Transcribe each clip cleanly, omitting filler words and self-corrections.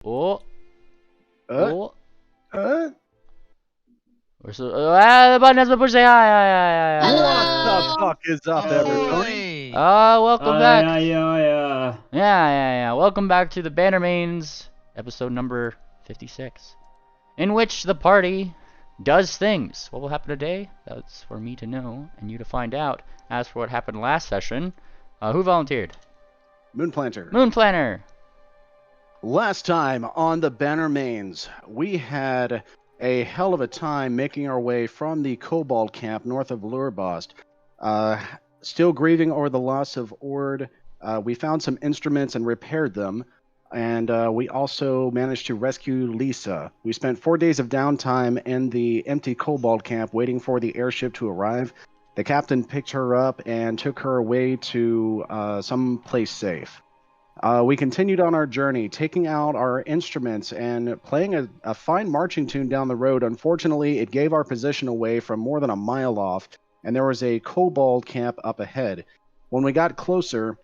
Oh. Uh, Oh. uh, We're so, the button has been pushed. Hi. what the fuck is up, everybody? Hey. Welcome back. Yeah. Yeah. Welcome back to the Bannermanes, episode number 56, in which the party does things. What will happen today? That's for me to know and you to find out. As for what happened last session, who volunteered? Moonplanter. Moonplanner. Last time on the Bannermanes, we had a hell of a time making our way from the Kobold camp north of Lurbost. Still grieving over the loss of Ord, we found some instruments and repaired them, and we also managed to rescue Lisa. We spent 4 days of downtime in the empty Kobold camp waiting for the airship to arrive. The captain picked her up and took her away to some place safe. We continued on our journey, taking out our instruments and playing a fine marching tune down the road. Unfortunately, it gave our position away from more than a mile off, and there was a kobold camp up ahead. When we got closer,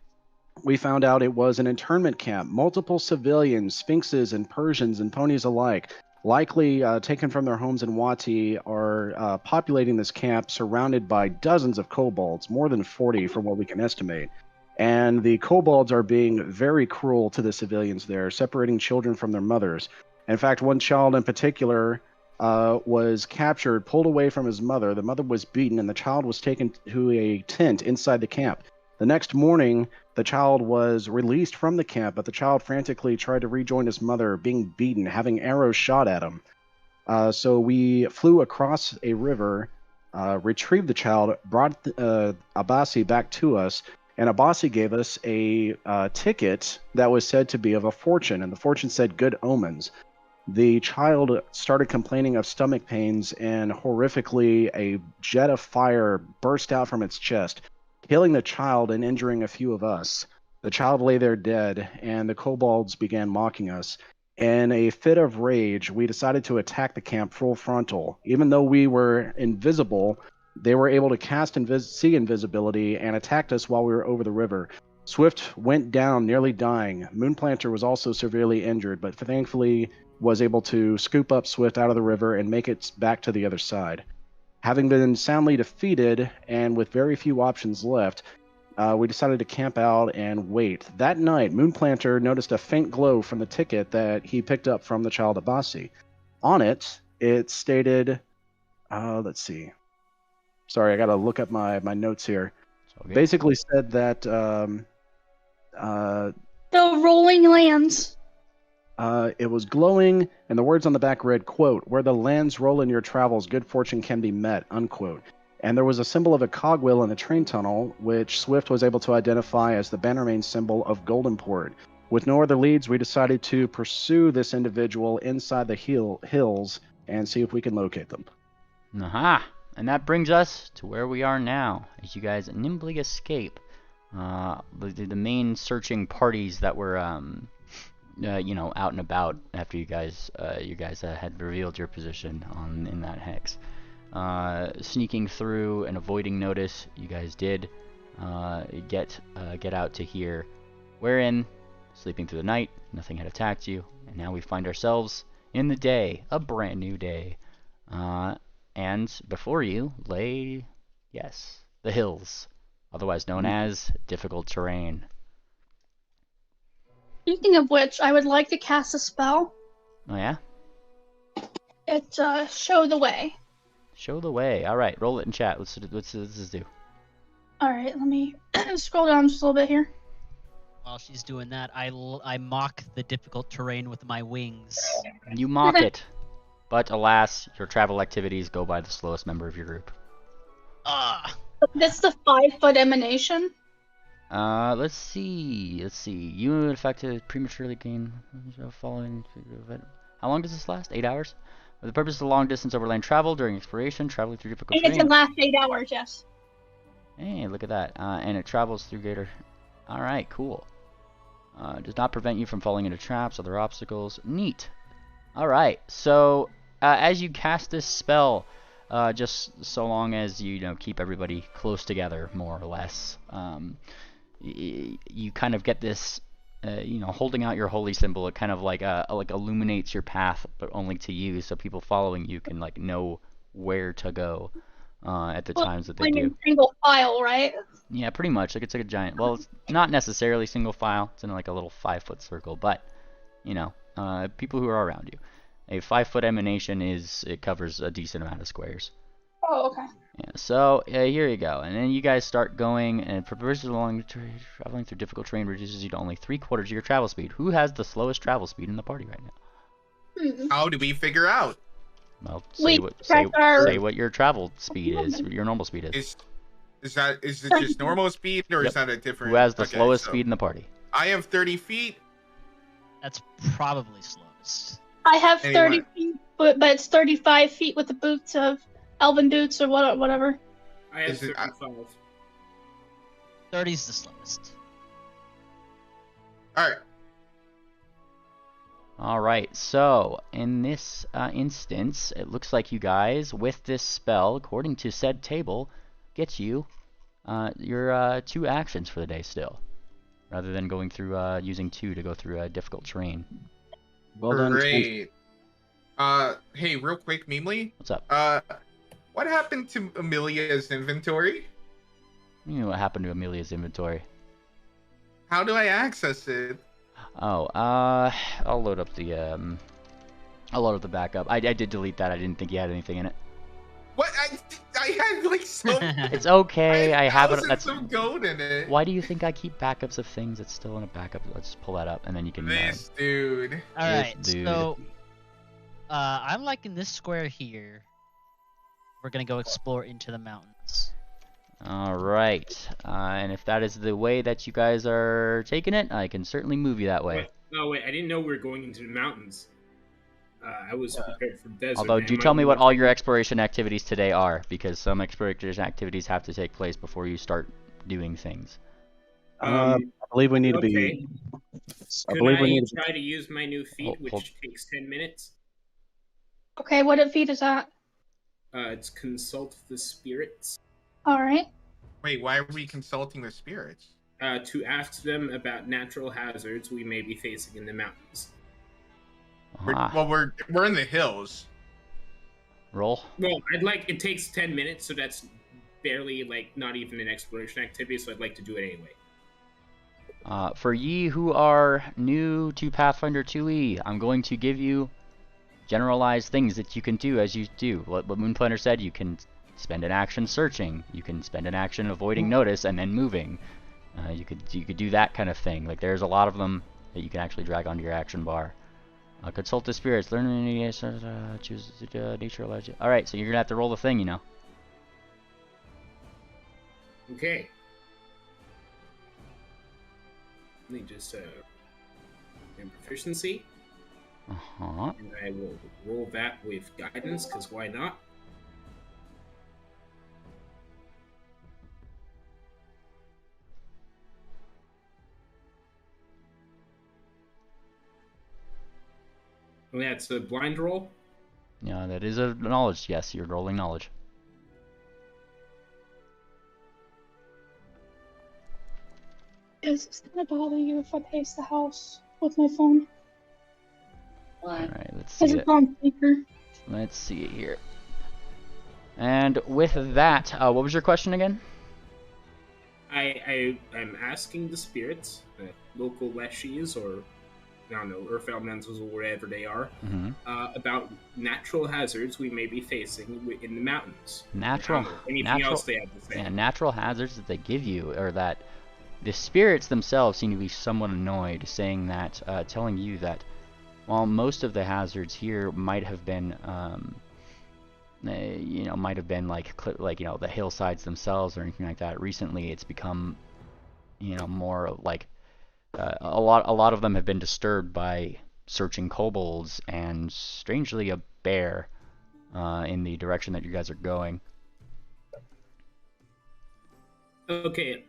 we found out it was an internment camp. Multiple civilians, sphinxes, and Persians and ponies alike, likely taken from their homes in Wati, are populating this camp, surrounded by dozens of kobolds, more than 40 from what we can estimate. And the kobolds are being very cruel to the civilians there, separating children from their mothers. In fact, one child in particular was captured, pulled away from his mother. The mother was beaten, and the child was taken to a tent inside the camp. The next morning, the child was released from the camp, but the child frantically tried to rejoin his mother, being beaten, having arrows shot at him. So we flew across a river, retrieved the child, brought Abasi back to us, and Abasi gave us a ticket that was said to be of a fortune, and the fortune said good omens. The child started complaining of stomach pains, and horrifically, a jet of fire burst out from its chest, killing the child and injuring a few of us. The child lay there dead, and the kobolds began mocking us. In a fit of rage, we decided to attack the camp full frontal. Even though we were invisible, they were able to cast see invisibility and attacked us while we were over the river. Swift went down, nearly dying. Moonplanter was also severely injured, but thankfully was able to scoop up Swift out of the river and make it back to the other side. Having been soundly defeated and with very few options left, we decided to camp out and wait. That night, Moonplanter noticed a faint glow from the ticket that he picked up from the child Abasi. On it, it stated, let's see. Sorry, I got to look up my notes here. Okay. Basically said that The rolling lands. it was glowing, and the words on the back read, quote, "Where the lands roll in your travels, good fortune can be met," unquote. And there was a symbol of a cogwheel in the train tunnel, which Swift was able to identify as the Bannermane symbol of Goldenport. With no other leads, we decided to pursue this individual inside the hills and see if we can locate them. Aha! And that brings us to where we are now, as you guys nimbly escape the main searching parties that were, out and about after you guys had revealed your position in that hex. Sneaking through and avoiding notice, you guys did get out to here, wherein, sleeping through the night, nothing had attacked you, and now we find ourselves in the day, a brand new day. And before you lay, yes, the hills, otherwise known as difficult terrain. Speaking of which, I would like to cast a spell. Oh yeah? It's Show the Way. Show the way. Alright, roll it in chat. What's this do? Alright, let me scroll down just a little bit here. While she's doing that, I mock the difficult terrain with my wings. You mock it. But alas, your travel activities go by the slowest member of your group. That's the 5-foot emanation. Let's see. You affected prematurely gain following. How long does this last? 8 hours? For the purpose of long distance overland travel during exploration, traveling through difficult And it terrain. can last 8 hours, yes. Hey, look at that. And it travels through greater. Alright, cool. Does not prevent you from falling into traps, other obstacles. Neat. Alright, so as you cast this spell, just so long as you keep everybody close together, more or less, you kind of get this you know, holding out your holy symbol, it kind of like illuminates your path, but only to you, so people following you can like know where to go at the times that they Like do. in single file, right? Yeah, pretty much. Like it's like a giant. Well, it's not necessarily single file. It's in like a little 5-foot circle, but you know, people who are around you. A 5-foot emanation it covers a decent amount of squares. Oh, okay. Yeah. So here you go, and then you guys start going, and progresses along traveling through difficult terrain reduces you to only 3/4 of your travel speed. Who has the slowest travel speed in the party right now? How do we figure out? Well, We say track what your travel speed is, your normal speed is. Is it just normal speed, or is that a different? Who has the Okay, slowest so speed in the party? I have 30 feet. That's probably slowest. I have Anyway. 30 feet, but it's 35 feet with the boots of elven boots or whatever. I have Is it- 35. 30's the slowest. All right. Alright, so in this instance, it looks like you guys, with this spell, according to said table, gets you your 2 actions for the day still, rather than going through using 2 to go through difficult terrain. Well done. Great. Hey, real quick, Memely. What's up? What happened to Amelia's inventory? You know what happened to Amelia's inventory? How do I access it? Oh, I'll load up the backup. I did delete that. I didn't think you had anything in it. What? I had like so. It's okay. I have it. thousands That's of gold in it. why do you think I keep backups of things that's still in a backup? Let's pull that up, and then you can. This dude. Alright, dude. so I'm liking this square here. We're gonna go explore into the mountains. All right, and if that is the way that you guys are taking it, I can certainly move you that way. Wait, no, wait, I didn't know we were going into the mountains. I was prepared for desert. Although, man. do tell me what all your exploration activities today are, because some exploration activities have to take place before you start doing things. I believe we need to okay. be. I Could believe we I need to. try to use my new feat, Hold- which takes 10 minutes? Okay, what feat is that? It's consult the spirits. Alright. Wait, why are we consulting the spirits? To ask them about natural hazards we may be facing in the mountains. We're in the hills. Roll. Well, it takes 10 minutes, so that's barely not even an exploration activity, so I'd like to do it anyway. For ye who are new to Pathfinder 2e, I'm going to give you generalized things that you can do as you do. What Moonplanner said, you can spend an action searching, you can spend an action avoiding notice and then moving. You could do that kind of thing. Like there's a lot of them that you can actually drag onto your action bar. Consult the spirits, learn any choose nature legend. All right, so you're gonna have to roll the thing, you know. Okay. Let me just in proficiency, Uh-huh. and I will roll that with guidance, because why not? And that's a blind roll. Yeah, that is a knowledge. Yes, you're rolling knowledge. Is this gonna bother you if I pace the house with my phone? All right, let's Because see it. it's on speaker. Let's see it here. And with that, what was your question again? I'm asking the spirits, local leshies, or I don't know, Earth Elementals, or wherever they are, about natural hazards we may be facing in the mountains. Anything else they have to say? Yeah, natural hazards that they give you, or that the spirits themselves seem to be somewhat annoyed, saying that, telling you that while most of the hazards here might have been, might have been like the hillsides themselves or anything like that. Recently, it's become, more like a lot of them have been disturbed by searching kobolds and, strangely, a bear in the direction that you guys are going. Okay,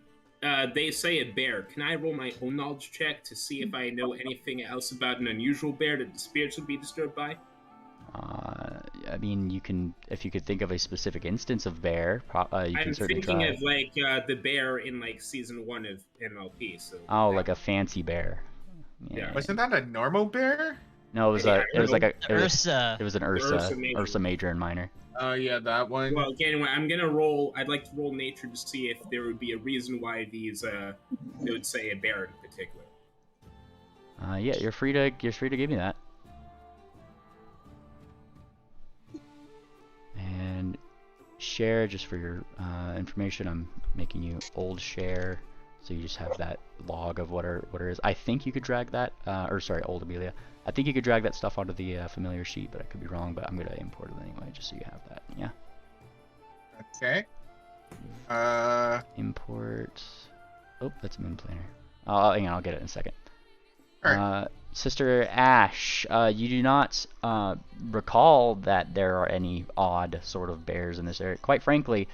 they say a bear. Can I roll my own knowledge check to see if I know anything else about an unusual bear that the spirits would be disturbed by? I mean, if you could think of a specific instance of bear, you can certainly try. I'm thinking of the bear in season 1 of MLP. So like a fancy bear. Yeah. Wasn't that a normal bear? No, it was Yeah, it was like a The Ursa. it was an Ursa Ursa Major. Major and Minor. Oh yeah, that one. Well, anyway, I'm gonna roll. I'd like to roll nature to see if there would be a reason why these they would say a bear in particular. Yeah, you're free to give me that. And share, just for your information, I'm making you old share, so you just have that log of what it is. I think you could drag that, or sorry, old Amelia. I think you could drag that stuff onto the familiar sheet, but I could be wrong. But I'm gonna import it anyway, just so you have that. Yeah. Okay. Import. Oh, that's Moon Planner. Hang on, I'll get it in a second. Alright. Sister Ash, you do not recall that there are any odd sort of bears in this area. Quite frankly,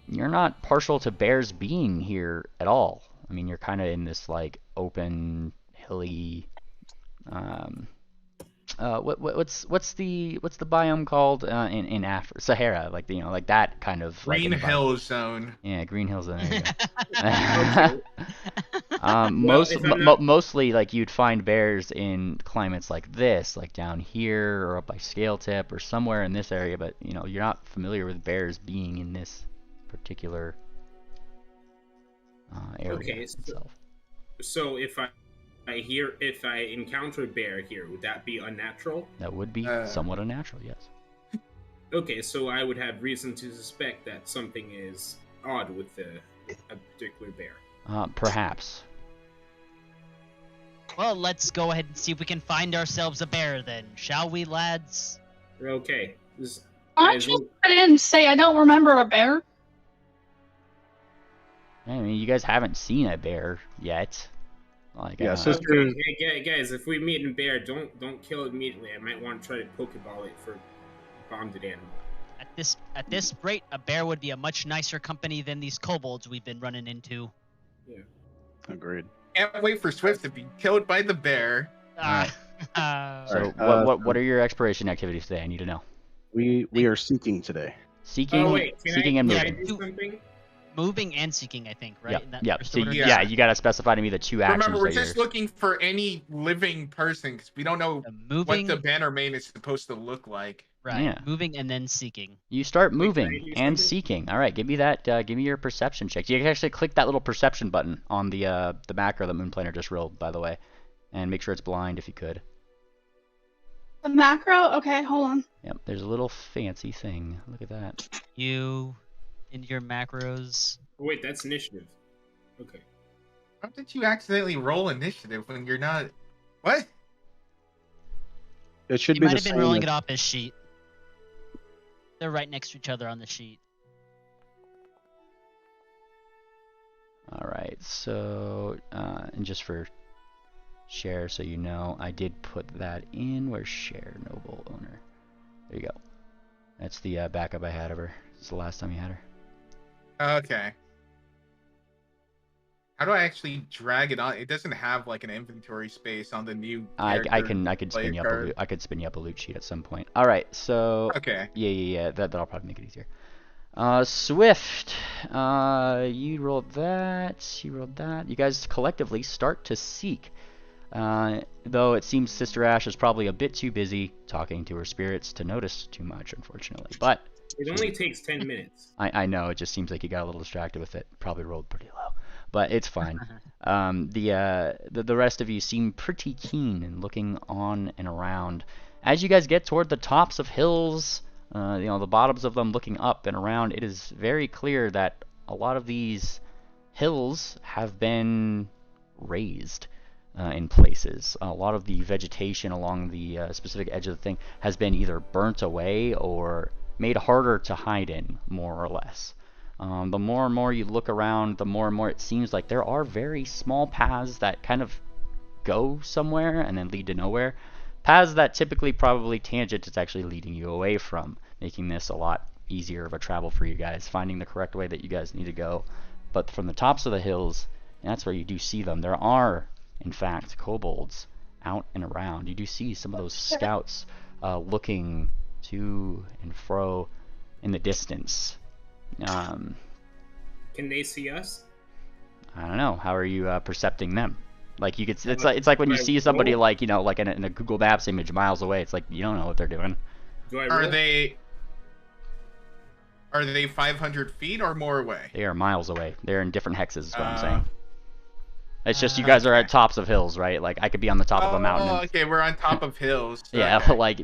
you're not partial to bears being here at all. I mean, you're kind of in this like open, hilly. What's the biome called in Africa? Sahara, like like that kind of Green like Hill Zone. Yeah, Green Hills. There you Okay. go. Well, Mostly like you'd find bears in climates like this, like down here or up by Scale Tip or somewhere in this area, but you're not familiar with bears being in this particular area Okay, itself. So if I encounter a bear here, would that be unnatural? That would be somewhat unnatural, yes. Okay, so I would have reason to suspect that something is odd with a particular bear. Perhaps. Well, let's go ahead and see if we can find ourselves a bear then, shall we, lads? Okay. I didn't say I don't remember a bear. I mean, you guys haven't seen a bear yet. Like, Yeah, sister. Okay, guys, if we meet a bear, don't kill it immediately. I might want to try to Pokeball it for bonded animal. At this rate, a bear would be a much nicer company than these kobolds we've been running into. Yeah. Agreed. Can't wait for Swift to be killed by the bear. So, Alright, what are your exploration activities today? I need to know. We are seeking today. Seeking, Oh wait, seeking and yeah, moving. do something? moving and seeking, I think, right? In that Yep. first So order? yeah, you gotta specify to me the two actions. Remember, we're that just you're... looking for any living person because we don't know Moving, what the Bannermane is supposed to look like. right? Yeah. Moving and then seeking. You start Wait, can I moving do and something? seeking. All right, give me that. Give me your perception check. You can actually click that little perception button on the macro that Moon Planner just rolled, by the way, and make sure it's blind if you could. The macro? Okay, hold on. Yep, there's a little fancy thing. Look at that. You, in your macros. Oh, wait, that's initiative. Okay. How did you accidentally roll initiative when you're not? What? It should He be might the have been same. rolling it off his sheet. They're right next to each other on the sheet. All right, so and just for share, so you know, I did put that in. Where's share noble owner? There you go. That's the backup I had of her. It's the last time you had her. Okay. How do I actually drag it on? It doesn't have like an inventory space on the new. I could spin you up I could spin you up a loot sheet at some point. All right, so Okay. yeah. That'll probably make it easier. Swift, you rolled that. You rolled that. You guys collectively start to seek. Though it seems Sister Ash is probably a bit too busy talking to her spirits to notice too much, unfortunately. But It only takes 10 minutes. I know, it just seems like you got a little distracted with it. Probably rolled pretty low, but it's fine. The rest of you seem pretty keen and looking on and around. As you guys get toward the tops of hills, the bottoms of them looking up and around, it is very clear that a lot of these hills have been raised in places. A lot of the vegetation along the specific edge of the thing has been either burnt away or made harder to hide in, more or less. The more and more you look around, the more and more it seems like there are very small paths that kind of go somewhere and then lead to nowhere. Paths that typically probably tangent is actually leading you away from, making this a lot easier of a travel for you guys, finding the correct way that you guys need to go. But from the tops of the hills, and that's where you do see them, there are, in fact, kobolds out and around. You do see some of those scouts looking to and fro in the distance. Can they see us? I don't know. How are you percepting them? Like you could, it's like when you Do I see somebody roll? like like in a Google Maps image miles away. It's like you don't know what they're doing. Do I Are roll? they 500 feet or more away? They are miles away. They're in different hexes. Is what I'm Uh, saying. It's just you guys are at tops of hills, right? Like I could be on the top of a mountain. Oh, And, okay, we're on top of hills. yeah, Okay. like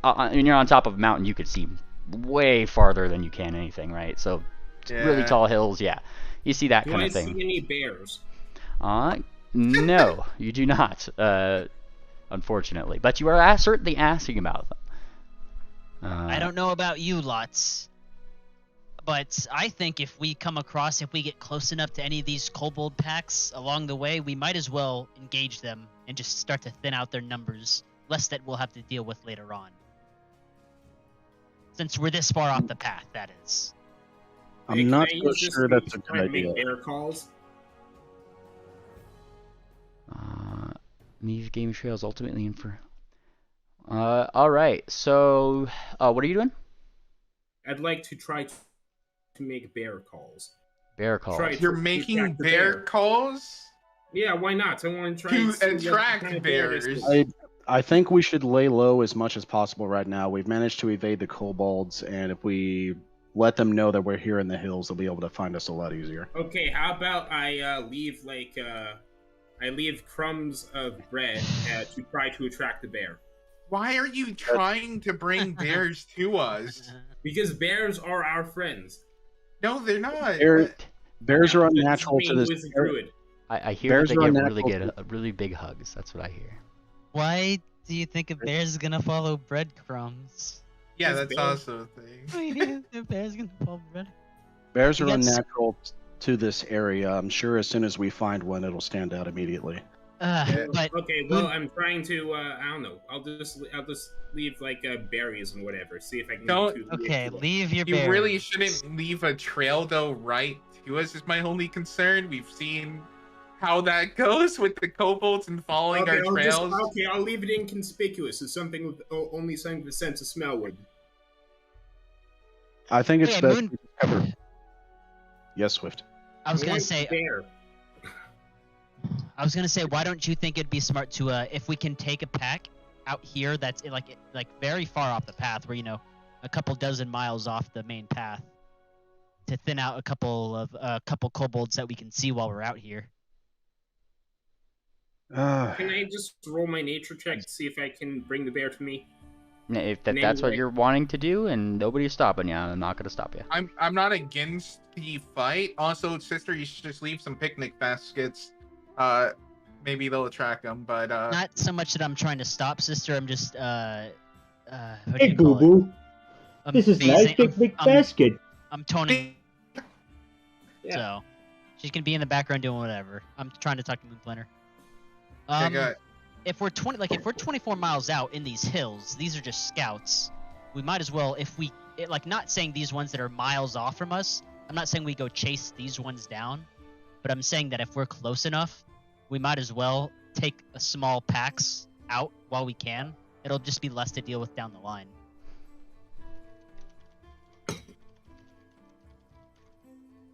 when you're on top of a mountain, you could see way farther than you can anything, right? So really Yeah. tall hills, yeah, you see that Do kind I of see thing. any bears? No, you do not. Unfortunately, but you are certainly asking about them. I don't know about you lots, but I think if we get close enough to any of these kobold packs along the way, we might as well engage them and just start to thin out their numbers, less that we'll have to deal with later on. Since we're this far off the path, that is. Hey, I'm can not I so use this sure to that's a try good to make idea. bear calls? Leave game trails ultimately in for. All right. So, what are you doing? I'd like to try to make bear calls. Bear calls. Try You're to making attract the bear bear. calls Yeah, why not? I want to try to see what attract kind of bear this bears. is. I think we should lay low as much as possible right now. We've managed to evade the kobolds, and if we let them know that we're here in the hills, they'll be able to find us a lot easier. Okay, how about I leave crumbs of bread to try to attract the bear? Why are you trying to bring bears to us? Because bears are our friends. No, they're not. Bears are This is unnatural me, to who this. is a druid. I hear Bears that they are give unnatural really big hugs. That's what I hear. Why do you think a bear's gonna follow breadcrumbs? Yeah, This that's bear- also a thing. What do you think a bear's gonna follow bread? Bears are You get s- unnatural to this area. I'm sure as soon as we find one, it'll stand out immediately. But Okay, well, I'm trying to. I don't know. I'll just leave like berries and whatever. See if I can. Don't- get to okay, leave your You bear. really shouldn't leave a trail though right to us is my only concern. We've seen how that goes with the kobolds and following our trails. I'll leave it inconspicuous as something with only something with sense of smell would. I think it's Hey, best Moon- we just cover. Yes, Swift. I was gonna White say, bear. why don't you think it'd be smart to, if we can take a pack out here that's like very far off the path, where a couple dozen miles off the main path, to thin out a couple kobolds that we can see while we're out here. Can I just roll my nature check to see if I can bring the bear to me? If Name that's what right. you're wanting to do, and nobody's stopping you, I'm not gonna stop you. I'm not against the fight. Also, sister, you should just leave some picnic baskets. Maybe they'll attract them. But Not so much that I'm trying to stop, sister. I'm just what do Hey, you call Boo it? Boo. I'm This is phasing- nice I'm- picnic I'm- basket. I'm toning. Yeah. So she's gonna be in the background doing whatever. I'm trying to talk to Moon Planner. okay, good. If we're 24 miles out in these hills, these are just scouts. We might as well, not saying these ones that are miles off from us. I'm not saying we go chase these ones down, but I'm saying that if we're close enough, we might as well take a small packs out while we can. It'll just be less to deal with down the line.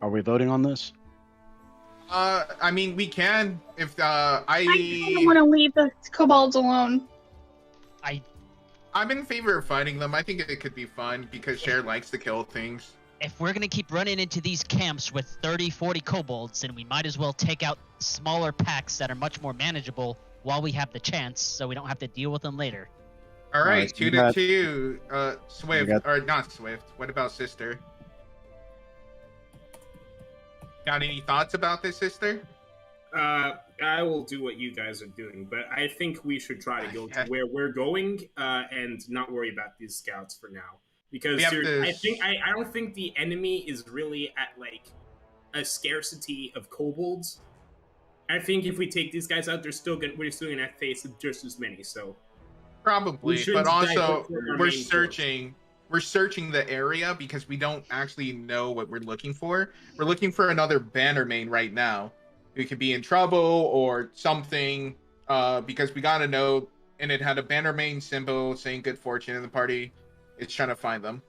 Are we voting on this? I mean, we can if I don't want to leave the kobolds alone. I'm in favor of fighting them. I think it could be fun because Cher likes to kill things. If we're going to keep running into these camps with 30, 40 kobolds, then we might as well take out smaller packs that are much more manageable while we have the chance, so we don't have to deal with them later. All right, so 2 you to got- 2. Swift got- or not Swift? What about sister? Got any thoughts about this, sister? I will do what you guys are doing, but I think we should try to go to where we're going and not worry about these scouts for now. Because We have to- I don't think the enemy is really at like a scarcity of kobolds. I think if we take these guys out, we're still gonna face just as many. So Probably, We shouldn't but also divert from our we're main searching. We're searching the area because we don't actually know what we're looking for. We're looking for another Bannermane right now who could be in trouble or something. Because we got a note and it had a Bannermane symbol saying "good fortune" in the party. It's trying to find them.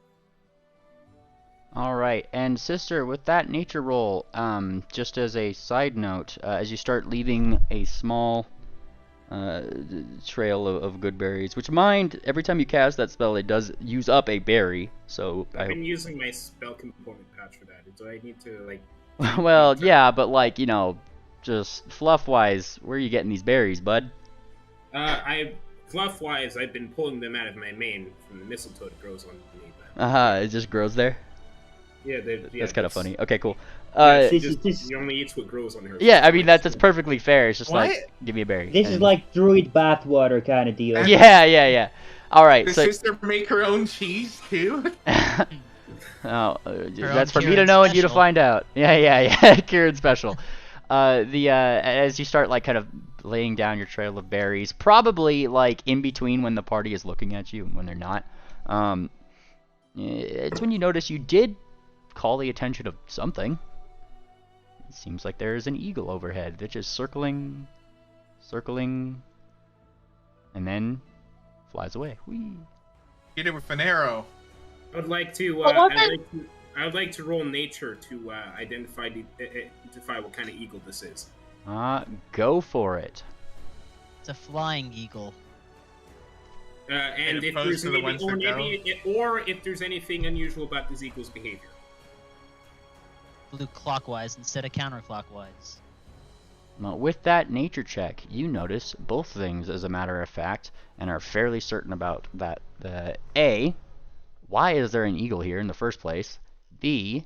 All right, and sister, with that nature roll, just as a side note, as you start leaving a small trail of good berries, which mind, every time you cast that spell, it does use up a berry. So I've been using my spell component patch for that. Do I need to like? well, yeah, but like just fluff-wise, where are you getting these berries, bud? Fluff-wise, I've been pulling them out of my mane from the mistletoe that grows on me. It just grows there. Yeah, that's kind of funny. Okay, cool. He only eats what grows on her. Yeah, I mean that's perfectly fair. It's just What? like, give me a berry. This is like druid bathwater kind of deal. Yeah. All right, Does so sister make her own cheese too? that's for me to Kieran know and you to special. find out. Yeah. Kieran special. As you start like kind of laying down your trail of berries, probably like in between when the party is looking at you and when they're not, it's when you notice you did call the attention of something. It seems like there is an eagle overhead that's just circling, and then flies away. Whee! Hit it with an arrow. I would like to. I would like to roll nature to identify what kind of eagle this is. Go for it. It's a flying eagle. And if opposed there's to the ones that if there's anything unusual about this eagle's behavior. Flew clockwise instead of counterclockwise. Well, with that nature check, you notice both things, as a matter of fact, and are fairly certain about that. A, why is there an eagle here in the first place? B,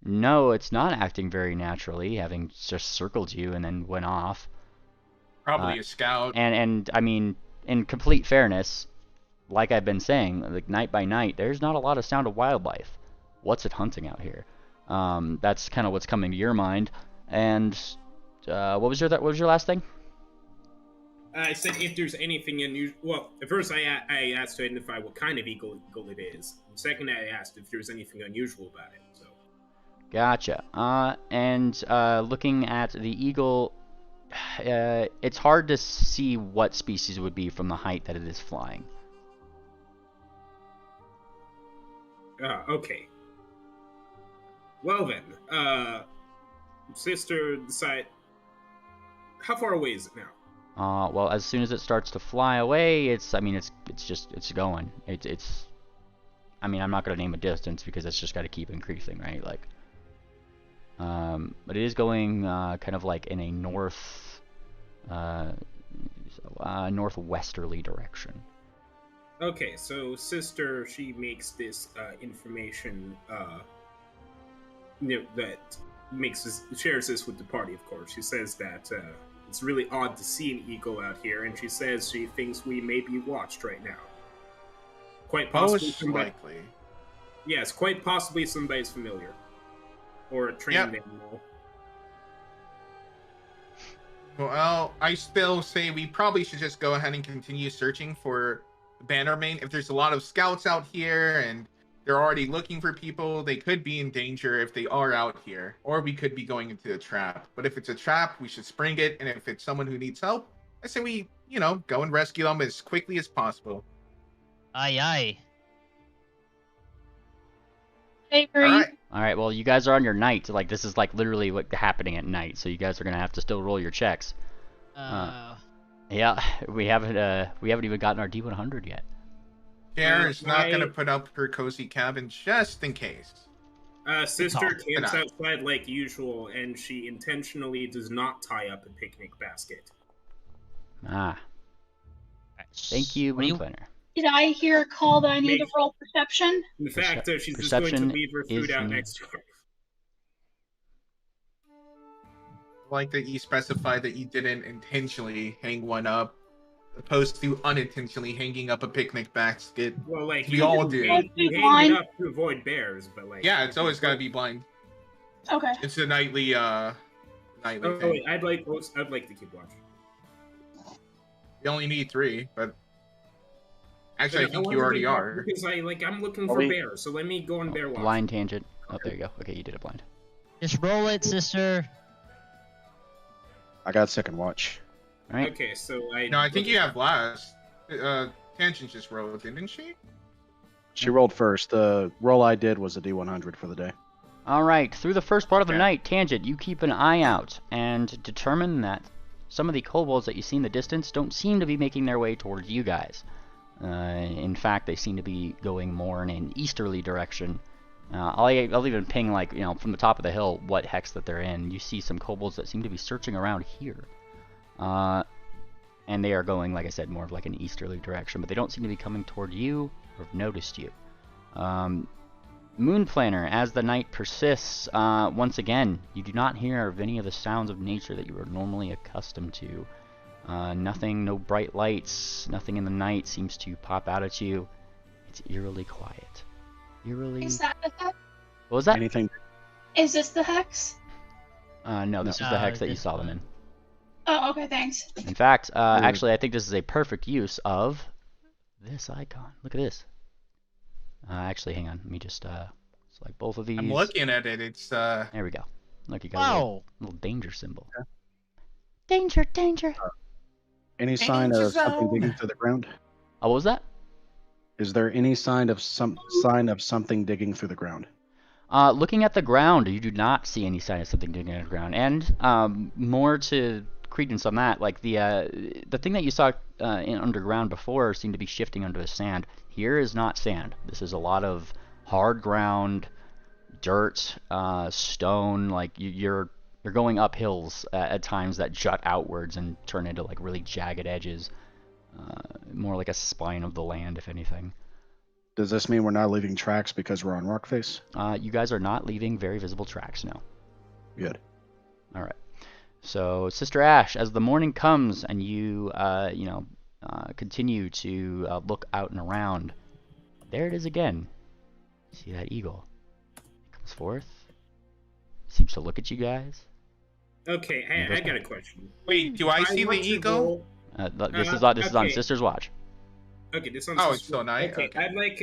no, it's not acting very naturally, having just circled you and then went off. Probably a scout. And I mean, in complete fairness, like I've been saying, like night by night, there's not a lot of sound of wildlife. What's it hunting out here? That's kind of what's coming to your mind. And what was your last thing? I said if there's anything unusual. Well, at first I asked to identify what kind of eagle it is. And second, I asked if there's anything unusual about it. So. Gotcha. And looking at the eagle, it's hard to see what species it would be from the height that it is flying. Okay. Well then, sister, decide. How far away is it now? Well, as soon as it starts to fly away, it's going. I mean, I'm not gonna name a distance because it's just got to keep increasing, right? Like, but it is going kind of like in a northwesterly direction. Okay, so sister, she makes this information shares this with the party. Of course, she says that it's really odd to see an eagle out here, and she says she thinks we may be watched right now. Quite possibly Most likely. Yes, quite possibly somebody's familiar. Or a trained animal. Well, I still say we probably should just go ahead and continue searching for Bannermane. If there's a lot of scouts out here and they're already looking for people, they could be in danger if they are out here. Or we could be going into a trap. But if it's a trap, we should spring it. And if it's someone who needs help, I say we, go and rescue them as quickly as possible. Aye, aye. I agree. All right. Well, you guys are on your night. Like, this is like literally what happening at night. So you guys are gonna have to still roll your checks. Yeah, we haven't even gotten our D100 yet. Karen is not going to put up her cozy cabin just in case. Sister camps outside like usual, and she intentionally does not tie up a picnic basket. Thank you, Moon Planner. Did I hear a call that I need to roll perception? In fact, she's just going to leave her food out next to her. Like that you specified that you didn't intentionally hang one up, opposed to unintentionally hanging up a picnic basket. Well, like we all do. You hang it up to avoid bears, but like yeah, it's always got to be blind. Okay. It's a nightly thing. Wait, I'd like to keep watch. You only need 3, but actually, I think you already are. Because I'm looking for bears, so let me go on bear watch. Blind tangent. Oh, there you go. Okay, you did it blind. Just roll it, sister. I got second watch. All right. Okay, so No, I think you have last. Tangent just rolled, didn't she? She rolled first. The roll I did was a D100 for the day. All right, through the first part of the Okay. night, Tangent, you keep an eye out and determine that some of the kobolds that you see in the distance don't seem to be making their way towards you guys. In fact, they seem to be going more in an easterly direction. I'll even ping, like, you know, from the top of the hill what hex that they're in. You see some kobolds that seem to be searching around here. And they are going, like I said, more of like an easterly direction, but they don't seem to be coming toward you or have noticed you. Moon Planner, as the night persists, once again, you do not hear of any of the sounds of nature that you are normally accustomed to. Nothing, no bright lights, nothing in the night seems to pop out at you. It's eerily quiet. Eerily... Is that the hex? What was that? Anything? Is this the hex? No, this is the hex that you saw them in. Oh, okay, thanks. In fact, actually, I think this is a perfect use of this icon. Look at this. Actually, hang on. Let me just select both of these. I'm looking at it. It's There we go. Look, you got a Wow. little danger symbol. Yeah. Danger, danger. Any sign of something digging through the ground? Oh, what was that? Is there any sign of something digging through the ground? Looking at the ground, you do not see any sign of something digging in the ground. And more to credence on that, like the thing that you saw in underground before seemed to be shifting under the sand. Here is not sand. This is a lot of hard ground, dirt, stone. Like you're going up hills at times that jut outwards and turn into like really jagged edges. More like a spine of the land, if anything. Does this mean we're not leaving tracks because we're on rock face? You guys are not leaving very visible tracks now. Good. All right. So, Sister Ash, as the morning comes and you, continue to look out and around, there it is again. See that eagle? It comes forth. Seems to look at you guys. Okay, I got a question. wait. Do I see the want to eagle? roll- This is on okay. Sister's watch. Okay, this one's Oh, it's still night? Okay, Okay. I'd like.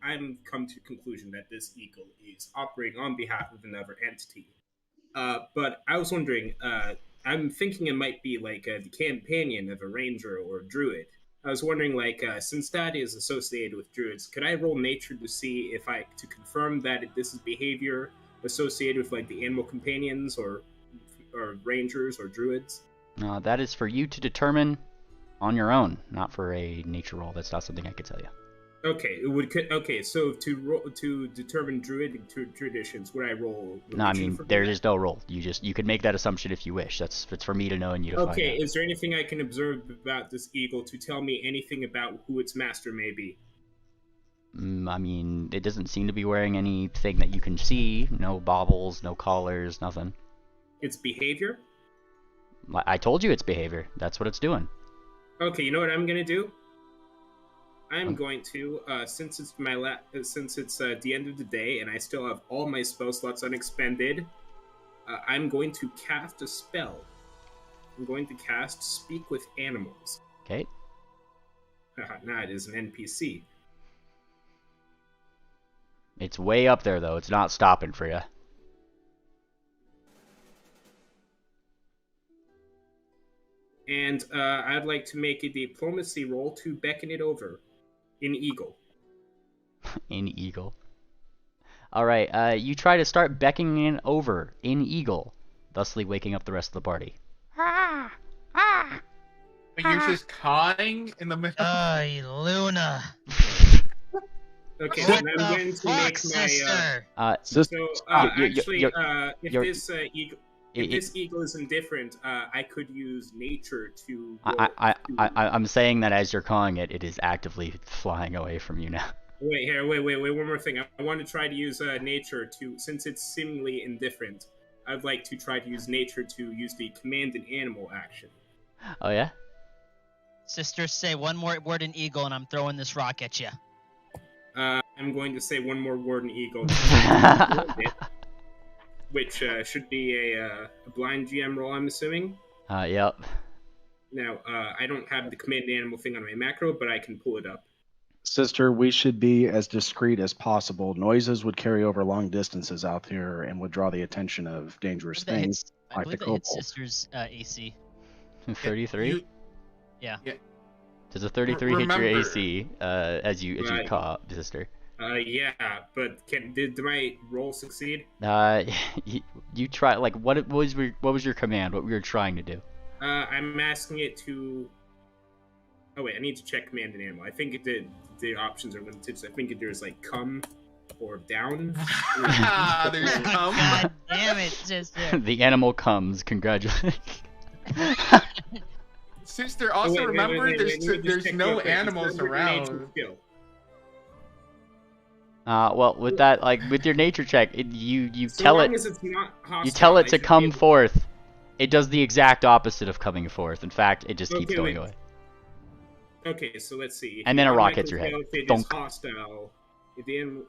I'm come to the conclusion that this eagle is operating on behalf of another entity. But I was wondering. I'm thinking it might be like the companion of a ranger or a druid. I was wondering, like, since that is associated with druids, could I roll nature to see if to confirm that this is behavior associated with like the animal companions or rangers or druids? That is for you to determine on your own, not for a nature roll. That's not something I could tell you. Okay, so to determine druid traditions, would I roll? No, I religion mean for there that? is no roll. You could make that assumption if you wish. It's for me to know and you to find out. Okay, is there anything I can observe about this eagle to tell me anything about who its master may be? I mean, it doesn't seem to be wearing anything that you can see. No baubles, no collars, nothing. Its behavior? I told you its behavior. That's what it's doing. Okay, you know what I'm gonna do? I'm going to, since it's the end of the day and I still have all my spell slots unexpended, I'm going to cast a spell. I'm going to cast Speak with Animals. Okay. Nah, it is an NPC. It's way up there, though. It's not stopping for you. And I'd like to make a diplomacy roll to beckon it over. In Eagle. In Eagle. Alright, you try to start beckoning it over in Eagle, thusly waking up the rest of the party. But you're just cawing in the middle. Ay, Luna. Okay, What then I'm the going to fuck, make my. sister? Sister, If this eagle is indifferent, I could use nature to. I'm saying that as you're calling it, it is actively flying away from you now. Wait, one more thing. I want to try to use nature to, since it's seemingly indifferent, I'd like to try to use nature to use the command an animal action. Oh, yeah? Sister, say one more word in eagle and I'm throwing this rock at you. I'm going to say one more word in eagle. Which should be a blind GM roll, I'm assuming. Yep. Now, I don't have the command animal thing on my macro, but I can pull it up. Sister, we should be as discreet as possible. Noises would carry over long distances out here and would draw the attention of dangerous things. I believe that hits Sister's AC. 33? Yeah. Does a 33 hit your remember- AC as you Right. call sister? Yeah, but did my roll succeed? You try like what was your command? What we were trying to do? I'm asking it to. Oh wait, I need to check command and animal. I think it did. The options are limited. So I think there's like come or down. There's come. God damn it, sister. The animal comes. Congratulations. Sister, also Wait, remember let me just there's check no real quick. animals It's under nature around. skill. Well, with that, like with your nature check, you So tell long it as it's not hostile, you tell I it to should be come able- forth. It does the exact opposite of coming forth. In fact, it just keeps Okay, going wait. away. Okay, so let's see. And then a If rock on hits your head. Michael's If it is Thunk. hostile, if the animal.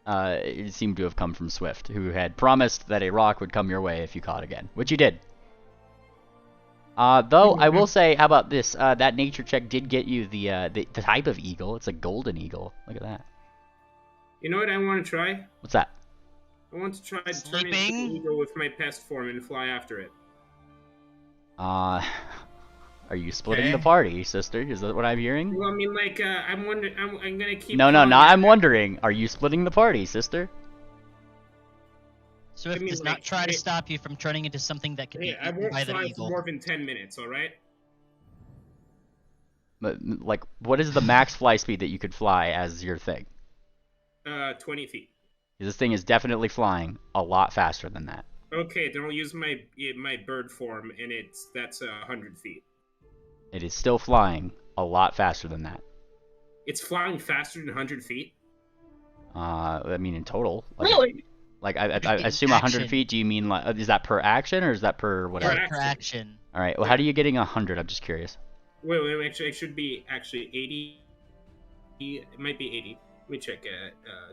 It seemed to have come from Swift, who had promised that a rock would come your way if you caught again, which you did. Though I will say, how about this? That nature check did get you the type of eagle. It's a golden eagle. Look at that. You know what I want to try? What's that? I want to try to turn into Sleeping? an eagle with my pest form and fly after it. Are you splitting the Okay. party, sister? Is that what I'm hearing? Well, I mean, like, I'm wondering. I'm gonna keep. No, calling I'm it- wondering. Are you splitting the party, sister? Swift I mean, does like, not try to hey- stop you from turning into something that can be Hey, I eaten won't by the fly for eagle. more than 10 minutes. All right. But like, what is the max fly speed that you could fly as your thing? 20 feet. This thing is definitely flying a lot faster than that. Okay, then I'll use my bird form, and that's 100 feet. It is still flying a lot faster than that. It's flying faster than 100 feet. I mean in total. Like, Really? Like I In assume 100 action. feet. Do you mean like is that per action or is that per whatever? Yeah, per action. All right. Well, how do you getting 100? I'm just curious. Wait, actually, it should be 80. It might be 80. Let me check.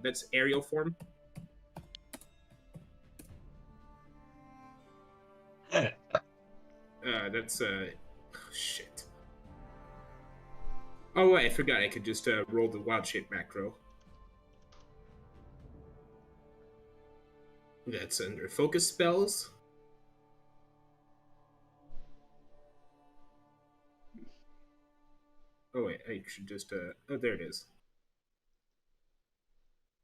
That's aerial form. That's shit. Oh wait, I forgot. I could just roll the wild shape macro. That's under focus spells. Oh wait, I should just oh, there it is.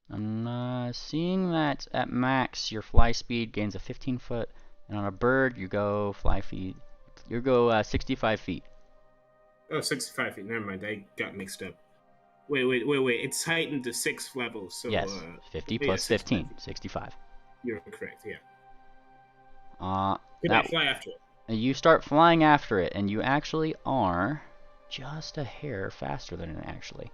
I'm seeing that at max your fly speed gains a 15 foot, and on a bird you go 65 feet. Oh, 65 feet. Never mind, I got mixed up. Wait. It's heightened to 6 levels, so Yes, 50 yeah, plus 65 15, feet. 65. You're correct. Yeah. Can Now I fly after it? you start flying after it, and you actually are just a hair faster than it actually.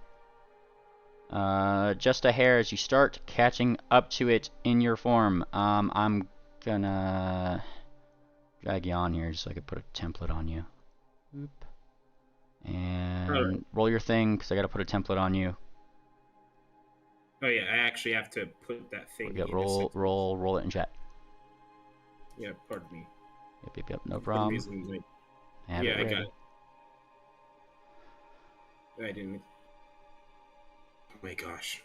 Just a hair as you start catching up to it in your form. I'm gonna drag you on here just so I could put a template on you. Oop. And Alright. roll your thing, because I gotta put a template on you. Oh yeah, I actually have to put that thing. Yeah, in roll it in chat. Yeah, pardon me. Yep, no For some problem. reason, like, Have yeah, it I ready. got it. I didn't. Oh my gosh.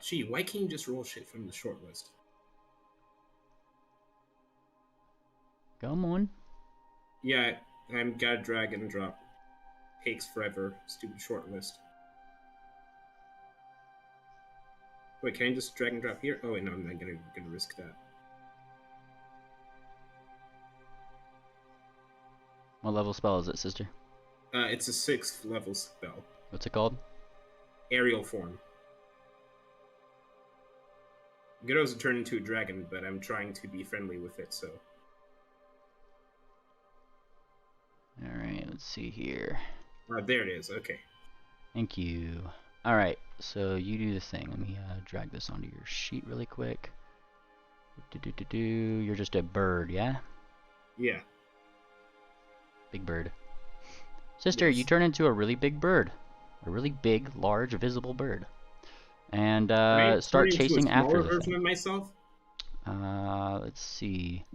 Gee, why can't you just roll shit from the short list? Come on. Yeah, I'm gotta drag and drop. Takes forever. Stupid short list. Wait, can I just drag and drop here? Oh wait, no, I'm not gonna risk that. What level spell is it, sister? It's a 6th level spell. What's it called? Aerial form. You could also turn into a dragon, but I'm trying to be friendly with it, so. Alright, let's see here. There it is, okay. Thank you. Alright, so you do the thing. Let me drag this onto your sheet really quick. You're just a bird, yeah? Yeah. Big bird. Sister, Yes. you turn into a really big bird. A really big, large, visible bird. And Can I start turn into chasing a after smaller the version thing. of myself? Let's see.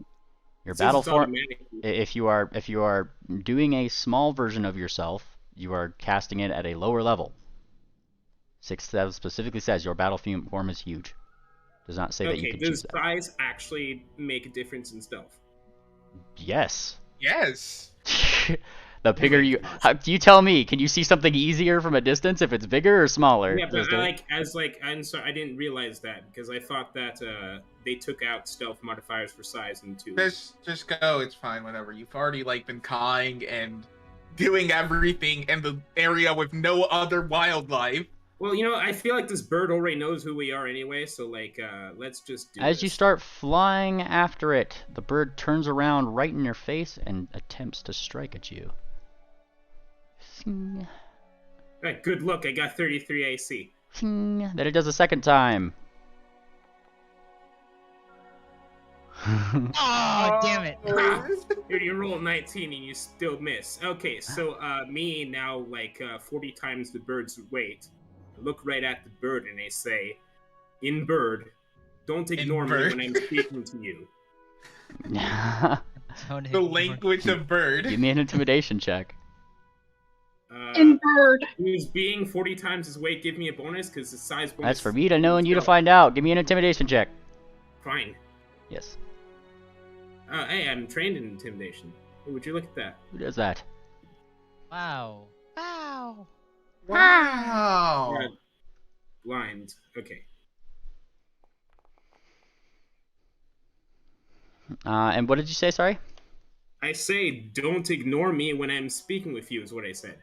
Your It says battle it's form. automatic. If you are doing a small version of yourself, you are casting it at a lower level. 6 specifically says your battle form is huge. Does not say that you Okay, can does choose that. size actually make a difference in stealth? Yes. Yes. The bigger you, you tell me, can you see something easier from a distance if it's bigger or smaller? Yeah, but Sister? I'm sorry, I didn't realize that because I thought that they took out stealth modifiers for size and two. Just go. It's fine. Whatever. You've already like been cawing and doing everything in the area with no other wildlife. Well, you know, I feel like this bird already knows who we are anyway, so like, let's just do As this. you start flying after it, the bird turns around right in your face and attempts to strike at you. Sing. Right, good look, I got 33 AC. Sing. Then it does a second time. Oh, damn it. You roll 19 and you still miss. Okay, so me now, like 40 times the bird's weight. I look right at the bird and I say, in bird, don't ignore me when I'm speaking to you. The language of bird. Give me an intimidation check. In bird. Who's being 40 times his weight give me a bonus because the size bonus. That's for me to know and you to find out. Give me an intimidation check. Fine. Yes. Hey, I'm trained in intimidation. Hey, would you look at that? Who does that? Wow. Wow. Wow. Blind. Okay. And what did you say, sorry? I say, don't ignore me when I'm speaking with you, is what I said.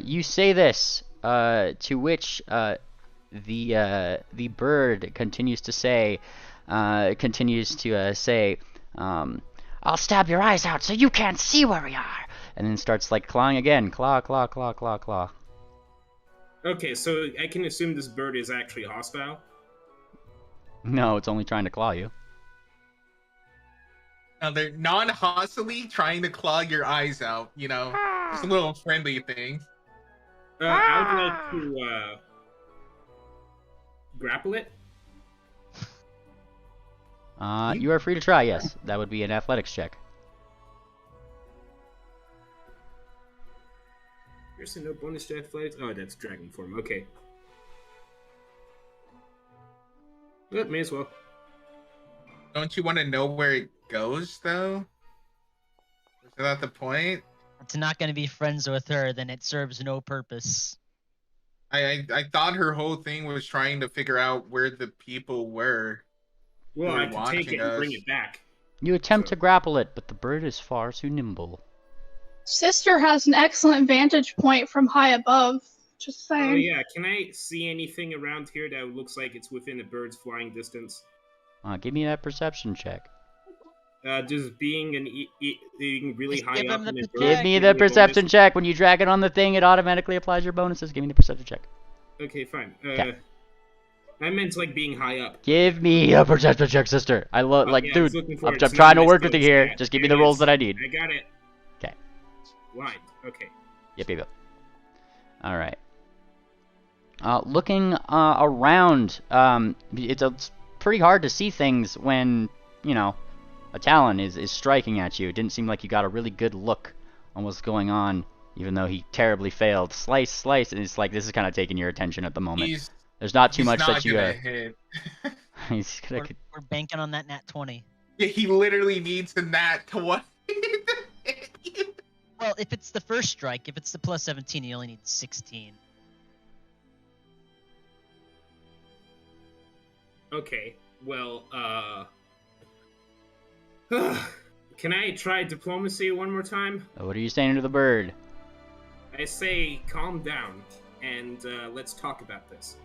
You say this, to which the bird continues to say, I'll stab your eyes out so you can't see where we are, and then starts like clawing again, claw, claw, claw, claw, claw. Okay, so I can assume this bird is actually hostile? No, it's only trying to claw you. Now they're non-hostily trying to claw your eyes out, you know, just a little friendly thing. I would like to grapple it. You are free to try, yes. That would be an athletics check. There's no bonus to athletics. Oh, that's dragon form. Okay. Yep, may as well. Don't you want to know where it goes, though? Is that the point? It's not going to be friends with her, then it serves no purpose. I thought her whole thing was trying to figure out where the people were. Well, who I were can take it and bring watching us. it back. You attempt to grapple it, but the bird is far too nimble. Sister has an excellent vantage point from high above. Just saying. Oh yeah, can I see anything around here that looks like it's within a bird's flying distance? Give me that perception check. Just being being really Just high give up him in the the bird. Give me give the a bonus? perception check. When you drag it on the thing, it automatically applies your bonuses. Give me the perception check. Okay, fine. Okay. I meant like being high up. Give me a perception check, sister. I love, like, Yeah, I was dude, looking for I'm it. It's trying to not work my with you skill here. stat. Just give me Here the it rolls is. that I need. I got it. Okay. Blind. Okay. Yep. All right. Looking around, it's pretty hard to see things when, you know, a talon is striking at you. It didn't seem like you got a really good look on what's going on, even though he terribly failed. Slice, and it's like this is kind of taking your attention at the moment. There's not too much that you. Hit. He's gonna. We're banking on that nat 20. Yeah, he literally needs a nat 20. Well, if it's the first strike, if it's the plus 17, you only need 16. Okay. Well, can I try diplomacy one more time? What are you saying to the bird? I say calm down and let's talk about this.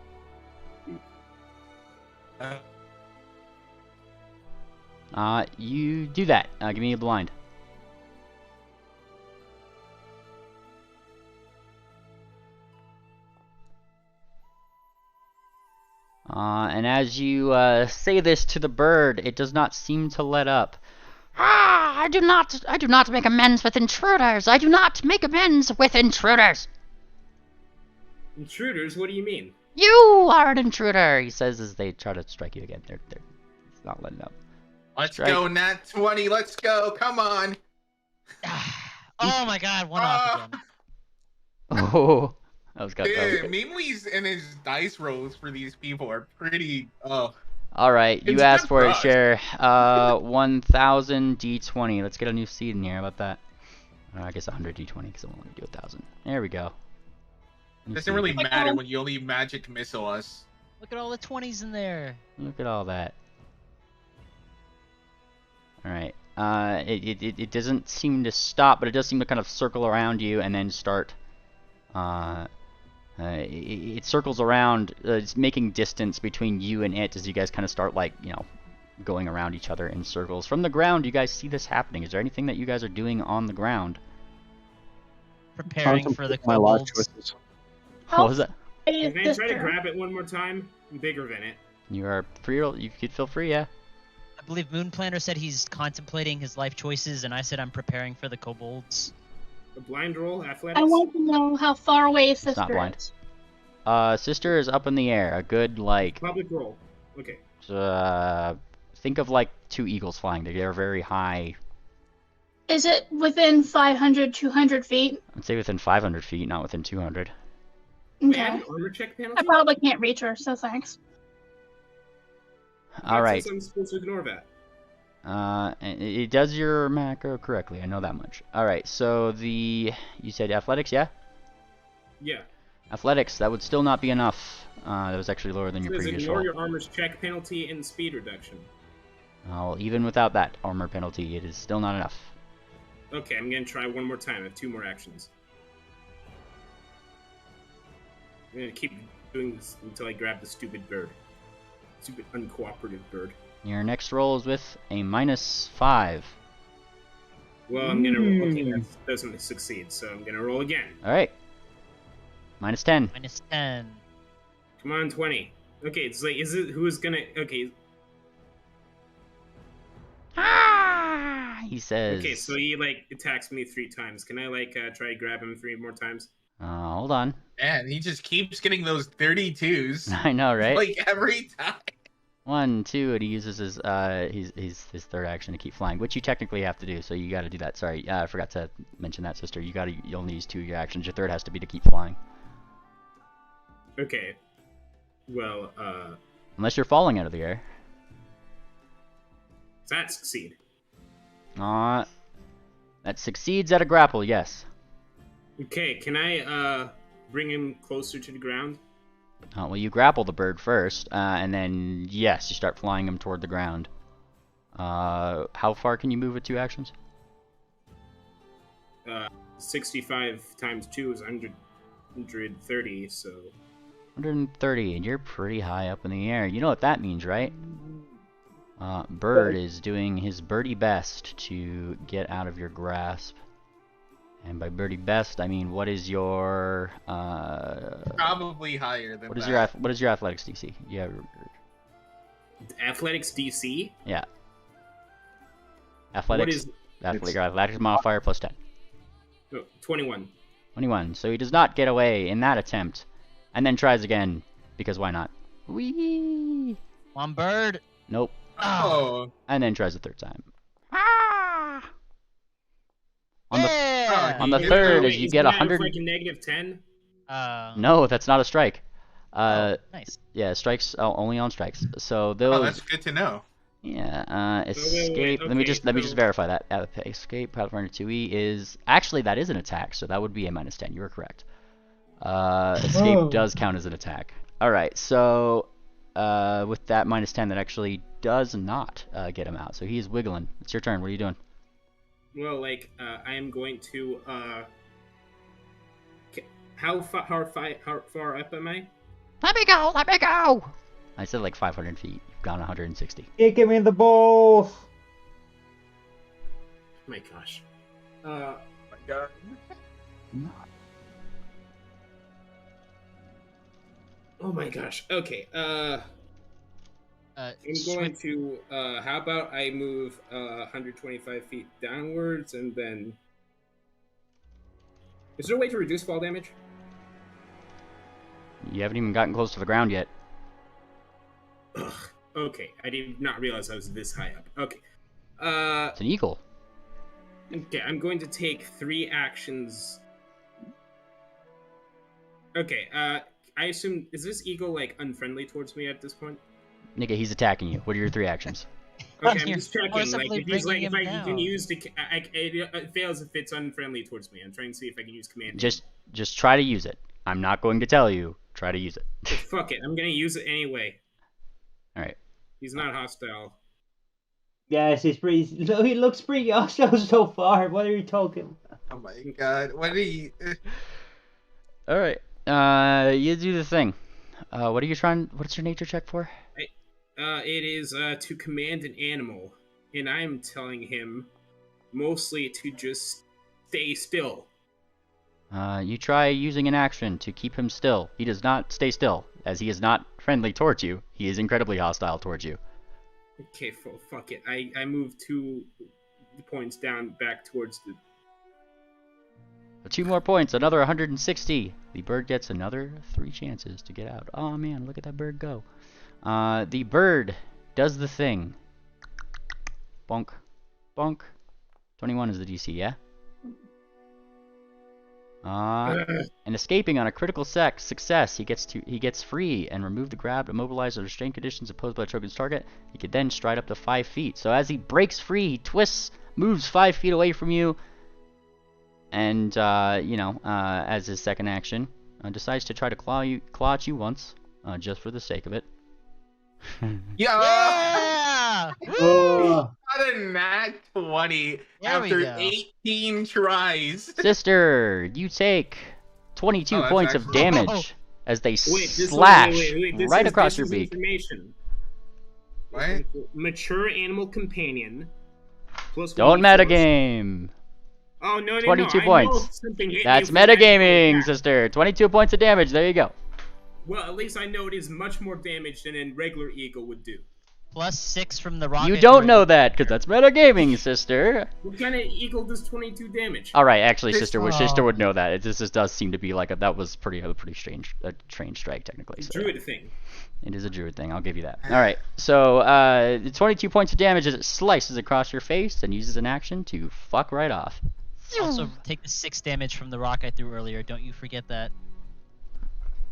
You do that. Give me a blind. And as you say this to the bird, it does not seem to let up. I do not make amends with intruders. I do not make amends with intruders. Intruders? What do you mean? You are an intruder, he says as they try to strike you again. It's not letting up. Let's Strike. go, nat 20. Let's go. Come on. Oh my god, one off again. Oh, that was good. Dude, Mimli's and his dice rolls for these people are pretty. Oh. All right, you It's asked just for it, us. Cher. 1,000 D20. Let's get a new seed in here. How about that? I guess 100 D20 because I won't let me do 1,000. There we go. New Doesn't seed. really matter when you only magic missile us. Look at all the 20s in there. Look at all that. All right. It doesn't seem to stop, but it does seem to kind of circle around you and then start. It circles around, it's making distance between you and it as you guys kind of start, like, you know, going around each other in circles. From the ground, you guys see this happening. Is there anything that you guys are doing on the ground? Preparing for the My life kobolds. choices. What was that? Can I try to grab it one more time? I'm bigger than it. You are free. You could feel free, yeah. I believe Moonplanter said he's contemplating his life choices, and I said I'm preparing for the kobolds. A blind roll, athletics. I want to know how far away Sister not blind. is. Sister is up in the air. A good, like, Public roll. Okay. think of like 2 eagles flying. They are very high. Is it within 500, 200 feet? I'd say within 500 feet, not within 200. Wait, I have Okay. an armor check penalty? I probably can't reach her, so thanks. All right. I'm supposed to ignore that. It does your macro correctly. I know that much. All right. So you said athletics, yeah? Yeah. Athletics. That would still not be enough. That was actually lower than It your says previous ignore roll. your armor's check penalty and speed reduction. Well, even without that armor penalty, it is still not enough. Okay, I'm gonna try one more time. I have 2 more actions. I'm gonna keep doing this until I grab the stupid bird. Stupid uncooperative bird. Your next roll is with a -5. Well, I'm gonna. Okay, that doesn't succeed, so I'm gonna roll again. All right. -10. -10. Come on, 20. Okay, it's like, is it who's gonna? Okay, He says. okay, so he like attacks me 3 times. Can I like try to grab him 3 more times? Hold on. Man, he just keeps getting those 32s. I know, right? Like every time. 1, 2, and he uses his third action to keep flying, which you technically have to do. So you got to do that. Sorry, I forgot to mention that, sister. You only use 2 of your actions. Your third has to be to keep flying. Okay. Well, Unless you're falling out of the air. does that succeed? That succeeds at a grapple. Yes. Okay, can I bring him closer to the ground? Well, you grapple the bird first, and then yes, you start flying him toward the ground. How far can you move with 2 actions? 65 times 2 is 130, so... 130, and you're pretty high up in the air. You know what that means, right? Bird is doing his birdie best to get out of your grasp. And by birdie best, I mean, what is your... Probably higher than what is that. what is your athletics DC? Yeah. Athletics DC? Yeah. Athletics. What is... Your athletics modifier plus 10. Oh, 21. 21. So he does not get away in that attempt, and then tries again because why not? Whee! One bird. Nope. Oh. And then tries a third time. Yeah! On the Wait, third, Wait, as you is get that 100. like a negative 10? No, that's not a strike. Nice. Yeah, strikes only on strikes. So Oh, those. that's good to know. Yeah. Escape. wait, Let me okay, just so- verify that. Escape. Pathfinder 2e is actually that is an attack, so that would be a -10. You were correct. Escape Oh. does count as an attack. All right. So with that -10, that actually does not get him out. So he is wiggling. It's your turn. What are you doing? Well, like, I am going to, how far up am I? Let me go. Let me go. I said like 500 feet. You've gone 160. Kick him in the balls! Oh my gosh. Oh my god. Oh my gosh. Okay, I'm going to, how about I move 125 feet downwards and then... Is there a way to reduce fall damage? You haven't even gotten close to the ground yet. Ugh. Okay, I did not realize I was this high up. Okay. It's an eagle. Okay, I'm going to take 3 actions. Okay, I assume, is this eagle, like, unfriendly towards me at this point? Nigga, he's attacking you. What are your 3 actions? Okay, I'm You're just checking. forcibly Like, if he's like, bringing if him I can down. use the, it fails if it's unfriendly towards me. I'm trying to see if I can use command. Just try to use it. I'm not going to tell you. Try to use it. But fuck it, I'm gonna use it anyway. All right. He's not hostile. Yes, he's pretty. No, he looks pretty hostile so far. What are you talking? Oh my god, what are you? All right. You do the thing. What are you trying? What's your nature check for? It is to command an animal, and I'm telling him mostly to just stay still. You try using an action to keep him still. He does not stay still, as he is not friendly towards you. He is incredibly hostile towards you. Okay, fuck it. I move 2 points down back towards the. 2 more points, another 160. The bird gets another 3 chances to get out. Oh man, look at that bird go. The bird does the thing. Bonk. Bonk. 21 is the DC, yeah? And escaping on a critical success, he gets free and remove the grab, immobilize, or restrain conditions imposed by the Trojan's target. He could then stride up to 5 feet. So as he breaks free, he twists, moves 5 feet away from you, and as his second action, decides to try to claw at you once, just for the sake of it. Yeah! Oh, Got a nat 20 There we after go. 18 tries. Sister, you take 22 that's points of actually- damage as they This slash this right is, across this your is beak. Information. What? Mature animal companion. Plus Don't 1d4. metagame. Oh no! 22 I points. know something hit That's you for that metagaming, attack. sister. 22 points of damage. There you go. Well, at least I know it is much more damage than a regular eagle would do. Plus 6 from the rocket. You don't know that, because that's metagaming, sister. What kind of eagle does 22 damage? All right, actually, This- sister would know that. This does seem to be like that was a pretty strange strike technically. So. Druid thing. It is a druid thing. I'll give you that. All right. So, 22 points of damage as it slices across your face and uses an action to fuck right off. Also, take the 6 damage from the rock I threw earlier. Don't you forget that.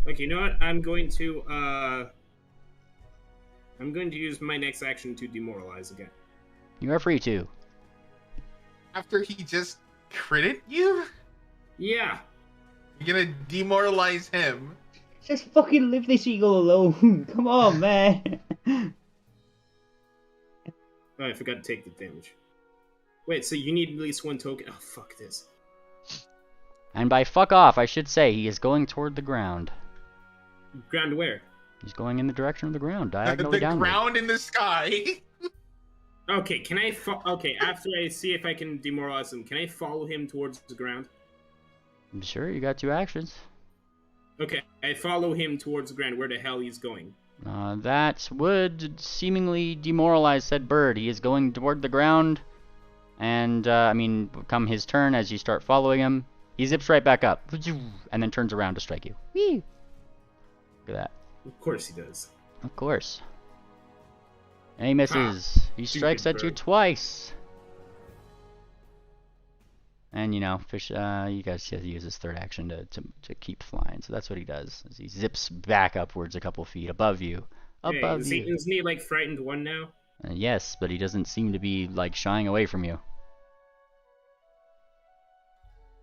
Okay, you know what? I'm going to use my next action to demoralize again. You are free to. After he just critted you? Yeah. You're gonna demoralize him. just fucking leave this eagle alone. Come on, man. Oh, I forgot to take the damage. Wait, so you need at least 1 token? Oh, fuck this. And by fuck off, I should say he is going toward the ground. Ground where? He's going in the direction of the ground, The diagonally downward. ground in the sky. Okay, can I okay, after I see if I can demoralize him, can I follow him towards the ground? Sure, you got 2 actions. Okay, I follow him towards the ground, where the hell he's going. That would seemingly demoralize said bird. He is going toward the ground, and, come his turn as you start following him, he zips right back up, and then turns around to strike you. Whee! Look at that. Of course he does. Of course. And he misses. He strikes at you bird. twice. And, fish, you guys see he uses his third action to keep flying. So that's what he does. Is he zips back upwards a couple feet above you. Above you. Isn't he, like, frightened 1 now? Yes, but he doesn't seem to be, like, shying away from you.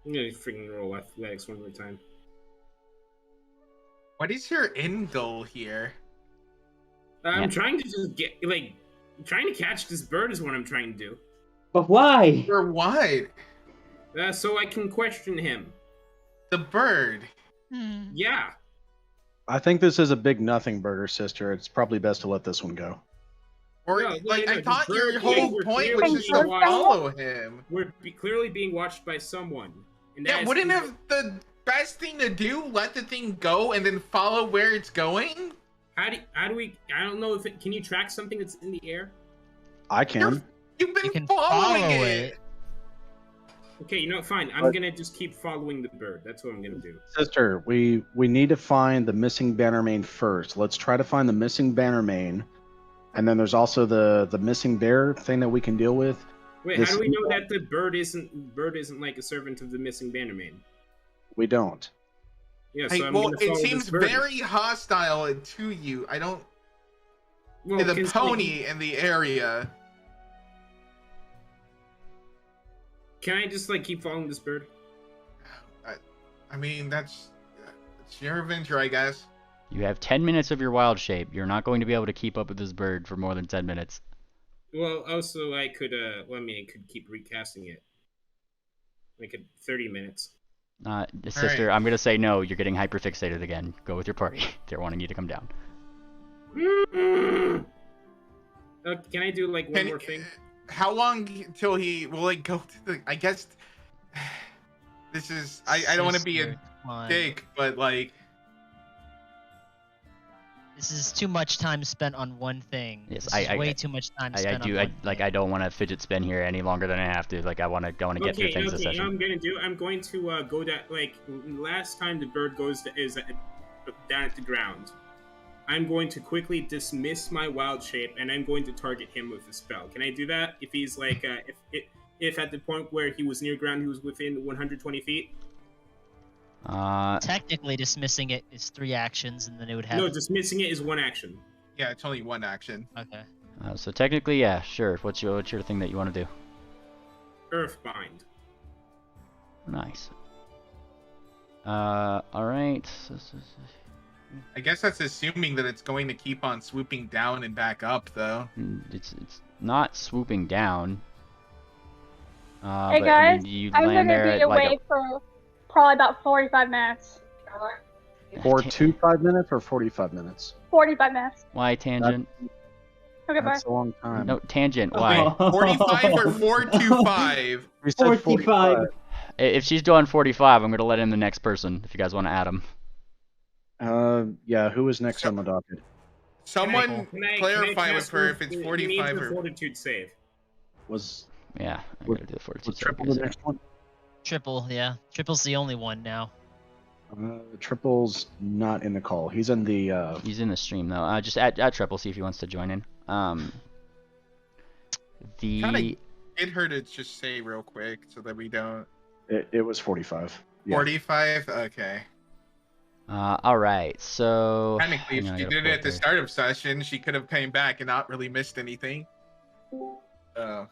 I'm gonna freaking roll athletics 1 more time. What is your end goal here? I'm Yeah. trying to just get, like, trying to catch this bird is what I'm trying to do. But why? For what? So I can question him. The bird. Yeah. I think this is a big nothing burger, sister. It's probably best to let this one go. Or No, like no, I the thought your bird- whole we're point clearly was just being to watched. follow him. We're clearly being watched by someone. And that Yeah, is wouldn't people- have the best thing to do let the thing go and then follow where it's going? How do we? I don't know if it. Can you track something that's in the air? I can. You've been You can following follow it. it. Okay, you know what? Fine. I'm gonna just keep following the bird. That's what I'm gonna do. Sister, we need to find the missing Bannermane first. Let's try to find the missing Bannermane. And then there's also the missing bear thing that we can deal with. Wait, This- how do we know that the bird isn't like a servant of the missing Bannermane? We don't. Yeah, so Hey, I'm well, gonna follow it seems this bird. very hostile to you. I don't. Well, the considering- pony in the area. Can I just like keep following this bird? I mean, it's your adventure, I guess. You have 10 minutes of your wild shape. You're not going to be able to keep up with this bird for more than 10 minutes. Well, also I could I could keep recasting it. Like 30 minutes. Sister, right. I'm going to say no. You're getting hyperfixated again. Go with your party. They're wanting you to come down. Can I do like one more thing? How long till he will like go to the? I guess this is. I don't want to be a dick, but like this is too much time spent on one thing. Yes, this is way too much time spent on one thing. I don't want to fidget spin here any longer than I have to. Like I want to get through things this session. You know what I'm gonna do? I'm going to go down. Like last time, the bird is down at the ground. I'm going to quickly dismiss my wild shape, and I'm going to target him with a spell. Can I do that? If he's like, if at the point where he was near ground, he was within 120 feet. Technically, dismissing it is 3 actions, and then it would have. No, dismissing it is 1 action. Yeah, it's only 1 action. Okay. So technically, yeah, sure. What's your thing that you want to do? Earthbind. Nice. All right. I guess that's assuming that it's going to keep on swooping down and back up, though. It's not swooping down. Hey but, guys, I mean, you I'm land gonna there be at, like, away for probably about 45 minutes. For 5 minutes or 45 minutes? 45 minutes. Why tangent? Okay, bye. That's a long time. No, tangent. Why? 45 or 425? We said 45. If she's doing 45, I'm gonna let in the next person. If you guys want to add them. Yeah, who is next on the docket? Someone clarify with her if it's He 45 needs a or. fortitude save. Yeah, I'm gonna do the 42. Was triple the next one? Triple, yeah. Triple's the only one now. Triple's not in the call. He's in the. He's in the stream though. Just add Triple, see if he wants to join in. Kinda get her to just say real quick so that we don't. It was 45. Yeah. 45? Okay. All right. So Technically, if she did it at the start of session, she could have came back and not really missed anything. All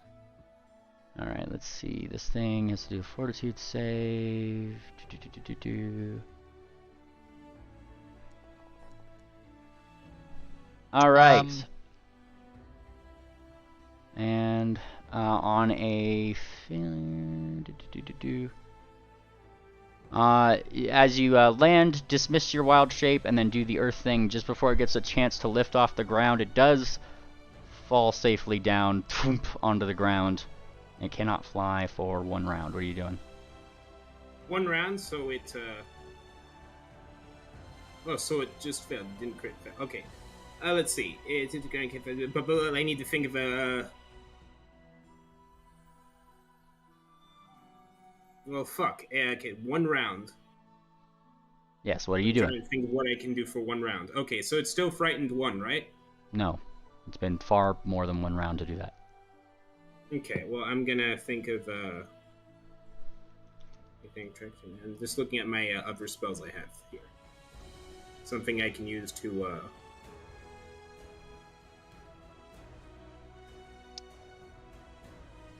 right. Let's see. This thing has to do a fortitude save. All right. And on a as you land, dismiss your wild shape, and then do the earth thing just before it gets a chance to lift off the ground. It does fall safely down onto the ground. It cannot fly for 1 round. What are you doing? 1 round, so it oh, so it just failed. Didn't crit fail. Okay. Let's see. It's into going. But I need to think of a. Well, fuck. Okay, 1 round. Yes. What are you I'm trying doing? to think of what I can do for 1 round. Okay, so it's still frightened 1, right? No, it's been far more than 1 round to do that. Okay. Well, I'm gonna think of I'm just looking at my other spells I have here. Something I can use to.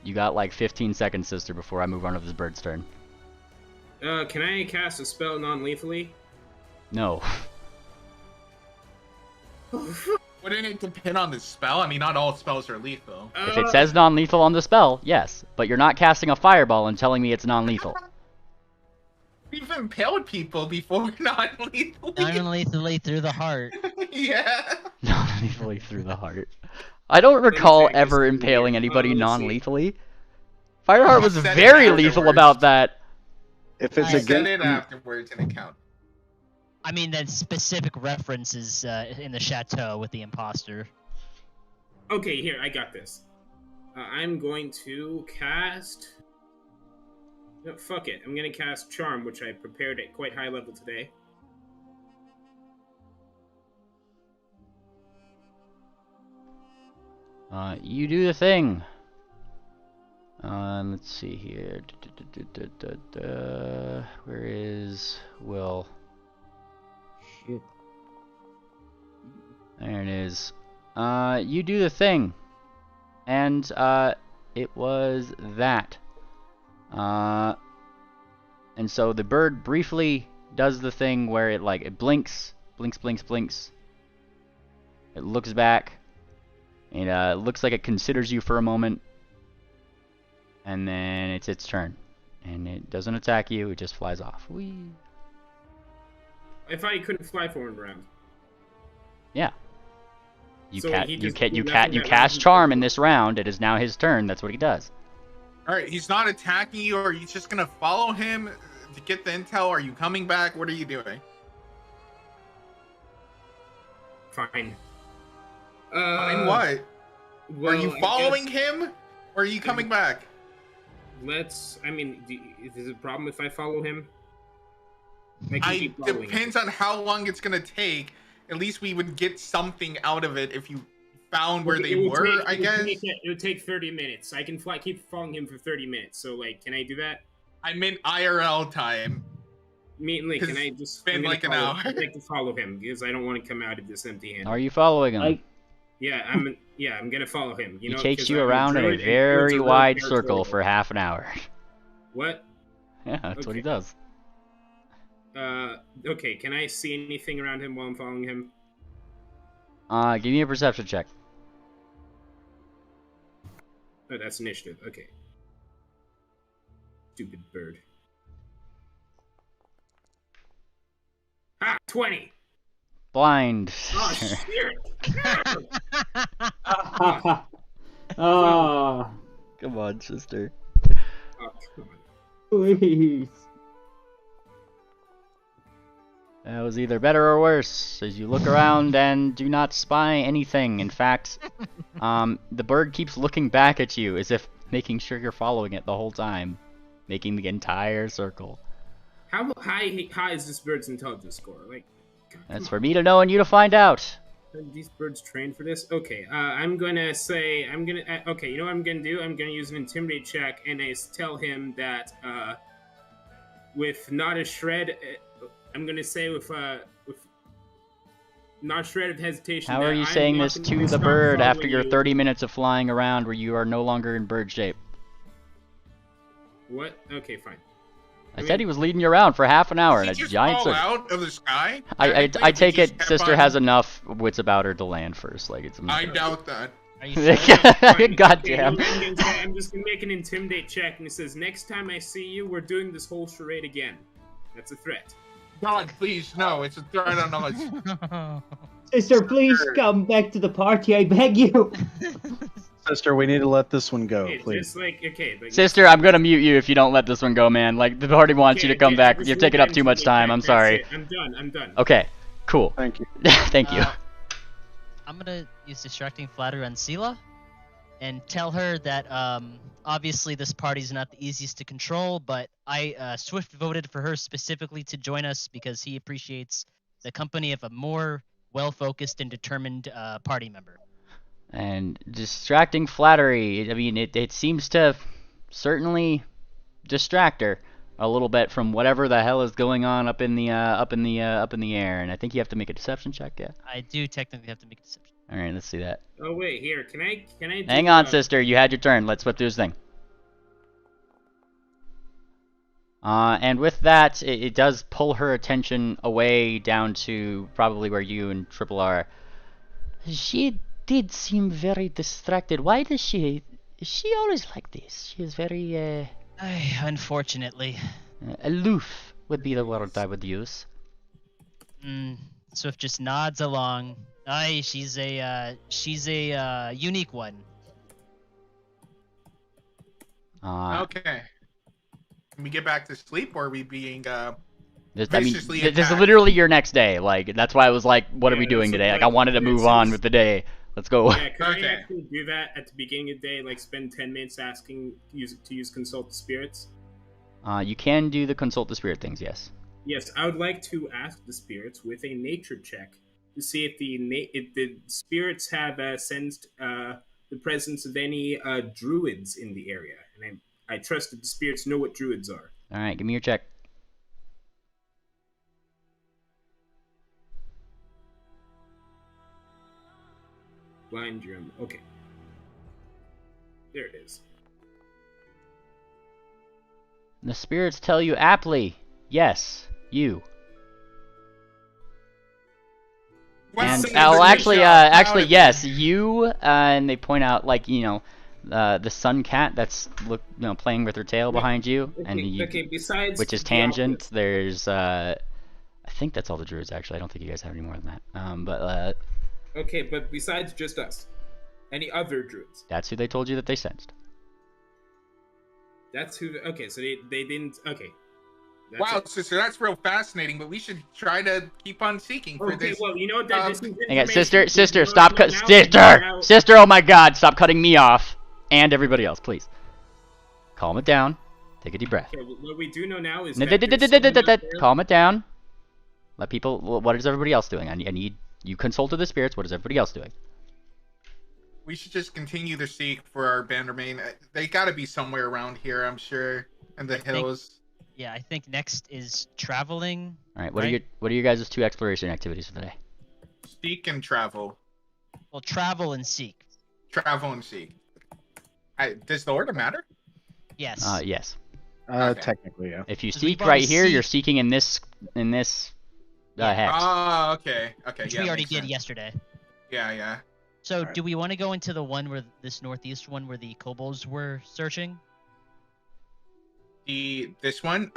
You got like 15 seconds, sister, before I move on to this bird's turn. Can I cast a spell non-lethally? No. Wouldn't it depend on the spell? I mean, not all spells are lethal. If it says non-lethal on the spell, yes. But you're not casting a fireball and telling me it's non-lethal. We've impaled people before non-lethally. Non-lethally through the heart. Yeah. Non-lethally through the heart. I don't recall ever impaling anybody non-lethally. Fireheart was Said it very lethal afterwards. about that. If it's I a said game, it afterwards in account. I mean, that specific references in the chateau with the imposter. Okay, here, I got this. I'm going to cast... No, fuck it. I'm going to cast Charm, which I prepared at quite high level today. You do the thing. Let's see here. Where is Will? Shit. There it is. You do the thing. And, it was that. And so the bird briefly does the thing where it blinks, blinks. It looks back. And, it looks like it considers you for a moment. And then it's its turn. And it doesn't attack you, it just flies off. Whee! I thought he couldn't fly forward around. Yeah. You So cast charm in this round. It is now his turn. That's what he does. All right, he's not attacking you. Are you just gonna follow him to get the intel? Are you coming back? What are you doing? Fine. Fine, what? Well, are you following him, or are you coming back? I mean, is it a problem if I follow him? Depends on how long it's gonna take. At least we would get something out of it if you found where they were, I guess. It would take 30 minutes. I can keep following him for 30 minutes. So, like, can I do that? I meant IRL time. Can I just spend like an hour? I'd like to follow him because I don't want to come out of this empty-handed. Are you following him? Yeah, I'm gonna follow him. He takes you around in a very wide circle for half an hour. What? Yeah, that's what he does. Okay, can I see anything around him while I'm following him? Give me a perception check. Oh, that's initiative. Okay. Stupid bird. 20! Blind. Oh, shit! Oh, Come on, sister. Oh, come on. please. That was either better or worse, as you look around and do not spy anything. In fact, the bird keeps looking back at you as if making sure you're following it the whole time, making the entire circle. How high is this bird's intelligence score? Like, God, That's for me to know and you to find out. are these birds trained for this? Okay, I'm gonna say, okay, you know what I'm gonna do? I'm gonna use an intimidate check, and I tell him that, with not a shred, I'm gonna say with not a shred of hesitation. How are you saying this to the bird after your 30 minutes of flying around where you are no longer in bird shape? What? Okay, fine. I said he was leading you around for half an hour in a giant circle. circle. Out of the sky? I take it sister has enough wits about her to land first. Like it's. I doubt that. Are you sure? Goddamn. Okay, I'm just gonna make an intimidate check, and it says, next time I see you, we're doing this whole charade again. That's a threat. God, please, no. It's a threat on us. Sister, please come back to the party, I beg you. Sister, we need to let this one go, It's please. just like, okay, like, Sister, I'm gonna mute you if you don't let this one go, man. Like the party wants you to come back. You're taking up too much time. I'm sorry. I'm done. Okay, cool. Thank you. Thank you. I'm gonna use distracting flattery on Sela, and tell her that obviously this party's not the easiest to control, but Swift voted for her specifically to join us because he appreciates the company of a more well-focused and determined party member. And distracting flattery. I mean, it seems to certainly distract her a little bit from whatever the hell is going on up in the air. And I think you have to make a deception check. Yeah. I do technically have to make a deception. All right, let's see that. Oh wait, here, can I do, Hang on, sister. You had your turn. Let Swift do his thing. And with that, it does pull her attention away down to probably where you and Triple are. She did seem very distracted. Why does she? Is she always like this? She is very, Unfortunately. aloof would be the word I would use. Swift just nods along. She's a unique one. Okay. Can we get back to sleep, or are we being This viciously is attacked? literally your next day. Like that's why I was like, what are we doing so today? Like like, I wanted to move on with the day. Let's go. Yeah, can Okay. I actually do that at the beginning of the day? Like spend 10 minutes asking to use consult the spirits? You can do the consult the spirit things, yes. Yes, I would like to ask the spirits with a nature check to see if the spirits have sensed the presence of any druids in the area, and I trust that the spirits know what druids are. All right, give me your check. blind room. Okay. There it is. The spirits tell you aptly, yes, you. What's And another actually, job? actually, Proud of yes, you. you. And they point out, like, you know, the sun cat that's playing with her tail behind you, and Besides which is the Tangent. obvious- There's I think that's all the druids. Actually, I don't think you guys have any more than that. Okay, but besides just us, any other druids? That's who they told you that they sensed. That's who. Okay, so they didn't. Okay. That's Wow, it. sister, that's real fascinating. But we should try to keep on seeking for Okay, this. well, you know what? This is Hang on, information sister, we stop, know now, sister, now- sister. Oh my God, stop cutting me off, and everybody else, please. Calm it down. Take a deep breath. Okay, what we do know now is that there's someone out there- Calm it down. Let people. What is everybody else doing? I need you consulted the spirits. What is everybody else doing? We should just continue to seek for our Bannermane. They gotta be somewhere around here, I'm sure, in the hills. Yeah, I think next is traveling. All right. What Right. are your guys' 2 exploration activities for today? Seek and travel. Well, travel and seek. Travel and seek. Does the order matter? Yes. Yes. Okay. Technically, yeah. If you 'Cause we seek wanna right here, seek- you're seeking in this hex. Oh, okay. Okay. Which yeah, we already makes did sense. yesterday. Yeah. So, Alright. do we want to go into the one where this northeast one where the kobolds were searching? This one?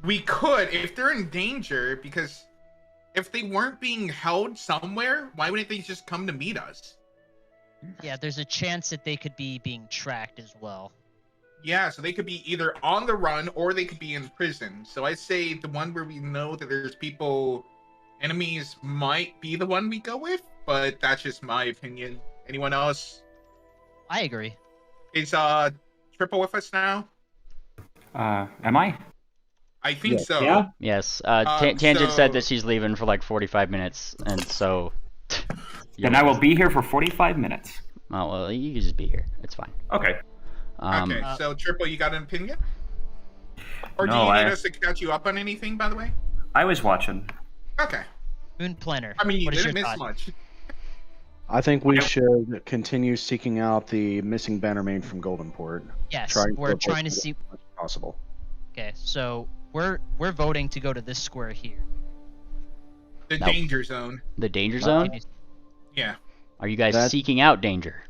We could if they're in danger, because if they weren't being held somewhere, why wouldn't they just come to meet us? Yeah, there's a chance that they could be being tracked as well. Yeah, so they could be either on the run or they could be in prison. So I say the one where we know that there's people, enemies might be the one we go with, but that's just my opinion. Anyone else? I agree. Is Triple with us now? Am I? I think Yeah. so. Yeah? Yes. Tangent so- said that she's leaving for like 45 minutes, and so. Then I will be here for 45 minutes. Oh well, you can just be here. It's fine. Okay. Okay, so Triple, you got an opinion? Or do No, you need I- us to catch you up on anything, by the way? I was watching. Okay. Moon Planner. I mean, you what is didn't your miss thought? much. I think we should continue seeking out the missing Bannermane from Goldenport. Yes, Trying we're to trying to avoid see. as much as possible. Okay, so we're voting to go to this square here. The No. danger zone. The danger zone? Yeah. Are you guys That- seeking out danger?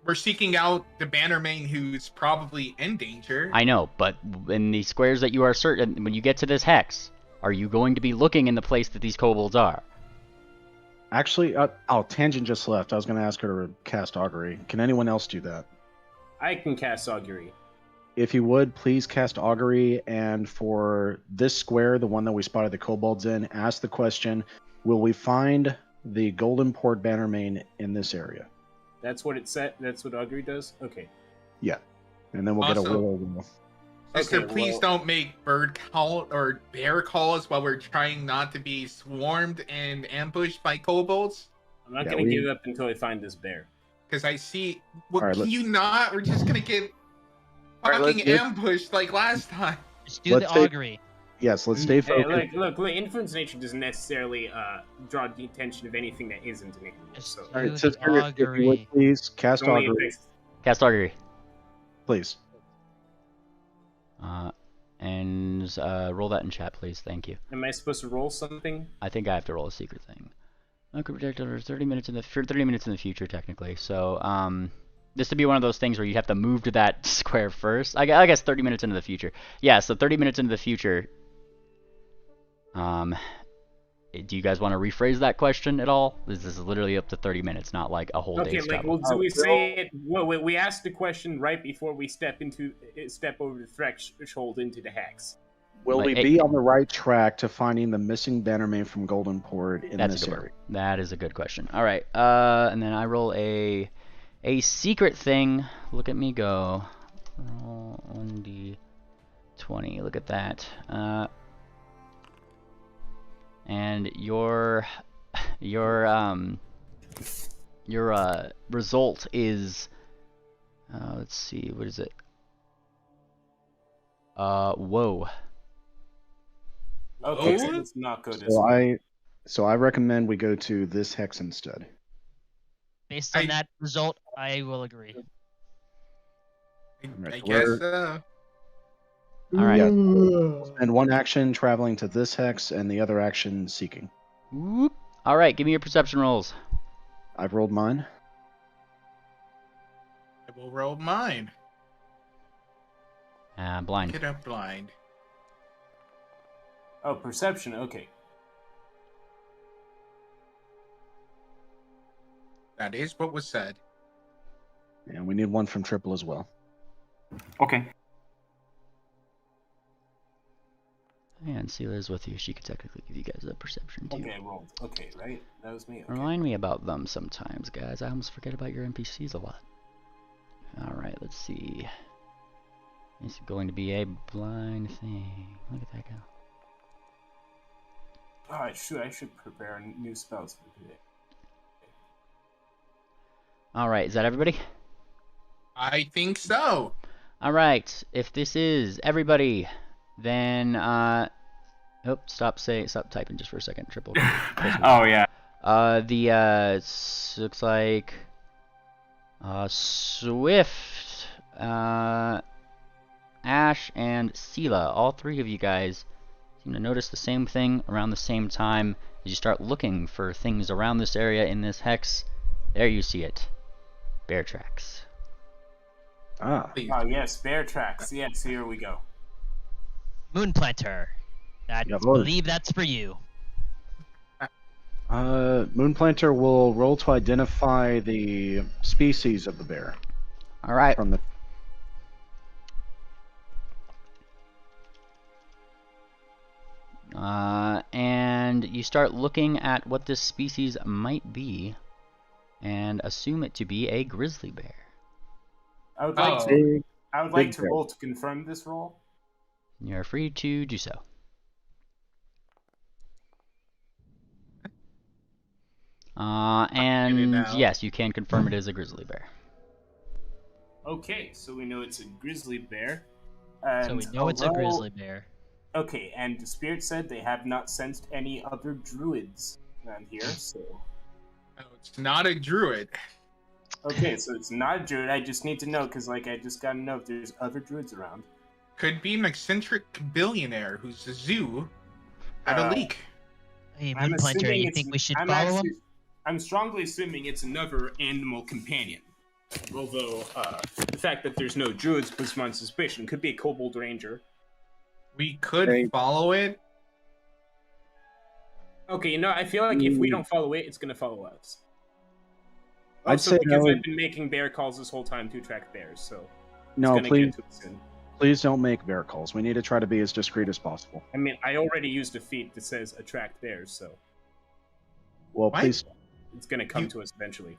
We're seeking out the Bannermane who's probably in danger. I know, but in the squares that you are certain, when you get to this hex, are you going to be looking in the place that these kobolds are? Actually, Tangent just left. I was going to ask her to cast Augury. Can anyone else do that? I can cast Augury. If you would, please cast Augury, and for this square, the one that we spotted the kobolds in, ask the question, will we find the Goldenport Bannermane in this area? That's what it said. That's what Augury does. Okay. And then we'll get a Also- willow. Sister, Okay, please well- don't make bird call or bear calls while we're trying not to be swarmed and ambushed by kobolds. I'm not Yeah, gonna we- give up until I find this bear. Because I see. Well, All right, can let's- you not? We're just gonna get All right, fucking let's- ambushed like last time. Just do the Let's take- augury. Yes, let's stay Hey, focused. look, influence nature doesn't necessarily draw the attention of anything that isn't an enemy. Just So All do right, the sister, if you augury. would please cast it only Augury, affects- Cast augury. please. And roll that in chat, please. Thank you. Am I supposed to roll something? I think I have to roll a secret thing. I could protect over 30 minutes in the 30 minutes in the future, technically. So, this would be one of those things where you have to move to that square first. I guess 30 minutes into the future. Yeah, so 30 minutes into the future. Do you guys want to rephrase that question at all? This is literally up to 30 minutes, not like a whole Okay, day's like, travel. well, so we say it. Well, we asked the question right before we step over the threshold into the hex. Will Like, we be on the right track to finding the missing Bannermane from Goldenport in That's a this good one. area? That is a good question. All right, and then I roll a secret thing. Look at me go. Roll 1d20. Look at that. And your result is let's see, what is it? Whoa. Okay, Oh? so it's not good. So So I recommend we go to this hex instead. Based on that result, I will agree. I guess so. All right. And one action traveling to this hex, and the other action seeking. Whoop. All right, give me your perception rolls. I've rolled mine. I will roll mine. Blind. Get up blind. Oh, perception. Okay. That is what was said. And we need one from Triple as well. Okay. And Sela's with you. She could technically give you guys a perception too. Okay, I rolled. Okay, right? That was me. Okay. Remind me about them sometimes, guys. I almost forget about your NPCs a lot. Alright, let's see. It's going to be a blind thing. Look at that go. Oh, I should prepare new spells for today. Alright, is that everybody? I think so. Alright, if this is everybody, then stop typing just for a second. Triple. Oh yeah. Looks like Swift, Ash, and Sela, all three of you guys seem to notice the same thing around the same time as you start looking for things around this area in this hex. There you see it. Bear tracks. Ah. Oh yes, bear tracks. Yes, here we go. Moonplanter. I believe that's for you. Moonplanter will roll to identify the species of the bear. All right. From the and you start looking at what this species might be, and assume it to be a grizzly bear. I would like to roll to confirm this roll. You're free to do so. And yes, you can confirm it is a grizzly bear. Okay, so we know it's a grizzly bear. So we know it's a grizzly bear. Okay, and the spirit said they have not sensed any other druids around here, so... No, it's not a druid. Okay, so it's not a druid. I just need to know, because, I just gotta know if there's other druids around. Could be an eccentric billionaire who's a zoo at a leak. Hey, Moonplanter, you think we should follow him? I'm strongly assuming it's another animal companion. Although, the fact that there's no druids puts me on suspicion. Could be a kobold ranger. We could follow it. Okay, I feel like if we don't follow it, it's gonna follow us. I'd say because I've been making bear calls this whole time to attract bears, so no, please don't make bear calls. We need to try to be as discreet as possible. I mean, I already used a feat that says attract bears, so well, please. It's gonna come to us eventually.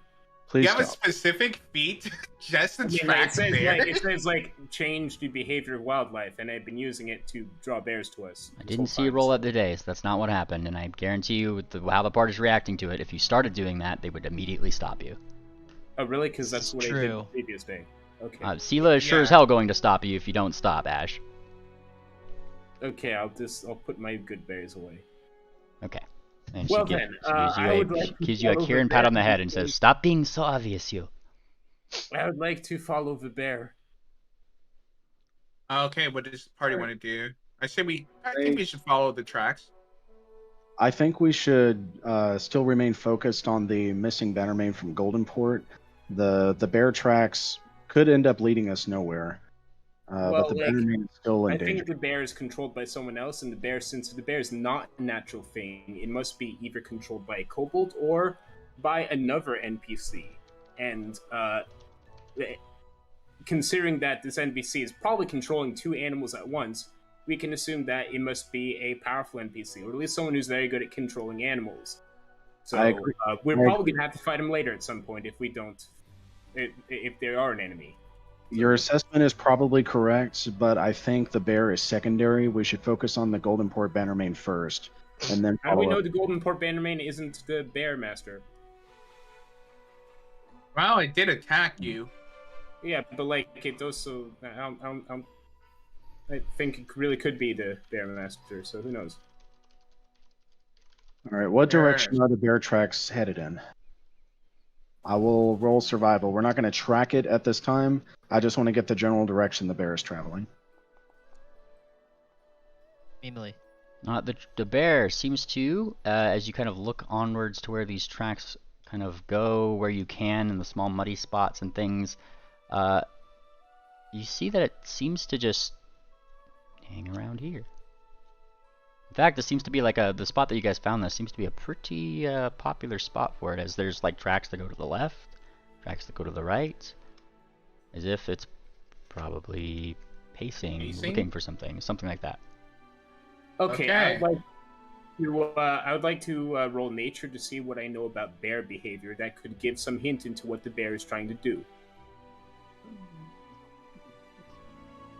Please. You have a specific feat just to attract bears. It says change the behavior of wildlife, and I've been using it to draw bears to us. I didn't see you roll up today, so that's not what happened. And I guarantee you, with how the party's reacting to it, if you started doing that, they would immediately stop you. Oh, really? Because that's what I did the previous day. Okay. Sela is sure as hell going to stop you if you don't stop, Ash. Okay, I'll put my good bears away. Okay. And well she gives you a Kieran pat on the head and says, "Stop being so obvious, you." I would like to follow the bear. Okay, what does the party want to do? I think we should follow the tracks. I think we should still remain focused on the missing Bannermane from Goldenport. The bear tracks could end up leading us nowhere. But the Bannermane is still in danger. I think the bear is controlled by someone else, and since the bear is not a natural thing, it must be either controlled by a kobold or by another NPC. And considering that this NPC is probably controlling two animals at once, we can assume that it must be a powerful NPC, or at least someone who's very good at controlling animals. So we're probably going to have to fight him later at some point if we don't, if they are an enemy. Your assessment is probably correct, but I think the bear is secondary. We should focus on the Goldenport Bannermane first, and then how do we know the Goldenport Bannermane isn't the bear master? Well, it did attack you. Yeah, but it also, I think it really could be the bear master. So who knows? All right, what direction are the bear tracks headed in? I will roll survival. We're not going to track it at this time. I just want to get the general direction the bear is traveling. Emily. The bear seems to, as you kind of look onwards to where these tracks kind of go, where you can, in the small muddy spots and things, you see that it seems to just hang around here. In fact, this seems to be like the spot that you guys found. This seems to be a pretty popular spot for it, as there's like tracks that go to the left, tracks that go to the right, as if it's probably pacing? Looking for something like that. Okay. I would like to roll nature to see what I know about bear behavior that could give some hint into what the bear is trying to do.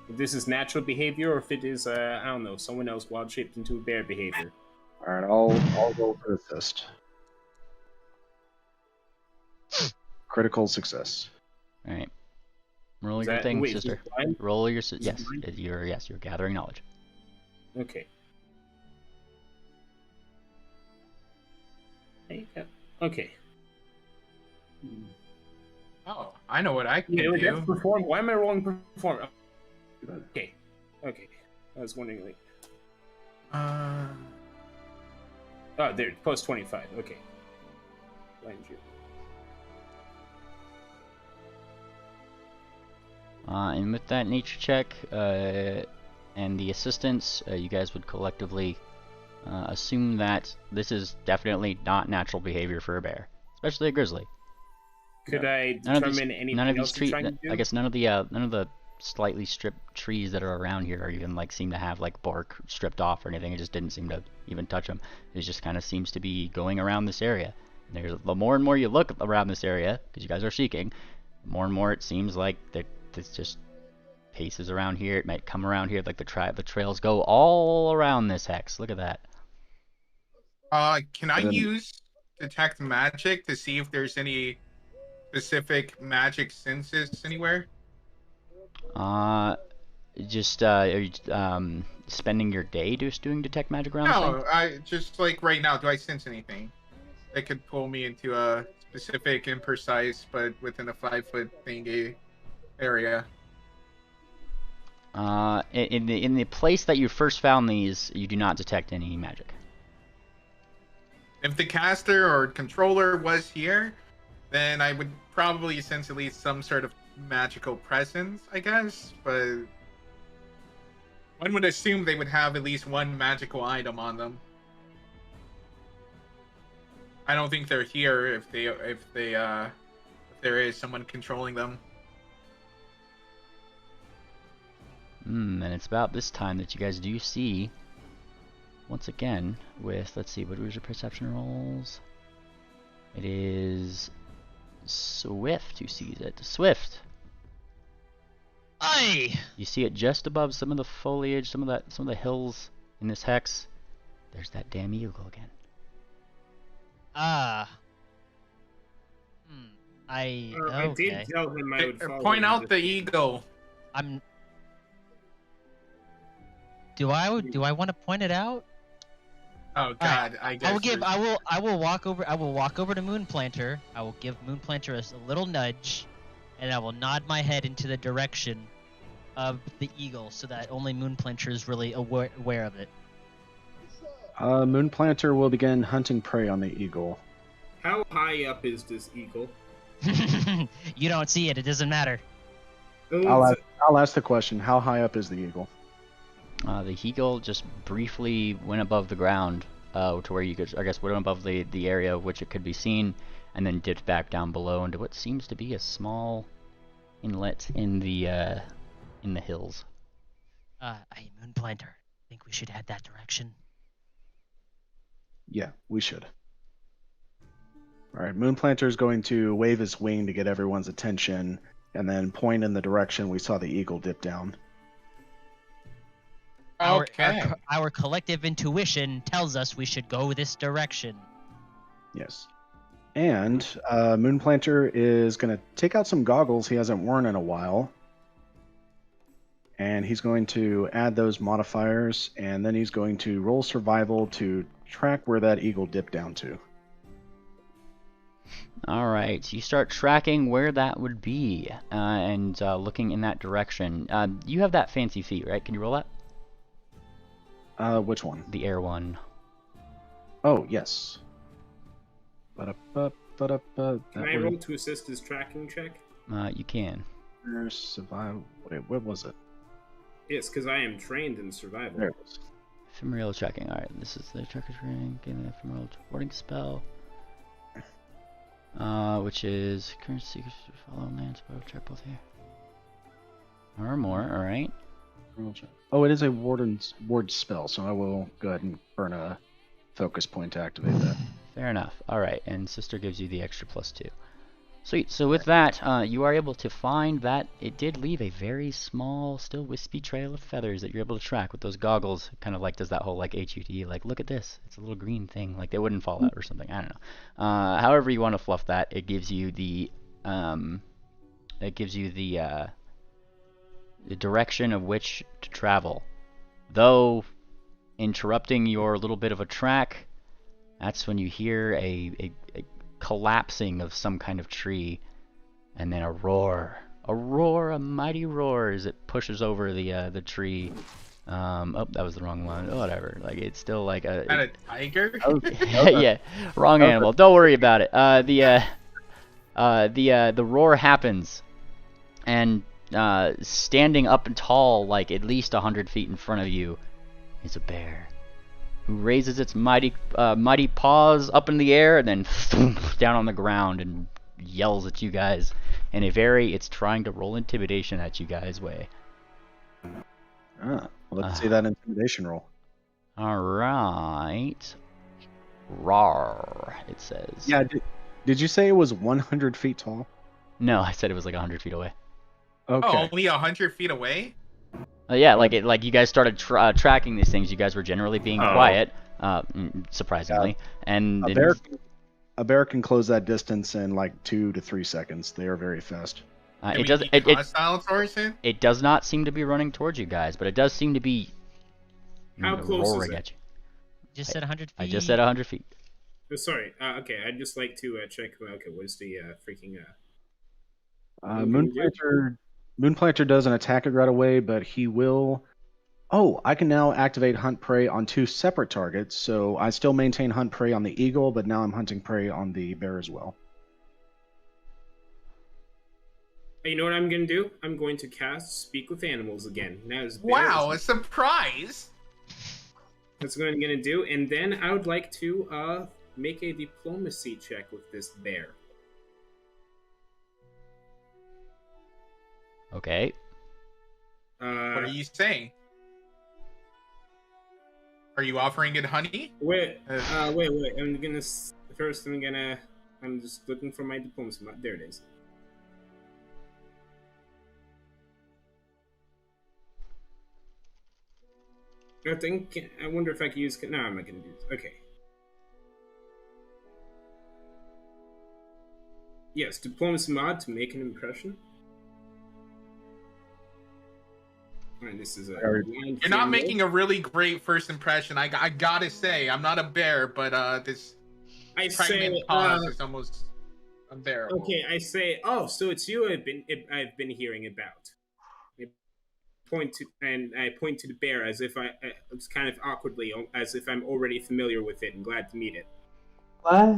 If this is natural behavior, or if it is, I don't know, someone else wild shaped into a bear behavior. All right, I'll roll for assist. Critical success. All right. Roll your thing, sister. Roll your yes. You're gathering knowledge. Okay. Okay. Oh, I know what I can do. Perform. Why am I rolling perform? Okay. Okay. I was wondering, like. Oh, there. Plus 25. Okay. And with that nature check and the assistance, you guys would collectively assume that this is definitely not natural behavior for a bear, especially a grizzly. Could I determine anything else he's trying to do? I guess none of the slightly stripped trees that are around here are even like seem to have like bark stripped off or anything. It just didn't seem to even touch them. It just kind of seems to be going around this area. And there's the more and more you look around this area, because you guys are seeking, more and more it seems like that this just paces around here. It might come around here, like the trails go all around this hex. Look at that. Can I use detect magic to see if there's any specific magic senses anywhere? Just are you spending your day just doing detect magic rounds? No, I just like right now. Do I sense anything that could pull me into a specific, imprecise, but within a 5-foot thingy area? In the place that you first found these, you do not detect any magic. If the caster or controller was here, then I would probably sense at least some sort of magical presence, I guess, but one would assume they would have at least one magical item on them. I don't think they're here if there is someone controlling them. And it's about this time that you guys do see, once again, with, let's see, what was your perception rolls? It is Swift who sees it. Swift! Aye! You see it just above some of the foliage, some of the hills in this hex. There's that damn eagle again. I did tell him I would follow point him. out the eagle. Do I want to point it out? Oh God, I guess. I will walk over to Moonplanter. I will give Moonplanter a little nudge, and I will nod my head into the direction of the eagle, so that only Moonplanter is really aware of it. Moonplanter will begin hunting prey on the eagle. How high up is this eagle? You don't see it. It doesn't matter. I'll ask the question. How high up is the eagle? The eagle just briefly went above the ground to where you could, I guess, went above the area of which it could be seen, and then dipped back down below into what seems to be a small inlet in the hills. Hey, Moonplanter, think we should head that direction? Yeah, we should. All right, Moonplanter is going to wave his wing to get everyone's attention, and then point in the direction we saw the eagle dip down. Our collective intuition tells us we should go this direction. Yes. And Moonplanter is going to take out some goggles he hasn't worn in a while. And he's going to add those modifiers, and then he's going to roll survival to track where that eagle dipped down to. All right, you start tracking where that would be, and looking in that direction. You have that fancy feat, right? Can you roll that? Which one? The air one. Oh, yes. Can I roll to assist his tracking check? You can. Survival. Wait, what was it? Yes, because I am trained in survival. There it was. Ephemeral tracking. All right, this is the tracker training. Getting the ephemeral warding spell. Which is current secrets to follow lands, but check both here. Or more, alright. Oh, it is a ward spell, so I will go ahead and burn a focus point to activate that. Fair enough. Alright, and Sister gives you the extra +2. Sweet, so with that, you are able to find that it did leave a very small, still wispy trail of feathers that you're able to track with those goggles. Kind of like does that whole like HUD, like look at this, it's a little green thing, like they wouldn't fall out or something, I don't know. However you want to fluff that, it gives you the direction of which to travel. Though, interrupting your little bit of a track, that's when you hear a collapsing of some kind of tree, and then a roar, a mighty roar as it pushes over the tree. Oh, that was the wrong one. Oh, whatever. Like it's still like a. Is that a tiger? Yeah, wrong animal. Don't worry about it. The roar happens, and standing up and tall, like at least 100 feet in front of you, is a bear, who raises its mighty paws up in the air and then thump, down on the ground and yells at you guys in a it's trying to roll intimidation at you guys way. Well, let's see that intimidation roll. Alright. Rawr, it says. Yeah, did you say it was 100 feet tall? No, I said it was like 100 feet away. Okay. Oh, only 100 feet away? Yeah, like you guys started tracking these things. You guys were generally being quiet, surprisingly, and a bear can close that distance in like 2 to 3 seconds. They are very fast. It does not seem to be running towards you guys, but it does seem to be how close roaring is it? at you. Just said 100 feet. I just said 100 feet. Oh, sorry. Okay, I'd just like to check. Okay, what is the freaking Moonplanter doesn't attack it right away, but he will. Oh, I can now activate Hunt Prey on 2 separate targets, so I still maintain Hunt Prey on the eagle, but now I'm hunting prey on the bear as well. You know what I'm going to do? I'm going to cast Speak with Animals again. Wow, a surprise! That's what I'm going to do, and then I would like to make a diplomacy check with this bear. Okay. What are you saying? Are you offering it honey? Wait. I'm just looking for my diplomacy. There it is. I wonder if I can use. No, I'm not going to do this. Okay. Yes, diplomacy mod to make an impression. Alright, this is You're not making a really great first impression. I gotta say, I'm not a bear, but this pregnant pause is almost unbearable. Okay, I say, oh, so it's you I've been hearing about. I point to the bear as if it's kind of awkwardly, as if I'm already familiar with it and glad to meet it. What?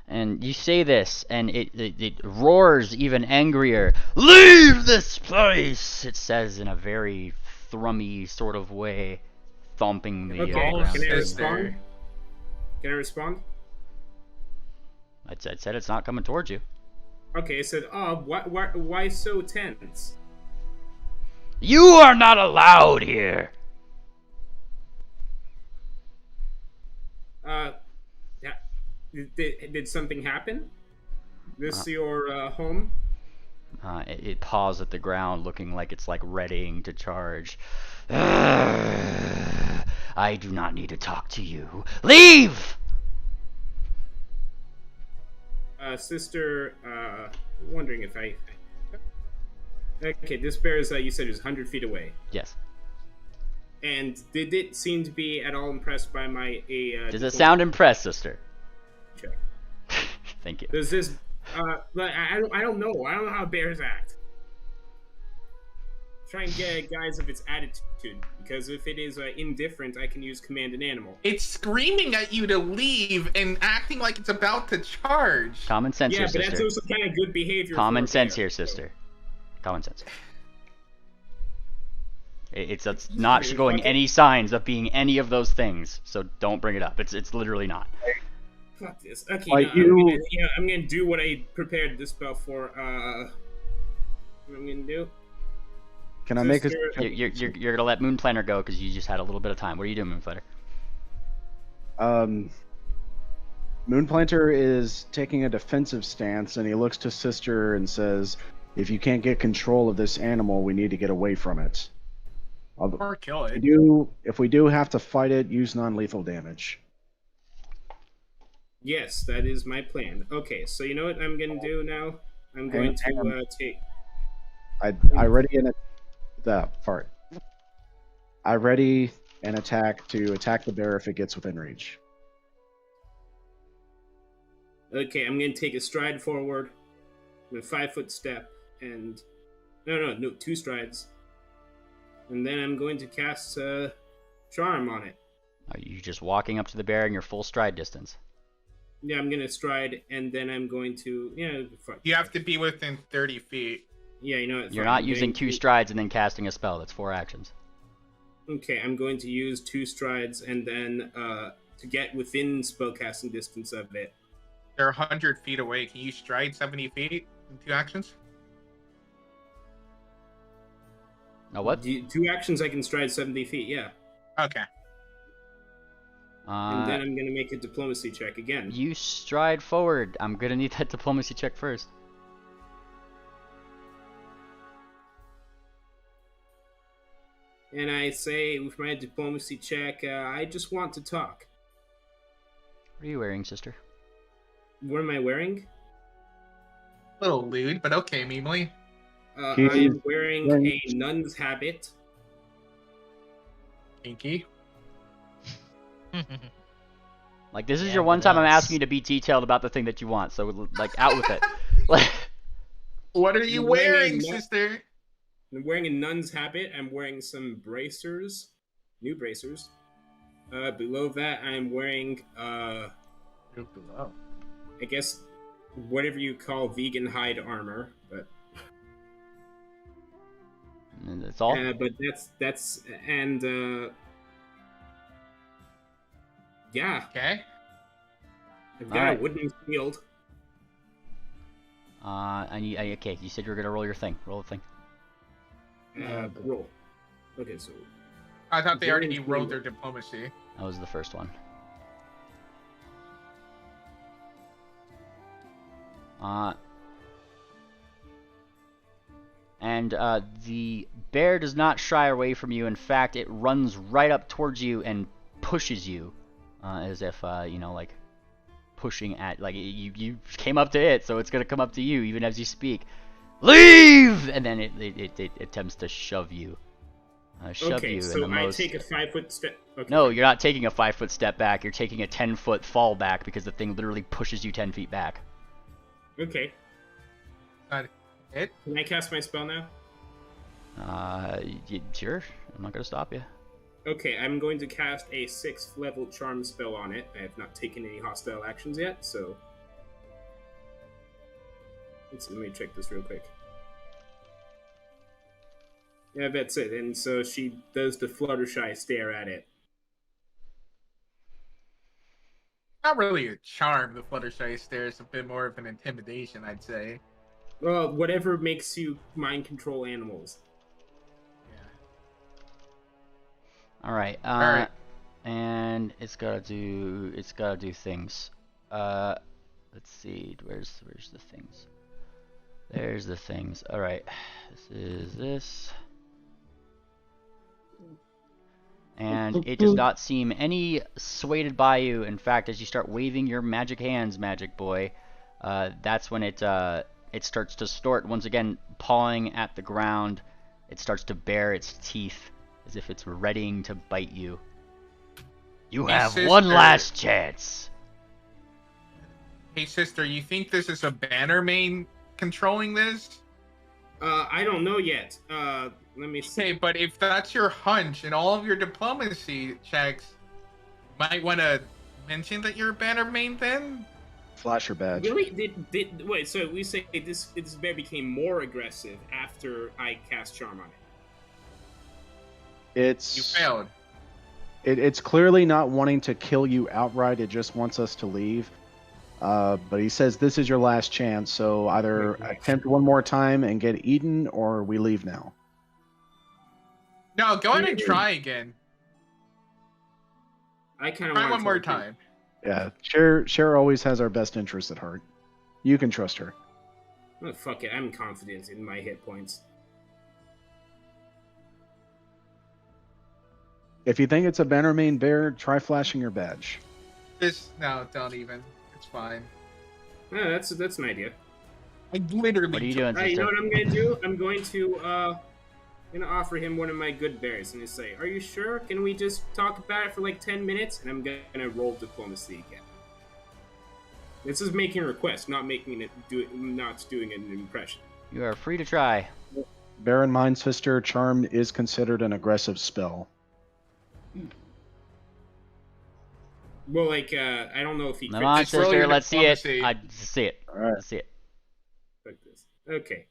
And you say this, and it roars even angrier. Leave this place! It says in a very thrummy sort of way, thumping the ground. Can I respond? Can I respond? I said it's not coming towards you. Okay, I said, why so tense? You are not allowed here! Did something happen? This your home? It paws at the ground, looking like it's like readying to charge. I do not need to talk to you. Leave! Sister, wondering if I... Okay, this bear is, you said is 100 feet away. Yes. And did it seem to be at all impressed by my Does it sound impressed, sister? check? Thank you. Does this? But I don't know. I don't know how bears act. Try and get a guise of its attitude, because if it is indifferent, I can use command an animal. It's screaming at you to leave and acting like it's about to charge. Common sense here, Yeah, but sister. that's also kind of good behavior. Common for a sense bear. here, sister. Common sense. It's not showing any signs of being any of those things, so don't bring it up. It's literally not. Fuck this. Okay, Like no, I'm gonna do what I prepared this spell for. What I'm gonna do? Can I make a? You're gonna let Moon Planner go because you just had a little bit of time. What are you doing, Moon Planner? Moonplanter is taking a defensive stance, and he looks to Sister and says, "If you can't get control of this animal, we need to get away from it. Or kill it. If we do have to fight it, use non-lethal damage." Yes, that is my plan. Okay, so you know what I'm gonna do now? I'm going to take. I ready an attack to attack the bear if it gets within reach. Okay, I'm gonna take a stride forward, and a 5-foot step, and no, 2 strides, and then I'm going to cast Charm on it. Are you just walking up to the bear in your full stride distance? Yeah, I'm gonna stride, and then I'm going to You have to be within 30 feet. Yeah, you know what? You're fine, not I'm using going 2 strides and then casting a spell. That's 4 actions. Okay, I'm going to use 2 strides, and then to get within spellcasting distance of it. They're 100 feet away. Can you stride 70 feet in 2 actions? What? 2 actions, I can stride 70 feet. Yeah. Okay. And then I'm gonna make a diplomacy check again. You stride forward. I'm gonna need that diplomacy check first. And I say, with my diplomacy check, I just want to talk. What are you wearing, sister? What am I wearing? A little lewd, but okay, Meemly. I am wearing a nun's habit. Kinky. Like, this is your one time I'm asking you to be detailed about the thing that you want, so, like, out with it. Like, what are you wearing, sister? I'm wearing a nun's habit. I'm wearing some bracers. New bracers. Below that, I'm wearing, I guess, whatever you call vegan hide armor, but... And that's all? But that's, and, yeah. Okay. I've got a wooden shield. Okay, you said you were gonna roll your thing. Roll the thing. Roll. Okay, so... I thought they already rolled their diplomacy. That was the first one. And the bear does not shy away from you. In fact, it runs right up towards you and pushes you, as if like pushing at, like, you came up to it, so it's gonna come up to you even as you speak. Leave! And then it attempts to shove you. Okay, so I take a 5-foot step. Okay. No, you're not taking a 5-foot step back. You're taking a 10-foot fall back because the thing literally pushes you 10 feet back. Okay. Got it. Can I cast my spell now? Sure. I'm not gonna stop you. Okay, I'm going to cast a 6th level charm spell on it. I have not taken any hostile actions yet, so... Let me check this real quick. Yeah, that's it. And so she does the Fluttershy stare at it. Not really a charm, the Fluttershy stare is a bit more of an intimidation, I'd say. Well, whatever makes you mind control animals. Yeah. Alright, Alright. And it's gotta do things. Let's see, where's the things? There's the things. Alright. This is this. And it does not seem any swayed by you. In fact, as you start waving your magic hands, magic boy, that's when it starts to snort, once again pawing at the ground. It starts to bare its teeth as if it's readying to bite you. You Hey, have one sister. last chance. Hey, sister, you think this is a Bannermane controlling this? I don't know yet. Let me see. Okay, but if that's your hunch and all of your diplomacy checks, might want to mention that you're a Bannermane then? Flash your badge. Really? Did wait? So we say this bear became more aggressive after I cast Charm on it. It's You failed. It's clearly not wanting to kill you outright. It just wants us to leave. But he says this is your last chance, so either attempt one more time and get eaten, or we leave now. No, go ahead and try again. I kind of Try want one more time. Yeah, Cher always has our best interests at heart. You can trust her. Oh, fuck it, I'm confident in my hit points. If you think it's a Bannermane bear, try flashing your badge. No, don't even. It's fine. Yeah, that's an idea. I literally. What are you doing, You know sister? what I'm gonna do? I'm going to offer him one of my good bears and just say, "Are you sure? Can we just talk about it for like 10 minutes?" And I'm gonna roll diplomacy again. This is making a request, not doing an impression. You are free to try. Bear in mind, sister, charm is considered an aggressive spell. Well, like, I don't know if he. Come on, It's really sister, let's see it. diplomacy. I see it. All right. Let's see it. Like this. Okay.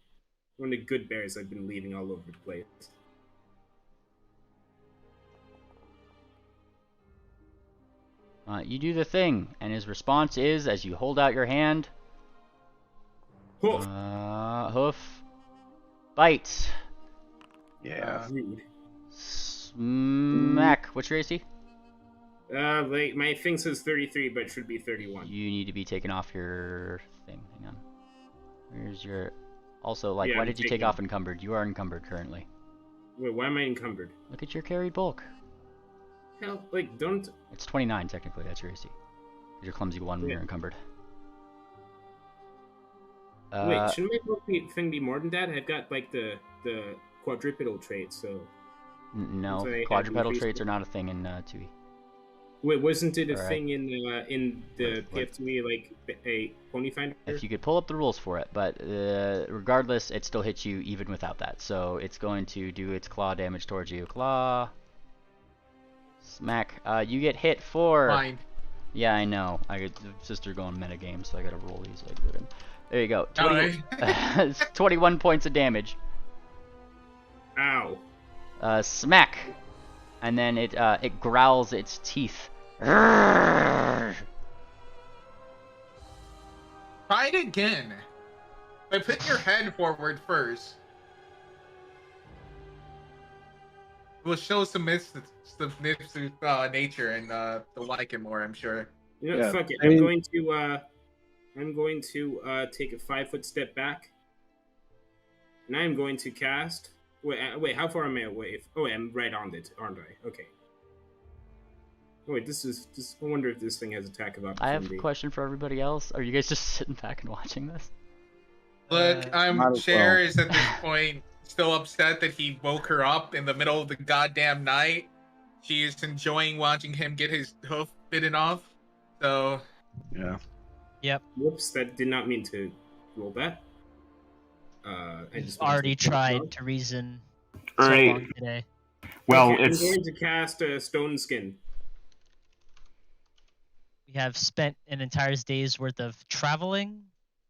One of the good bears I've been leaving all over the place. You do the thing, and his response is, as you hold out your hand, Hoof. hoof, bite, Yeah. Rude. smack. What's your AC? Like, my thing says 33, but it should be 31. You need to be taken off your thing. Hang on. Where's your... Also, like, Yeah, why I'm did you take taking- off encumbered? You are encumbered currently. Wait, why am I encumbered? Look at your carried bulk. Hell, like, don't. It's 29, technically. That's your AC. 'Cause you're clumsy 1 when Yeah. you're encumbered. Wait, shouldn't my bulk thing be more than that? I've got, like, the quadrupedal trait, so. No, So I have quadrupedal increased traits it. are not a thing in 2e. Wait, wasn't it a Alright. thing in the What? PF2E, like, a pony finder? If you could pull up the rules for it, but regardless, it still hits you even without that. So it's going to do its claw damage towards you. Claw. Smack. You get hit for... Fine. Yeah, I know. I got sister going metagame, so I gotta roll these like with him. There you go. 21 points of damage. Ow. Smack. And then it growls its teeth. Arrgh. Try it again. But put your head forward first. We'll show some nature and they'll like it more, I'm sure. You know, Yeah, fuck it. I mean- I'm going to take a 5-foot step back, and I'm going to cast. Wait, how far am I away? Oh, wait, I'm right on it, aren't I? Okay. Oh, wait, this is. I wonder if this thing has attack of opportunity. I have a question for everybody else. Are you guys just sitting back and watching this? Look, Might as Cher well. is at this point still upset that he woke her up in the middle of the goddamn night. She is enjoying watching him get his hoof bitten off. So, Yeah. Whoops, that did not mean to roll that. I just Already tried to reason All so right. long today. Well, Okay, it's I'm going to cast a stone skin. We have spent an entire day's worth of traveling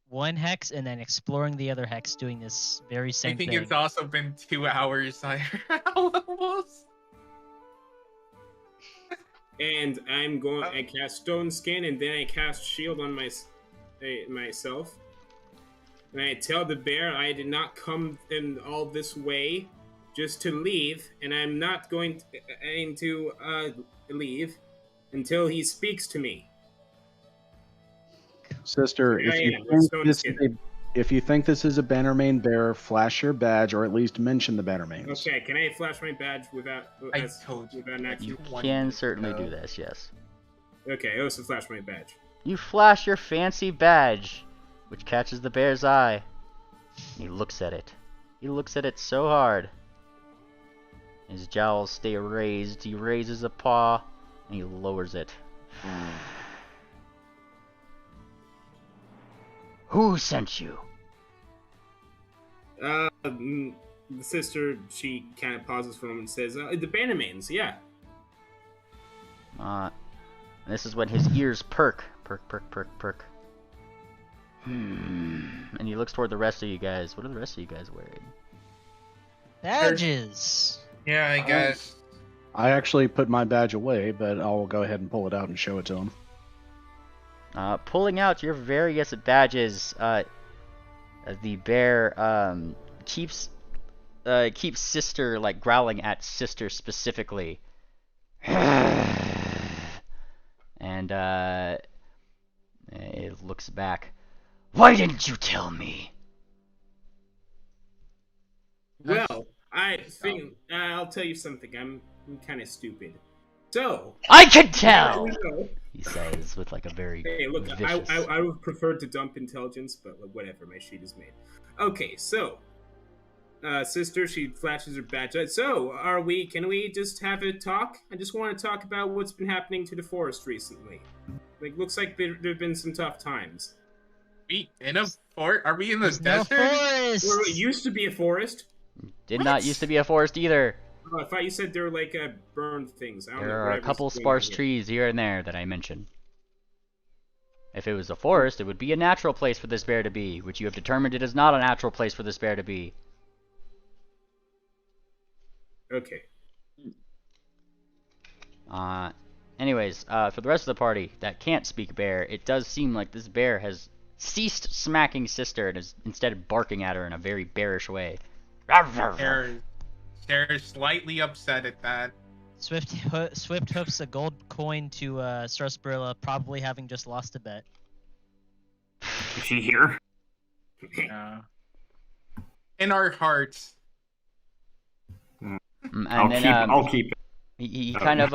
one hex and then exploring the other hex, doing this very same I think thing. it's also been 2 hours almost. And I cast Stone Skin, and then I cast Shield on myself. And I tell the bear I did not come in all this way just to leave, and I'm not going to leave until he speaks to me. Sister, Here I am, with stone skin. if you think this is a Bannermane bear, flash your badge or at least mention the Bannermanes. Okay, can I flash my badge without I told you. without an action? You One can minute certainly ago. do this, yes. Okay, I also flash my badge. You flash your fancy badge, which catches the bear's eye. He looks at it. He looks at it so hard. His jowls stay raised. He raises a paw and he lowers it. Who sent you? The sister, she kind of pauses for a moment and says, the Bannermanes, yeah. This is when his ears perk. Perk, perk, perk, perk. And he looks toward the rest of you guys. What are the rest of you guys wearing? Badges. Yeah, I guess. I actually put my badge away, but I'll go ahead and pull it out and show it to him. Pulling out your various badges, the bear keeps Sister, like, growling at Sister specifically. And it looks back. Why didn't you tell me? Well, I think I'll tell you something. I'm kind of stupid. So I can tell. No. He says with like a very Hey, look, vicious... I would prefer to dump intelligence, but whatever. My sheet is made. Okay, so sister, she flashes her badge. So, can we just have a talk? I just want to talk about what's been happening to the forest recently. Like, looks like there've been some tough times. In a fort? Are we in the There's no desert? forest. Well, it used to be a forest. Did not used to be a forest either. Oh, I thought you said there were like burned things. I don't know. There are a whatever's couple going on sparse here. trees here and there that I mentioned. If it was a forest, it would be a natural place for this bear to be, which you have determined it is not a natural place for this bear to be. Okay. Anyways, for the rest of the party that can't speak bear, it does seem like this bear has ceased smacking Sister and is instead barking at her in a very bearish way. They're slightly upset at that. Swift hoofs a gold coin to Sarsaparilla, probably having just lost a bet. Is she here? In our hearts. And I'll keep it. He kind of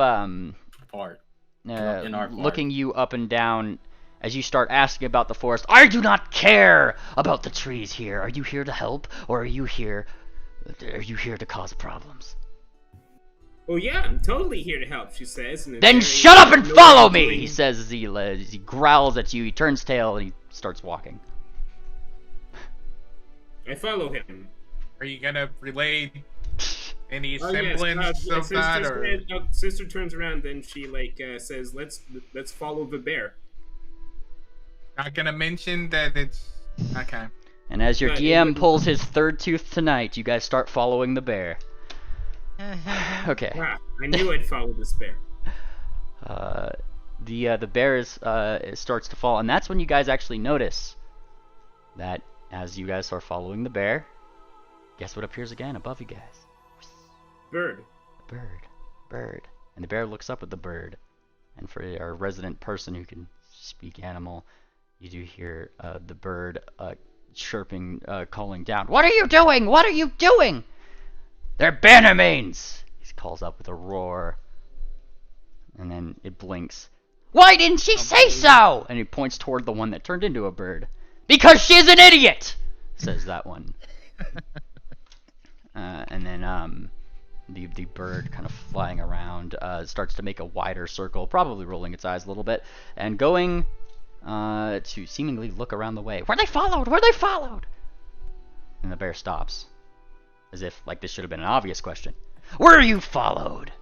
Part. In our looking you up and down as you start asking about the forest. I do not care about the trees here. Are you here to help, or are you here to cause problems? Well, yeah, I'm totally here to help, she says. And Then shut up and follow me, he says as he growls at you. He turns tail and he starts walking. I follow him. Are you gonna relay any Oh, semblance yes. of that? Or... Sister turns around, then she says, "Let's follow the bear." Not gonna mention that it's okay. And as your DM pulls his third tooth tonight, you guys start following the bear. Okay. Ah, I knew I'd follow this bear. The bear starts to fall, and that's when you guys actually notice that as you guys are following the bear, guess what appears again above you guys? Bird. Bird. And the bear looks up at the bird. And for our resident person who can speak animal, you do hear the bird chirping, calling down. What are you doing? What are you doing? They're Bannermanes! He calls up with a roar. And then it blinks. Why didn't she say so? And he points toward the one that turned into a bird. Because she's an idiot! Says that one. And then the bird kind of flying around starts to make a wider circle, probably rolling its eyes a little bit, and going to seemingly look around the way. Were they followed? Were they followed? And the bear stops. As if, like, this should have been an obvious question. Were you followed?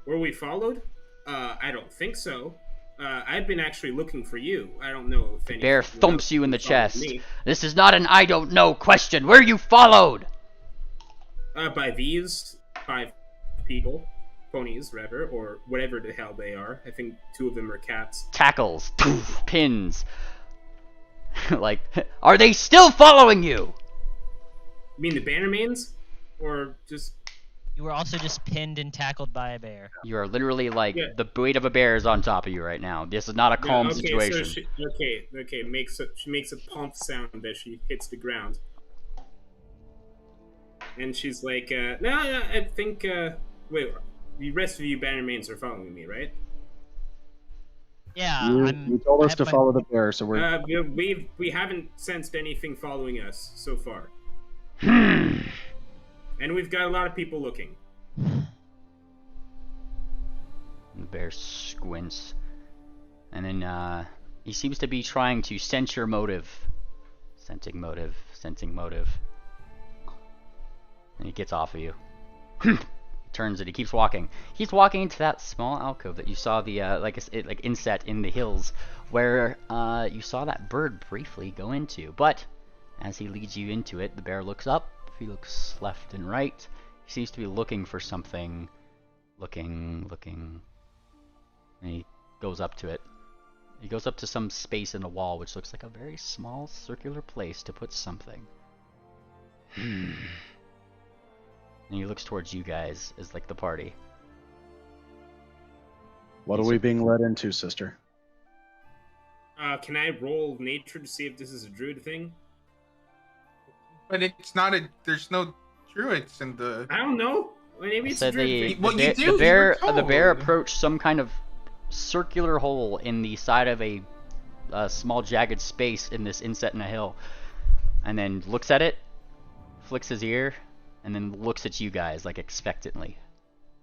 Were we followed? I don't think so. I've been actually looking for you. I don't know if any... Bear thumps you in the chest. Me. This is not an I don't know question. Were you followed? By these 5 people. Ponies, rather, or whatever the hell they are. I think 2 of them are cats. Tackles. Pins. Like, are they still following you? You mean the Bannermanes? Or just... You were also just pinned and tackled by a bear. You are literally like, the weight of a bear is on top of you right now. This is not a calm situation. So she makes a pump sound as she hits the ground. And she's like, no, I think, wait, the rest of you Bannermanes are following me, right? Yeah, you told us to follow the bear, so we're... we haven't sensed anything following us so far. And we've got a lot of people looking. The bear squints. And then he seems to be trying to sense your motive. Sensing motive. And he gets off of you. He turns and he keeps walking. He's walking into that small alcove that you saw the like inset in the hills where you saw that bird briefly go into. But as he leads you into it, the bear looks up. He looks left and right. He seems to be looking for something. Looking. And he goes up to it. He goes up to some space in the wall, which looks like a very small circular place to put something. And he looks towards you guys as like the party. What are we being led into, sister? Can I roll nature to see if this is a druid thing? But it's not a. There's no druids in the. I don't know. Maybe it's a druid thing. Well, you do. The bear approached some kind of circular hole in the side of a small jagged space in this inset in a hill, and then looks at it, flicks his ear, and then looks at you guys like expectantly.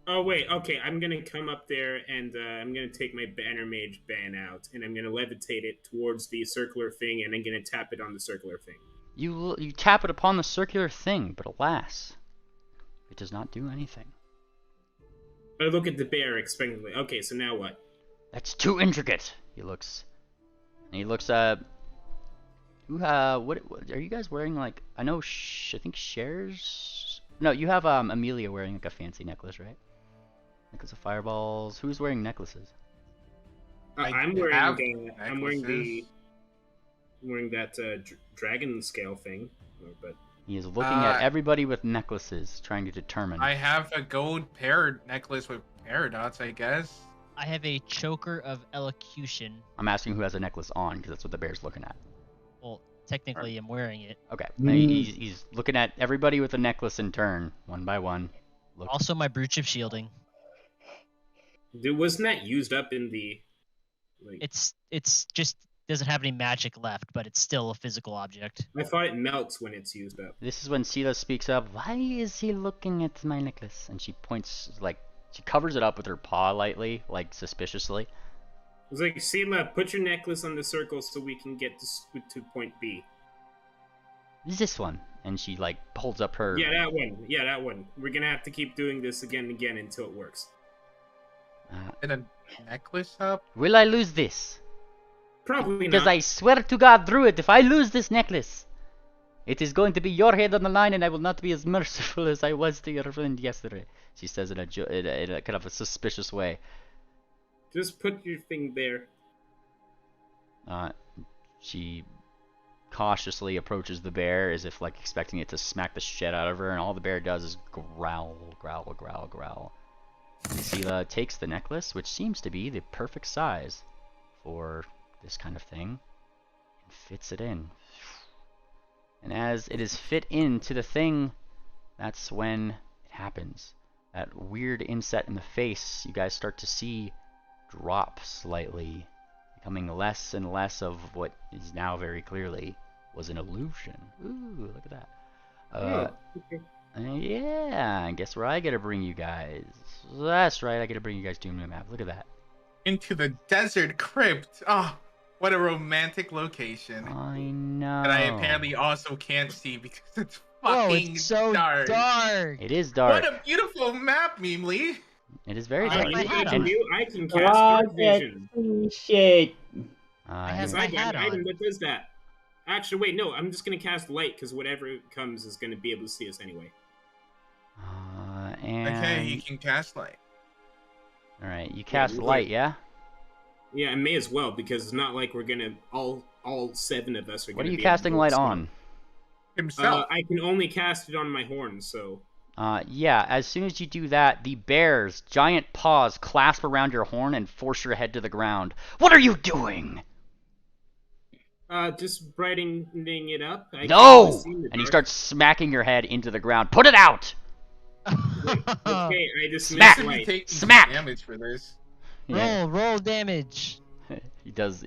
Oh wait, okay. I'm gonna come up there and I'm gonna take my banner mage ban out, and I'm gonna levitate it towards the circular thing, and I'm gonna tap it on the circular thing. You tap it upon the circular thing, but alas, it does not do anything. I look at the bear expectantly. Okay, so now what? That's too intricate. He looks. What are you guys wearing? Like, I know. I think Cher's. No, you have Amelia wearing like a fancy necklace, right? Necklace of fireballs. Who's wearing necklaces? I'm wearing that dragon scale thing, but he is looking at everybody with necklaces, trying to determine. I have a gold pear necklace with paradox, I guess. I have a choker of elocution. I'm asking who has a necklace on, because that's what the bear's looking at. Well, technically, I'm wearing it. Okay. He's looking at everybody with a necklace in turn, one by one. Also, my brooch of shielding. Dude, wasn't that used up in the? Like... It's just doesn't have any magic left, but it's still a physical object. I thought it melts when it's used up. This is when Sela speaks up. Why is he looking at my necklace? And she points like. She covers it up with her paw lightly, like suspiciously. It's like, Sela, put your necklace on the circle so we can get to point B. This one. And she, like, holds up her... Yeah, that one. We're gonna have to keep doing this again and again until it works. And a necklace up? Will I lose this? Probably not. Because I swear to God, Druid, if I lose this necklace, it is going to be your head on the line, and I will not be as merciful as I was to your friend yesterday. She says in a kind of a suspicious way. Just put your thing there. She cautiously approaches the bear as if like expecting it to smack the shit out of her, and all the bear does is growl. Sela takes the necklace, which seems to be the perfect size for this kind of thing, and fits it in. And as it is fit into the thing, that's when it happens. That weird inset in the face you guys start to see drop slightly, becoming less and less of what is now very clearly was an illusion. Ooh, look at that. Yeah, and guess where I gotta bring you guys? That's right, I gotta bring you guys to a new map. Look at that. Into the desert crypt. Oh, what a romantic location. I know. That I apparently also can't see because it's fucking it's so dark. It is dark. What a beautiful map, Memely. It is very dark. I can cast dark vision. Shit. What does that? Actually, wait, no. I'm just gonna cast light because whatever comes is gonna be able to see us anyway. Okay, you can cast light. All right, you cast light, yeah? Yeah, I may as well because it's not like we're gonna all 7 of us are. What are you casting light on? Himself. I can only cast it on my horn, so. Yeah, as soon as you do that, the bear's giant paws clasp around your horn and force your head to the ground. What are you doing? Just brightening it up. No! And he starts smacking your head into the ground. Put it out! Okay, I just smack! Smack! Damage for this. Yeah. Roll damage. He does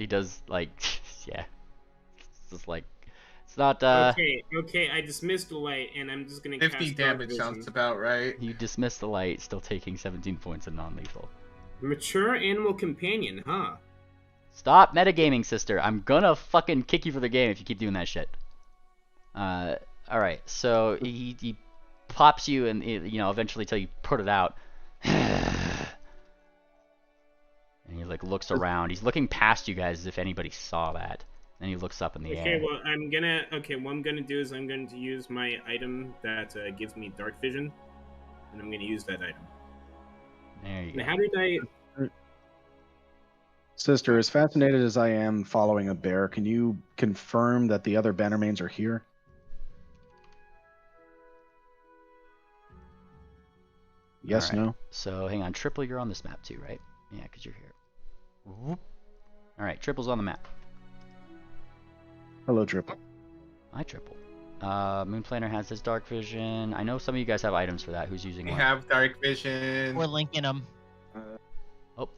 like, yeah. It's just like, It's not. Okay. I dismissed the light, and I'm just gonna 50 cast Dark damage Vision. sounds about right. You dismiss the light, still taking 17 points of non-lethal. Mature animal companion, huh? Stop metagaming, sister. I'm gonna fucking kick you for the game if you keep doing that shit. Alright, so he pops you and, you know, eventually till you put it out. And he, like, looks around. He's looking past you guys as if anybody saw that. Then he looks up in the air. Okay, well, what I'm gonna do is I'm going to use my item that gives me dark vision, and I'm gonna use that item. There you And go. how did I... Sister, as fascinated as I am following a bear, can you confirm that the other Bannermanes are here? Yes, All right. no? So, hang on. Triple, you're on this map too, right? Yeah, because you're here. Whoop. All right, Triple's on the map. Hello, Triple. Hi, Triple. Moonplaner has his dark vision. I know some of you guys have items for that. Who's using We what? have dark vision. We're linking them. Oh,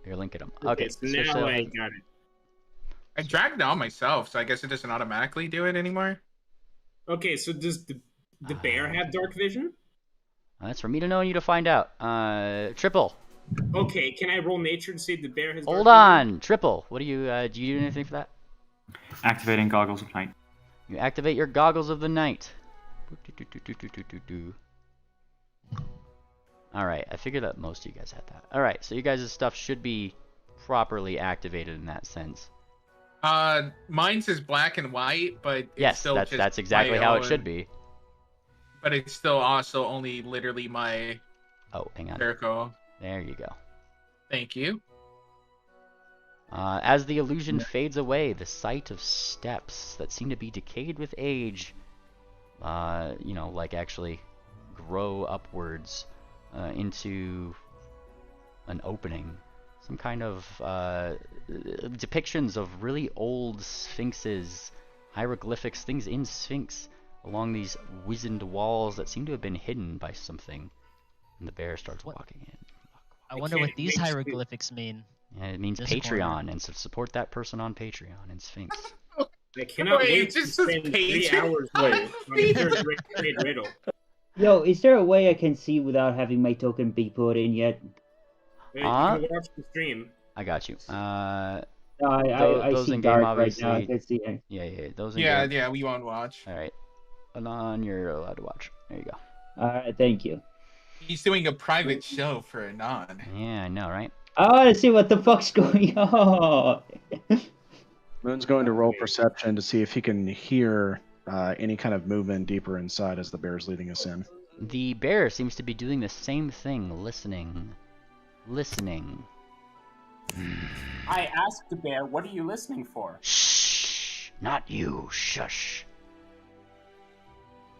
you're linking them. Okay, Okay, so now I got it. I dragged it on myself, so I guess it doesn't automatically do it anymore. Okay, so does the bear have dark vision? That's for me to know and you to find out. Triple. Okay, can I roll nature to see if the bear has Hold dark vision? on, Triple. What do you do? You do anything for that? Activating goggles of night. You activate your goggles of the night. All right, I figured that most of you guys had that. All right, so you guys' stuff should be properly activated in that sense. Mine's is black and white, but it's Yes, still that's exactly how it should be. But it's still also only literally my Oh, hang on. circle. There you go. Thank you. As the illusion fades away, the sight of steps that seem to be decayed with age, you know, like actually grow upwards into an opening. Some kind of depictions of really old sphinxes, hieroglyphics, things in Sphinx along these wizened walls that seem to have been hidden by something. And the bear starts walking in. I wonder what these hieroglyphics mean. Yeah, it means This Patreon, corner. and so support that person on Patreon and Sphinx. I cannot Wait, wait it to just says spend 3 page. hours on the third grade riddle. Yo, is there a way I can see without having my token be put in yet? You can watch the stream. I got you. I those see in game, dark obviously. right now. I can see it. Yeah, those in Yeah, game. yeah, we won't watch. All right, Anon, you're allowed to watch. There you go. Alright, thank you. He's doing a private show for Anon. Yeah, I know, right? I want to see what the fuck's going on. Moon's going to roll perception to see if he can hear any kind of movement deeper inside as the bear's leading us in. The bear seems to be doing the same thing, listening. I asked the bear, what are you listening for? Shh, not you, shush.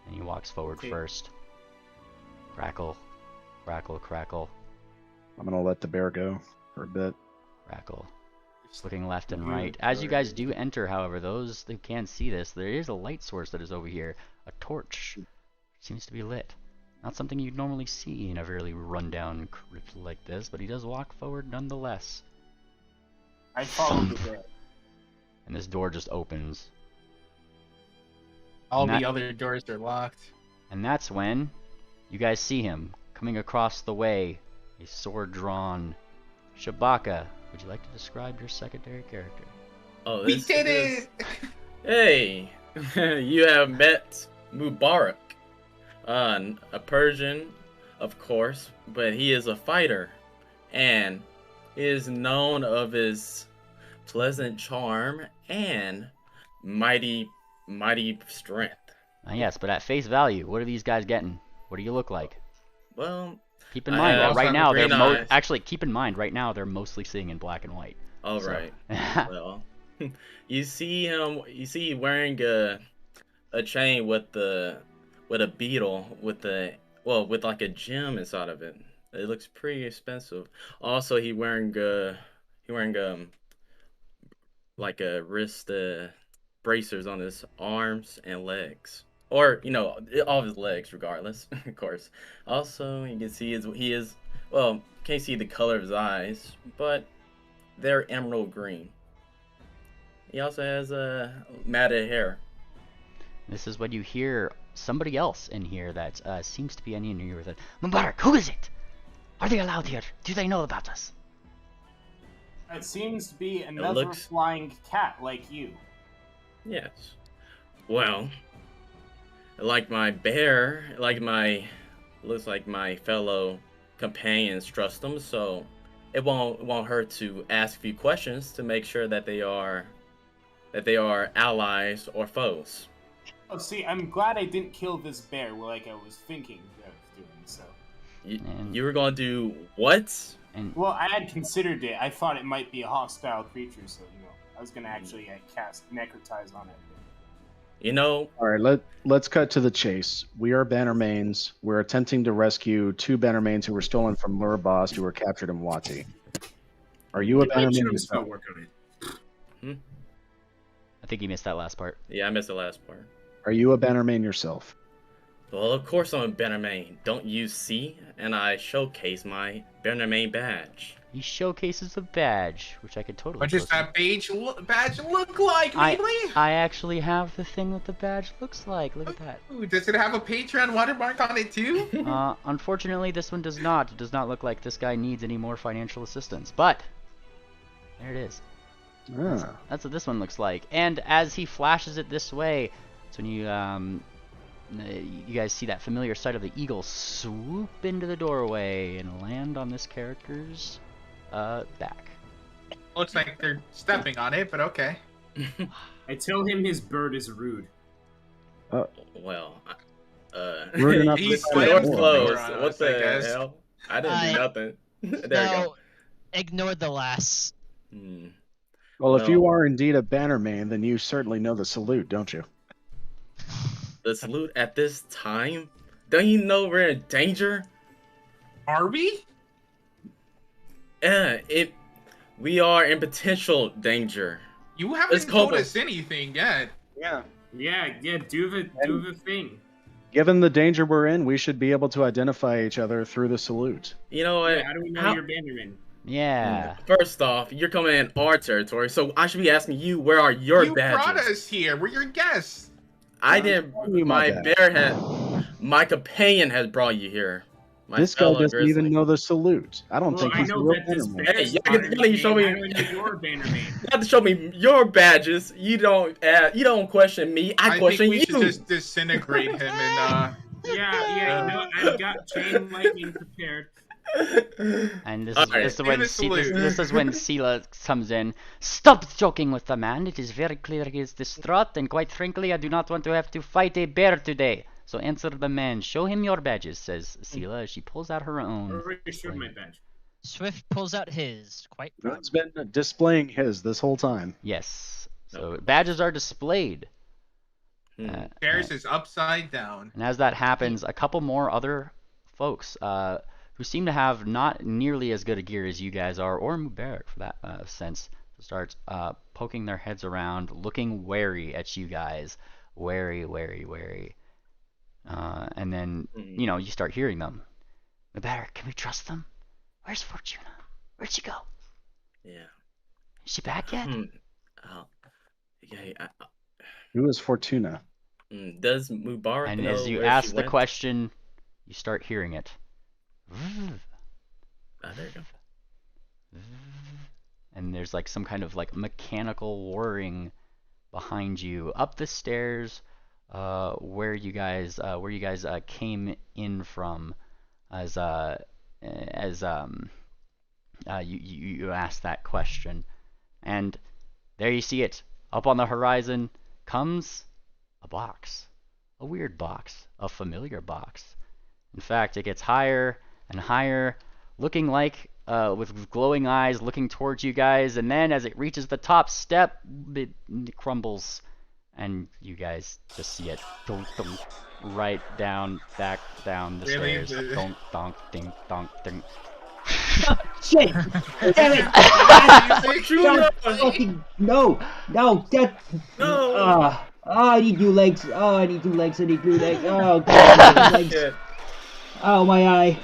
And he walks forward first. Crackle, crackle, crackle, I'm going to let the bear go for a bit. crackle. Just looking left and right. As you guys do enter, however, those who can't see this, there is a light source that is over here. A torch. Seems to be lit. Not something you'd normally see in a fairly rundown crypt like this, but he does walk forward nonetheless. I followed the bear. And this door just opens. All And the other doors are locked. And that's when you guys see him coming across the way, a sword drawn. Shabaka, would you like to describe your secondary character? Oh, We did it! Hey, you have met Mubarak, a Persian, of course, but he is a fighter, and he is known of his pleasant charm and mighty strength. Yes, but at face value, what are these guys getting? What do you look like? Well, Keep in I mind that also right have now they're green eyes. actually keep in mind right now they're mostly seeing in black and white. all So- right. Well, you see him. You see wearing a chain with a beetle with like a gem inside of it. It looks pretty expensive. Also, he wearing like a wrist bracers on his arms and legs, or all of his legs, regardless, of course. Also, you can see can't see the color of his eyes, but they're emerald green. He also has matted hair. This is when you hear somebody else in here that seems to be in here with it. Mubarak, who is it? Are they allowed here? Do they know about us? It seems to be another flying cat like you. Yes. Well, like my bear, looks like my fellow companions trust them, so it won't hurt to ask a few questions to make sure that they are allies or foes. Oh, see, I'm glad I didn't kill this bear like I was thinking of doing so. You were gonna do what? Well, I had considered it. I thought it might be a hostile creature, so I was gonna actually cast necrotize on it. All right, let's cut to the chase. We are Bannermanes. We're attempting to rescue 2 Bannermanes who were stolen from Lurbost, who were captured in Wati. Are you a Bannermane yourself? I think you missed that last part. Yeah, I missed the last part. Are you a Bannermane yourself? Well, of course I'm a Bannermane. Don't you see? And I showcase my Bannermane badge. He showcases the badge, which I could totally. What does that badge look like, really? I actually have the thing that the badge looks like. Look at that. Ooh, does it have a Patreon watermark on it too? Unfortunately, this one does not. It does not look like this guy needs any more financial assistance. But there it is. That's what this one looks like. And as he flashes it this way, it's when you guys see that familiar sight of the eagle swoop into the doorway and land on this character's back. Looks like they're stepping on it, but okay. I tell him his bird is rude. Well, rude enough he's to say door's more. closed. What the hell? I didn't do nothing. There you go. Ignore the last. Well, if you are indeed a Bannermane, then you certainly know the salute, don't you? The salute at this time? Don't you know we're in danger? Are we? We are in potential danger. You haven't told us anything yet. Yeah. Yeah, do the thing. Given the danger we're in, we should be able to identify each other through the salute. You know what? Yeah, how do we know you're Bannerman? Yeah. First off, you're coming in our territory, so I should be asking you, where are your badges? You brought us here. We're your guests. I didn't. My companion has brought you here. This guy doesn't even know the salute. I don't think he's a real Bannerman. Hey, you show me. You have to show me your badges. You don't question me. I question you. I think we should just disintegrate him and. Yeah. I've got chain lightning prepared. And this is when Sela comes in. Stop joking with the man. It is very clear he is distraught, and quite frankly, I do not want to have to fight a bear today. So answer the man. Show him your badges, says Sela as she pulls out her own. Already showed my badge. Swift pulls out his. Quite proud. It's been displaying his this whole time. Yes. So badges are displayed. Theirs is upside down. And as that happens, a couple more other folks who seem to have not nearly as good a gear as you guys are, or Mubarak for that sense, starts poking their heads around, looking wary at you guys. Wary. And then, you start hearing them. Mubarak, can we trust them? Where's Fortuna? Where'd she go? Yeah. Is she back yet? Who is Fortuna? Does Mubarak And know as you where ask she the went? question, you start hearing it. There you go. And there's like some kind of like mechanical whirring behind you up the stairs where you guys came in from as you asked that question. And there you see it. Up on the horizon comes a box. A weird box. A familiar box. In fact, it gets higher and higher, looking like, with glowing eyes, looking towards you guys, and then as it reaches the top step, it crumbles, and you guys just see it right back down the stairs. Donk, donk, ding, donk, ding. Shit! Damn it! No! I need new legs. I need new legs. Oh, God, legs. Oh, my eye.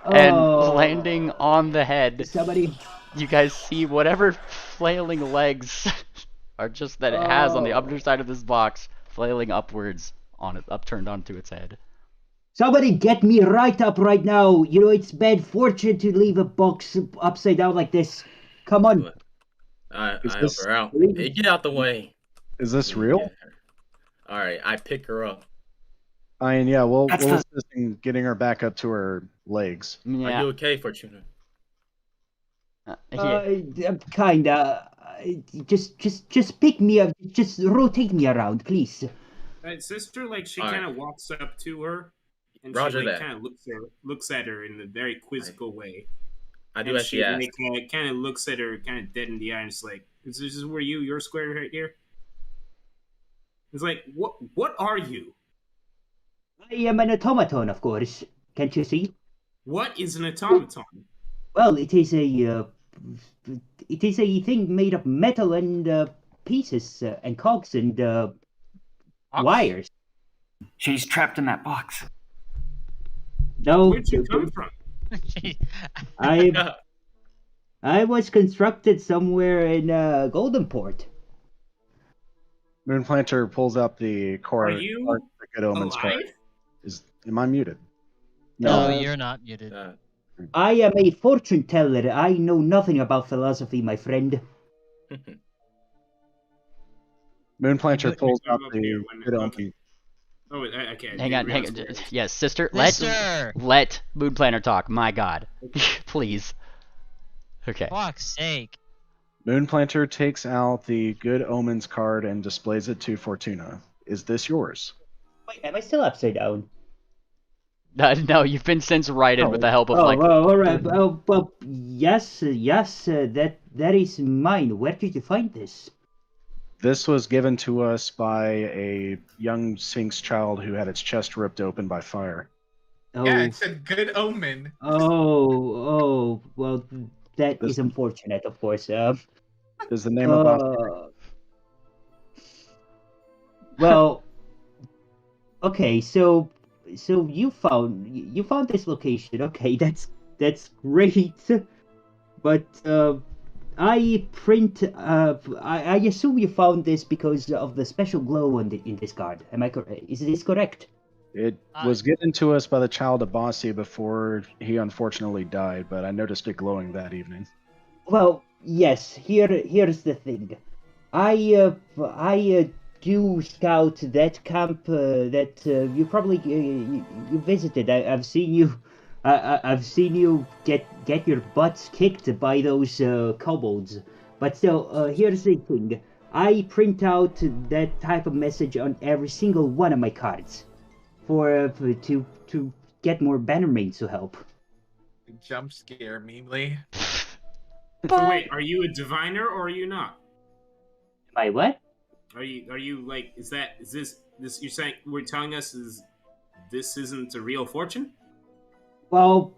And landing on the head, Somebody. you guys see whatever flailing legs are just that it has on the underside of this box, flailing upwards on it, upturned onto its head. Somebody get me right up right now. You know, it's bad fortune to leave a box upside down like this. Come on. I Is help this- her out. Hey, get out the way. Is this real? All right, I pick her up. I mean, yeah, we'll That's assist in getting her back up to her legs. Are Yeah. you okay, Fortuna? Here. Kinda. Just pick me up. Just rotate me around, please. Sister, like she All right. kind of walks up to her, and Roger she like that. kind of looks at her in a very quizzical way. I do And as she asked. like, kind of looks at her kind of dead in the eye, and it's like, "Is this where you're square right here?" It's like, what are you? I am an automaton, of course. Can't you see? What is an automaton? Well, it is a thing made of metal and pieces and cogs and wires. She's trapped in that box. No, Where'd you come from? I was constructed somewhere in Goldenport. Moonplanter pulls out the core. Are you the Good Omens card. alive? Am I muted? No, you're not muted. I am a fortune teller. I know nothing about philosophy, my friend. Moonplanter pulls out up the here Good when- Omens. okay. Oh, I can't. Hang on. Yes, sister. Sister! Let Moon Planner talk. My God, please. Okay. Fuck's sake. Moonplanter takes out the Good Omens card and displays it to Fortuna. Is this yours? Wait, am I still upside down? No, you've been since righted with the help of all right. Well, yes. That is mine. Where did you find this? This was given to us by a young Sphinx child who had its chest ripped open by fire. Oh. Yeah, it's a good omen. Oh, well, that is unfortunate, of course. Is the name of Bob? Well, okay, so you found this location. Okay, that's great. But I assume you found this because of the special glow in this card. Am I correct? Is this correct? It was given to us by the child of Bossy before he unfortunately died, but I noticed it glowing that evening. Well, yes. Here's the thing. I do scout that camp that you probably you visited. I've seen you. I've seen you get your butts kicked by those kobolds. But still, here's the thing. I print out that type of message on every single one of my cards, to get more Bannermanes to help. Jump scare, Meemly. So wait, are you a diviner or are you not? Am I what? Are you like, is this you're saying, we're telling us this isn't a real fortune? Well,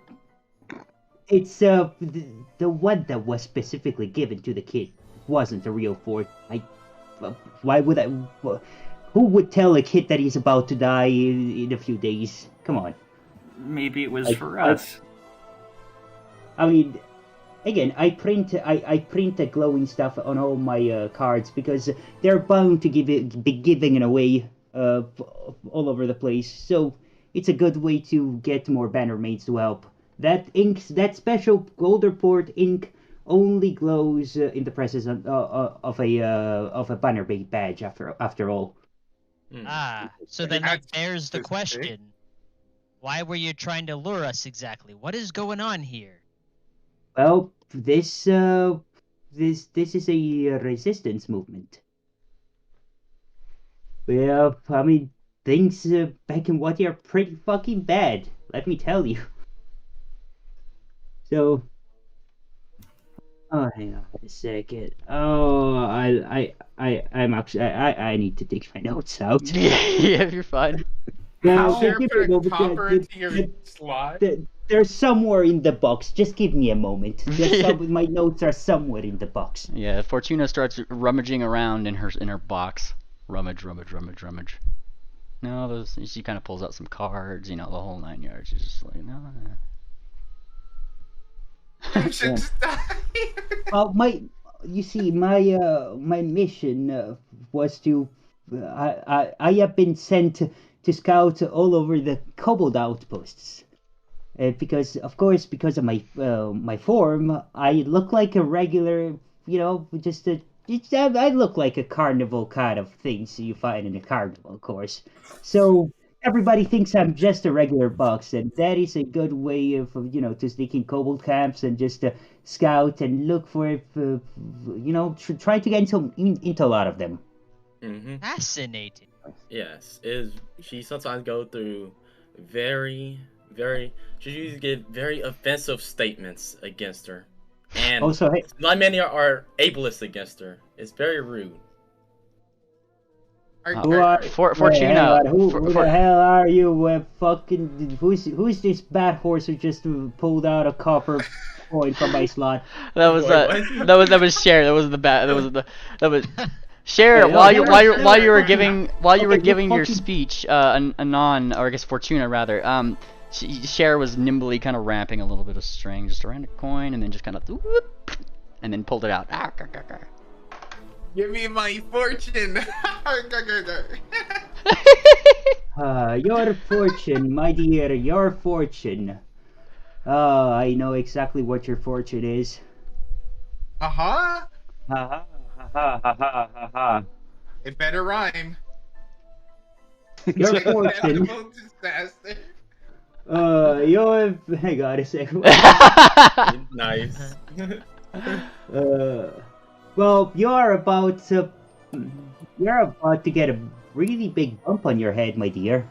it's the one that was specifically given to the kid wasn't a real fortune. Why would I? Who would tell a kid that he's about to die in a few days? Come on. Maybe it was for us. I mean, again, I print the glowing stuff on all my cards because they're bound to be giving it away all over the place. So it's a good way to get more Bannermanes to help. That special Golderport ink only glows in the presence of a Bannermane badge. After all. So then that bears the question: why were you trying to lure us exactly? What is going on here? Well, this is a resistance movement. Well, I mean, things back in what are pretty fucking bad. Let me tell you. So, oh, hang on a second. Oh, I'm actually I need to take my notes out. Yeah, you're fine. Now, Sure, put a copper into your slot. They're somewhere in the box. Just give me a moment. My notes are somewhere in the box. Yeah, Fortuna starts rummaging around in her box. Rummage. No, she kind of pulls out some cards, the whole 9 yards. She's just like, no. You should just die. Well, you see, my mission was to. I have been sent to scout all over the kobold outposts. Because, of course, because of my form, I look like a regular, I look like a carnival kind of things you find in a carnival, of course. So everybody thinks I'm just a regular box, and that is a good way of, to sneak in kobold camps and just scout and look for, try to get into a lot of them. Mm-hmm. Fascinating. Yes, she sometimes go through she usually get very offensive statements against her. And also, hey, not many are ableist against her. It's very rude. Fortuna. Who the hell are you? Who's this bat horse who just pulled out a copper coin from my slot? That was that was Cher. That was the bat. That was Cher. Hey, While you were giving your fucking... speech, Anon, or I guess Fortuna rather. Cher was nimbly kind of wrapping a little bit of string just around a coin, and then just kind of whoop, and then pulled it out. Give me my fortune. Your fortune, my dear, your fortune. Oh, I know exactly what your fortune is. Ha ha ha ha. It better rhyme. Your fortune. Disaster. Hang on a second. Nice. Well, you're about to get a really big bump on your head, my dear.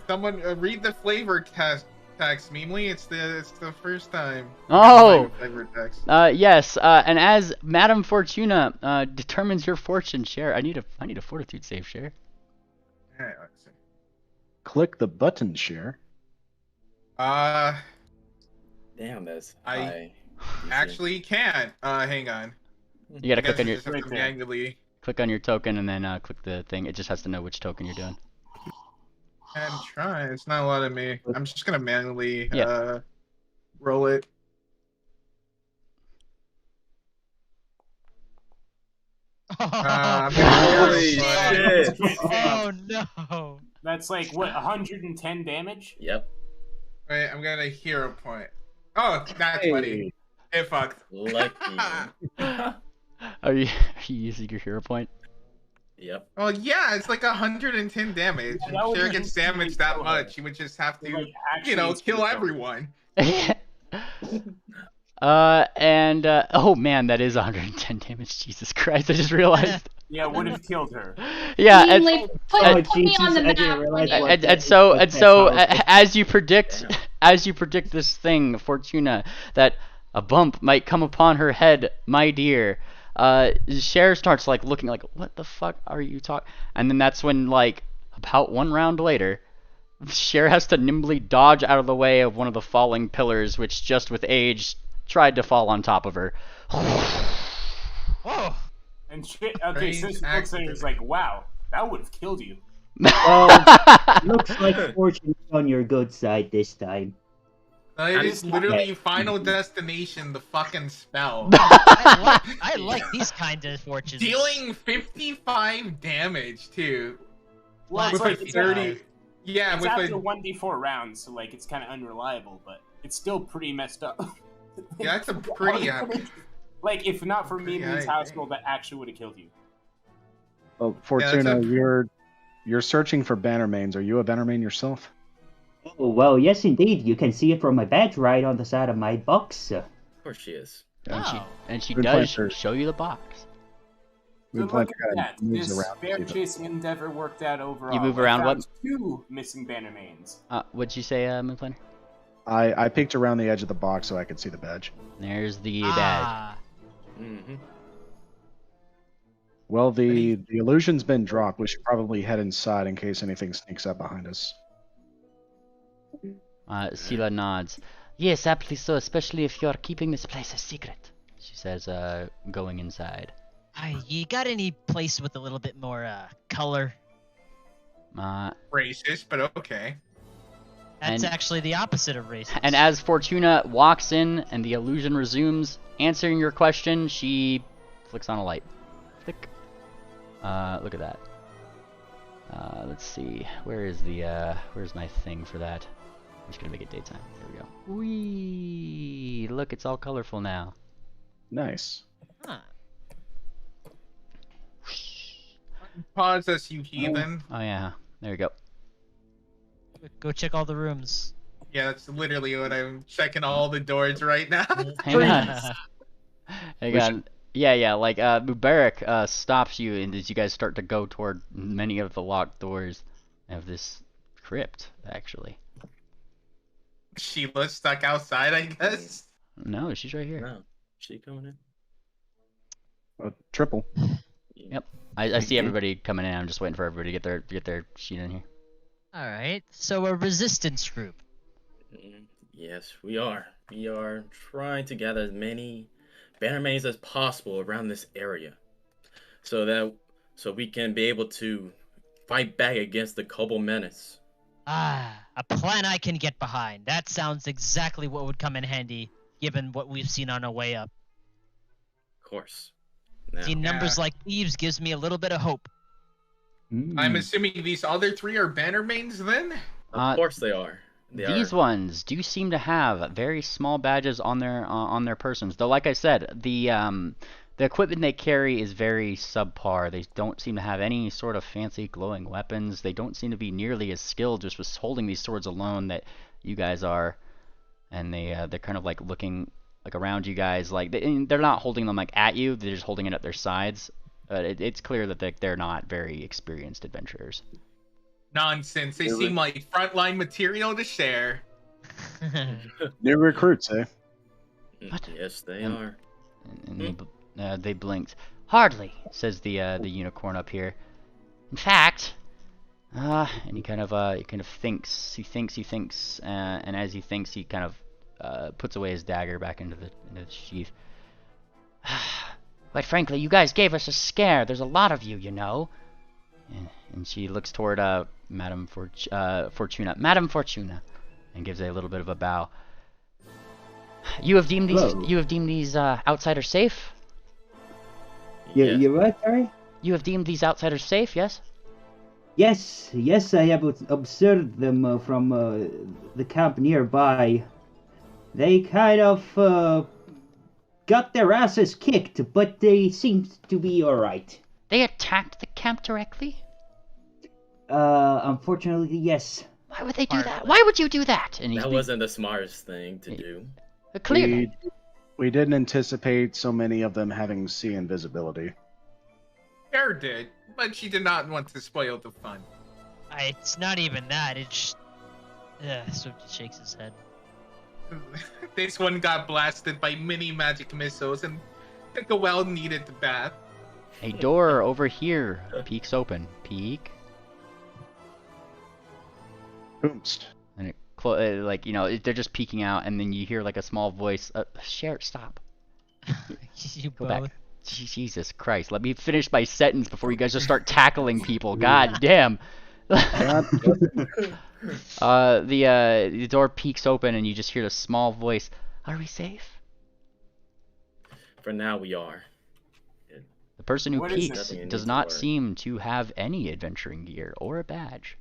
Someone read the flavor text, Memely. It's the first time. Oh. Flavor text. Yes. And as Madame Fortuna determines your fortune, Cher, I need a fortitude save, Cher. Alright, let's see. Click the button, Cher. Damn, that's I actually can't. Hang on. You gotta click on your manually. Click on your token and then click the thing. It just has to know which token you're doing. I'm trying. It's not letting me. I'm just gonna manually roll it. Holy shit! Oh no! That's like what, 110 damage? Yep. Wait, I'm gonna hero point. Oh, that's funny. It fucked. Lucky. Are you using your hero point? Yep. Well, yeah, it's like 110 damage. If Cher gets damaged that much, you would just have to, kill everyone. Oh man, that is 110 damage. Jesus Christ, I just realized. Yeah, would have killed her. Yeah, put me on the map. And so as you predict this thing, Fortuna, that a bump might come upon her head, my dear. Cher starts looking like, what the fuck are you talking? And then that's when about one round later, Cher has to nimbly dodge out of the way of one of the falling pillars, which just with age tried to fall on top of her. Oh. And shit. Okay, so she looks at it, it's like, wow, that would have killed you. Looks like fortune's on your good side this time. It is literally Final Destination, the fucking spell. I like these kind of fortunes. Dealing 55 damage too. Well, with like 30. Yeah, it's with after 1d4 rounds, so it's kind of unreliable, but it's still pretty messed up. Yeah, that's a pretty. If not for Memely's house roll, that actually would have killed you. Oh, Fortuna, you're searching for Bannermanes. Are you a Bannermane yourself? Oh, well, yes, indeed. You can see it from my badge right on the side of my box. Of course she is. And she does show you the box. So look at that. This bear chasing endeavor worked out overall. You move around what? 2 missing Bannermanes. What'd you say, Moonplaner? I peeked around the edge of the box so I could see the badge. There's the badge. Mm-hmm. Well, the illusion's been dropped. We should probably head inside in case anything sneaks up behind us. Sela nods. Yes, aptly so, especially if you're keeping this place a secret, she says, going inside. You got any place with a little bit more color? Racist, but okay. That's actually the opposite of racist. And as Fortuna walks in and the illusion resumes, answering your question, she flicks on a light. Click. Look at that. Let's see. Where's my thing for that? I'm just gonna make it daytime. There we go. Whee! Look, it's all colorful now. Nice. Huh. Pause us, you heathen. Oh yeah, there you go. Go check all the rooms. Yeah, that's literally what I'm checking all the doors right now. Hang on. Hang on. Yeah, like Mubarak stops you, and as you guys start to go toward many of the locked doors of this crypt, actually. Sheila's stuck outside, I guess. No, she's right here. No, she coming in. Triple. Yep. I see everybody coming in. I'm just waiting for everybody to get their sheet in here. All right. So a resistance group. Yes, we are. We are trying to gather as many Bannermanes as possible around this area, so we can be able to fight back against the Kobold menace. Ah, a plan I can get behind. That sounds exactly what would come in handy, given what we've seen on our way up. Of course. Seeing numbers like thieves gives me a little bit of hope. I'm assuming these other three are Bannermanes then? Of course they are. These ones do seem to have very small badges on their persons. Though, like I said, the equipment they carry is very subpar. They don't seem to have any sort of fancy glowing weapons. They don't seem to be nearly as skilled just with holding these swords alone that you guys are. And they're kind of like looking like around you guys. Like they're not holding them like at you. They're just holding it at their sides. It's clear that they're not very experienced adventurers. Nonsense. They seem like frontline material to share. New recruits, eh? What? Yes, they are. And they blinked. Hardly, says the unicorn up here. In fact, and he kind of thinks. He thinks, and as he thinks, he kind of puts away his dagger back into the sheath. Quite frankly, you guys gave us a scare. There's a lot of you, you know. And she looks toward Madame Fortuna, and gives a little bit of a bow. You have deemed these outsiders safe. You're right, sorry? You have deemed these outsiders safe, yes? Yes, I have observed them from the camp nearby. They kind of got their asses kicked, but they seem to be alright. They attacked the camp directly? Unfortunately, yes. Why would they do that? Why would you do that? And that wasn't the smartest thing to do. Clearly. We didn't anticipate so many of them having sea invisibility. Bear did, but she did not want to spoil the fun. It's not even that. It's Swift shakes his head. This one got blasted by mini magic missiles and took a well-needed bath. A door over here peeks open. Peek. Boomst. And it like, you know, they're just peeking out, and then you hear like a small voice. Stop. You Go both. back. Jesus Christ! Let me finish my sentence before you guys just start tackling people. God damn. The door peeks open, and you just hear a small voice. Are we safe? For now, we are. The person who What is peeks this? does not seem to have any adventuring gear or a badge.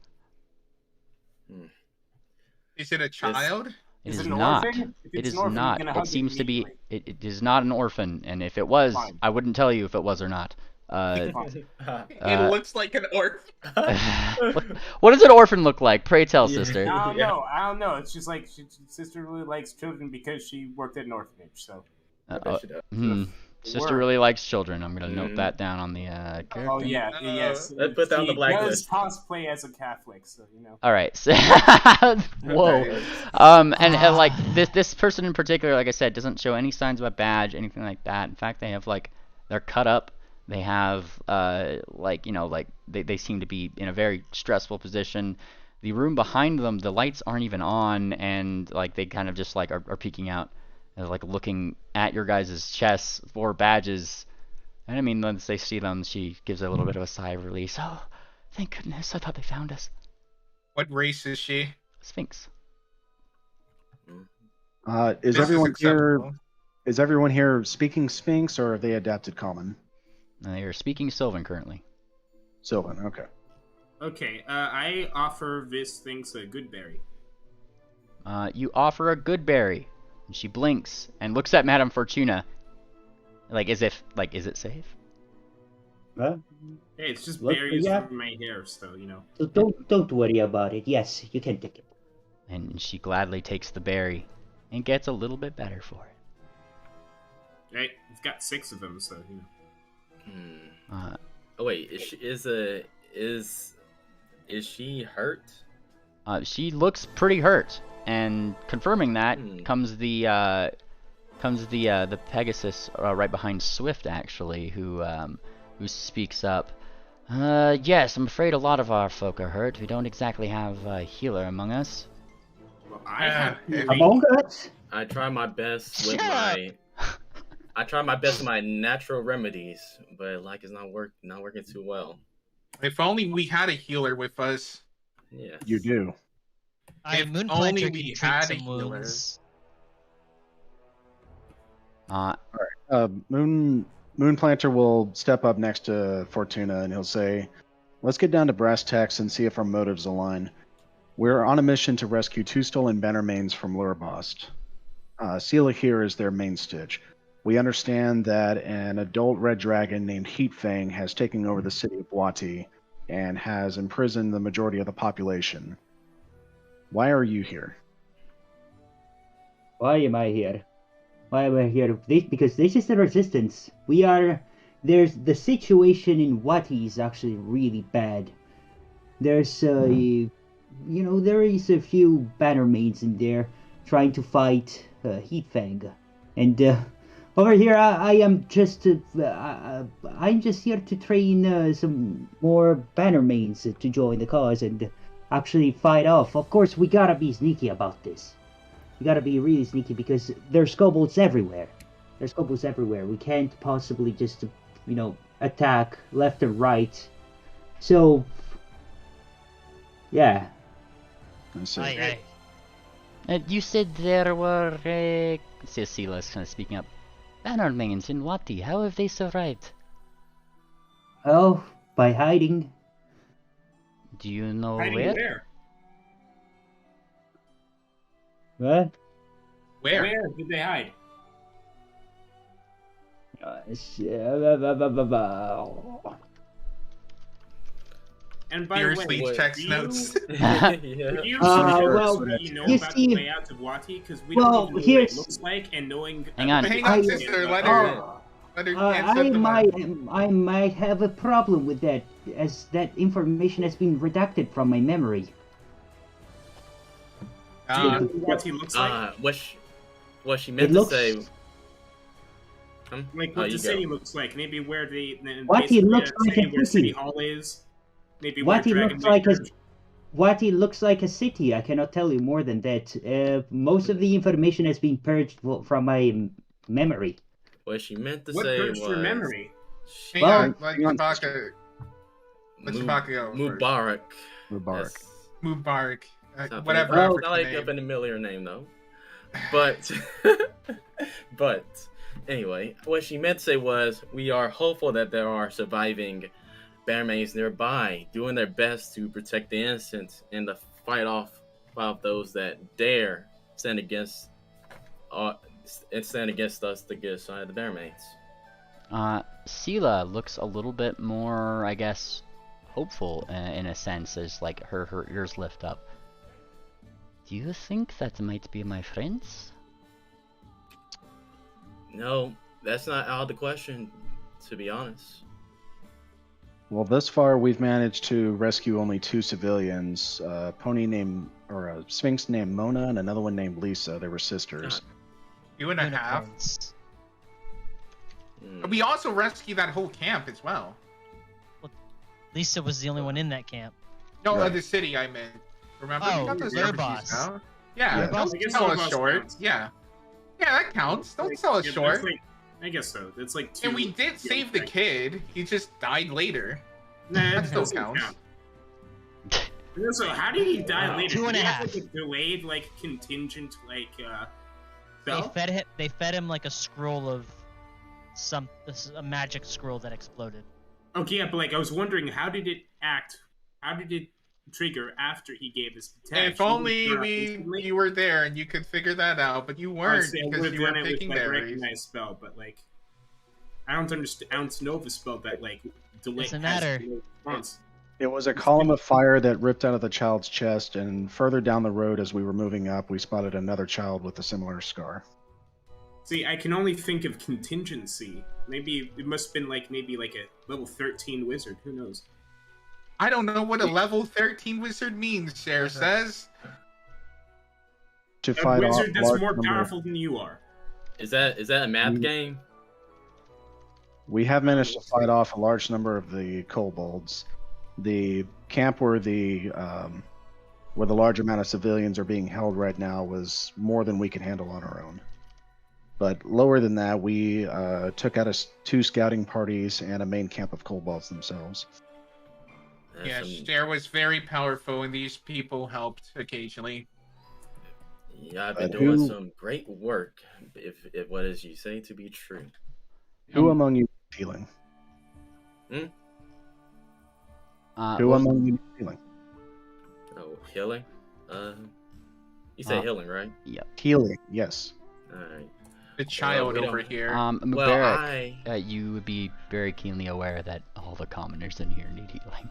Is it a child? It Is is it an not. orphan? If It it's is an orphan, not. you're gonna hug It seems to be. immediately. It is not an orphan, and if it was, Fine. I wouldn't tell you if it was or not. It looks like an orphan. What does an orphan look like? Pray tell, sister. I don't know. It's just like sister really likes children because she worked at an orphanage. So. Sister really likes children. I'm gonna note that down on the character. Oh yeah, yes. Let's put down the blacklist. She does cosplay as a Catholic, so you know. All right. So whoa. And like this person in particular, like I said, doesn't show any signs of a badge, anything like that. In fact, they have like they're cut up. They have like, you know, like they seem to be in a very stressful position. The room behind them, the lights aren't even on, and like they kind of just like are peeking out. And like looking at your guys' chests for badges. And I mean, once they see them, she gives a little bit of a sigh of release. Oh, thank goodness, I thought they found us. What race is she? Sphinx. Is This everyone here? acceptable. Is everyone here speaking Sphinx, or have they adapted Common? You're speaking Sylvan currently. Sylvan, okay. Okay, I offer this things a good berry. You offer a good berry, and she blinks and looks at Madame Fortuna, like as if, like, is it safe? Huh? Hey, it's just Look, berries yeah. for my hair, so you know. So don't worry about it. Yes, you can take it. And she gladly takes the berry and gets a little bit better for it. Right, it's got 6 of them, so you know. Oh wait, is she hurt? She looks pretty hurt, and confirming that comes the Pegasus right behind Swift, actually, who speaks up. Yes, I'm afraid a lot of our folk are hurt. We don't exactly have a healer among us. Well, I have Among us? I try my best with my natural remedies, but like it's not working too well. If only we had a healer with us. Yeah. You do. If Moonplanter only can we treat had a some healer. wounds. Moonplanter will step up next to Fortuna and he'll say, "Let's get down to brass tacks and see if our motives align. We're on a mission to rescue 2 stolen Bannermanes from Lurbost. Sela here is their main stitch. We understand that an adult red dragon named Heatfang has taken over the city of Wati and has imprisoned the majority of the population. Why are you here?" Why am I here? Why am I here? Because this is the resistance. There's the situation in Wati is actually really bad. There's there is a few Bannermanes in there trying to fight Heatfang, and over here I am just I'm just here to train some more Bannermanes to join the cause and actually fight off. Of course, we gotta be sneaky about this. We gotta be really sneaky because there's kobolds everywhere. We can't possibly just, attack left and right. So, yeah. I see. Aye. You said there were, Cecila's kind of speaking up, Bannermanes in Wati. How have they survived? Oh, by hiding. Do you know Hiding where? where? What? Where? Where did they hide? And by the Seriously, way, checks do notes. Yeah. Do you well, know you about see- the layout of Wati? Because we Well, don't even know what here's- it looks like, and knowing... Hang on. Hang on, sister. Let her answer I the might have a problem with that, as that information has been redacted from my memory. Do you know what he looks like? What she meant to say. Like Oh, what you the city go. looks like. Maybe where the What he looks like a where city. City Hall is. Maybe What where he Dragon looks like Maid a Wati looks like a city. I cannot tell you more than that. Most of the information has been purged from my memory. What she meant to What say purged was. your memory? Hang Well, on, let Chewbacca go. Mubarak. Mubarak. Mubarak. Not Whatever. Well, not like African up name. in the middle of your name though. But but anyway, what she meant to say was we are hopeful that there are surviving Bannermanes nearby, doing their best to protect the innocent and to fight off those that dare stand against us to get aside the Bannermanes. Sela looks a little bit more, I guess, hopeful in a sense, as like her ears lift up. Do you think that might be my friends? No, that's not out of the question, to be honest. Well, thus far we've managed to rescue only 2 civilians, a Sphinx named Mona and another one named Lisa. They were sisters. 2.5. We also rescued that whole camp as well. Lisa was the only one in that camp. No, Right. the city I meant. Remember? Oh, We got those Lurboss. RPGs now. Yeah, Yeah. don't I guess sell us Lurboss short. counts. Yeah, that counts. Don't sell us Yeah, short. that's I guess so. It's like 2. And we did save the kid. He just died later. Nah, That still doesn't counts. count. So how did he die later? 2.5. Did he have, like, a delayed, like, contingent, like, spell? They fed him like a scroll of a magic scroll that exploded. Okay, yeah, but like I was wondering, how did it act? How did it trigger after he gave his attack? If only you were there and you could figure that out, but you weren't because you were picking berries. Recognized spell, but like I don't understand. I don't know of a spell that like Doesn't matter. Response. It was a column of fire that ripped out of the child's chest, and further down the road as we were moving up, we spotted another child with a similar scar. See, I can only think of contingency. Maybe it must have been maybe a level 13 wizard. Who knows? I don't know what a level 13 wizard means, Cher says. To A fight off wizard that's large more number- powerful than you are. Is that a math game? We have managed to fight off a large number of the kobolds. The camp where the large amount of civilians are being held right now was more than we could handle on our own. But lower than that, we took out 2 scouting parties and a main camp of kobolds themselves. Yeah, Cher was very powerful, and these people helped occasionally. Yeah, I've been doing some great work. If what is you say to be true. Who among you is healing? Who among you is healing? Oh, healing? You say healing, right? Yep. Healing, yes. Alright. The child over here. Mubarak, you would be very keenly aware that all the commoners in here need healing.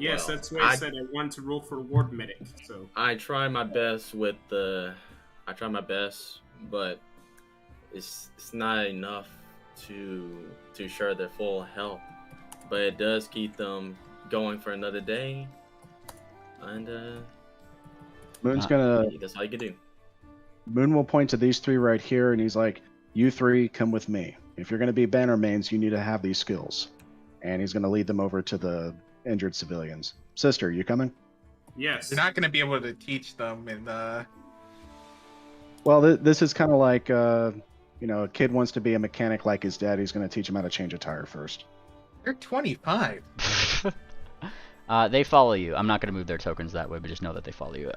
Yes, that's why I said I want to roll for ward medic. So I try my best but it's not enough to share their full health. But it does keep them going for another day. And Moon's gonna. That's all you can do. Moon will point to these 3 right here, and he's like, "You 3, come with me. If you're gonna be Bannermanes, you need to have these skills." And he's gonna lead them over to the injured civilians. Sister, you coming? yes. You're not going to be able to teach them in the... Well, this is kind of like, a kid wants to be a mechanic like his dad. He's going to teach him how to change a tire first. They're 25. They follow you. I'm not going to move their tokens that way, but just know that they follow you.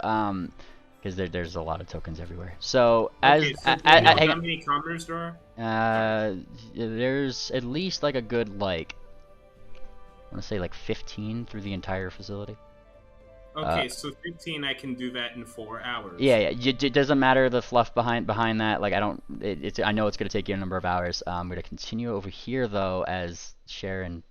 Because there's a lot of tokens everywhere. So, how many commoners there are? There's at least a good, I want to say 15 through the entire facility. Okay, so 15, I can do that in 4 hours. Yeah. It doesn't matter the fluff behind that. I know it's going to take you a number of hours. I'm going to continue over here though, as Cher and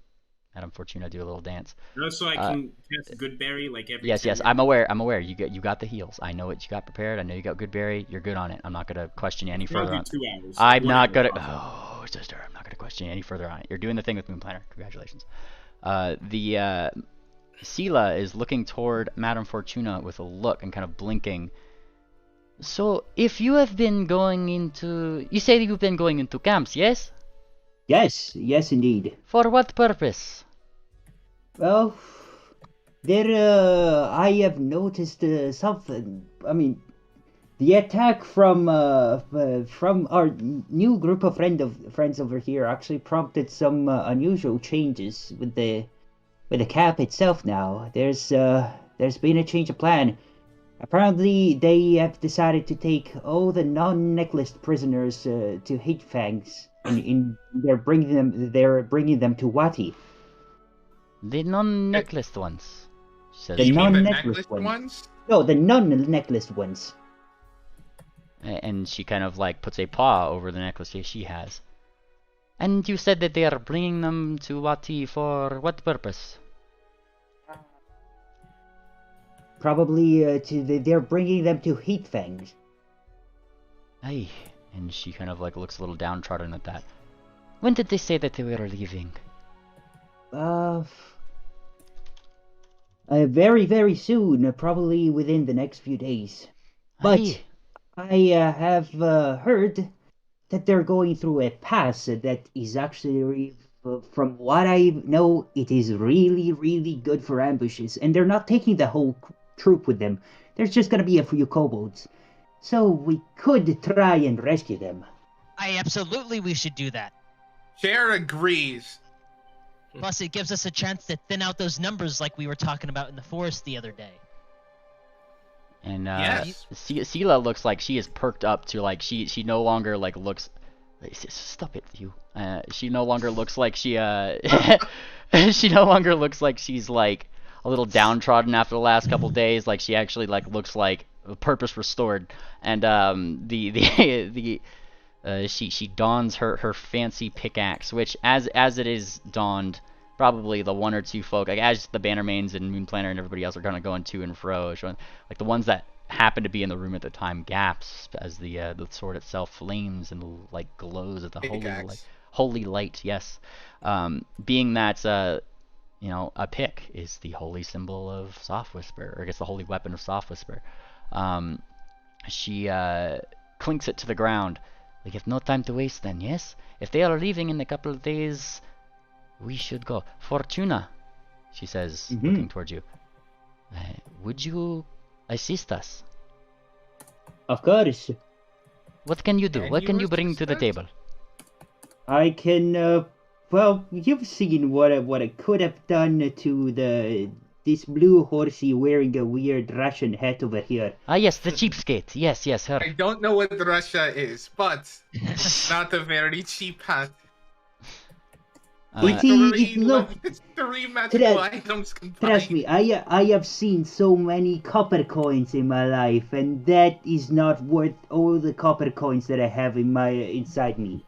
Madame Fortuna do a little dance. So I can cast Goodberry every. Yes. I'm aware. You got the heals. I know what you got prepared. I know you got Goodberry. You're good on it. I'm not going to question you any further on it. 2 hours. I'm not going to. Oh, sister, I'm not going to question you any further on it. You're doing the thing with Moon Planner. Congratulations. Sela is looking toward Madame Fortuna with a look and kind of blinking. So, if you have been going into... You say you've been going into camps, yes? Yes, indeed. For what purpose? Well, I have noticed something. I mean, the attack from our new group of friends over here actually prompted some unusual changes with the camp itself now. There's been a change of plan. Apparently, they have decided to take all the non-necklaced prisoners to Hatefangs, and they're bringing them to Wati. The non-necklaced ones. The non-necklaced ones? No, the non-necklaced ones. And she kind of puts a paw over the necklace she has. And you said that they are bringing them to Wati for what purpose? Probably they're bringing them to Hatefangs. Aye. And she kind of looks a little downtrodden at that. When did they say that they were leaving? Very, very soon. Probably within the next few days. But Aye. I have heard that they're going through a pass that is actually, from what I know, it is really, really good for ambushes. And they're not taking the whole troop with them. There's just going to be a few kobolds. So we could try and rescue them. We should do that. Cher agrees. Plus, it gives us a chance to thin out those numbers like we were talking about in the forest the other day. And Yes. Sela looks like she is perked up to like she no longer like looks. Stop it, you. She no longer looks like she she no longer looks like she's like a little downtrodden after the last couple days. Like she actually like looks like purpose restored. And she dons her fancy pickaxe, which as it is donned, probably the one or two folk, like as the Bannermanes and Moonplanner and everybody else are kind of going to and fro, showing, like the ones that happen to be in the room at the time gasp as the sword itself flames and like glows at the holy light. Yes, being that you know, a pick is the holy symbol of Soft Whisper, or I guess the holy weapon of Soft Whisper. She clinks it to the ground. We have no time to waste then, yes? If they are leaving in a couple of days, we should go. Fortuna, she says, looking towards you. Would you assist us? Of course. What can you do? What can you bring to the table? I can, well, you've seen what I could have done to this blue horsey wearing a weird Russian hat over here. Ah, yes, the cheapskate. Yes, her. I don't know what Russia is, but it's not a very cheap hat. It's three magical items combined. Trust me, I have seen so many copper coins in my life, and that is not worth all the copper coins that I have inside me.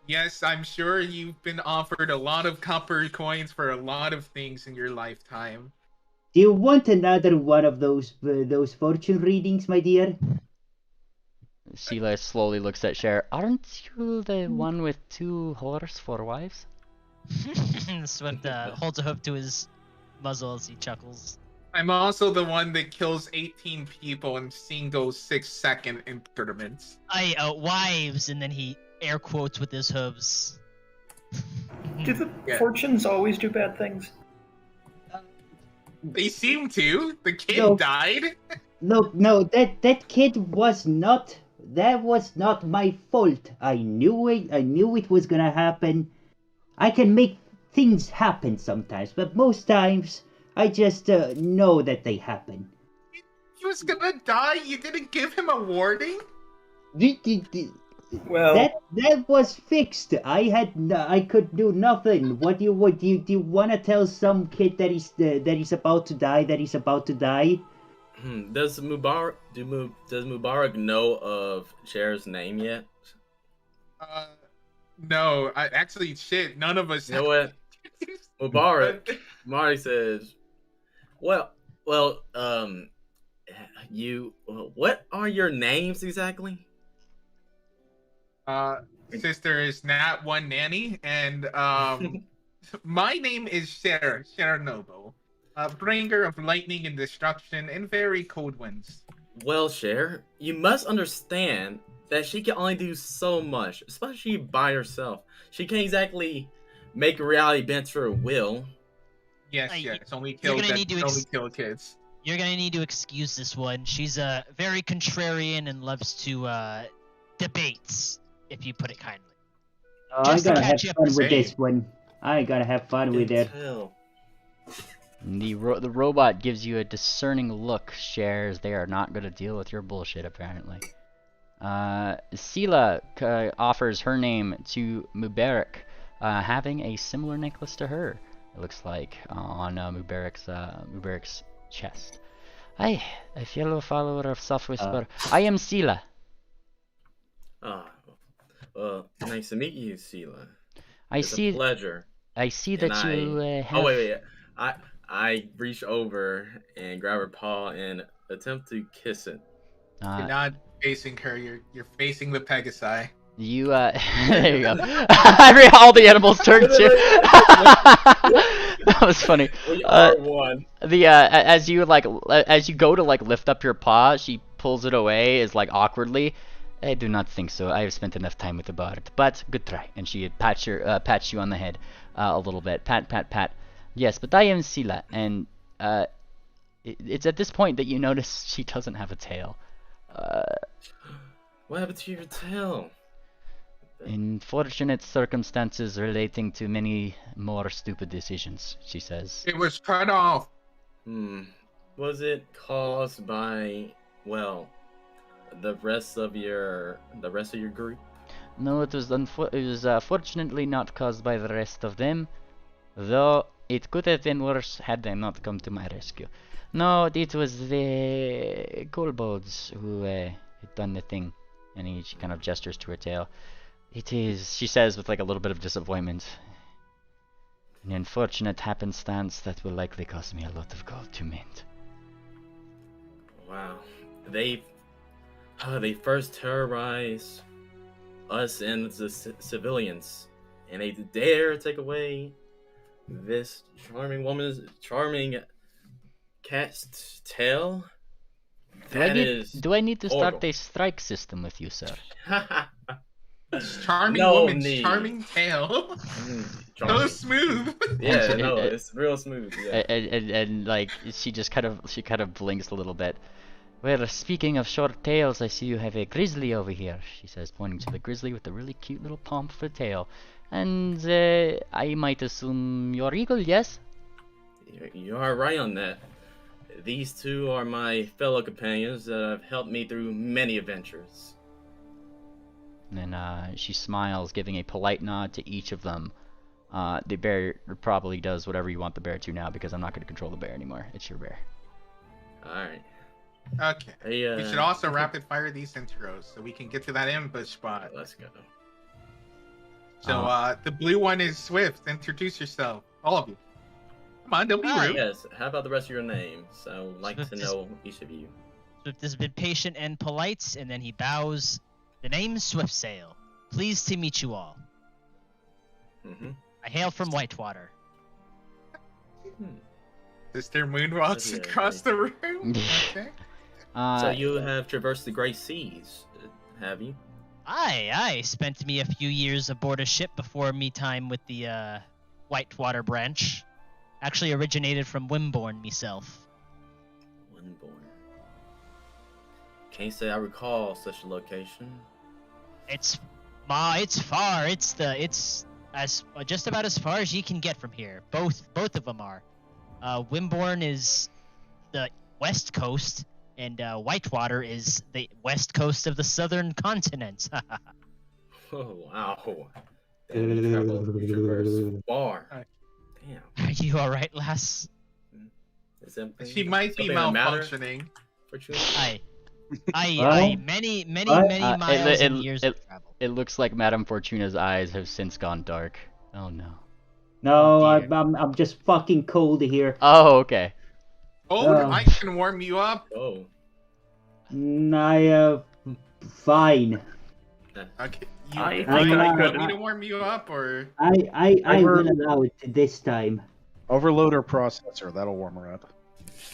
Yes, I'm sure you've been offered a lot of copper coins for a lot of things in your lifetime. Do you want another one of those fortune readings, my dear? Sheila slowly looks at Cher. Aren't you the one with 2 whores for wives? Swift holds a hoof to his muzzle as he chuckles. I'm also the one that kills 18 people in single 6-second increments. Wives, and then he air quotes with his hooves. Do the fortunes always do bad things? They seem to. The kid died. No, that kid was not. That was not my fault. I knew it was gonna happen. I can make things happen sometimes, but most times I just know that they happen. He was gonna die. You didn't give him a warning. Well, that was fixed. I could do nothing. Do you want to tell some kid that he's about to die? That he's about to die? Does Mubarak know of Cher's name yet? No. Actually, shit. None of us. You know what? Mubarak says, well, you. What are your names exactly? Sister is Nat One Nanny, and my name is Cher Noble, bringer of lightning and destruction and very cold winds. Well, Cher, you must understand that she can only do so much, especially by herself. She can't exactly make a reality bend to her will. Yes, only kill kids. You're gonna need to excuse this one. She's very contrarian and loves to debates, if you put it kindly. I gotta have fun with this one. I gotta have fun with it. The robot gives you a discerning look, shares they are not going to deal with your bullshit, apparently. Sela offers her name to Mubarak, having a similar necklace to her, it looks like, on Mubarak's chest. Hi, a fellow follower of Soft Whisper. I am Sela. Nice to meet you, Sela. It's a pleasure. I see that you have... Oh, wait. I reach over and grab her paw and attempt to kiss it. You're not facing her. You're facing the Pegasi. You there you go. All the animals turn to. That was funny. We are one. As you go to lift up your paw, she pulls it away, is awkwardly. I do not think so. I have spent enough time with the bard, but good try. And she pats you on the head a little bit. Pat. Yes, but I am Sela, and it's at this point that you notice she doesn't have a tail. What happened to your tail? Unfortunate circumstances relating to many more stupid decisions, she says. It was cut off. Was it caused by Well, the rest of your group. No, it was fortunately not caused by the rest of them, though it could have been worse had they not come to my rescue. No, it was the kobolds who had done the thing, and she kind of gestures to her tail. It is, she says with like a little bit of disappointment, an unfortunate happenstance that will likely cost me a lot of gold to mint. Wow, they first terrorized us and the civilians, and they dare take away this charming cat's tail. Do I need to start a strike system with you, sir? Charming woman's charming tail. So smooth. Yeah, no, it's real smooth. Yeah. And like she kind of blinks a little bit. Well, speaking of short tails, I see you have a grizzly over here, she says, pointing to the grizzly with the really cute little pomp for tail. And I might assume you're eagle, yes? You are right on that. These two are my fellow companions that have helped me through many adventures. And then she smiles, giving a polite nod to each of them. The bear probably does whatever you want the bear to now, because I'm not going to control the bear anymore. It's your bear. Alright. Okay. Hey, we should also rapid fire these intros so we can get to that ambush spot. Let's go. So the blue one is Swift. Introduce yourself, all of you. Come on, don't be rude. Yes. How about the rest of your names? I would like to know each of you. Swift has been patient and polite, and then he bows. The name's Swiftsail. Pleased to meet you all. I hail from Whitewater. Sister moonwalks across the room. Okay. So you have traversed the Great Seas, have you? I spent me a few years aboard a ship before me time with the Whitewater branch. Actually originated from Wimborne myself. Wimborne. Can't say I recall such a location. It's far. It's as just about as far as you can get from here. Both of them are. Wimborne is the west coast, and Whitewater is the west coast of the southern continent. Oh wow! Traverse far. Damn. Are you all right, lass? She might be malfunctioning. Many miles and years of travel. It looks like Madame Fortuna's eyes have since gone dark. Oh no. No, I'm just fucking cold here. Oh, okay. I can warm you up. Oh. Fine. Okay. I want me to warm you up, or I will allow it this time. Overload her processor. That'll warm her up.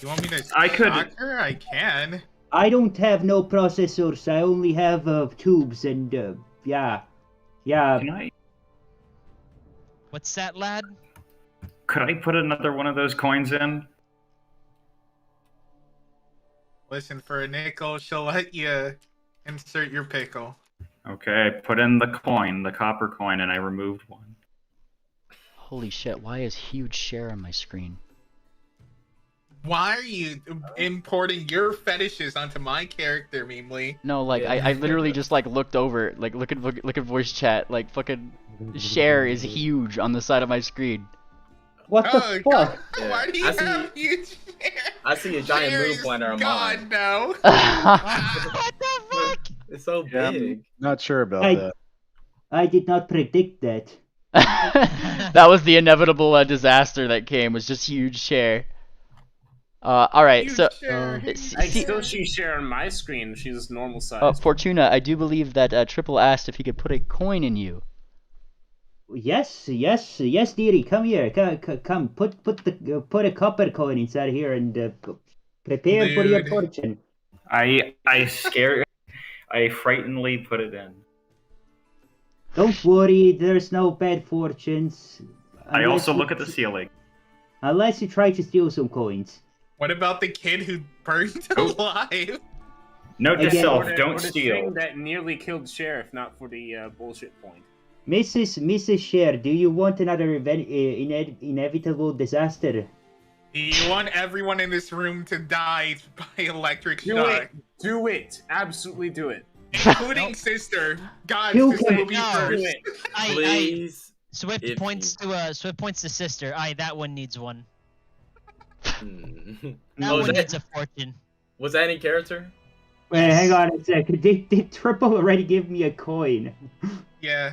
You want me to shock her? I can. I don't have no processors. I only have tubes and yeah. Can I? What's that, lad? Could I put another one of those coins in? Listen, for a nickel, she'll let you insert your pickle. Okay, I put in the coin, the copper coin, and I removed one. Holy shit, why is huge share on my screen? Why are you importing your fetishes onto my character, Memely? No, like, I literally just, like, looked over, like, look at voice chat, like, fucking share is huge on the side of my screen. What the fuck? God, why do you have huge share? I see a giant moon pointer on mine. God, no. What the fuck? It's so big. Not sure about that. I did not predict that. That was the inevitable disaster that came, was just huge share. Alright, so... I still see share on my screen. She's normal size. Fortuna, I do believe that Triple asked if he could put a coin in you. Yes, dearie, come here. Come, put a copper coin inside here and prepare for your fortune. I frighteningly put it in. Don't worry, there's no bad fortunes. I also look at the ceiling. Unless you try to steal some coins. What about the kid who burned alive? Note to self, don't the steal. thing that nearly killed Sheriff, not for the bullshit point. Mrs. Share, do you want another inevitable disaster? Do you want everyone in this room to die by electric shock? Do it. Absolutely do it. Including sister. God, You sister can will be No. first. Please. Swift If points to sister. That one needs one. That That one needs a fortune. Was that any character? Wait, hang on a second. Did Triple already give me a coin? Yeah.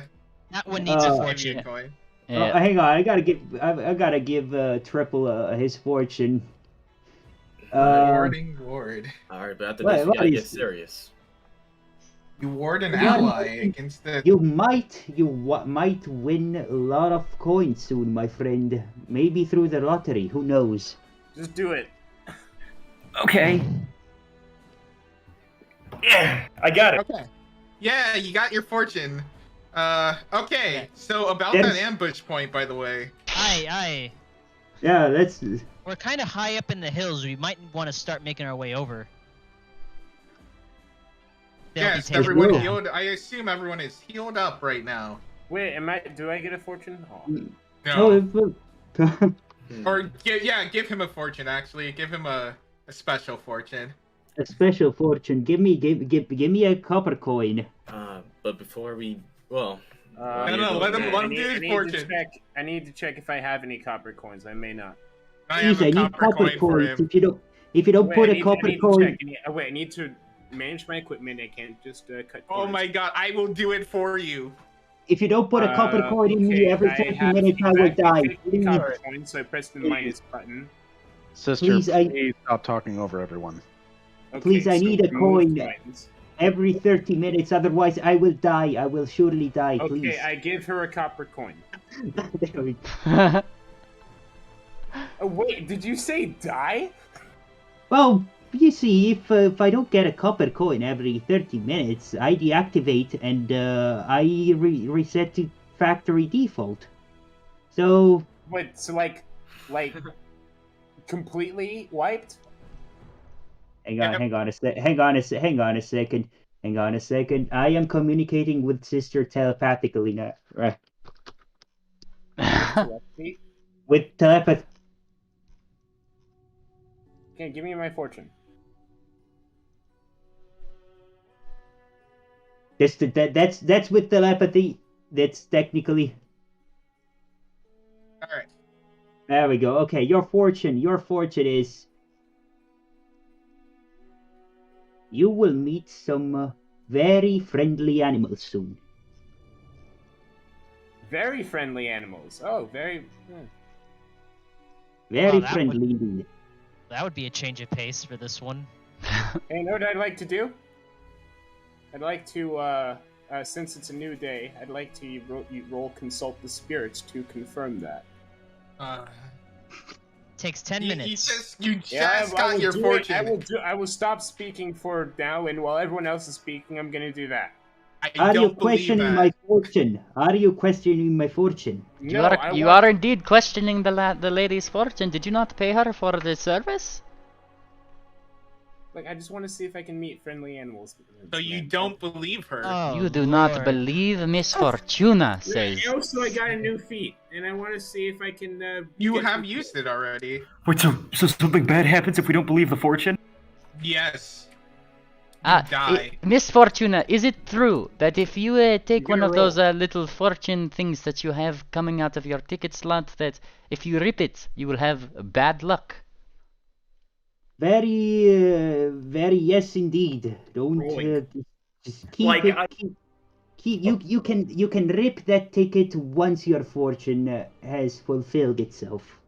That one needs a Give fortune. you a coin. Yeah. Hang on, I gotta give Triple his fortune. Warding ward. Alright, but after this, you gotta get serious. You ward an Yeah, ally against the. You might win a lot of coins soon, my friend. Maybe through the lottery. Who knows? Just do it. Okay. Yeah, I got it. Okay. Yeah, you got your fortune. Okay. So about There's- that ambush point, by the way. Aye. Yeah, that's. We're kind of high up in the hills. We might want to start making our way over. They'll be Yes, taken everyone down. healed. I assume everyone is healed up right now. Wait, do I get a fortune? Oh. No. Oh, Or give him a fortune. Actually, give him a special fortune. a special fortune. Give me a copper coin. But before we, No, let him do his fortune. I need to check if I have any copper coins. I may not. Please, I need copper for coins. him. If you don't Wait, put I a need- copper I need to coin, check. I need to manage my equipment. I can't just cut. Oh corners. my God! I will do it for you. if you don't put a copper coin in me every I 30 have minutes, I will die. exactly 50 copper coins, so I press the minus button. Sister, Please, please stop talking over everyone. Okay, Please, I so need a remove coin. coins. Every 30 minutes, otherwise I will die. I will surely die. Okay, Please. I give her a copper coin. There we go. Oh wait, did you say die? Well, you see, if I don't get a copper coin every 30 minutes, I deactivate and I reset to factory default. So Wait, so like completely wiped? hang on a second. I am communicating with sister telepathically now. Right. Telepathy? With telepathy. Okay, give me my fortune. That's with telepathy. That's technically. All right. There we go. Okay, your fortune is. You will meet some very friendly animals soon. Very friendly animals. Oh, very. Very that friendly indeed. That would be a change of pace for this one. Hey, you know what I'd like to do? I'd like to, since it's a new day, I'd like to roll consult the spirits to confirm that. Takes 10 minutes. You just got your fortune. I will stop speaking for now, and while everyone else is speaking, I'm gonna do that. Are you questioning my fortune? Are you questioning my fortune? No, you are indeed questioning the lady's fortune. Did you not pay her for the service? Like, I just want to see if I can meet friendly animals. So you don't believe her? Oh, You do not believe Miss Fortuna, says. Yeah, also, I got a new feat, and I want to see if I can. You have used it already. Wait, so something bad happens if we don't believe the fortune? Yes. Die. Miss Fortuna, is it true that if you take one of roll. those little fortune things that you have coming out of your ticket slot, that if you rip it, you will have bad luck? Very yes indeed. Don't just keep Like, it. You can rip that ticket once your fortune has fulfilled itself.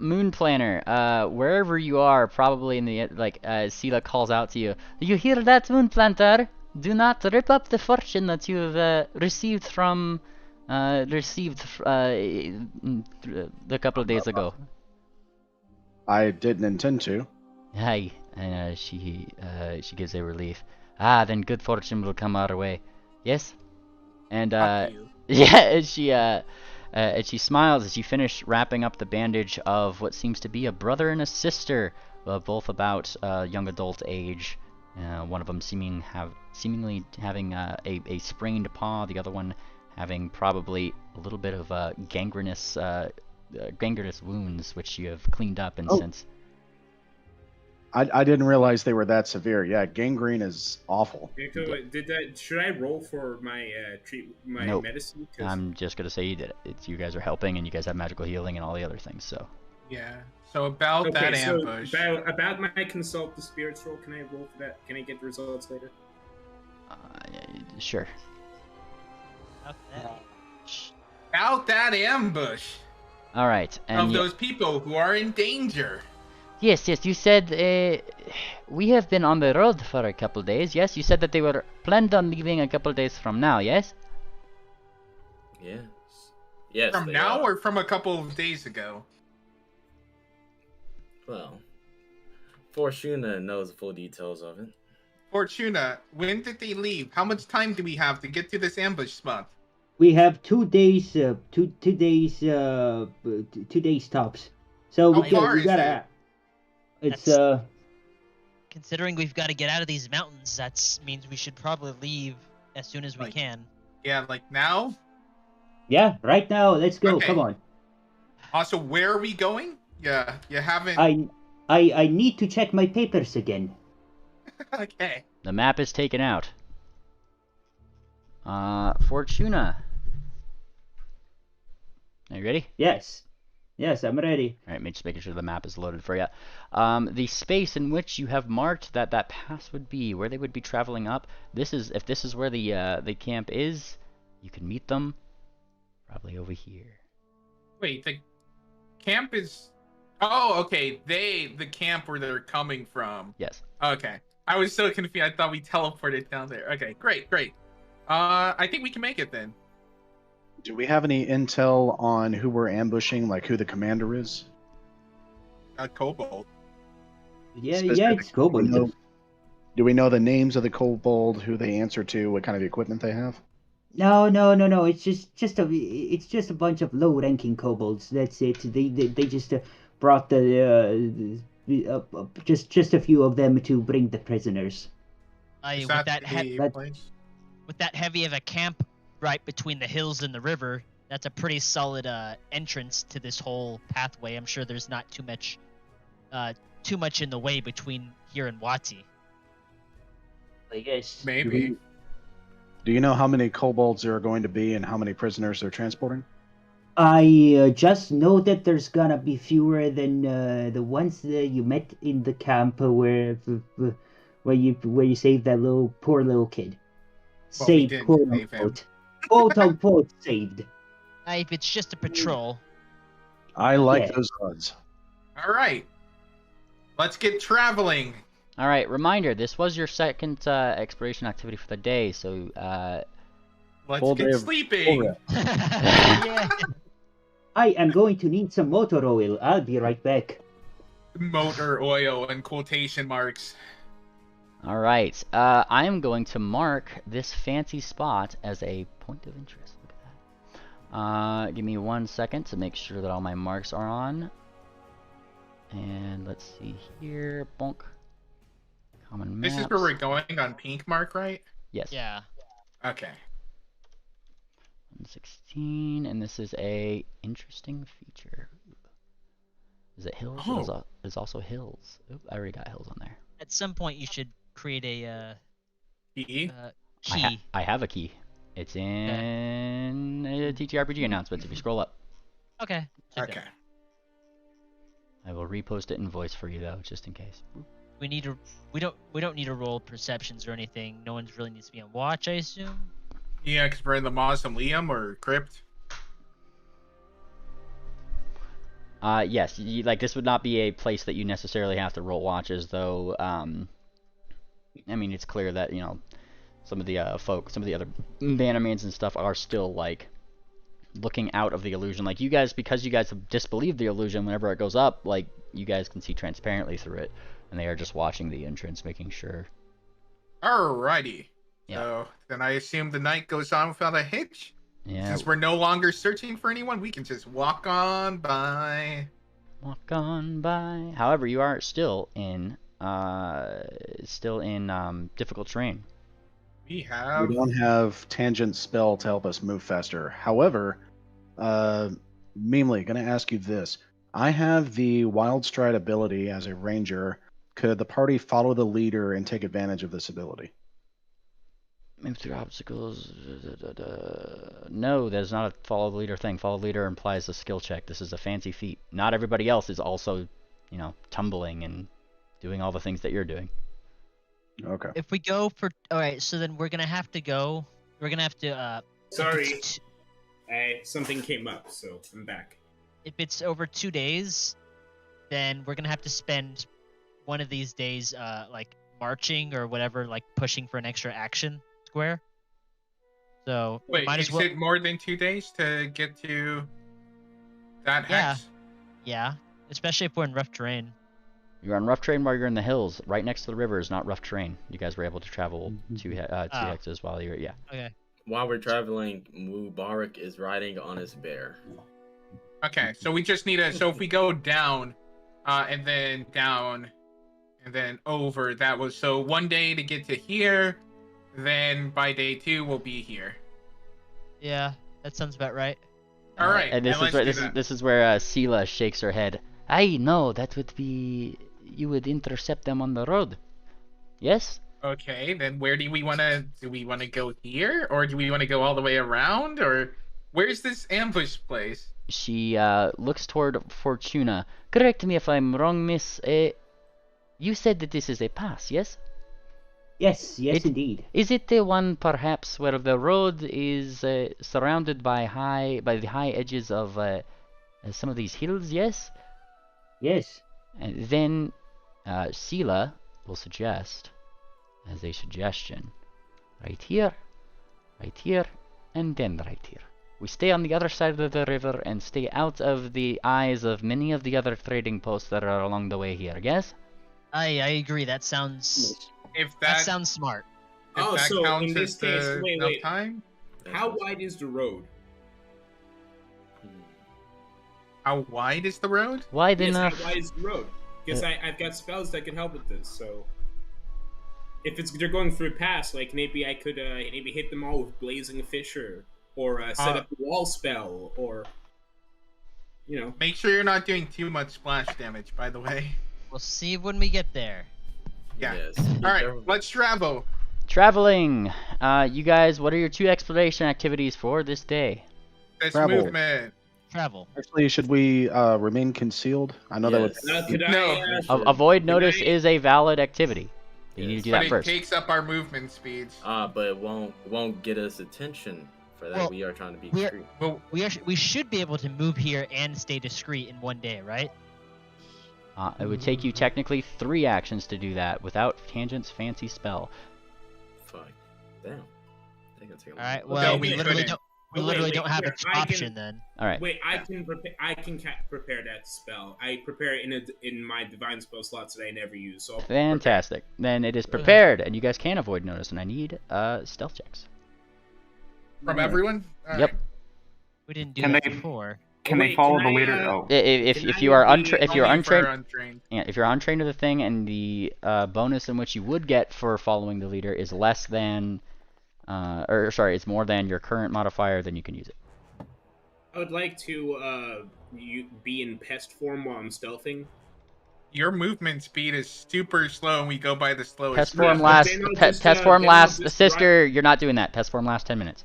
Moon Planner, wherever you are, probably in the Sela calls out to you. You hear that, Moon Planter? Do not rip up the fortune that you've received from a couple of days ago. I didn't intend to. Hi, and she gives a relief. Then good fortune will come our way. Yes, and yeah, and she smiles as you finish wrapping up the bandage of what seems to be a brother and a sister, both about young adult age. One of them seemingly having a sprained paw, the other one having probably a little bit of gangrenous gangrenous wounds, which you have cleaned up and since. I didn't realize they were that severe. Yeah, gangrene is awful. Should I roll for my Nope. medicine? I'm just gonna say you did it. You guys are helping, and you guys have magical healing and all the other things. So. Yeah. So about that ambush. About my consult the spirits roll, can I roll for that? Can I get the results later? Sure. About that ambush. All right. And of those people who are in danger. Yes. You said we have been on the road for a couple days. Yes, you said that they were planned on leaving a couple days from now. Yes. Yes. Yes. From now or from a couple of days ago? Well, Fortuna knows the full details of it. Fortuna, when did they leave? How much time do we have to get to this ambush spot? We have 2 days. 2 days. 2 days tops. So we gotta. It's Considering we've got to get out of these mountains, that means we should probably leave as soon as we can. Yeah, like now? Yeah, right now. Let's go. Okay. Come on. Also, where are we going? Yeah, you haven't. I need to check my papers again. Okay. The map is taken out. Fortuna. Are you ready? Yes. Yes, I'm ready. All right, just making sure the map is loaded for you. The space in which you have marked that pass would be, where they would be traveling up. If this is where the camp is, you can meet them probably over here. Wait, the camp is. Oh, okay. The camp where they're coming from. Yes. Okay. I was so confused. I thought we teleported down there. Okay, great. I think we can make it then. Do we have any intel on who we're ambushing, like who the commander is? Kobold. Yeah, it's Kobold. Do we know the names of the Kobold, who they answer to, what kind of equipment they have? No. It's just a bunch of low-ranking kobolds. That's it. They just brought just a few of them to bring the prisoners. With that heavy of a camp right between the hills and the river, that's a pretty solid entrance to this whole pathway. I'm sure there's not too much in the way between here and Wati. I guess. Maybe. Do you know how many kobolds there are going to be and how many prisoners they're transporting? I just know that there's gonna be fewer than the ones that you met in the camp where you saved that poor little kid. Well, Saved, quote unquote. Quote unquote saved. If it's just a patrol. I like those odds. All right. Let's get traveling. All right. Reminder: this was your second exploration activity for the day, so let's get sleeping. Yeah. I am going to need some motor oil. I'll be right back. Motor oil in quotation marks. All right. I am going to mark this fancy spot as a point of interest. Look at that. Give me 1 second to make sure that all my marks are on. And let's see here. Bonk. Common maps. This is where we're going on pink mark, right? Yes. Yeah. Okay. 116, and this is a interesting feature. Is it hills? Oh. There's also hills. Oop, I already got hills on there. At some point, you should create a key. Key. I have a key. It's in TTRPG announcements. If you scroll up. Okay. Okay. I will repost it in voice for you though, just in case. We don't need to roll perceptions or anything. No one's really needs to be on watch, I assume. Yeah, because we're in the mausoleum or crypt. Yes, this would not be a place that you necessarily have to roll watches, though. I mean, it's clear that some of the other Bannermanes and stuff are still looking out of the illusion. Like you guys, because you guys have disbelieved the illusion. Whenever it goes up, you guys can see transparently through it, and they are just watching the entrance, making sure. Alrighty. Yeah. So then I assume the night goes on without a hitch. Yeah. Since we're no longer searching for anyone, we can just walk on by. Walk on by. However, you are still in difficult terrain. We don't have tangent spell to help us move faster. However, Meemly, gonna ask you this. I have the Wild Stride ability as a ranger. Could the party follow the leader and take advantage of this ability? Move through obstacles. No, there's not a follow the leader thing. Follow the leader implies a skill check. This is a fancy feat. Not everybody else is also, tumbling and doing all the things that you're doing. Okay. If we go for... Alright, so then we're gonna have to go... We're gonna have to, Sorry. Something came up, so I'm back. If it's over 2 days, then we're gonna have to spend one of these days, marching or whatever, pushing for an extra action square. So Wait, might as is well. it more than 2 days to get to that hex? Yeah, especially if we're in rough terrain. You're on rough terrain while you're in the hills. Right next to the river is not rough terrain. You guys were able to travel two hexes while you're Okay. While we're traveling, Mubarak is riding on his bear. Okay, so we just need to. So if we go down, and then down, and then over, that was so 1 day to get to here. Then by day 2 we'll be here. Yeah, that sounds about right. All right, and this is where Sela shakes her head. I know that would be you would intercept them on the road. Yes. Okay, then where do we want to? Do we want to go here, or do we want to go all the way around, or where's this ambush place? She looks toward Fortuna. Correct me if I'm wrong, miss. You said that this is a pass, yes? Yes, indeed. Is it the one perhaps where the road is surrounded by the high edges of some of these hills? Yes. Yes. And then Sela will suggest, as a suggestion, right here, and then right here. We stay on the other side of the river and stay out of the eyes of many of the other trading posts that are along the way here. Yes. I agree. That sounds. If that sounds smart. So in this case, wait. Time? How wide is the road? How wide is the road? Wide enough. How wide is the road? Because I've got spells that can help with this. So if they're going through a pass, maybe I could maybe hit them all with blazing fissure, or set up a wall spell, or Make sure you're not doing too much splash damage. By the way. We'll see when we get there. Yeah. Yes. All right. Let's travel. Traveling. You guys, what are your 2 exploration activities for this day? This Travel. movement. Travel. Actually, should we remain concealed? I know that would. Avoid notice is a valid activity. You need to do that but first. It takes up our movement speeds. But it won't get us attention for that. Well, we are trying to be discreet. We should be able to move here and stay discreet in 1 day, right? It would take you technically 3 actions to do that without Tangent's fancy spell. Fuck. Damn. All right. Well, we literally don't have an option then. All right. Wait, I can prepare that spell. I prepare it in my divine spell slots that I never use. So fantastic. Then it is prepared, and you guys can avoid notice. And I need stealth checks from everyone. All yep. Right. We didn't do that before. Can they follow the leader? If you are untrained, if you're untrained to the thing, and the bonus in which you would get for following the leader is less than, it's more than your current modifier, then you can use it. I would like to be in pest form while I'm stealthing. Your movement speed is super slow, and we go by the slowest. Pest form lasts. Pest form lasts. Sister, you're not doing that. Pest form lasts 10 minutes.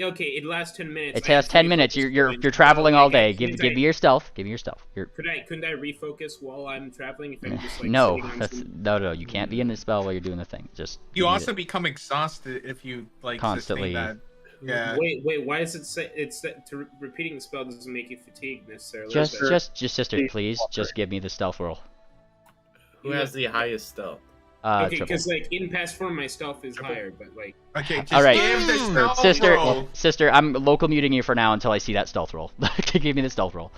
Okay, it lasts 10 minutes. It has 10 minutes. You're traveling all day. Give me your stealth. Give me your stealth. Couldn't I refocus while I'm traveling? If I'm just, no, no. You can't be in the spell while you're doing the thing. Just you also become exhausted if you constantly. That. Yeah. Wait. Why does it say repeating the spell doesn't make you fatigued necessarily? Just sister, please. Just give me the stealth roll. Who has the highest stealth? Okay, because in past form my stealth is higher, but okay, just all right, give the stealth roll. Sister, I'm local muting you for now until I see that stealth roll. Give me the stealth roll.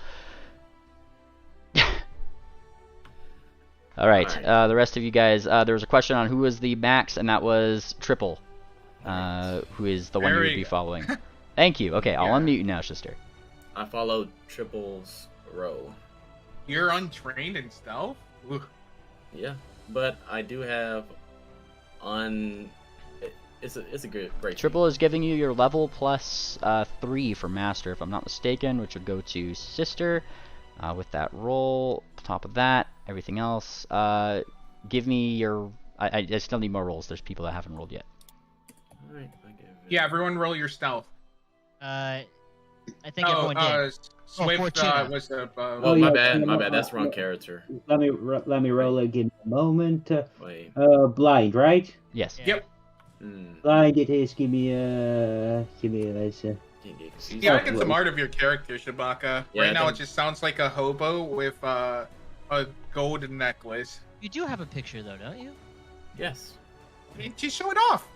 All right, the rest of you guys. There was a question on who was the max, and that was Triple, who is the one you would be following. Thank you. Okay, I'll unmute you now, sister. I followed Triple's row. You're untrained in stealth? Ooh. Yeah. But I do have it's a good break. Triple is giving you your level plus 3 for master, if I'm not mistaken, which would go to sister. With that roll, top of that, everything else. Give me your. I still need more rolls. There's people that haven't rolled yet. All right, Yeah, everyone roll your stealth. I think everyone did. Swift Fortuna. was the. Oh, my bad. That's the wrong character. Let me roll it. Give me a moment. Wait. Blind, right? Yes. Yeah. Yep. Blind it is. Give me let's. Yeah, I get some art of your character, Shabaka. Yeah, right now, it just sounds like a hobo with a gold necklace. You do have a picture though, don't you? Yes. Just show it off.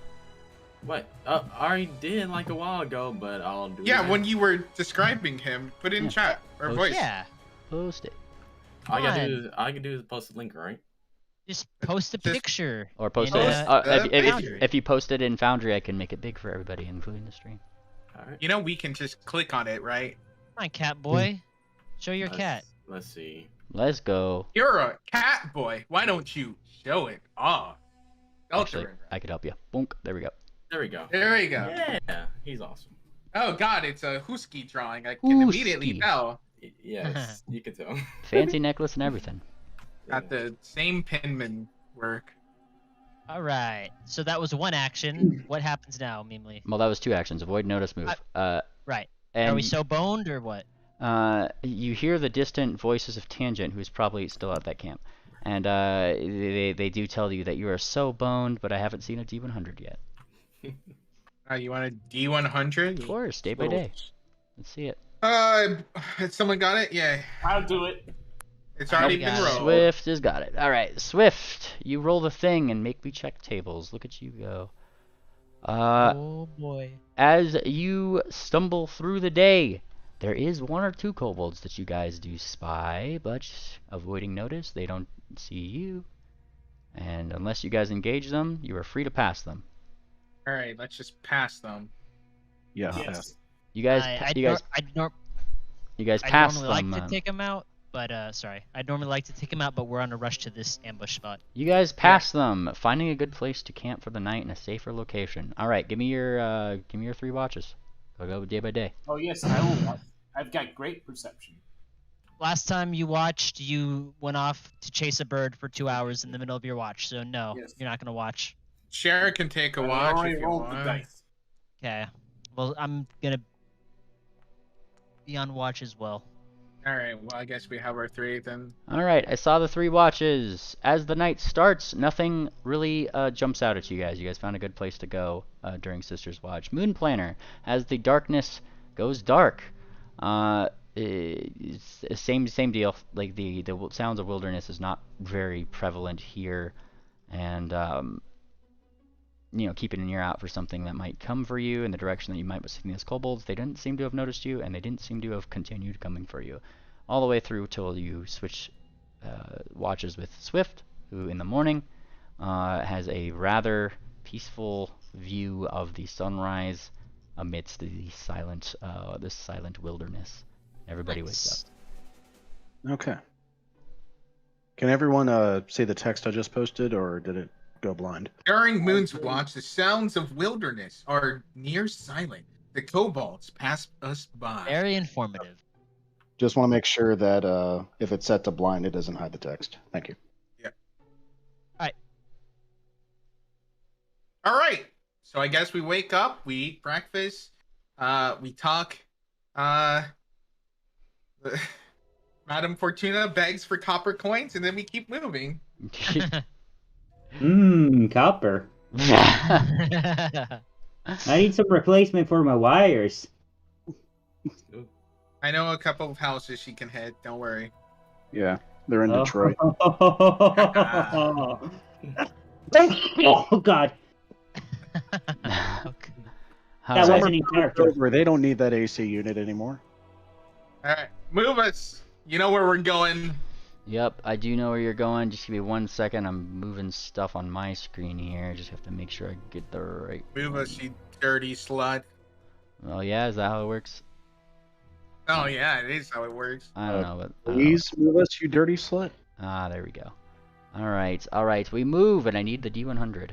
What? I already did like a while ago, but I'll do. Yeah, that. when you were describing him, put it in chat or Post voice. Yeah. Post it. All I can do is post a link, right? Just post a picture. Or post in, it. Foundry. If you post it in Foundry, I can make it big for everybody, including the stream. All right. You know, we can just click on it, right? Come on, cat boy. Show your cat. Let's see. Let's go. You're a cat boy. Why don't you show it off? Actually, I could help you. Boonk. There we go. There we go. There we go. Yeah, he's awesome. Oh God, it's a Husky drawing. I can immediately Husky. tell. Yes, you can tell. Fancy necklace and everything. Got the same penman work. All right. So that was one action. What happens now, Mimli? Well, that was 2 actions. Avoid, notice, move. Right. And Are we so boned or what? you hear the distant voices of Tangent, who's probably still at that camp. And they do tell you that you are so boned, but I haven't seen a D100 yet. You want a D100? Of course, day by day. Let's see it. Has someone got it? Yeah. I'll do it. It's already been rolled. Swift has got it. All right, Swift, you roll the thing and make me check tables. Look at you go. Oh boy. As you stumble through the day, there is 1 or 2 kobolds that you guys do spy, but avoiding notice, they don't see you. And unless you guys engage them, you are free to pass them. All right, let's just pass them. Yeah. Yes. You guys, I'd pass normally them. like to take them out, but sorry. I'd normally like to take them out, but we're on a rush to this ambush spot. You guys pass them, finding a good place to camp for the night in a safer location. All right, give me your 3 watches. I'll go day by day. Oh yes, I will watch. I've got great perception. Last time you watched, you went off to chase a bird for 2 hours in the middle of your watch, so no, you're not gonna watch. Sharon can take a I watch already if you rolled the want. dice. Okay. Well, I'm gonna be on watch as well. All right, well, I guess we have our 3 then. All right, I saw the 3 watches. As the night starts, nothing really jumps out at you guys. You guys found a good place to go during Sister's Watch. Moon Planner, as the darkness goes dark, it's same deal. Like the sounds of wilderness is not very prevalent here, and keeping an ear out for something that might come for you in the direction that you might be seeing these kobolds. They didn't seem to have noticed you, and they didn't seem to have continued coming for you, all the way through till you switch watches with Swift, who in the morning has a rather peaceful view of the sunrise amidst the silent wilderness. Everybody wakes up. Okay. Can everyone see the text I just posted, or did it go blind? During Moon's watch, the sounds of wilderness are near silent. The kobolds pass us by. Very informative. Just want to make sure that if it's set to blind, it doesn't hide the text. Thank you. Yeah. Alright. All right. So I guess we wake up, we eat breakfast, we talk. Madame Fortuna begs for copper coins, and then we keep moving. Copper. I need some replacement for my wires. I know a couple of houses she can hit. Don't worry. Yeah, they're in Detroit. Oh God. That wasn't in character. They don't need that AC unit anymore. All right, move us. You know where we're going. Yep, I do know where you're going. Just give me 1 second. I'm moving stuff on my screen here. Just have to make sure I get the right. Move us, you dirty slut. Oh yeah, is that how it works? Oh yeah, it is how it works. I don't know, but Please move us, you dirty slut. Ah, there we go. All right, we move, and I need the D100.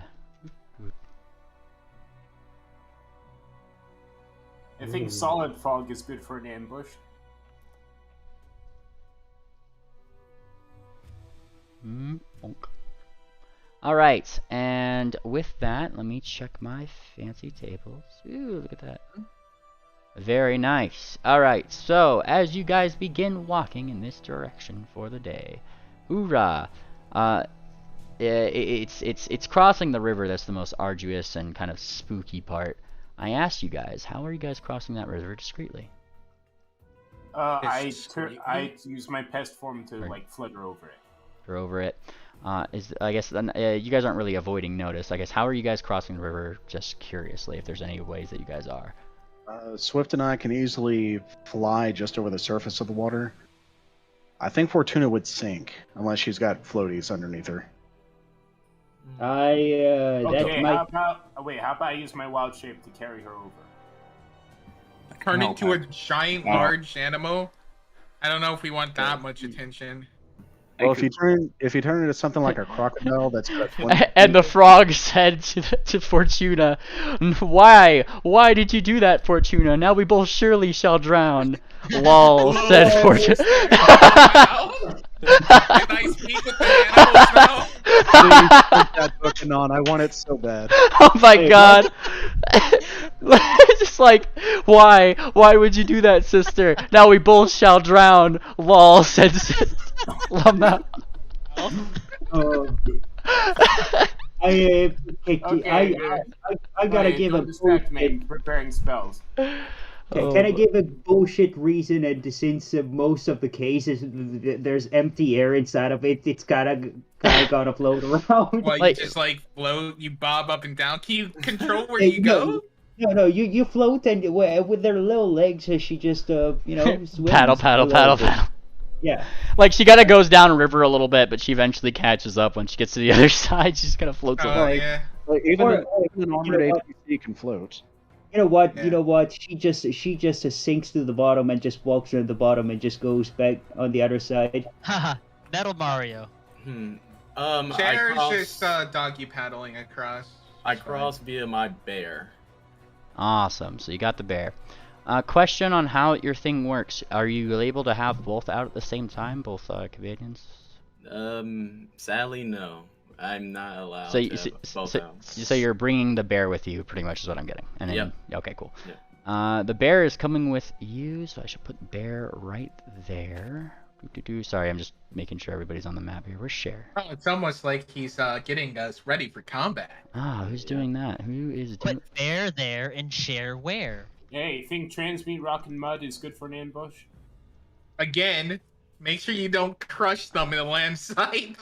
I think solid fog is good for an ambush. All right, and with that, let me check my fancy tables. Ooh, look at that. Very nice. All right, so as you guys begin walking in this direction for the day, hoorah! It's crossing the river that's the most arduous and kind of spooky part. I asked you guys, how are you guys crossing that river discreetly? I use my pest form to like flutter over it. Or over it. I guess then you guys aren't really avoiding notice. I guess how are you guys crossing the river? Just curiously, if there's any ways that you guys are. Swift and I can easily fly just over the surface of the water. I think Fortuna would sink unless she's got floaties underneath her. Okay, how about I use my wild shape to carry her over? Turn into a giant, large animal. I don't know if we want that much attention. Well, if you turn into something like a crocodile, that's and the frog said to Fortuna, "Why did you do that, Fortuna? Now we both surely shall drown." Lol, said Fortuna. Can I speak with the animals now? Please put that booking on. I want it so bad. Oh my god. Just like, why would you do that, sister? Now we both shall drown. Lol, said Love that. I gotta Wait, give a distract me preparing spells. Can I give a bullshit reason? And since most of the cases there's empty air inside of it, it's kind of gotta float around. Well, you just like float, you bob up and down. Can you control where you go? No, you float, and with their little legs, she just swims. paddle. Yeah. Like she kind of goes down river a little bit, but she eventually catches up when she gets to the other side. She's kind of floats along. Yeah. Like, even an armored APC can float. You know what? Yeah. You know what? She just sinks to the bottom and just walks around the bottom and just goes back on the other side. Haha, Metal Mario. Chair's just doggy paddling across. I cross via my bear. Awesome. So you got the bear. Question on how your thing works. Are you able to have both out at the same time, both companions? Sadly, no. I'm not allowed so to have both out. So you're bringing the bear with you, pretty much is what I'm getting. And then, yep. Okay, cool. Yep. The bear is coming with you, so I should put bear right there. Sorry, I'm just making sure everybody's on the map here. Where's Cher? Oh, it's almost like he's getting us ready for combat. Who's doing that? Who is doing? Put bear there and Cher where? Hey, think transmute rock and mud is good for an ambush? Again, make sure you don't crush them in the land site.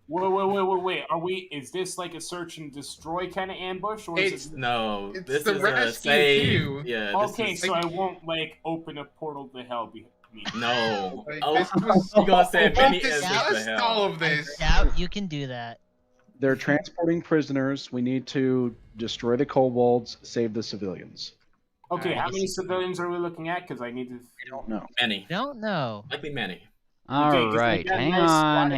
Wait. Is this like a search and destroy kind of ambush, or it's this the is rescue a save. too. Yeah. Okay, so I won't like open a portal to hell. No. You gonna say many discussed all of this. Yeah, you can do that. They're transporting prisoners. We need to destroy the kobolds, save the civilians. Okay, how many civilians are we looking at? Because I need to. I don't know. Many. Don't know. Likely many. All right, hang on.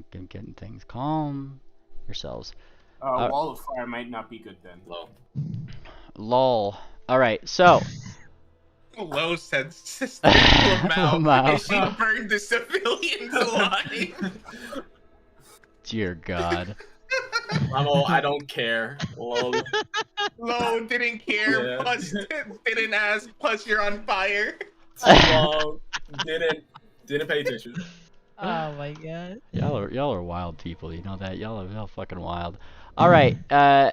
I'm getting things calm. Yourselves. Wall of fire might not be good then. Lol. All right, so. Low said Sister Lamau, and she burned the civilians alive. Dear God. I don't care. Low didn't care. Yeah. Plus didn't ask. Plus you're on fire. Low didn't pay attention. Oh my God. Y'all are wild people. You know that. Y'all are fucking wild. All right. I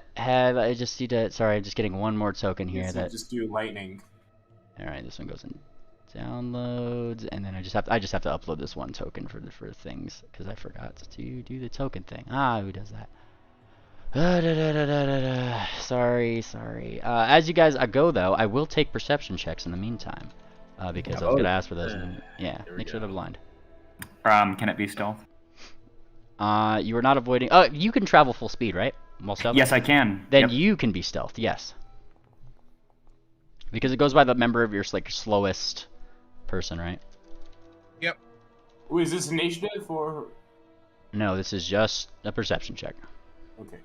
just need to. Sorry, I'm just getting one more token here. Just do lightning. All right, this one goes in downloads, and then I just have to upload this one token for things because I forgot to do the token thing. Who does that? Sorry. As you guys go though, I will take perception checks in the meantime because I was gonna ask for those. Make sure they're blind. Can it be stealth? You are not avoiding. You can travel full speed, right? Yes, I can. Then you can be stealth. Yes. Because it goes by the member of your slowest person, right? Yep. Is this initiative or? No, this is just a perception check. Okay.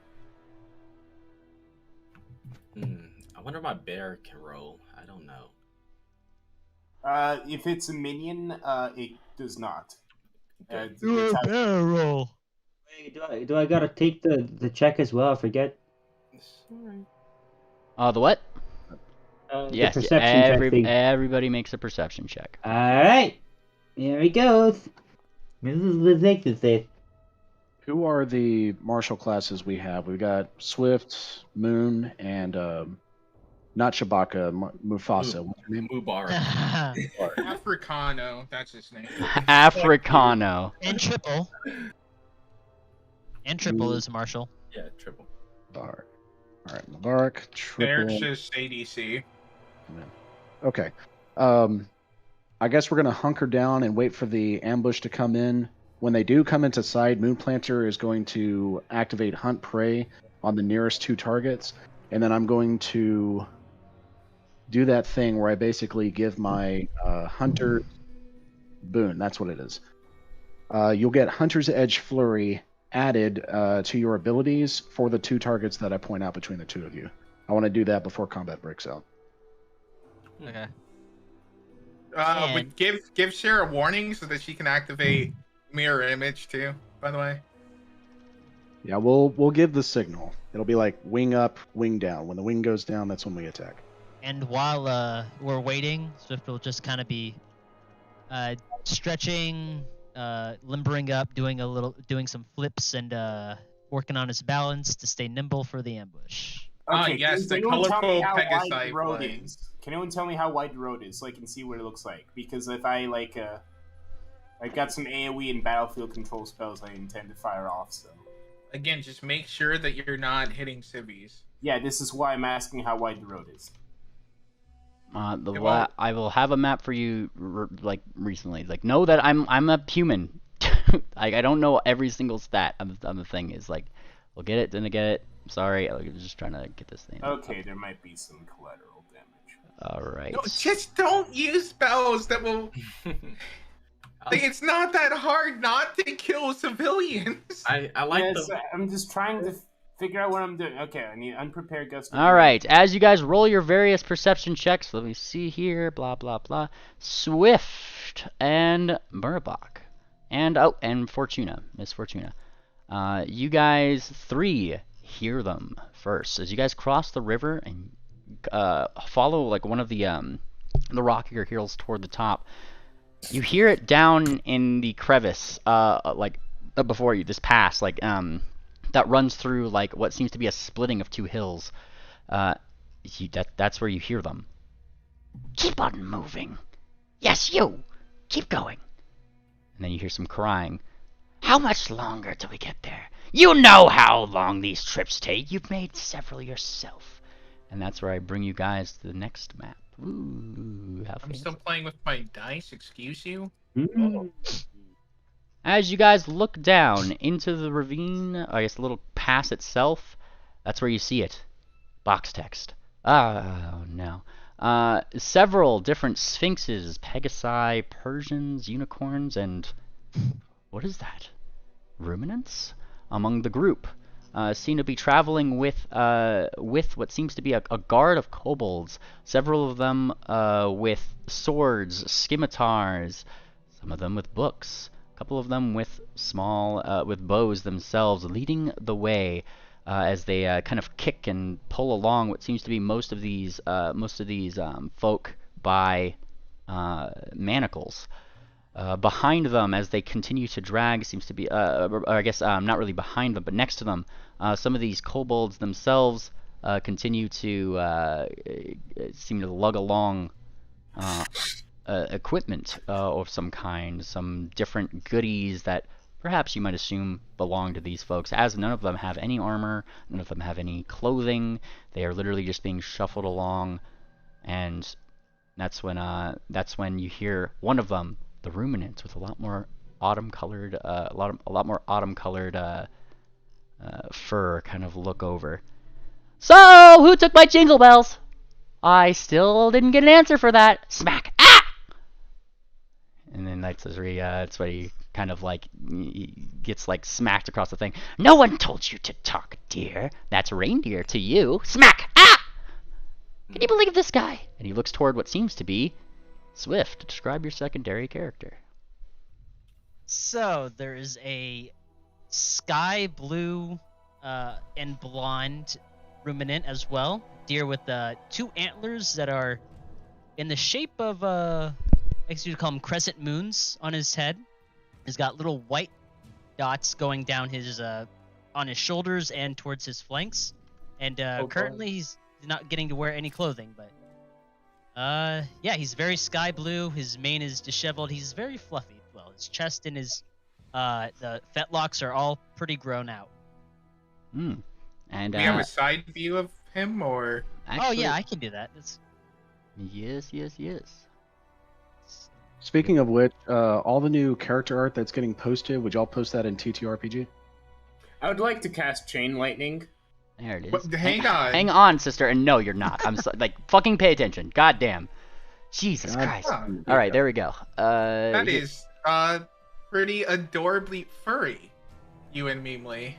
I wonder if my bear can roll. I don't know. If it's a minion, it does not. Do a bear roll. Hey, do I gotta take the check as well? I forget. The what? The perception check thing. Everybody makes a perception check. All right, here he goes. Let's take this. Who are the martial classes we have? We've got Swift, Moon, and not Shabaka, Mufasa. What's her name? Mubarak. Africano, that's his name. Africano. And triple. And triple is martial. Yeah, triple. Mubarak. All right, Mubarak, triple. There's just ADC. Okay. I guess we're gonna hunker down and wait for the ambush to come in. When they do come into sight, Moonplanter is going to activate Hunt Prey on the nearest 2 targets, and then I'm going to do that thing where I basically give my Hunter boon. That's what it is. You'll get Hunter's Edge Flurry added to your abilities for the 2 targets that I point out between the 2 of you. I want to do that before combat breaks out. Okay. But give Sarah a warning so that she can activate mirror image too, by the way. Yeah, we'll give the signal. It'll be like wing up, wing down. When the wing goes down, that's when we attack. And while we're waiting, Swift will just kind of be stretching, limbering up, doing some flips, and working on his balance to stay nimble for the ambush. Okay, yes, the anyone tell me colorful how wide Pegasi the road flag. is? Can anyone tell me how wide the road is so I can see what it looks like? Because if I I got some AoE and battlefield control spells I intend to fire off. So Again, just make sure that you're not hitting civvies. yeah, this is why I'm asking how wide the road is. I will have a map for you recently. Like, know that I'm a human. I don't know every single stat on the thing. Is like, we'll get it, then I get it. Sorry, I was just trying to get this thing. Okay, there might be some collateral damage. All right. No, just don't use spells that will. It's not that hard not to kill civilians. I like yes, I'm just trying to figure out what I'm doing. Okay, I need unprepared gust. All right, as you guys roll your various perception checks, let me see here. Blah blah blah. Swift and Burbach, and Fortuna, Miss Fortuna. You guys 3 hear them first as you guys cross the river and follow like one of the rockier hills toward the top. You hear it down in the crevice, before you. This pass, that runs through like what seems to be a splitting of 2 hills. That's where you hear them. Keep on moving. Yes, you. Keep going. And then you hear some crying. How much longer till we get there? You know how long these trips take. You've made several yourself. And that's where I bring you guys to the next map. Ooh, how I'm still playing with my dice, excuse you? As you guys look down into the ravine, I guess the little pass itself, that's where you see it. Box text. Oh, no. Several different sphinxes, pegasi, Persians, unicorns, and... what is that? Ruminants? Among the group. Seem to be traveling with what seems to be a guard of kobolds. Several of them with swords, scimitars, some of them with books, a couple of them with with bows themselves, leading the way as they kind of kick and pull along what seems to be most of these folk by manacles. Behind them, as they continue to drag, seems to be, I guess not really behind them, but next to them, some of these kobolds themselves continue to seem to lug along equipment of some kind, some different goodies that perhaps you might assume belong to these folks, as none of them have any armor, none of them have any clothing. They are literally just being shuffled along, and that's when you hear one of them, the ruminant, with a lot more autumn-colored, fur, kind of look over. So, who took my jingle bells? I still didn't get an answer for that. Smack! Ah! And then that's where he kind of like he gets like smacked across the thing. No one told you to talk, dear. That's reindeer to you. Smack! Ah! Can you believe this guy? And he looks toward what seems to be Swift. Describe your secondary character. So there is a sky blue and blonde ruminant as well. Deer with 2 antlers that are in the shape of I guess you'd call them crescent moons on his head. He's got little white dots going down his on his shoulders and towards his flanks. And currently he's not getting to wear any clothing, but yeah, he's very sky blue. His mane is disheveled. He's very fluffy. Well, his chest and his the fetlocks are all pretty grown out. And we have a side view of him, or actually, oh yeah, I can do that. Yes. Speaking of which, all the new character art that's getting posted, would y'all post that in TTRPG? I would like to cast Chain Lightning. There it is. But hang on. Hang on, sister. And no, you're not. I'm so, like, fucking pay attention. God damn. Jesus Christ. All right, there we go. That is pretty adorably furry, you and Memely.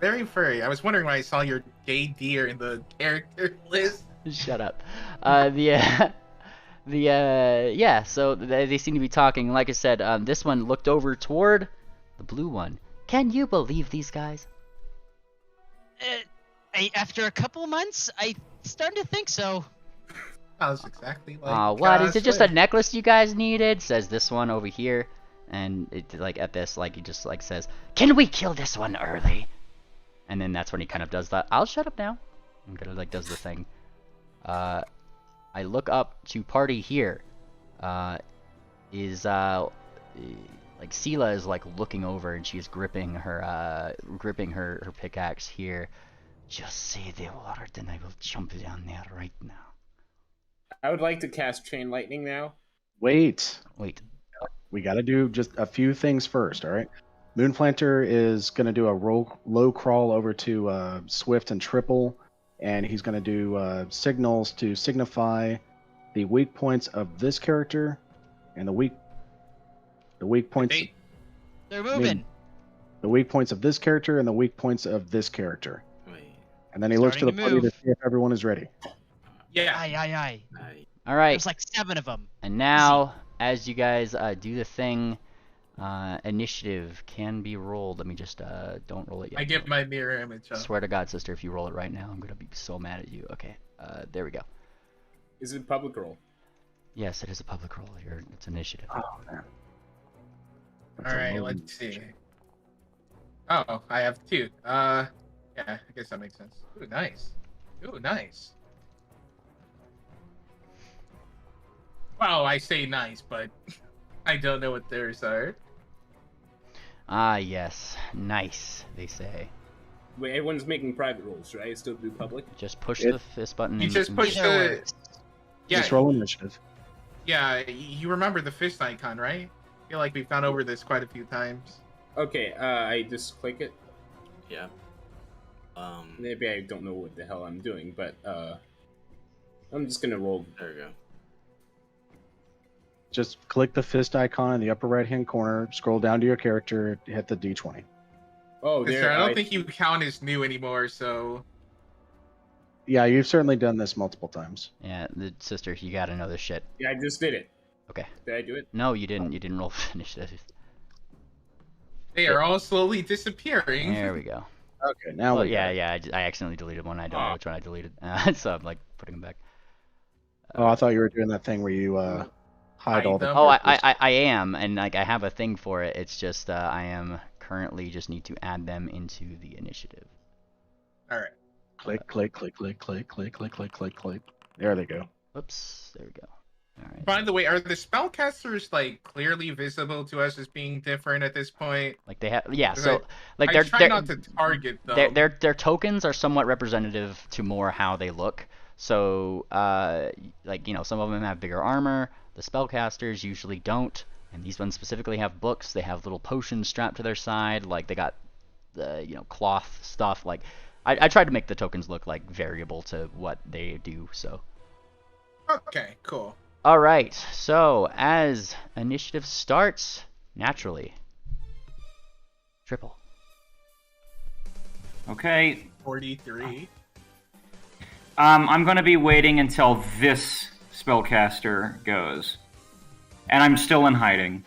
Very furry. I was wondering when I saw your gay deer in the character list. Shut up. Yeah, so they seem to be talking. Like I said, this one looked over toward the blue one. Can you believe these guys? After a couple months, I started to think so. Sounds exactly like. What? Is it just a necklace you guys needed? Says this one over here, and it like at this like he just like says, "Can we kill this one early?" And then that's when he kind of does that. I'll shut up now. I'm gonna like does the thing. I look up to party here. Is like Sela is like looking over and she's gripping her pickaxe here. Just say the word and I will jump down there right now. I would like to cast Chain Lightning now. Wait. We got to do just a few things first, all right? Moonplanter is going to do a low crawl over to Swift and Triple, and he's going to do signals to signify the weak points of this character and the weak points. They're moving. The weak points of this character and the weak points of this character. And then he looks to the party to see if everyone is ready. Yeah. Aye. All right. There's like 7 of them. And now, as you guys do the thing, initiative can be rolled. Let me just don't roll it yet. I get my mirror image up. Swear to God, sister, if you roll it right now, I'm gonna be so mad at you. Okay. There we go. Is it a public roll? Yes, it is a public roll. It's initiative. Oh man. All right, let's see. Oh, I have 2. Yeah, I guess that makes sense. Ooh, nice. Well, I say nice, but I don't know what theirs are. Ah, yes. Nice, they say. Wait, everyone's making private rolls, right? Still do public? Just push the fist button. You just push the... Yeah. Just roll initiative. Yeah, you remember the fist icon, right? I feel like we've gone over this quite a few times. Okay, I just click it. Yeah. Maybe I don't know what the hell I'm doing, but I'm just gonna roll. There we go. Just click the fist icon in the upper right-hand corner, scroll down to your character, hit the D20. Oh, there. I don't think you count as new anymore, so... Yeah, you've certainly done this multiple times. Yeah, the sister, you gotta know this shit. Yeah, I just did it. Okay. Did I do it? No, you didn't. You didn't roll initiative. They are all slowly disappearing. There we go. Okay, now well, yeah. I accidentally deleted one. I don't know which one I deleted, so I'm like putting them back. Oh, I thought you were doing that thing where you hide all the. Oh, I am, and like I have a thing for it. It's just I am currently just need to add them into the initiative. All right. Click. There they go. Whoops. There we go. All right. By the way, are the spellcasters like clearly visible to us as being different at this point? Like they have, yeah. So like they're try not to target them. Their tokens are somewhat representative to more how they look. So like some of them have bigger armor. The spellcasters usually don't, and these ones specifically have books. They have little potions strapped to their side. Like they got the cloth stuff. Like I tried to make the tokens look like variable to what they do. So. Okay. Cool. All right, so as initiative starts, naturally, Triple. Okay. 43. I'm going to be waiting until this spellcaster goes. And I'm still in hiding.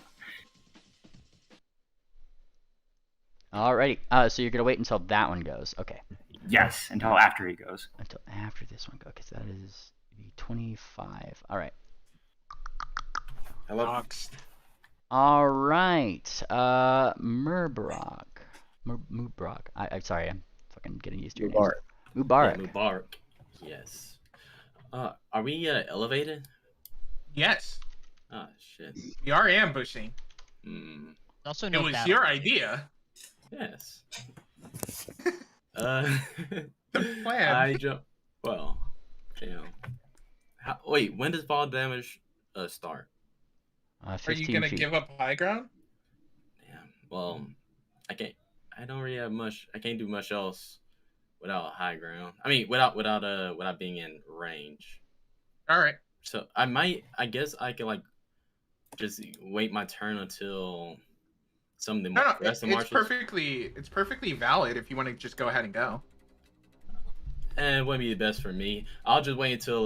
Alrighty. So you're gonna wait until that one goes. Okay. Yes, until after he goes. Until after this one goes. Okay, so that is 25. All right. Hello. All right. Mubarak. Mubarak. I'm sorry. I'm fucking getting used to your name. Mubarak. Yeah, Mubarak. Yes. Are we elevated? Yes. Oh shit. We are ambushing. Also, it no was battle. your idea. Yes. The plan. I jump. Well, damn. Wait, when does fall damage start? 15 Are you gonna feet. give up high ground? Damn. Well, I can't. I don't really have much. I can't do much else without high ground. I mean, without being in range. All right. So I might. I guess I could like just wait my turn until some of the rest of the marshals. It's perfectly valid if you want to just go ahead and go. And it wouldn't be the best for me. I'll just wait until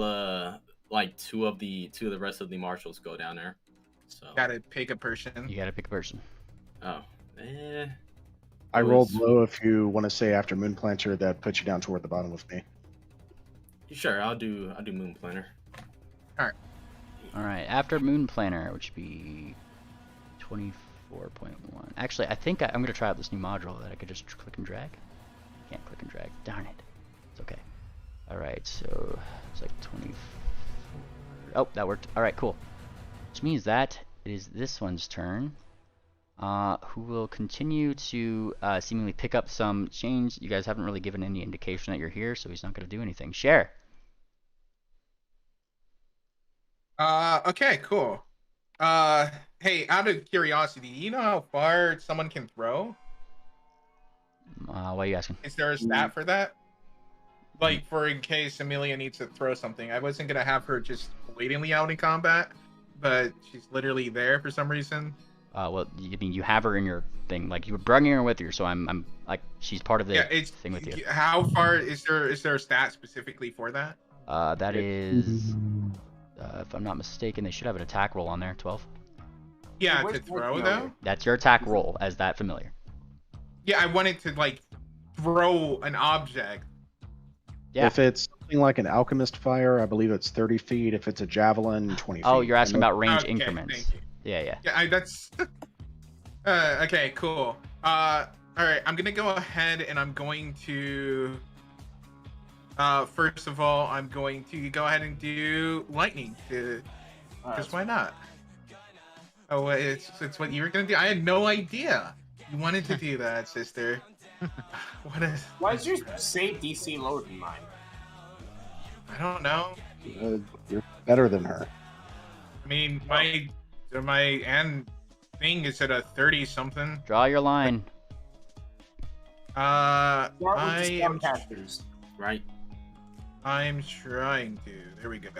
like two of the rest of the marshals go down there. So gotta pick a person. You gotta pick a person. Oh, I rolled low. If you want to say after Moon Planter, that puts you down toward the bottom with me. Sure, I'll do Moon Planter. All right. All right. After Moon Planter, which would be 24.1. Actually, I think I'm gonna try out this new module that I could just click and drag. Can't click and drag. Darn it. It's okay. All right. So it's like 24. Oh, that worked. All right. Cool. Which means that it is this one's turn. Who will continue to seemingly pick up some change. You guys haven't really given any indication that you're here, so he's not going to do anything. Share. Okay, cool. Hey, out of curiosity, do you know how far someone can throw? Why are you asking? Is there a stat for that? Like, for in case Amelia needs to throw something. I wasn't going to have her just blatantly out in combat, but she's literally there for some reason. Well, I mean, you have her in your thing. Like, you were bringing her with you, so I'm like, she's part of the thing with you. How far is there a stat specifically for that? That is, if I'm not mistaken, they should have an attack roll on there. 12. Yeah, to throw though. That's your attack roll as that familiar. Yeah, I wanted to like throw an object. Yeah. If it's something like an alchemist fire, I believe it's 30 feet. If it's a javelin, 20 feet. Oh, you're asking about range increments. Thank you. Yeah. Yeah, that's. Okay, cool. All right, I'm gonna go ahead and I'm going to. First of all, I'm going to go ahead and do lightning, because why not? Oh, it's what you were gonna do. I had no idea you wanted to do that, sister. Why is your save DC lower than mine? I don't know. You're better than her. I mean, my and thing is at a 30 something. Draw your line. I am spellcasters. Right. I'm trying to. There we go.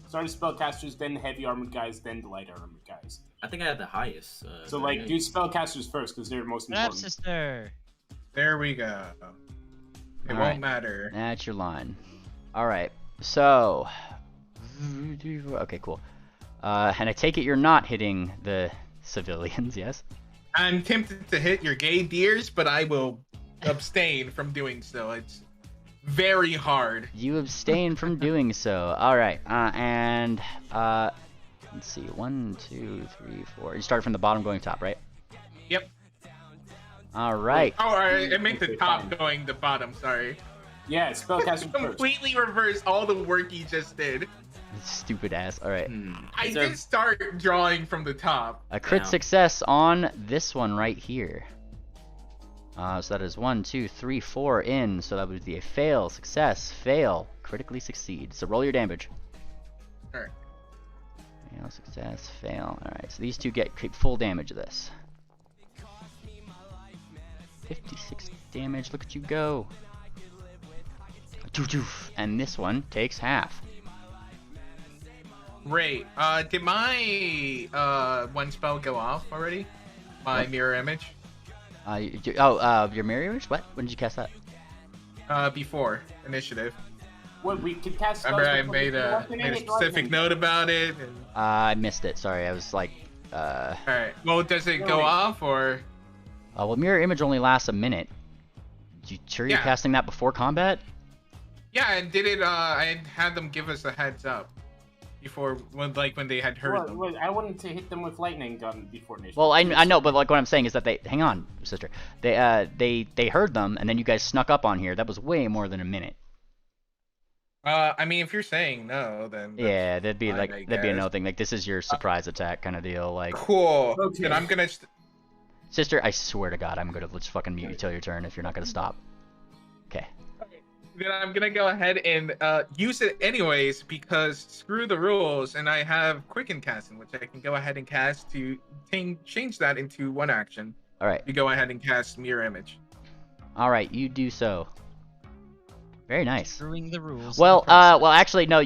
Start with spellcasters, then heavy armored guys, then the light armored guys. I think I have the highest. So like, do spellcasters first because they're most important. Sister. There we go. It won't matter. That's your line. All right. So. Okay, cool. And I take it you're not hitting the civilians, yes? I'm tempted to hit your gay deers, but I will abstain from doing so. It's very hard. You abstain from doing so. All right. And let's see. 1, 2, 3, 4. You start from the bottom going top, right? Yep. All right. Oh, I meant the top going the bottom. Sorry. Yeah, spellcaster completely reverse all the work you just did. Stupid ass. All right. I did start drawing from the top. A crit success on this one right here. So that is 1, 2, 3, 4 in. So that would be a fail, success, fail, critically succeed. So roll your damage. All right. Fail, success, fail. All right. So these two get full damage of this. 56 damage. Look at you go. And this one takes half. Great. Did my one spell go off already? My mirror image? Your mirror image? What? When did you cast that? Before initiative. What we could cast spells Remember, I before made we a weapon made a it, specific lightning. note about it. And... I missed it. Sorry, I was like. All right. Well, does it go Really? off or? Well, mirror image only lasts a minute. You sure you're Yeah. casting that before combat? Yeah, and did it? I had them give us a heads up before, when they had heard them. Well, I wanted to hit them with lightning gun before initiative. Well, I know, but like what I'm saying is that they hang on, sister. They heard them, and then you guys snuck up on here. That was way more than a minute. I mean, if you're saying no, then Yeah, that'd be fine, like I that'd be guess. another thing. Like this is your surprise attack kind of deal. Like Cool. Okay. Then I'm gonna. sister, I swear to God, I'm gonna just fucking mute you till your turn if you're not gonna stop. Okay. Then I'm gonna go ahead and use it anyways because screw the rules, and I have Quicken Casting, which I can go ahead and cast to change that into one action. All right. You go ahead and cast Mirror Image. All right, you do so. Very nice. Screwing the rules. Well, actually, no.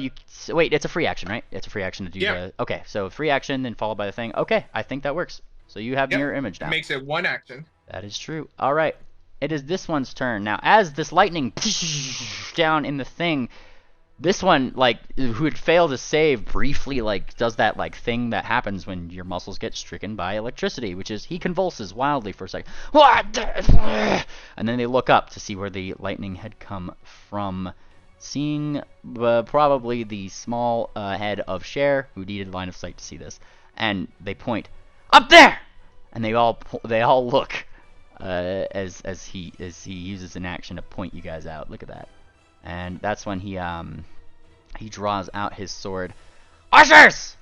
Wait. It's a free action, right? It's a free action to do the. Okay, so free action, then followed by the thing. Okay, I think that works. So you have mirror image now. It makes it one action. That is true. All right. It is this one's turn now. As this lightning down in the thing, this one, like, who had failed to save, briefly, like, does that, like, thing that happens when your muscles get stricken by electricity, which is he convulses wildly for a second. And then they look up to see where the lightning had come from, seeing probably the small head of Cher, who needed line of sight to see this, and they point up there, and they all look. As he uses an action to point you guys out. Look at that, and that's when he draws out his sword. Archers,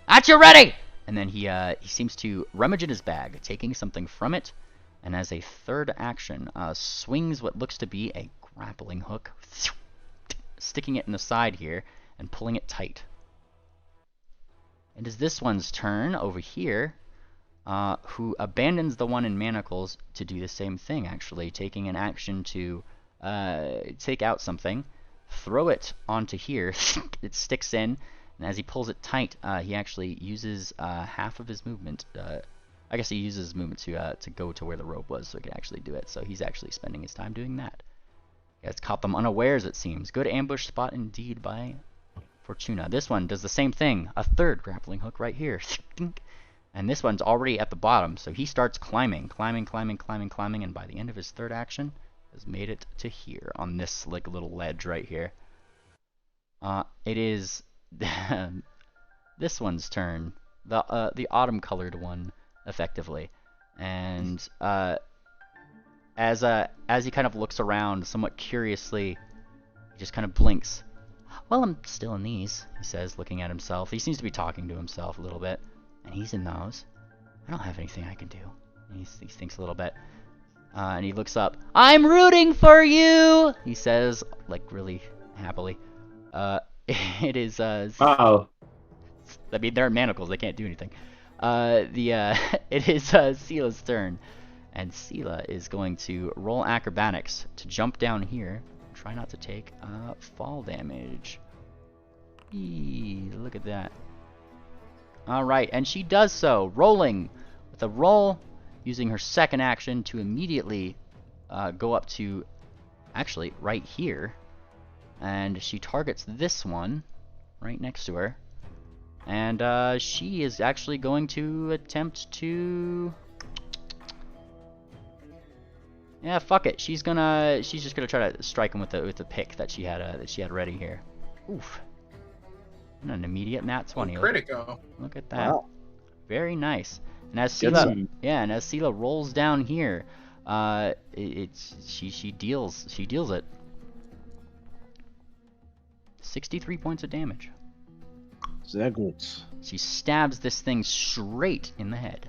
at you ready! And then he seems to rummage in his bag, taking something from it, and as a third action, swings what looks to be a grappling hook, sticking it in the side here and pulling it tight. It is this one's turn over here. Who abandons the one in manacles to do the same thing, actually, taking an action to take out something, throw it onto here, it sticks in, and as he pulls it tight, he actually uses half of his movement. I guess he uses his movement to go to where the rope was so he can actually do it, so he's actually spending his time doing that. You guys caught them unawares, it seems. Good ambush spot indeed by Fortuna. This one does the same thing, a third grappling hook right here. And this one's already at the bottom, so he starts climbing, and by the end of his third action, has made it to here, on this like little ledge right here. It is this one's turn, the autumn-colored one, effectively. And as he kind of looks around, somewhat curiously, he just kind of blinks. Well, I'm still in these, he says, looking at himself. He seems to be talking to himself a little bit. And he's in those. I don't have anything I can do. And he thinks a little bit. And he looks up. I'm rooting for you! He says, like, really happily. It is, Uh-oh. I mean, they're in manacles. They can't do anything. It is Sela's turn. And Sela is going to roll acrobatics to jump down here. And try not to take fall damage. Eee, look at that. Alright, and she does so, rolling with a roll, using her second action to immediately go up to, actually, right here. And she targets this one, right next to her. And she is actually going to attempt to... Yeah, fuck it. She's just gonna try to strike him with the pick that she had ready here. Oof. And an immediate nat 20. Critical. Look at that. Wow. Very nice. And as Good Sela, one. yeah, and as Sela rolls down here, she deals it. 63 points of damage. Sehr gut. She stabs this thing straight in the head.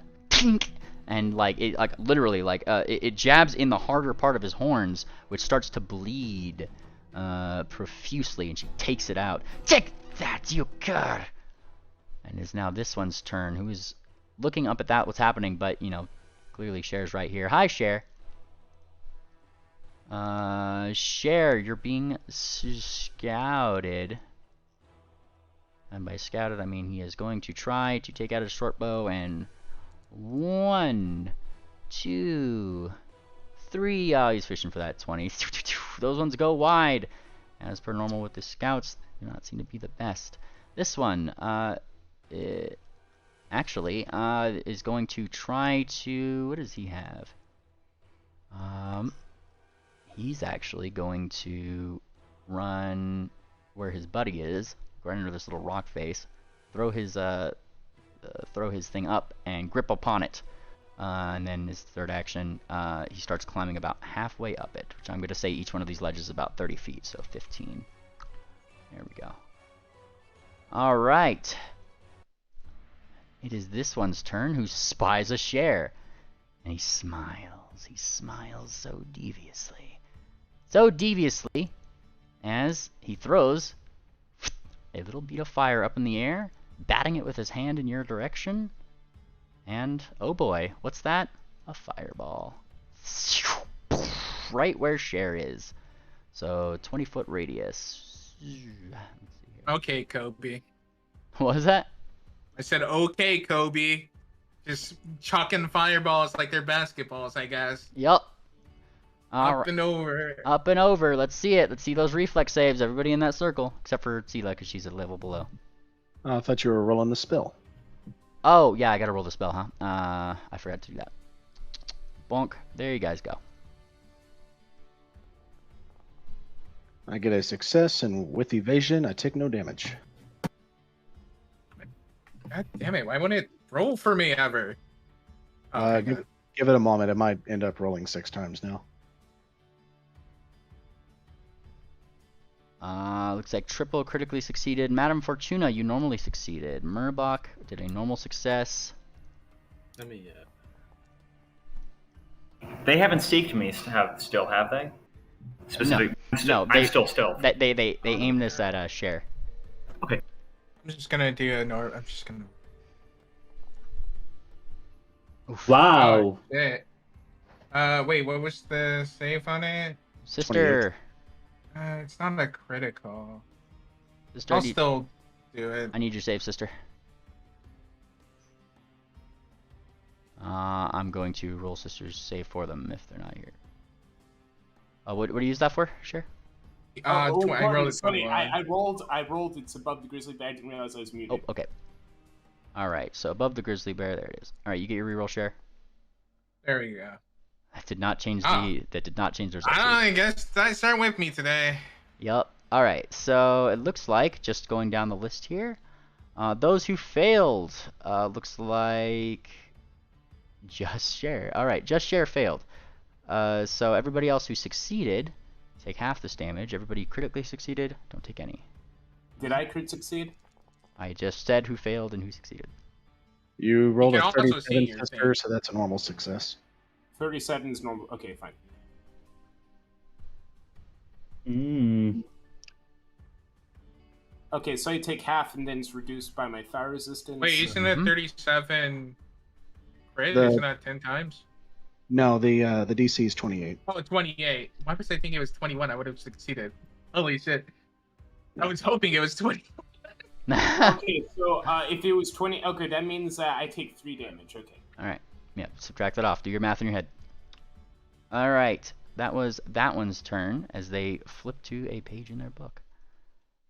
And literally it jabs in the harder part of his horns, which starts to bleed profusely, and she takes it out. Take that, you cur! And it's now this one's turn, who is looking up at what's happening, but, you know, clearly Cher's right here. Hi, Cher. Cher, you're being scouted. And by scouted, I mean he is going to try to take out his short bow, and 1, 2, 3. Oh, he's fishing for that 20. Those ones go wide. As per normal with the scouts, they do not seem to be the best. This one, actually, is going to try to... What does he have? He's actually going to run where his buddy is, right under this little rock face, throw his thing up and grip upon it. And then his third action, he starts climbing about halfway up it, which I'm going to say each one of these ledges is about 30 feet, so 15. There we go. All right. It is this one's turn, who spies a share. And he smiles. He smiles so deviously. So deviously, as he throws a little bead of fire up in the air, batting it with his hand in your direction. And, oh boy, what's that? A fireball. Right where Cher is. So, 20-foot radius. Okay, Kobe. What was that? I said, okay, Kobe. Just chucking fireballs like they're basketballs, I guess. Yup. Up and over. Up and over. Let's see it. Let's see those reflex saves. Everybody in that circle. Except for Sela, because she's a level below. I thought you were rolling the spell. Oh, yeah, I gotta roll the spell, huh? I forgot to do that. Bonk. There you guys go. I get a success, and with evasion, I take no damage. God damn it, why wouldn't it roll for me ever? Give it a moment. It might end up rolling 6 times now. Looks like triple critically succeeded. Madame Fortuna, you normally succeeded. Murbach did a normal success. Let me, They haven't seeked me still, have they? Specifically, no, I'm still stealth. They aim this at Cher. Okay. I'm just gonna do I'm just gonna... Oof. Wow. Oh, shit. Wait, what was the save on it? Sister. It's not a critical. Sister, I'll still do it. I need your save, sister. I'm going to roll sister's save for them if they're not here. What do you use that for? Sure. I rolled it. Sorry, I rolled. It's above the grizzly bear. I didn't realize I was muted. Oh, okay. All right, so above the grizzly bear, there it is. All right, you get your reroll share. There we go. That did not change That did not change the results. I guess I start with me today. Yep. All right, so it looks like just going down the list here. Those who failed, looks like Just Share. All right, Just Share failed. So everybody else who succeeded, take half this damage. Everybody critically succeeded, don't take any. Did I crit succeed? I just said who failed and who succeeded. You rolled You a can also see 37, your sister, thing. so that's a normal success. 37 is normal. Okay, fine. Okay, so I take half and then it's reduced by my fire resistance. Wait, isn't it 37 crit? The- Isn't that 10 times? No, the DC is 28. Oh, 28. Why was I thinking it was 21? I would have succeeded. Holy shit. I was hoping it was 20. Okay, so if it was 20, okay, that means I take 3 damage. Okay. All right. Yep, subtract that off. Do your math in your head. All right. That was that one's turn as they flip to a page in their book.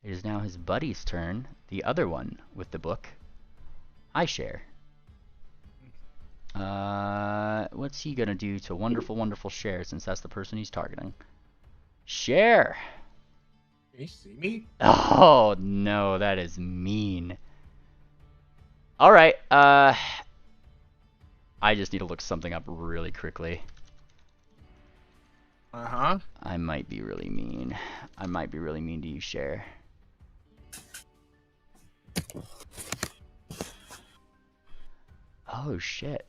It is now his buddy's turn, the other one with the book. I share. What's he gonna do to wonderful, wonderful Share, since that's the person he's targeting? Share! Can you see me? Oh, no, that is mean. Alright, I just need to look something up really quickly. Uh-huh. I might be really mean. I might be really mean to you, Share. Oh, shit.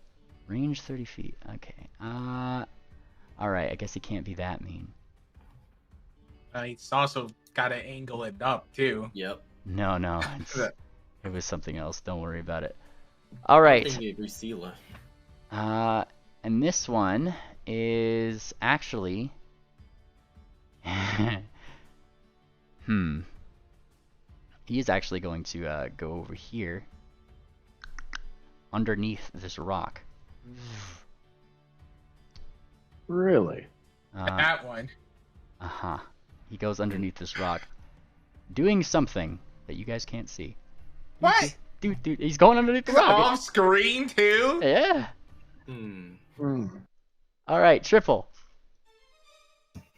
Range 30 feet. Okay. Alright, I guess he can't be that mean. It's also got to angle it up, too. Yep. No. It was something else. Don't worry about it. I Alright. think it was Sela. And this one is actually... He is actually going to go over here. Underneath this rock. Really? That one. Uh-huh. He goes underneath this rock, doing something that you guys can't see. What? Dude, he's going underneath the rock. Off screen too? Yeah. Hmm. All right, Triple.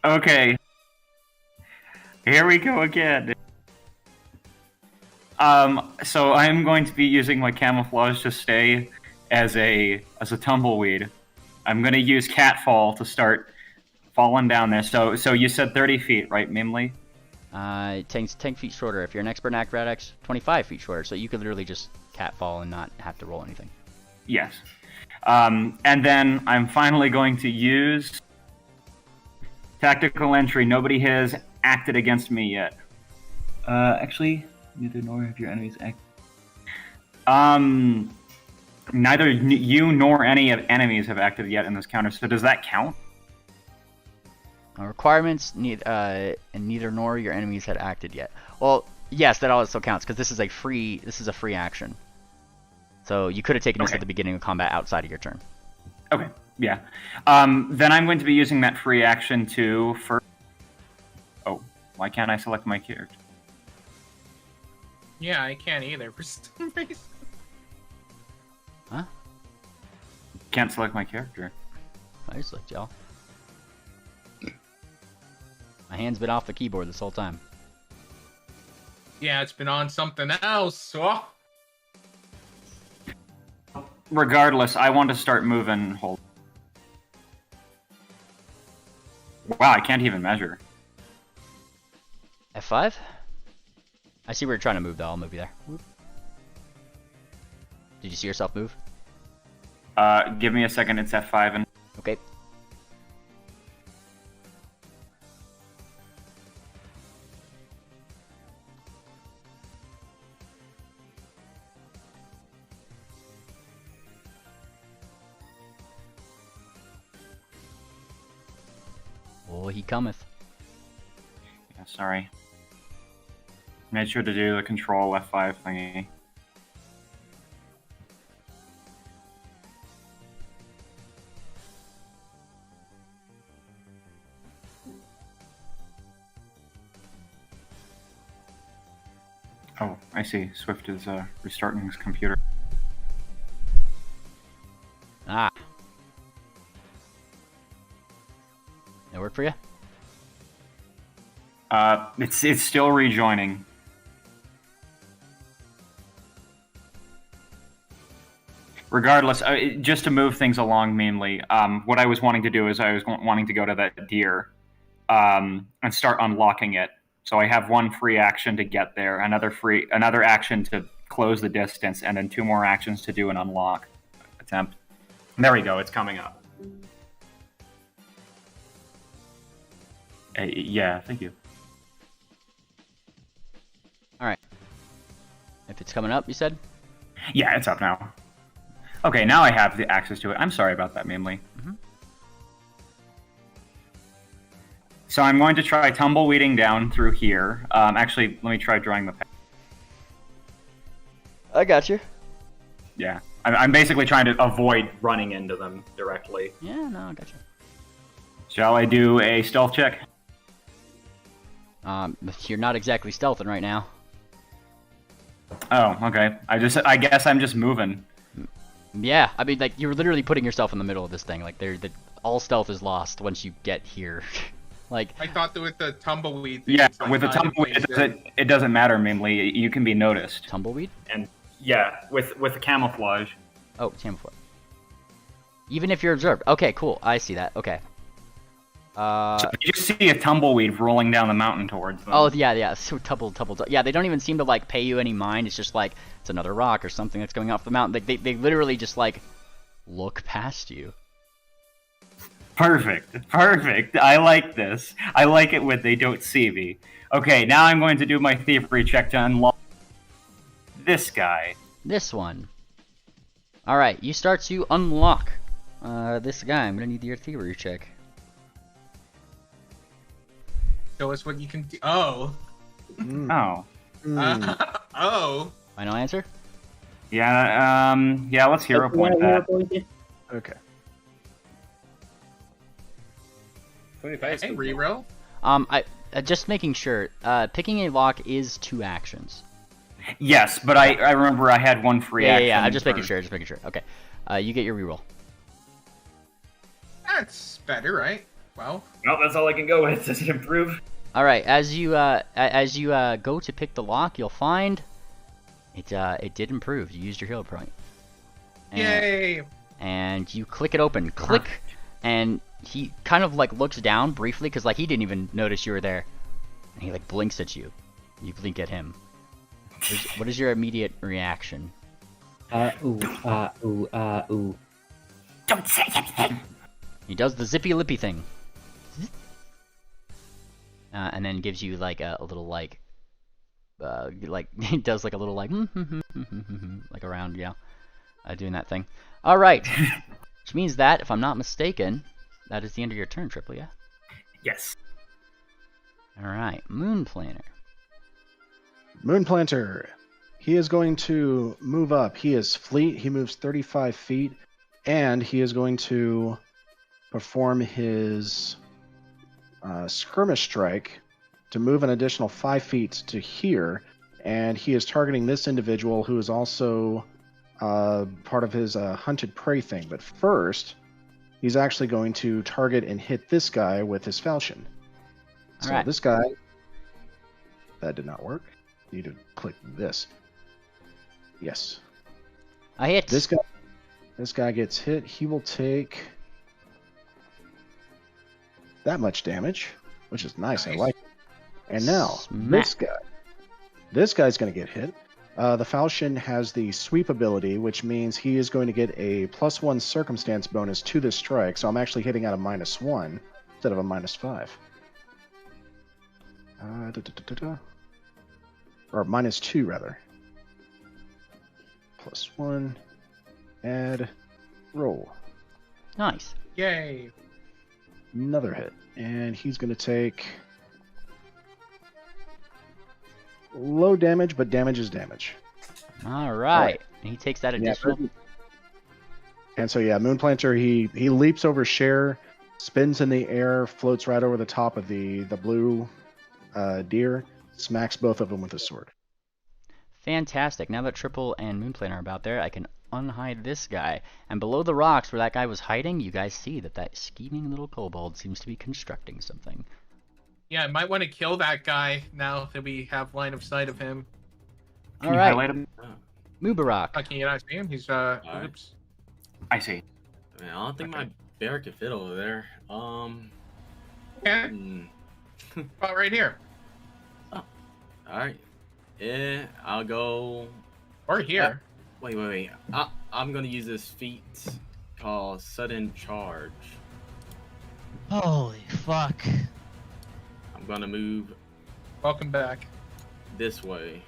Okay. Here we go again. So I'm going to be using my camouflage to stay as a tumbleweed. I'm going to use catfall to start falling down there. So you said 30 feet, right, Mimley? 10 feet shorter. If you're an expert in acrobatics, 25 feet shorter. So you could literally just catfall and not have to roll anything. Yes. And then I'm finally going to use tactical entry. Nobody has acted against me yet. Actually, neither nor have your enemies acted. Neither you nor any of enemies have acted yet in this counter. So does that count? Requirements and neither nor your enemies had acted yet. Well, yes, that also counts because this is a free action. So you could have taken this at the beginning of combat outside of your turn. Okay, yeah. Then I'm going to be using that free action to first. Oh, why can't I select my character? Yeah, I can't either for some reason. Huh? Can't select my character. I select y'all. My hand's been off the keyboard this whole time. Yeah, it's been on something else. Oh. Regardless, I want to start moving. Hold. Wow, I can't even measure. F5? I see where you're trying to move, though. I'll move you there. Whoop. Did you see yourself move? Give me a second. It's F5 and. Okay. Oh, he cometh. Yeah, sorry. Made sure to do the control F5 thingy. Oh, I see. Swift is restarting his computer. Ah. That work for you? It's still rejoining. Regardless, just to move things along mainly, what I was wanting to do is I was wanting to go to that deer and start unlocking it. So I have one free action to get there, another action to close the distance, and then 2 more actions to do an unlock attempt. There we go, it's coming up. Yeah, thank you. Alright. If it's coming up, you said? Yeah, it's up now. Okay, now I have the access to it. I'm sorry about that, mainly. Mm-hmm. So I'm going to try tumbleweeding down through here. Actually, let me try drawing the path. I got you. Yeah. I'm basically trying to avoid running into them directly. Yeah, no, I got you. Shall I do a stealth check? You're not exactly stealthing right now. Oh, okay. I guess I'm just moving. Yeah, I mean, like, you're literally putting yourself in the middle of this thing. Like, all stealth is lost once you get here. Like, I thought that with the tumbleweed thing, yeah, it's like with the tumbleweed, it doesn't matter mainly. You can be noticed. Tumbleweed? And yeah, with the camouflage. Oh, camouflage. Even if you're observed. Okay, cool. I see that. Okay. So you just see a tumbleweed rolling down the mountain towards them. Oh, yeah. So tumble. Yeah, they don't even seem to, like, pay you any mind. It's just like, it's another rock or something that's coming off the mountain. They literally just, like, look past you. Perfect. I like this. I like it when they don't see me. Okay, now I'm going to do my thievery check to unlock this guy. This one. Alright, you start to unlock this guy. I'm gonna need your thievery check. Show us what you can do. Oh. Oh. Oh. Final answer? Yeah, let's hero point that. Okay. 25. Hey, reroll. just making sure. Picking a lock is 2 actions. Yes, but I remember I had 1 free action. Yeah. I'm just making sure. Okay. You get your reroll. That's better, right? Well, No, that's all I can go with. Does it improve? All right. As you go to pick the lock, you'll find it did improve. You used your hero point. yay! And you click it open. Click, and he kind of like looks down briefly because like he didn't even notice you were there, and he like blinks at you. You blink at him. What is your immediate reaction? Ooh. Don't say anything. He does the zippy lippy thing. And then gives you like a little like he does like a little like like around, doing that thing. All right, which means that if I'm not mistaken, that is the end of your turn, Triple. Yeah. Yes. All right, Moon Planner. Moon Planter. He is going to move up. He is fleet. He moves 35 feet, and he is going to perform his skirmish strike to move an additional 5 feet to here, and he is targeting this individual who is also part of his hunted prey thing. But first, he's actually going to target and hit this guy with his falchion. So Alright. this guy, that did not work. Need to click this. Yes. I hit. This guy gets hit. He will take that much damage, which is nice. I like it. And now, Smack. this guy's going to get hit. The falchion has the sweep ability, which means he is going to get a +1 circumstance bonus to this strike. So I'm actually hitting at a -1 instead of a -5. Or -2 rather. +1. Add. Roll. Nice. Yay! Another hit. And he's going to take low damage, but damage is damage. All right. And he takes that additional. And so, yeah, Moon Planter, he leaps over Cher, spins in the air, floats right over the top of the blue deer, smacks both of them with his sword. Fantastic. Now that Triple and Moonplane are about there, I can unhide this guy. And below the rocks where that guy was hiding, you guys see that scheming little kobold seems to be constructing something. Yeah, I might want to kill that guy now that we have line of sight of him. Can you highlight him? Mubarak. Can you not see him? He's Alright. oops. I see. Man, I don't think my bear can fit over there. Okay. About right here. All right. Yeah, I'll go. Or here. Wait. I'm gonna use this feat called Sudden Charge. Holy fuck. I'm gonna move Welcome back. this way.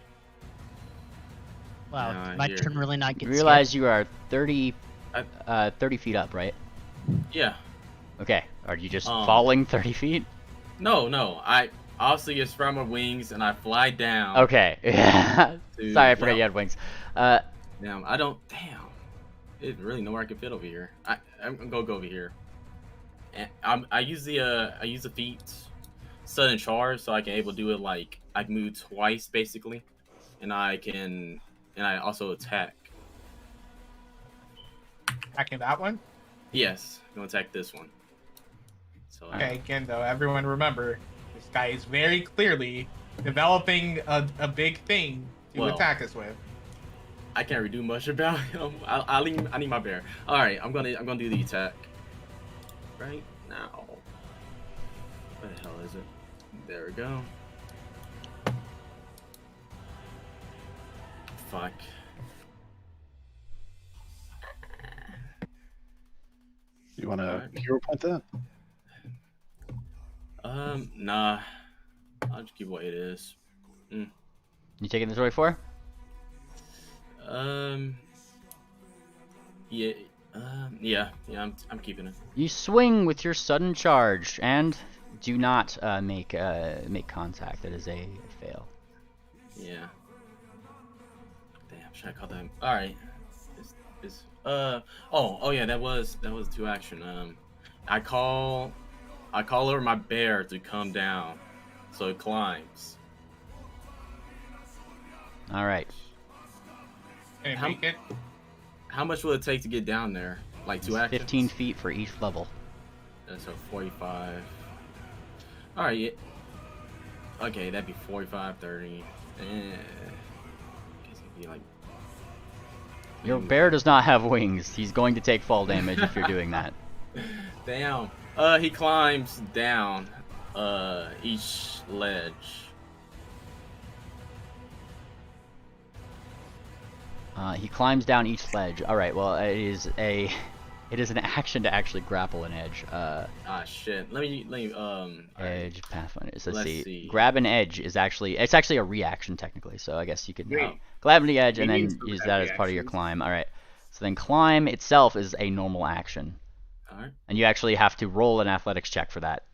Wow, my turn really not You getting realize you are 30 feet up, right? Yeah. Okay. Are you just falling 30 feet? No. I obviously just spread my wings and I fly down. Okay. Sorry, I forgot you had wings. Damn, I don't. Damn. There's really nowhere I can fit over here. I'm gonna go over here. And I use the feat Sudden Charge so I can able to do it like I can move twice basically, and I also attack. Attacking that one? Yes, I'm gonna attack this one. So Okay, again though, everyone remember, this guy is very clearly developing a big thing to attack us with. I can't really do much about him. I need my bear. All right, I'm gonna do the attack right now. Where the hell is it? There we go. Fuck. You want to hero point that? Nah. I'll just keep what it is. You taking the 24? Yeah. I'm keeping it. You swing with your sudden charge and do not make contact. That is a fail. Yeah. Damn, should I call that? All right. Oh yeah, that was 2 action. I call over my bear to come down So it climbs. All right. Can it How- make it? How much will it take to get down there? Like 2 actions? 15 feet for each level. So 45. All right. Yeah. Okay, that'd be 45, 30. Guess it'd be like. Your bear does not have wings. He's going to take fall damage if you're doing that. Damn. He climbs down each ledge. He climbs down each ledge. All right. Well, it is an action to actually grapple an edge. Shit. Let me Edge pathfinder. So let's Let's see. see. Grab an edge is actually a reaction technically. So I guess you can Wait. grab the edge and We then need some use of that that as part of your reactions. climb. All right. So then climb itself is a normal action, Alright. and you actually have to roll an athletics check for that.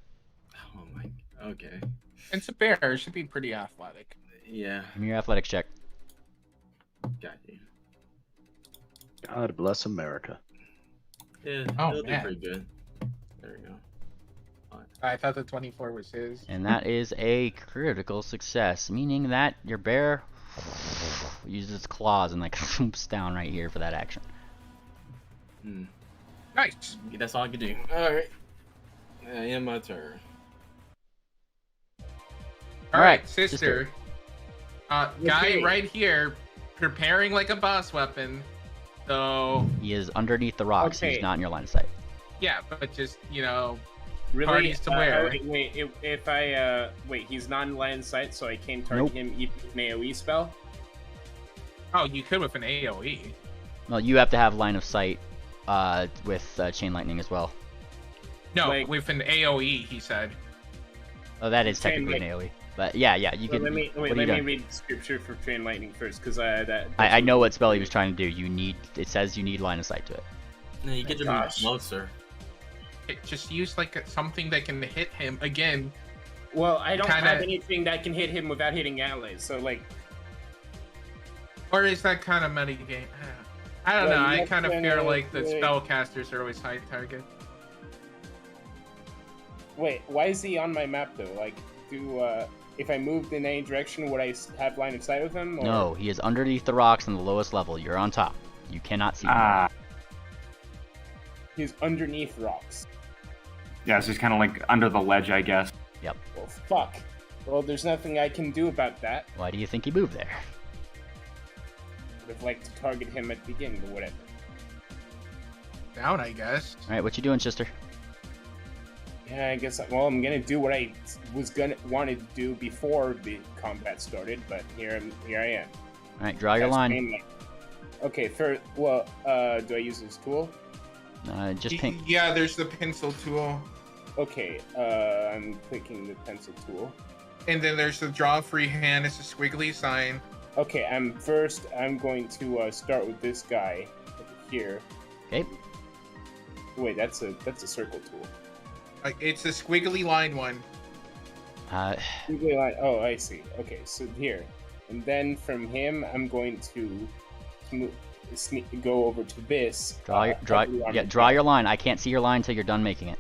Oh my. Okay. It's a bear. It should be pretty athletic. Yeah. Give me your athletics check. Got you. God bless America. Yeah. Oh, it'll do man. pretty good. There we go. I thought the 24 was his. And that is a critical success, meaning that your bear uses its claws and like swoops down right here for that action. Hmm. Nice. That's all I can do. Alright. I am my turn. All Alright, right, sister. sister. Guy Okay. right here, preparing like a boss weapon. So He is underneath the rocks. Okay. He's not in your line of sight. yeah, but just Really? Parties to wear. Wait, if I wait, he's not in line of sight, so I can't target Nope. him even with an AOE spell. oh, you could with an AOE. Well, you have to have line of sight with chain lightning as well. No, Like- with an AOE, he said. Oh, that is Chain technically an AoE. But yeah, you Well, can. let me what are you let me doing? read the scripture for Train Lightning first, because I know what spell he was trying to do. It says you need line of sight to it. Yeah, you get to move closer. Just use like something that can hit him again. Well, I don't Kinda- have anything that can hit him without hitting allies, so like. Or is that kind of meta game? I don't Well, know. I you kind of can, feel like the like- spellcasters are always high target. Wait, why is he on my map though? Like, if I moved in any direction, would I have line of sight with him? Or... No, he is underneath the rocks on the lowest level. You're on top. You cannot see him. He's underneath rocks. Yeah, so he's kind of like under the ledge, I guess. Well, fuck. Well, there's nothing I can do about that. Why do you think he moved there? Would have liked to target him at the beginning, but whatever. Down, I guess. All right, what you doing, sister? Yeah, I guess. Well, I'm gonna do what I wanted to do before the combat started, but here I am. All right, draw your That's line. mainly- Okay, do I use this tool? Just pink. Yeah, there's the pencil tool. Okay, I'm clicking the pencil tool. And then there's the draw freehand. It's a squiggly sign. Okay, I'm going to start with this guy over here. Okay. Wait, that's a circle tool. Like it's a squiggly line one. Squiggly line. Oh, I see. Okay, so here, and then from him, I'm going to go over to this. Draw your line. I can't see your line until you're done making it.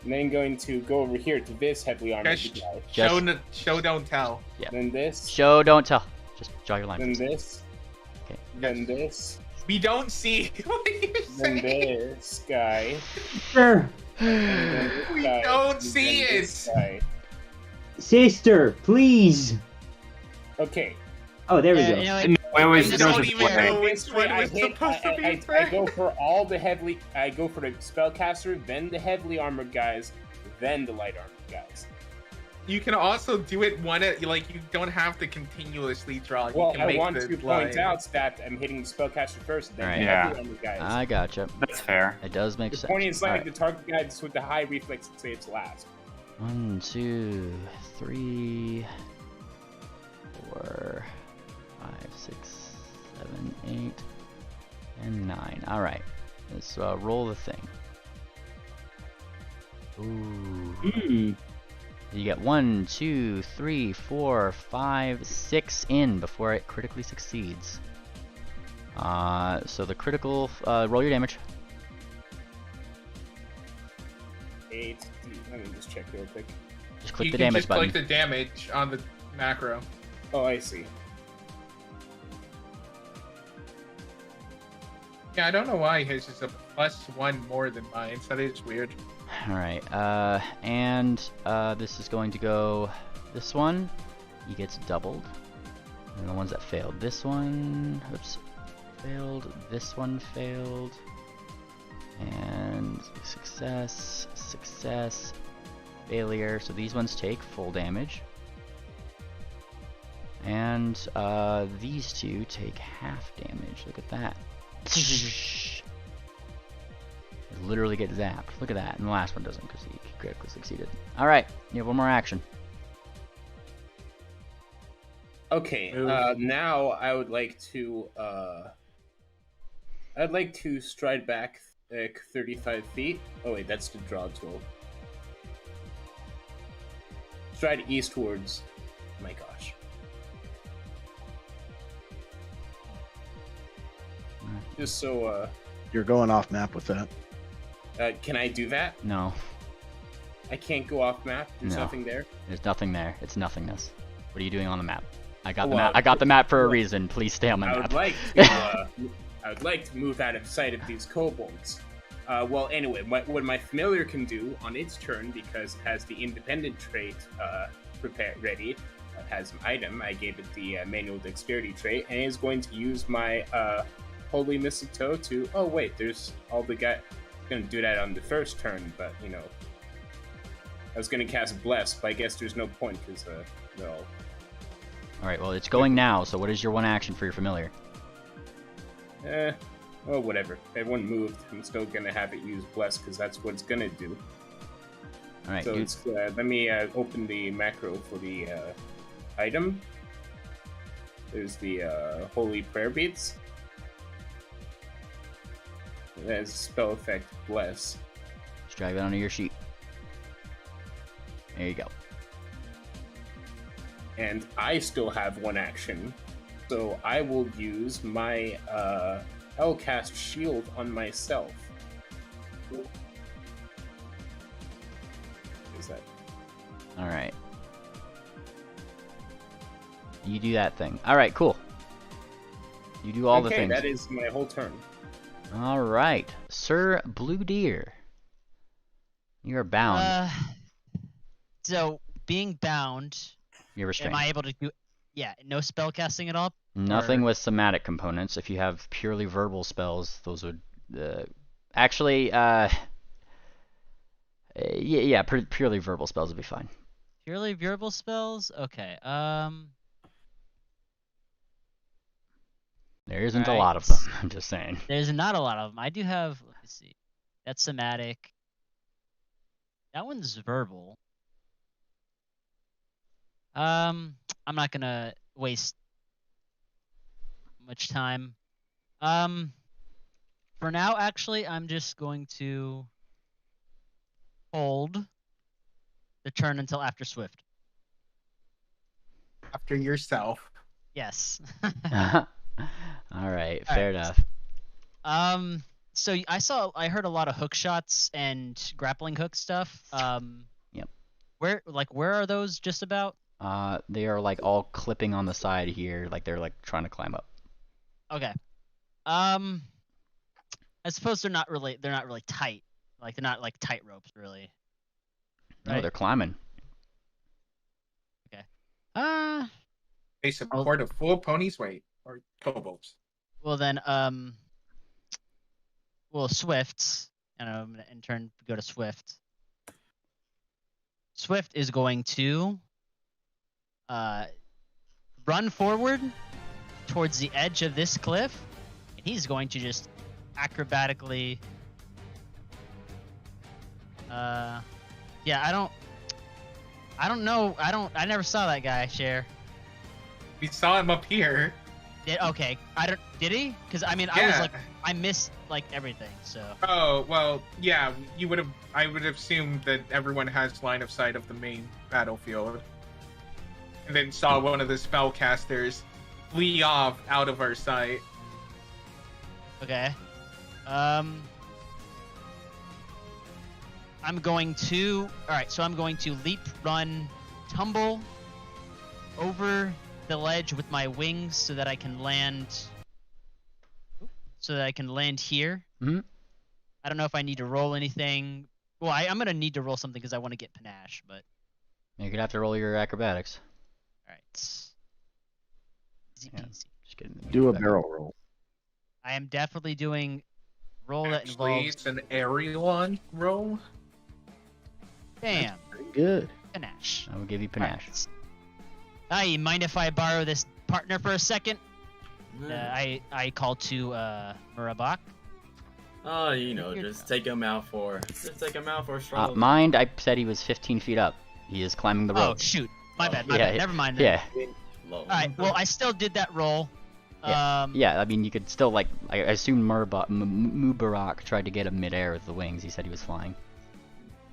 And then going to go over here to this heavily armored guy. Show, don't tell. Yeah. Then this. Show, don't tell. Just draw your line. Then please. this. Okay. Then this. We don't see what you're Then saying. this guy. Sister, We don't see it. Guy. sister, please. Okay. Oh, there we go. You know, It was, You there was don't a even delay. know which one was supposed to be I threat. go for all the heavily. I go for the spellcaster, then the heavily armored guys, then the light armored guys. You can also do it one at like you don't have to continuously draw. You Well, can I make want the to point line. out that I'm hitting the spellcaster first, then Alright. the Yeah. heavily armored guys. I gotcha. That's fair. It does make The sense. point is like Alright. the target guys with the high reflex say it's last. 1, 2, 3, 4, 5, 6, 7, 8, and 9. All right, let's roll the thing. Ooh. You get 1, 2, 3, 4, 5, 6 in before it critically succeeds. So the critical, roll your damage. 8. Let me just check real quick. Just click you the can damage just button. click the damage on the macro. Oh, I see. Yeah, I don't know why his is a +1 more than mine, so that is weird. Alright, and this is going to go... This one, he gets doubled. And the ones that failed. This one, oops, failed. This one failed. And success, success, failure. So these ones take full damage. And these two take half damage. Look at that. Literally get zapped. Look at that. And the last one doesn't because he critically succeeded. Alright, you have one more action. Okay, now I would like to stride back 35 feet. Oh wait, that's the draw tool. Stride eastwards. Oh my gosh. Just so You're going off map with that. can I do that? No. I can't go off map. There's No. nothing there. There's nothing there. It's nothingness. What are you doing on the map? I got the Well, map. I got the map for a reason. Please stay on my I map. would like to. I would like to move out of sight of these kobolds. Well, anyway, what my familiar can do on its turn, because it has the independent trait prepared ready, has an item. I gave it the manual dexterity trait, and it is going to use my holy mystic toe to. Oh wait, there's all the guy. Going to do that on the first turn, but you know, I was going to cast bless, but I guess there's no point because no. All right. Well, it's going now. So what is your one action for your familiar? Oh, whatever. Everyone moved. I'm still gonna have it use bless because that's what it's gonna do. All right. So it's, let me open the macro for the item. There's the holy prayer beads. It has spell effect bless. Just drag it onto your sheet. There you go. And I still have one action, so I will use my I'll cast shield on myself. Is that? All right. You do that thing. All right. Cool. You do all the things. Okay, that is my whole turn. All right, Sir Blue Deer. You are bound. So being bound. You're restrained. Am I able to do? Yeah, no spell casting at all. Nothing with somatic components. If you have purely verbal spells, those would actually, yeah, purely verbal spells would be fine. Purely verbal spells. Okay. There isn't a lot of them. I'm just saying. There's not a lot of them. I do have. Let me see. That's somatic. That one's verbal. I'm not gonna waste much time. For now, actually, I'm just going to hold the turn until after Swift. After yourself. Yes. All right, fair enough. So I heard a lot of hook shots and grappling hook stuff. Yep. Where are those just about? They are like all clipping on the side here, like they're like trying to climb up. Okay. I suppose they're not really tight. Like they're not like tight ropes really. No, Right? they're climbing. Okay. They support a full pony's weight, or kobolds. Well then, Swift, and I'm gonna in turn go to Swift. Swift is going to run forward towards the edge of this cliff, and he's going to just acrobatically. Yeah, I don't know. I never saw that guy, Cher. We saw him up here. Okay, did he? Because I mean, Yeah. I missed like everything. So. Oh well, yeah. I would have assumed that everyone has line of sight of the main battlefield, and then saw one of the spellcasters flee off out of our sight. Okay. I'm going to. All right, so I'm going to leap, run, tumble over the ledge with my wings so that I can land. So that I can land here. Mm-hmm. I don't know if I need to roll anything. Well, I'm gonna need to roll something because I want to get panache, but. You're gonna have to roll your acrobatics. All right. Easy Yeah. peasy. Just kidding. Do a barrel roll. I am definitely doing roll that Actually, involves. it's an aerial roll. Bam. Pretty good. Panache. I will give you panache. Hey, mind if I borrow this partner for a second? Mm. I call to Murabak. Oh, you know, just take him out for a stroll. Mind, I said he was 15 feet up. He is climbing the Oh rope. shoot, my bad. Yeah, Never mind. Then. Yeah. Low. All right. Well, I still did that roll. Yeah, I mean, you could still, like, I assume Mubarak tried to get him midair with the wings. He said he was flying.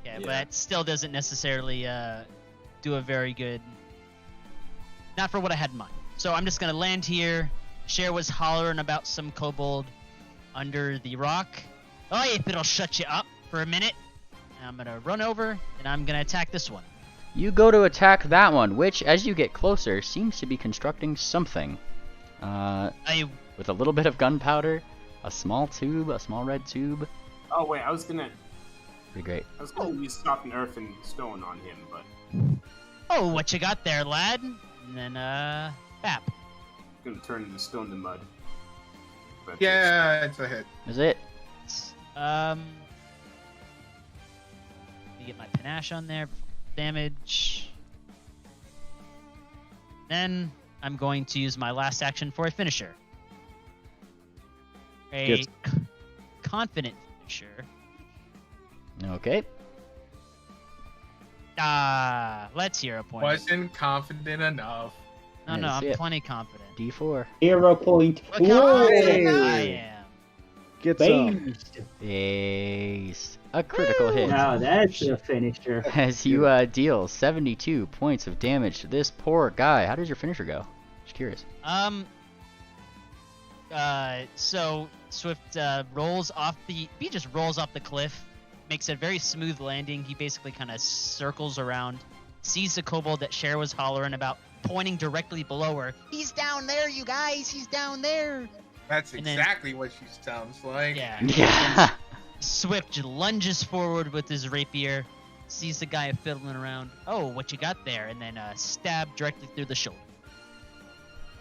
Yeah, Yeah. but that still doesn't necessarily do a very good. Not for what I had in mind. So I'm just gonna land here. Cher was hollering about some kobold under the rock. Oh, if it'll shut you up for a minute. And I'm gonna run over and I'm gonna attack this one. You go to attack that one, which, as you get closer, seems to be constructing something. With a little bit of gunpowder, a small tube, a small red tube. Oh wait, I was gonna use stop and earth and stone on him, but Oh, what you got there, lad? And then bap. I'm gonna turn the stone to mud. But Yeah, it's a hit. Is it? Let me get my panache on there. Damage. Then I'm going to use my last action for a finisher. A confident finisher. Okay. Let's hear a point. Wasn't confident enough. No, Yeah, I'm see it. plenty confident. D4. 0 point. Look how Hey. confident I am. Get some. Based. Ace. A critical hit. Now that's a finisher. As you deal 72 points of damage to this poor guy. How does your finisher go? Just curious. So Swift rolls off the. He just rolls off the cliff, makes a very smooth landing. He basically kind of circles around, sees the kobold that Cher was hollering about, pointing directly below her. He's down there, you guys. He's down there. That's And then- exactly what she sounds like. Yeah. Yeah. Swift just lunges forward with his rapier, sees the guy fiddling around. Oh, what you got there? And then stab directly through the shoulder.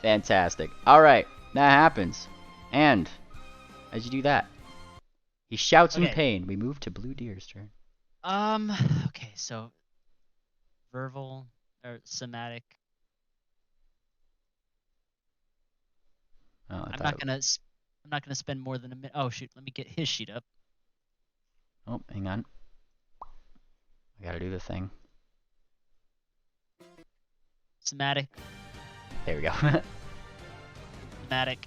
Fantastic. Alright, that happens. And, as you do that, he shouts in Okay. pain. We move to Blue Deer's turn. Okay, so verbal or somatic. Oh, I I'm thought not gonna spend more than a minute. Oh shoot, let me get his sheet up. Oh, hang on. I gotta do the thing. Somatic, There we go. somatic,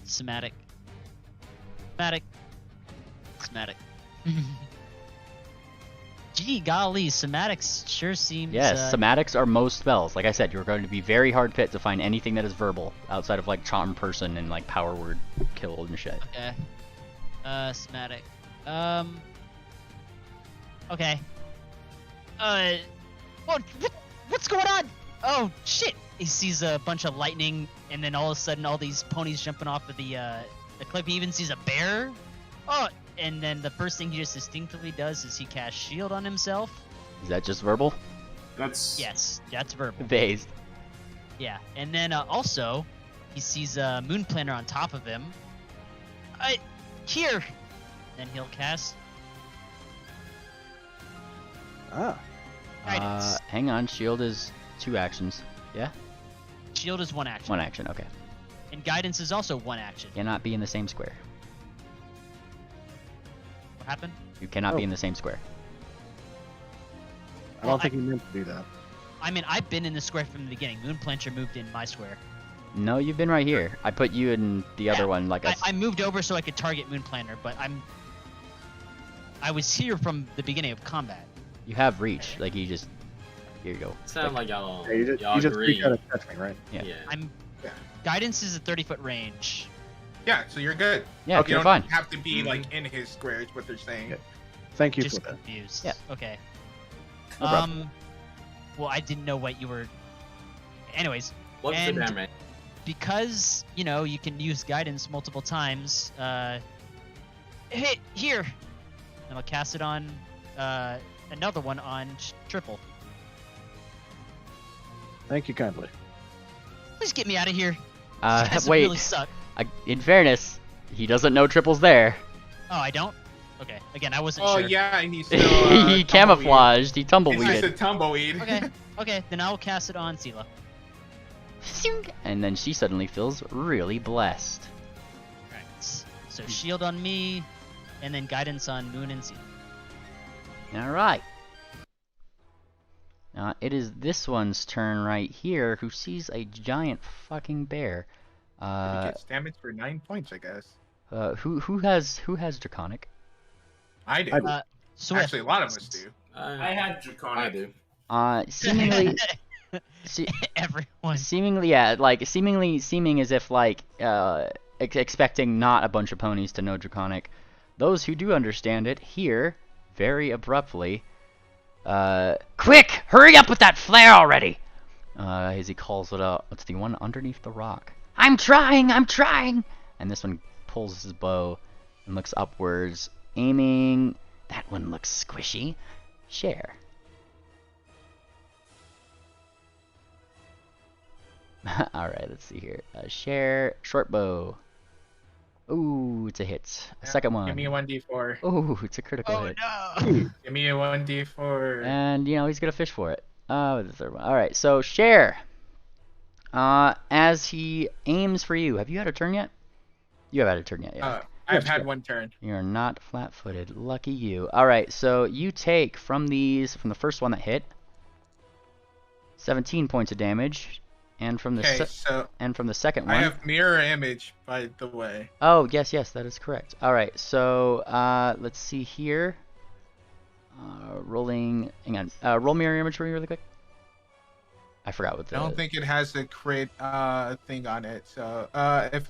somatic, somatic, somatic. Gee golly, somatics sure seems. Yes, somatics are most spells. Like I said, you're going to be very hard fit to find anything that is verbal outside of like charm person and like power word kill and shit. Okay. Somatic. Okay. What's going on? Oh shit! He sees a bunch of lightning, and then all of a sudden, all these ponies jumping off of the cliff. He even sees a bear. Oh, and then the first thing he just instinctively does is he casts shield on himself. Is that just verbal? Yes, that's verbal. Based. Yeah, and then also he sees a moon planner on top of him. Here. Then he'll cast guidance. Hang on. Shield is 2 actions. Yeah? Shield is 1 action. 1 action, okay. And guidance is also 1 action. Cannot be in the same square. What happened? You cannot be in the same square. I don't think he meant to do that. I mean, I've been in the square from the beginning. Moonplancher moved in my square. No, you've been right here. I put you in the other one like I moved over so I could target Moonplanner, but I was here from the beginning of combat. You have reach. Like you just... Here you go. Sound like y'all, Yeah, you y'all just agree. reach out and touch me, right? Yeah. Yeah. Guidance is a 30-foot range. Yeah, so you're good. Yeah, You you're don't fine. have to be like in his square. Is what they're saying. Yeah. Thank you Just for that. confused. Yeah. Okay. No problem. Well, I didn't know what you were. Anyways, What's the and Bannerman? because you know you can use guidance multiple times. Hit here, and I'll cast it on another one on triple. Thank you kindly. Please get me out of here. You guys Wait. really suck. In fairness, he doesn't know triple's there. Oh, I don't. Okay. Again, I wasn't Oh sure. yeah, and he's still. He camouflaged. He It's just tumbleweeded. a tumbleweed. Okay. Okay. Then I'll cast it on Sela. And then she suddenly feels really blessed. Right. So shield on me, and then guidance on Moon and Sela. Alright. It is this one's turn right here, who sees a giant fucking bear. He gets damage for 9 points, I guess. Who has Draconic? I do. Swift. Actually, a lot of us do. I had Draconic. I do. Seemingly, Everyone. seemingly, yeah, like seeming as if like expecting not a bunch of ponies to know Draconic. Those who do understand it hear very abruptly, "Quick, hurry up with that flare already!" As he calls it out. It's the one underneath the rock. I'm trying. And this one pulls his bow and looks upwards, aiming. That one looks squishy. Share. Alright, let's see here. Share, short bow. Ooh, it's a hit. Second one. Give me a 1d4. Ooh, it's a critical hit. No. Give me a 1d4. And, you know, he's gonna fish for it. The third one. Alright, so Share. As he aims for you, have you had a turn yet? You have had a turn yet, yeah. I've had one turn. You're not flat-footed. Lucky you. Alright, so you take from the first one that hit, 17 points of damage. And from the second one. I have mirror image, by the way. Oh, yes, that is correct. Alright, so let's see here. Rolling. Hang on. Roll mirror image for me really quick. I forgot what the. I don't think it has a crit thing on it. So if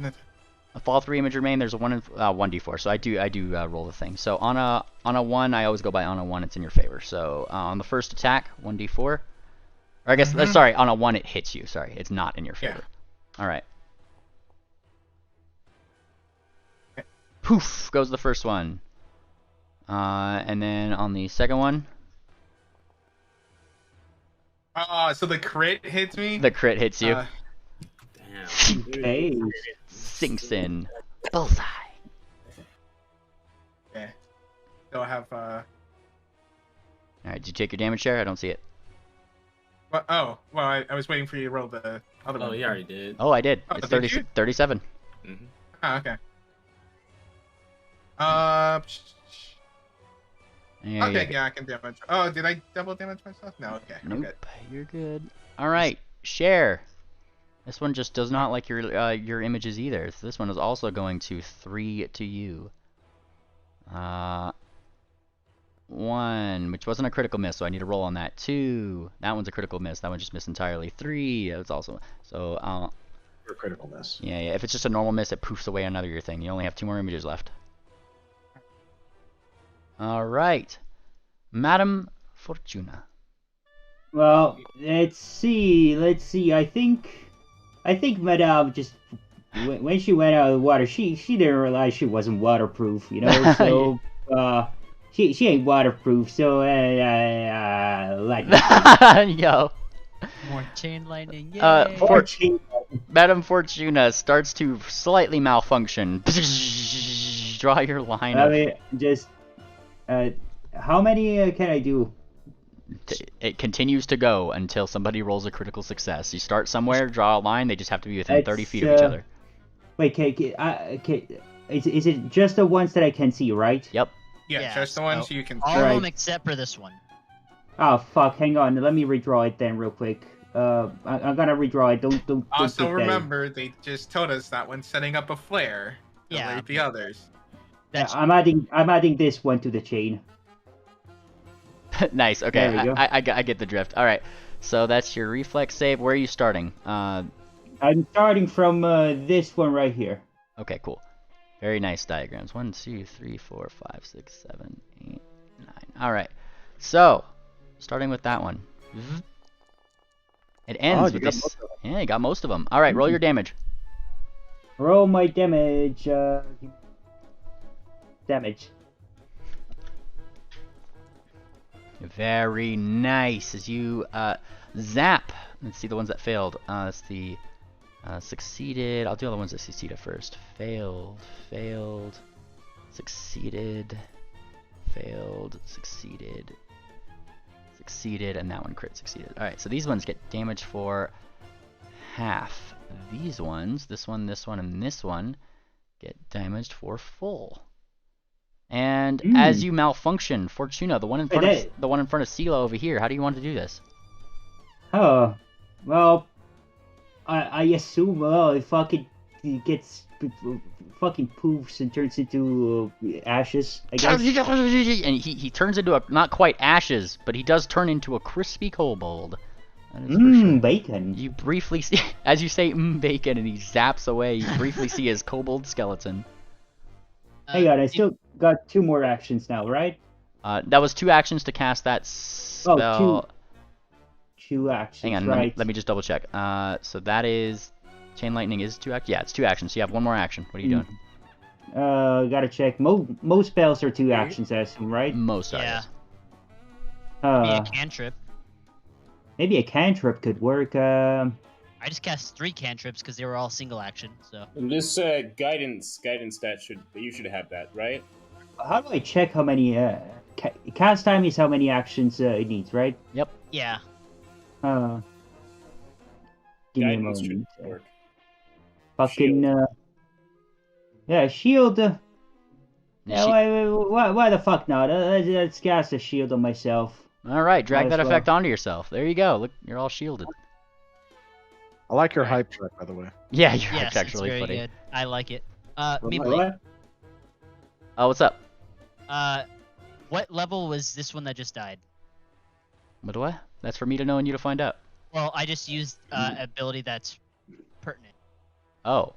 a fall 3 image remain, there's a 1d4. So I do roll the thing. So on a 1, I always go by on a 1. It's in your favor. So on the first attack, 1d4. Or I guess sorry, on a 1 it hits you. Sorry, it's not in your favor. Yeah. All right. Okay. Poof goes the first one. And then on the second one. So the crit hits me? The crit hits you. Damn. Hey. Sinks in. Bullseye. Okay. So I have Alright, did you take your damage share? I don't see it. Well, I was waiting for you to roll the other one. Oh, you already did. Oh, I did. Oh, It's did 37. Mm-hmm. Oh, okay. Yeah, I can damage. Oh, did I double damage myself? No, okay. Nope, Good. you're good. Alright, Share. This one just does not like your images either. So this one is also going to 3 to you. 1, which wasn't a critical miss, so I need to roll on that. 2, that one's a critical miss. That one just missed entirely. 3, that's also so. For a critical miss. Yeah. If it's just a normal miss, it poofs away another your thing. You only have 2 more images left. All right, Madam Fortuna. Well, let's see. I think Madame just when she went out of the water, she didn't realize she wasn't waterproof. You know, so she ain't waterproof. So lightning. Yo. More chain lightning. Yay. Madame Fortuna starts to slightly malfunction. Draw your line. I mean, just how many can I do? It continues to go until somebody rolls a critical success. You start somewhere, draw a line. They just have to be within 30 feet of each other. Wait, is it just the ones that I can see, right? Yep. Yeah, just the ones you can. All of them except for this one. Oh fuck! Hang on, let me redraw it then real quick. I'm gonna redraw it. Don't Also remember, they just told us that one's setting up a flare. Yeah. Like the others. I'm adding this one to the chain. Nice. Okay, I get the drift. All right, so that's your reflex save. Where are you starting? I'm starting from this one right here. Okay, cool. Very nice diagrams. 1, 2, 3, 4, 5, 6, 7, 8, 9. All right. So, starting with that one. It ends with this. Yeah, you got most of them. All right, roll your damage. Roll my damage. Damage. Very nice. As you zap. Let's see the ones that failed. That's the succeeded. I'll do all the ones that succeeded first. Failed. Failed. Succeeded. Failed. Succeeded. Succeeded. And that one crit succeeded. Alright, so these ones get damage for half. These ones, this one, and this one, get damaged for full. And as you malfunction, Fortuna, the one in front of Sela over here, how do you want to do this? Oh, well, I assume it fucking poofs and turns into ashes, I guess. And he turns into not quite ashes, but he does turn into a crispy kobold. Bacon. You briefly see, as you say, bacon, and he zaps away. You briefly see his kobold skeleton. Hang on, I still got 2 more actions now, right? That was 2 actions to cast that spell. Oh, 2 actions. Hang on, right. let me just double check. So that is chain lightning is 2 actions. Yeah, it's 2 actions. So you have 1 more action. What are you doing? Gotta check. Most spells are 2 actions, I assume, right? Most are. Yeah. Yes. Maybe a cantrip. Maybe a cantrip could work. I just cast 3 cantrips because they were all single action. So. And this guidance stat you should have that, right? How do I check how many? Cast time is how many actions it needs, right? Yep. Yeah. Give me a Guidance should moment. work. Fucking shield. Why the fuck not? Let's cast a shield on myself. All right, drag that effect onto yourself. There you go. Look, you're all shielded. I like your hype track, by the way. Yeah, your hype Yes, track's it's really very funny. good. I like it. What? Oh, what's up? What level was this one that just died? What? That's for me to know and you to find out. Well, I just used ability that's pertinent. Oh.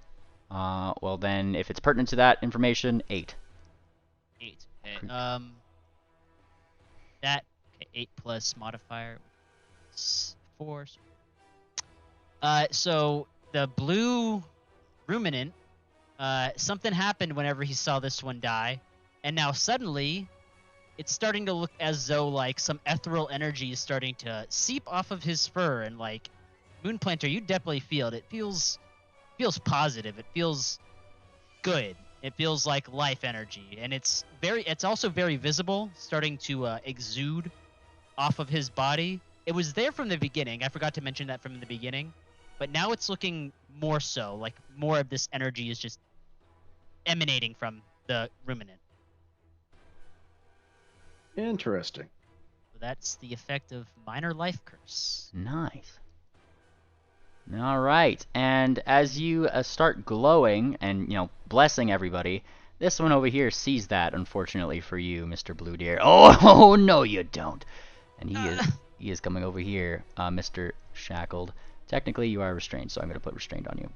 Well then, if it's pertinent to that information, 8. 8. Okay. That 8 plus modifier 4. So the blue ruminant, something happened whenever he saw this one die, and now suddenly it's starting to look as though like some ethereal energy is starting to seep off of his fur, and like Moonplanter, you definitely feel it. It feels positive. It feels good. It feels like life energy, and it's also very visible, starting to exude off of his body. It was there from the beginning. I forgot to mention that from the beginning, but now it's looking more so, like more of this energy is just emanating from the ruminant. Interesting. So that's the effect of minor life curse. Nice. All right, and as you start glowing and blessing everybody, this one over here sees that. Unfortunately for you, Mr. Blue Deer. Oh no, you don't. And he is coming over here, Mr. Shackled. Technically, you are restrained, so I'm going to put restrained on you.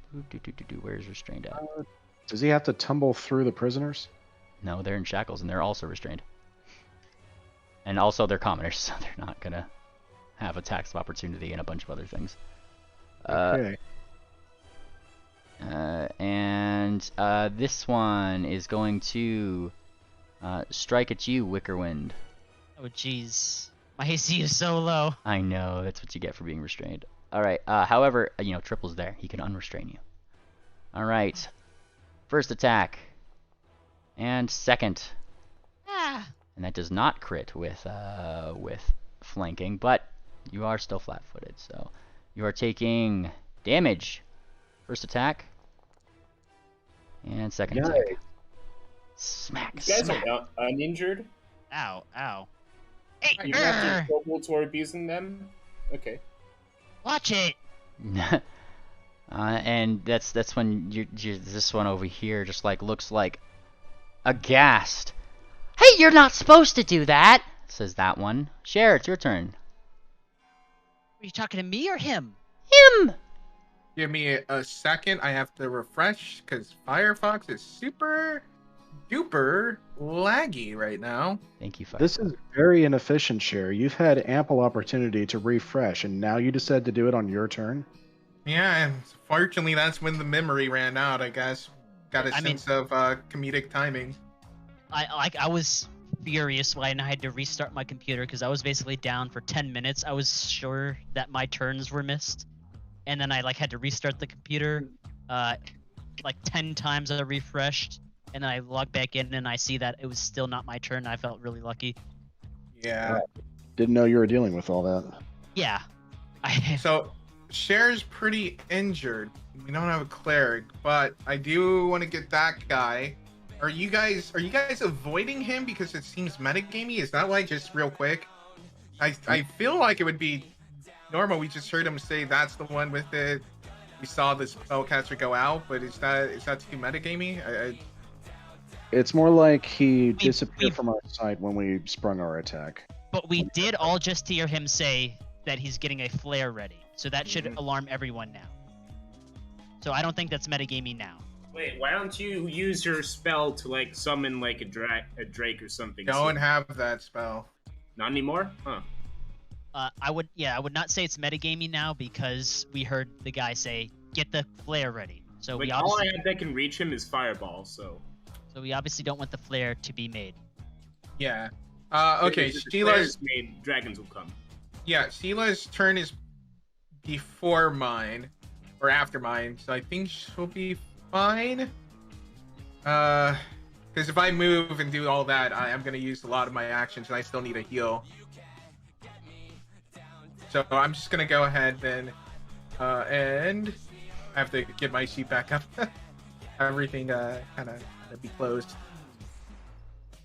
Where's restrained at? Does he have to tumble through the prisoners? No, they're in shackles, and they're also restrained. And also, they're commoners, so they're not going to have attacks of opportunity and a bunch of other things. Okay. And this one is going to strike at you, Wickerwind. Oh, jeez. My AC is so low. I know, that's what you get for being restrained. Alright, however, Triple's there. He can unrestrain you. Alright. First attack. And second. Ah. And that does not crit with flanking, but you are still flat-footed, so you are taking damage. First attack. And second attack. Smack, You guys smack. are uninjured? Ow, ow. You have to roll toward abusing them? Okay. Watch it! And that's when this one over here just looks like aghast. Hey, you're not supposed to do that, says that one. Cher, it's your turn. Are you talking to me or him? Him! Give me a second. I have to refresh because Firefox is super duper laggy right now. Thank you, Firefox. This is very inefficient, Cher. You've had ample opportunity to refresh, and now you decide to do it on your turn? Yeah, and fortunately, that's when the memory ran out, I guess. Got a sense of comedic timing. I was furious when I had to restart my computer because I was basically down for 10 minutes. I was sure that my turns were missed. And then I had to restart the computer 10 times. I refreshed, and then I logged back in, and I see that it was still not my turn. I felt really lucky. Yeah. Didn't know you were dealing with all that. Yeah. So, Cher's pretty injured. We don't have a cleric, but I do want to get that guy. Are you guys avoiding him because it seems metagamey? Is that just real quick? I feel like it would be normal. We just heard him say that's the one with it. We saw the spellcaster go out, but is that too metagamey? It's more like he disappeared from our sight when we sprung our attack. But we did all just hear him say that he's getting a flare ready, so that should alarm everyone now. So I don't think that's metagamey now. Wait, why don't you use your spell to summon a drake or something? Don't have that spell. Not anymore? Huh. I would not say it's metagamey now because we heard the guy say, "Get the flare ready." So we all I have that can reach him is fireball. So we obviously don't want the flare to be made. Yeah. Okay. Sheila's made. Dragons will come. Yeah. Sheila's turn is before mine, or after mine. So I think she'll be fine. Because if I move and do all that, I'm gonna use a lot of my actions, and I still need a heal. So I'm just gonna go ahead then, and I have to get my sheet back up. Everything kind of be closed.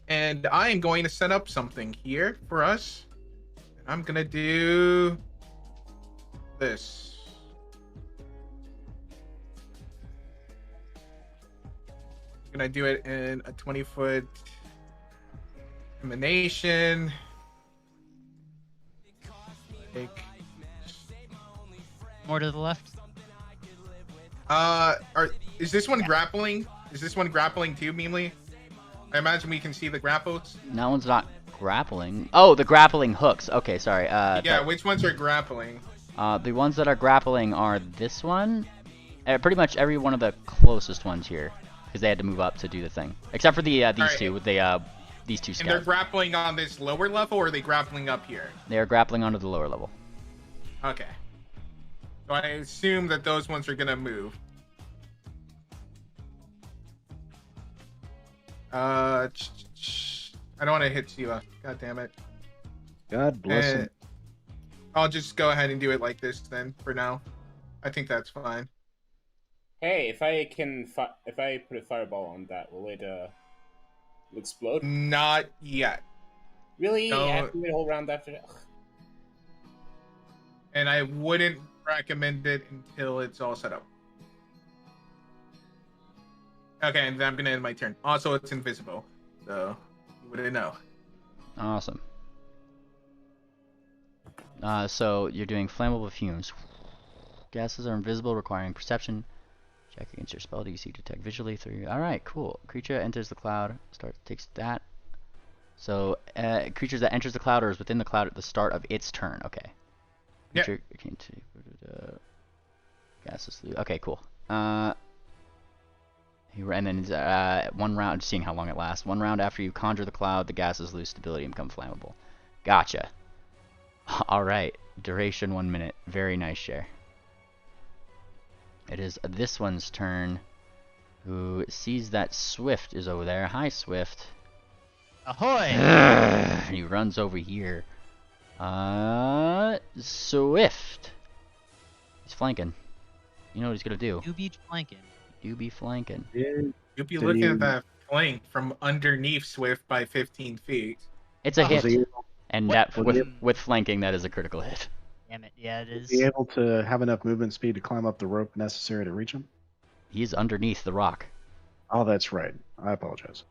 And I am going to set up something here for us. I'm gonna do this. I'm gonna do it in a 20-foot emanation. More to the left. Is this one grappling? Is this one grappling too, Meemly? I imagine we can see the grapples. That one's not grappling. Oh, the grappling hooks. Okay, sorry. Yeah, which ones are grappling? The ones that are grappling are this one. Pretty much every one of the closest ones here, because they had to move up to do the thing. Except for these two with these two scouts. And they're grappling on this lower level, or are they grappling up here? They are grappling onto the lower level. Okay. So I assume that those ones are gonna move. I don't want to hit Sheila. God damn it. God bless him. I'll just go ahead and do it like this then, for now. I think that's fine. Hey, if I put a fireball on that, will it explode? Not yet. Really? No. I have to wait a whole round after that? Ugh. And I wouldn't recommend it until it's all set up. Okay, and then I'm gonna end my turn. Also, it's invisible, so you wouldn't know. Awesome. So you're doing flammable fumes. Gases are invisible, requiring perception. Check against your spell DC, detect visually through. All right, cool. Creature enters the cloud. Takes that. So creatures that enters the cloud or is within the cloud at the start of its turn. Okay. Creature came to gases. Okay, cool. And then 1 round, seeing how long it lasts. 1 round after you conjure the cloud, the gases lose stability and become flammable. Gotcha. All right. Duration 1 minute. Very nice, Cher. It is this one's turn, who sees that Swift is over there. Hi, Swift. Ahoy! He runs over here. Swift. He's flanking. You know what he's gonna do? You be flanking. You be flanking. You'll be looking at that flank from underneath Swift by 15 feet. It's a hit. And that with flanking, that is a critical hit. Damn it, yeah, it is. Be able to have enough movement speed to climb up the rope necessary to reach him? He's underneath the rock. Oh, that's right. I apologize.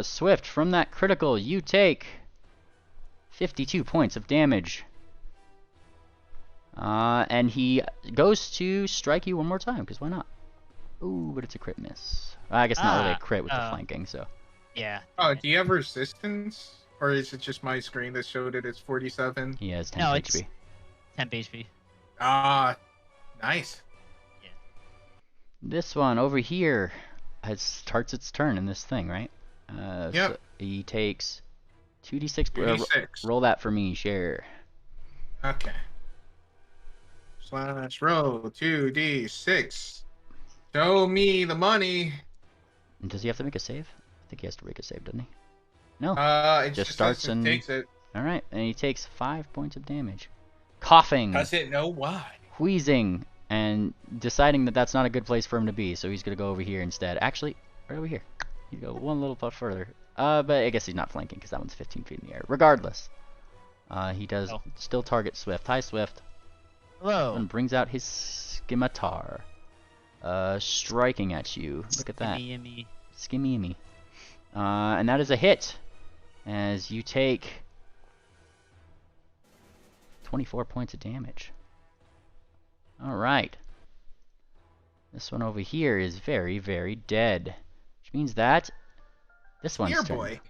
Swift, from that critical, you take 52 points of damage. And he goes to strike you one more time, because why not? Ooh, but it's a crit miss. I guess not really a crit with the flanking, so. Yeah. Oh, do you have resistance? Or is it just my screen that showed it? It's 47? He has 10 No, HP. it's 10 HP. Ah, nice. Yeah. This one over here starts its turn in this thing, right? Yep. So he takes 2d6. 2d6. Roll that for me, share. Okay. Slash roll 2d6. Show me the money. And does he have to make a save? I think he has to make a save, doesn't he? No. It just starts says it and takes it. All right, and he takes 5 points of damage. Coughing. Does it know why? Wheezing, and deciding that that's not a good place for him to be, so he's gonna go over here instead. Actually, right over here. You go one little puff further. But I guess he's not flanking because that one's 15 feet in the air. Regardless, he does still target Swift. Hi, Swift. Hello. And brings out his scimitar, striking at you. Look at that. Skimmy. And that is a hit, as you take 24 points of damage. Alright. This one over here is very, very dead. Which means that this one's Deer turn. boy.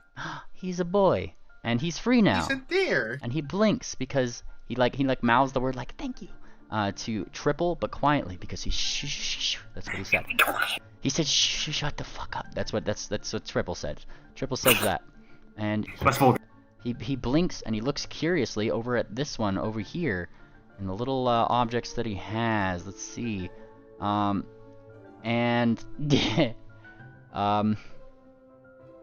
He's a boy. And he's free now. He's a deer. And he blinks because he mouths the word like thank you to Triple, but quietly, because he's shh. That's what he said. He said shh, shut the fuck up. That's what Triple said. Triple says that. And he blinks and he looks curiously over at this one over here and the little objects that he has. Let's see. And the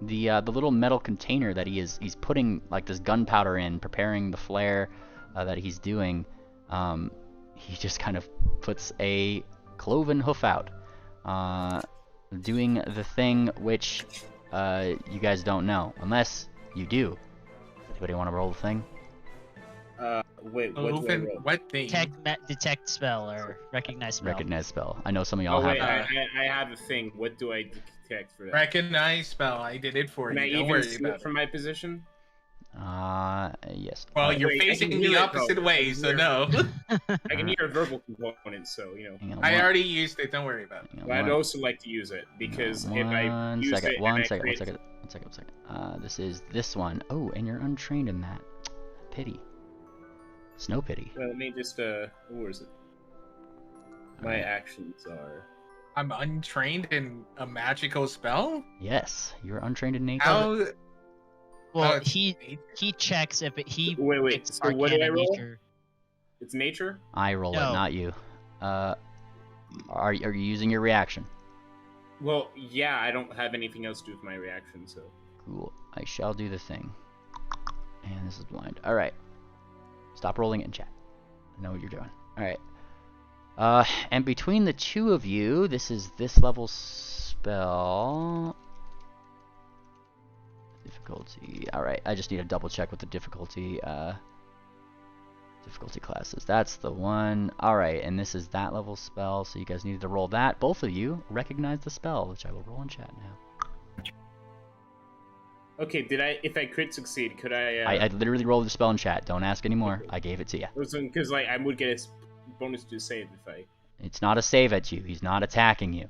little metal container that he's putting like this gunpowder in, preparing the flare that he's doing. He just kind of puts a cloven hoof out, doing the thing which you guys don't know, unless you do. Does anybody want to roll the thing? Wait, what do I roll? What thing? Detect spell or recognize spell. Recognize spell. I know some of y'all have that. I have a thing. What do I detect for that? Recognize spell. I did it for Can you. I Don't worry even see about it from my position? Yes. Well, you're Wait, I facing can the hear it, opposite though. way, so no. I can hear a verbal component, so Hang on, I already used it. Don't worry about it. But I'd also like to use it because if I use it, One second. This is this one. Oh, and you're untrained in that. Pity. Snow pity. Well, let me just where is it? My actions are. I'm untrained in a magical spell? Yes, you're untrained in nature. How? Well, he checks if he. Wait. So what do I roll? Nature. It's nature. I roll it, not you. Are you using your reaction? Well, yeah, I don't have anything else to do with my reaction, so. Cool. I shall do the thing. And this is blind. All right. Stop rolling it in chat. I know what you're doing. All right. And between the two of you, this is this level spell. Difficulty. All right. I just need to double check with the difficulty. Difficulty classes. That's the one. All right. And this is that level spell. So you guys needed to roll that. Both of you recognize the spell, which I will roll in chat now. Okay, if I crit succeed, could I... I literally rolled the spell in chat. Don't ask anymore. I gave it to you. Because, like, I would get a bonus to save if I... It's not a save at you. He's not attacking you.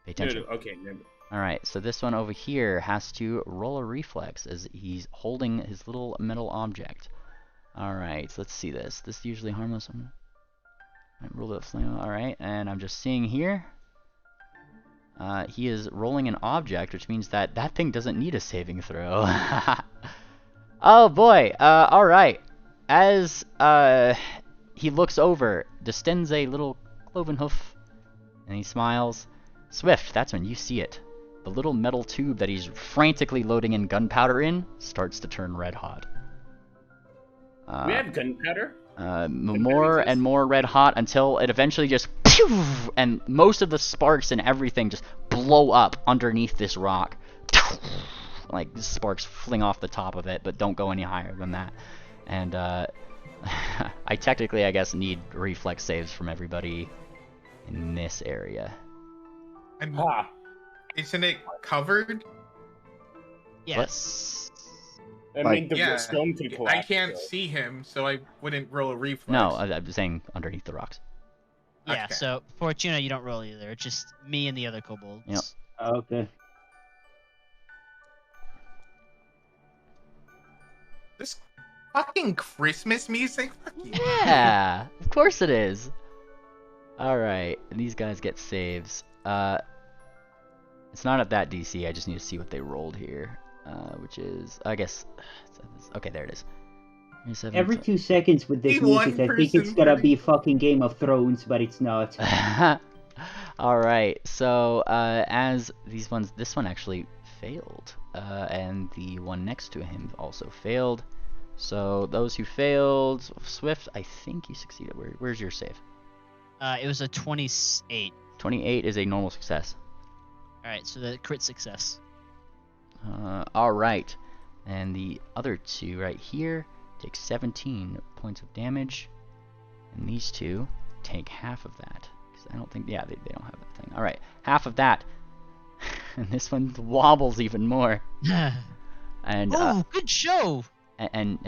Pay attention. No, okay, never. Alright, so this one over here has to roll a reflex as he's holding his little metal object. Alright, let's see this. This is usually harmless. I rolled a flame. Alright, and I'm just seeing here. He is rolling an object, which means that that thing doesn't need a saving throw. Oh boy, alright. As he looks over, distends a little cloven hoof, and he smiles. Swift, that's when you see it. The little metal tube that he's frantically loading in gunpowder in starts to turn red hot. We have gunpowder? More and more red hot until it eventually just pew, and most of the sparks and everything just blow up underneath this rock. Like sparks fling off the top of it, but don't go any higher than that. And I technically, I guess, need reflex saves from everybody in this area. And isn't it covered? Yes. I Like- mean, the stone could I collapse. can't though. see him, so I wouldn't roll a reflex. No, I'm saying underneath the rocks. Yeah, Okay. so Fortuna, you don't roll either. It's just me and the other kobolds. Yep. Okay. This fucking Christmas music? Fuck you. Yeah, of course it is. All right, and these guys get saves. It's not at that DC. I just need to see what they rolled here, which is, I guess, okay, there it is. Every 2 seconds with this Be music, one I think it's person gonna per- be fucking Game of Thrones, but it's not. All right, so as these ones, this one actually failed, and the one next to him also failed. So those who failed, Swift, I think you succeeded. Where's your save? It was a 28. 28 is a normal success. Alright, so the crit success. All right, and the other two right here take 17 points of damage, and these two take half of that. 'Cause I don't think, yeah, they don't have that thing. All right, half of that, and this one wobbles even more. And Oh, good show! and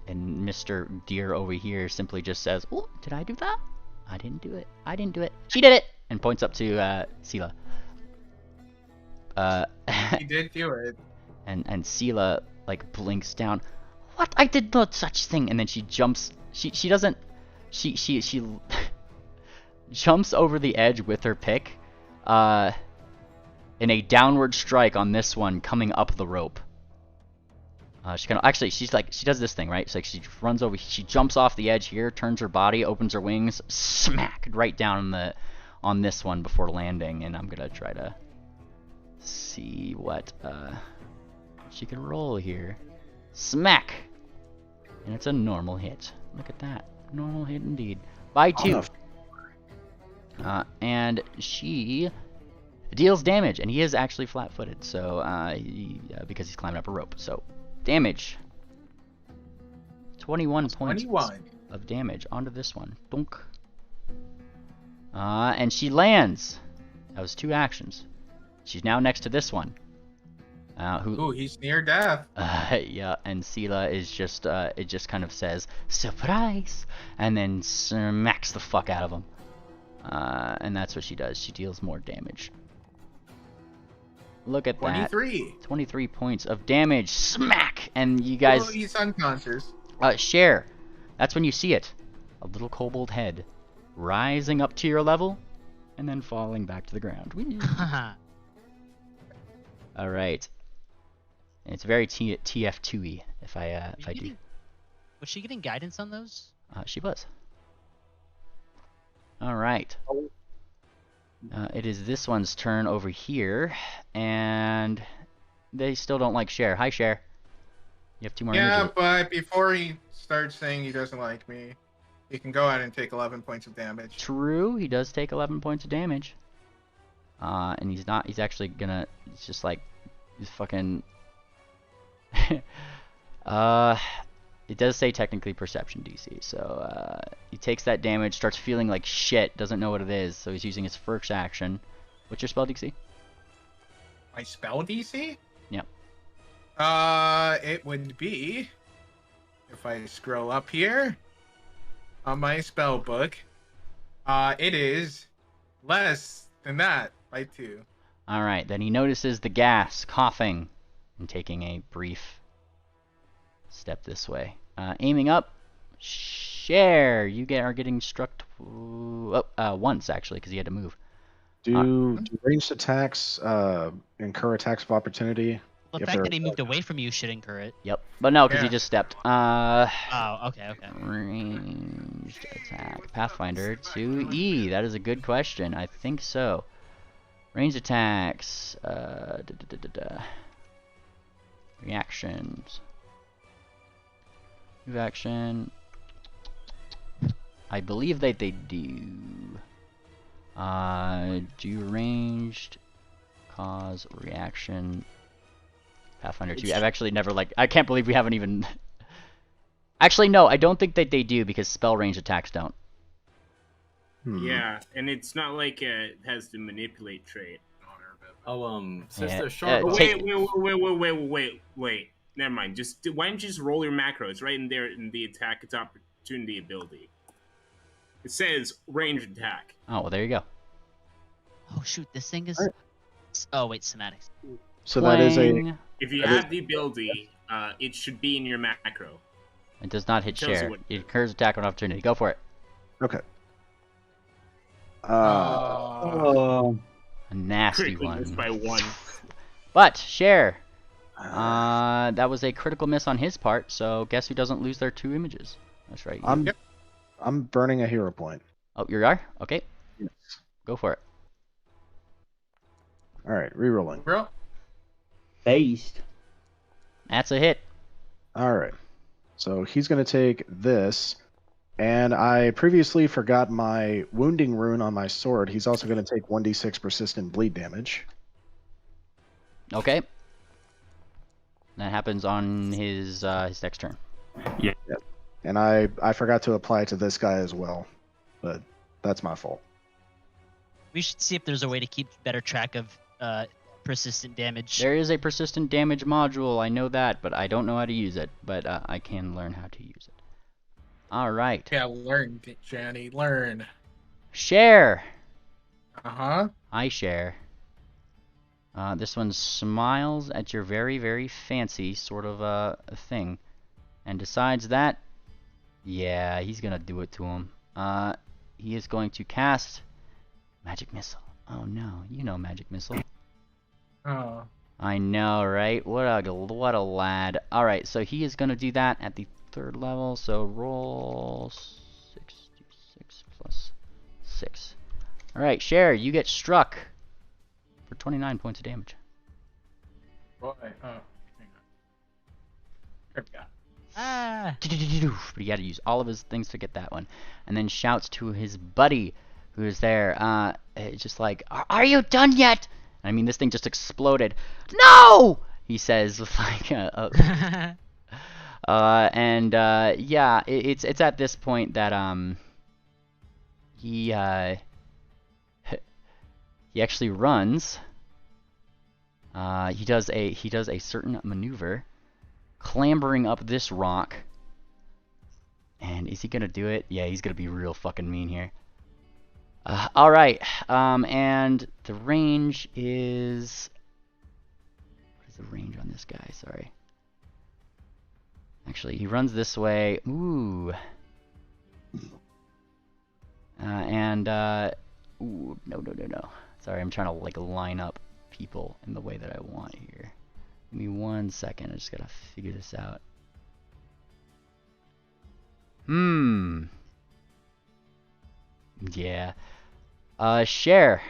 Mr. Deer over here simply just says, "Oh, did I do that? I didn't do it. I didn't do it. She did it!" And points up to Sela. He did do it. and Sela like blinks down. What? I did no such thing. And then she jumps. She doesn't. She jumps over the edge with her pick, in a downward strike on this one coming up the rope. She does this thing, right? It's like she runs over, she jumps off the edge here, turns her body, opens her wings, smack right down on this one before landing, and I'm gonna try to see what she can roll here. Smack, and it's a normal hit. Look at that, normal hit indeed. By 2. And she deals damage, and he is actually flat-footed, so because he's climbing up a rope. So damage. 21 points of damage onto this one. Donk. And she lands. That was 2 actions. She's now next to this one. Ooh, he's near death. Yeah, and Sela is just, it just kind of says, "Surprise!" and then smacks the fuck out of him. And that's what she does. She deals more damage. Look at 23. that. 23 points of damage. Smack! And you guys... Oh, he's unconscious. Share. That's when you see it. A little kobold head rising up to your level and then falling back to the ground. Alright. It's very TF2-y if I do. Was she getting guidance on those? She was. Alright. It is this one's turn over here, and they still don't like Cher. Hi, Cher. You have 2 more Yeah, energy. but before he starts saying he doesn't like me, he can go ahead and take 11 points of damage. True, he does take 11 points of damage. And he's actually gonna, it's just like, he's fucking, it does say technically perception DC, so he takes that damage, starts feeling like shit, doesn't know what it is, so he's using his first action. What's your spell DC? My spell DC? Yep. It would be, if I scroll up here on my spell book, it is less than that by 2. Alright, then he notices the gas, coughing, and taking a brief step this way. Aiming up, Cher, you are getting struck once, actually, because he had to move. Do ranged attacks incur attacks of opportunity? Well, the fact that he moved away from you should incur it. Yep, but no, because Yeah. he just stepped. Oh, okay. Ranged attack. Pathfinder 2E. That is a good question. I think so. Ranged attacks. Reactions. Move action. I believe that they do. Do ranged cause reaction. Pathfinder 2. I've actually never I can't believe we haven't even. Actually, no, I don't think that they do because spell range attacks don't. Yeah, and it's not like it has the manipulate trait. Oh, Sister Yeah, Sharp. take- Wait. Never mind. Why don't you just roll your macro? It's right in there in the attack. It's opportunity ability. It says ranged attack. Oh, well, there you go. Oh shoot, this thing is. All right. Oh wait, semantics. So that is a. Twang. If you have the ability, it should be in your macro. It does not hit Tells you share. what- It occurs attack on opportunity. Go for it. Okay. A nasty Critically one. missed by 1. But share. That was a critical miss on his part. So guess who doesn't lose their 2 images? That's right. you. I'm burning a hero point. Oh, you are? Okay. Yes. Go for it. All right, rerolling. Bro. Based. That's a hit. All right. So he's going to take this, and I previously forgot my wounding rune on my sword. He's also going to take 1d6 persistent bleed damage. Okay. That happens on his next turn. Yeah. Yep. And I forgot to apply it to this guy as well, but that's my fault. We should see if there's a way to keep better track of persistent damage. There is a persistent damage module. I know that, but I don't know how to use it. But I can learn how to use it. All right. Yeah, learn, Johnny, learn. Share. Uh-huh. I share. This one smiles at your very, very fancy sort of a thing, and decides that, yeah, he's gonna do it to him. He is going to cast Magic Missile. Oh no, you know Magic Missile. Oh. I know, right? What a lad. All right, so he is gonna do that at the 3rd level. So roll 66 plus 6. All right, Cher, you get struck for 29 points of damage. Boy. Oh. Hang on. There we go. Ah! But he had to use all of his things to get that one. And then shouts to his buddy who is there. Just like, are you done yet? I mean, this thing just exploded. No! He says with like yeah, it's at this point that he actually runs. He does a certain maneuver, clambering up this rock. And is he gonna do it? Yeah, he's gonna be real fucking mean here. All right. And the range is. What is the range on this guy? Sorry. Actually, he runs this way. Ooh. Ooh, no. Sorry, I'm trying to like line up people in the way that I want here. Give me 1 second. I just gotta figure this out. Yeah. Share.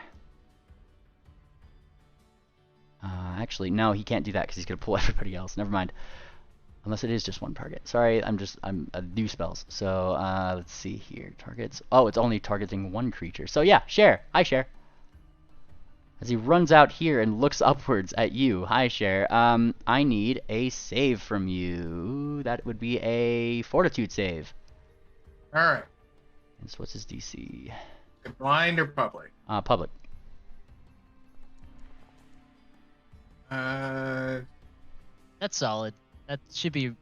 Actually, no, he can't do that because he's gonna pull everybody else. Never mind. Unless it is just one target. Sorry, I'm new spells. So let's see here. Targets. Oh, it's only targeting one creature. So yeah, Share. Hi, Share. As he runs out here and looks upwards at you. Hi, Share. I need a save from you. That would be a Fortitude save. All right. And so what's his DC? Blind or public? Public. That's solid. That should be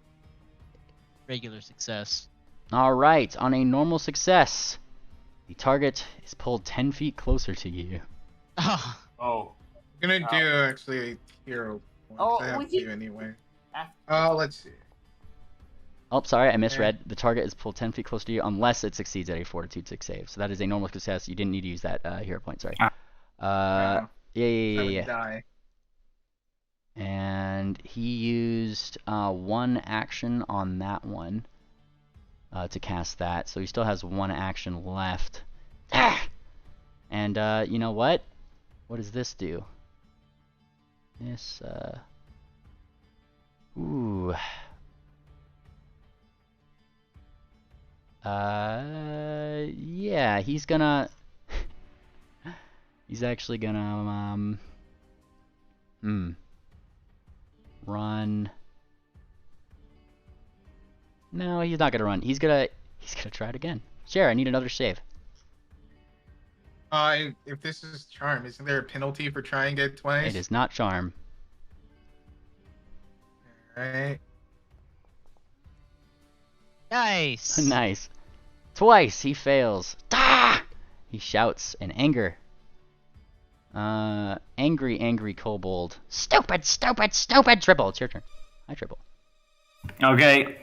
regular success. All right. On a normal success, the target is pulled 10 feet closer to you. Oh. I'm gonna do actually a hero point. Oh, I have we to can- anyway. Ah. Let's see. Oh, sorry, I misread. The target is pulled 10 feet closer to you unless it succeeds at a Fortitude 6 save. So that is a normal success. You didn't need to use that hero point. Sorry. I would Yeah. die. And he used 1 action on that one to cast that. So he still has 1 action left. And you know what? What does this do? This, ooh. Yeah, he's gonna... he's actually gonna, run... No, he's not gonna run. He's gonna try it again. Sure, I need another save. If this is charm, isn't there a penalty for trying it twice? It is not charm. Alright. Nice. Nice. Twice he fails. Ah! He shouts in anger. Angry kobold. Stupid, stupid, stupid. Triple, it's your turn. Hi, Triple. Okay.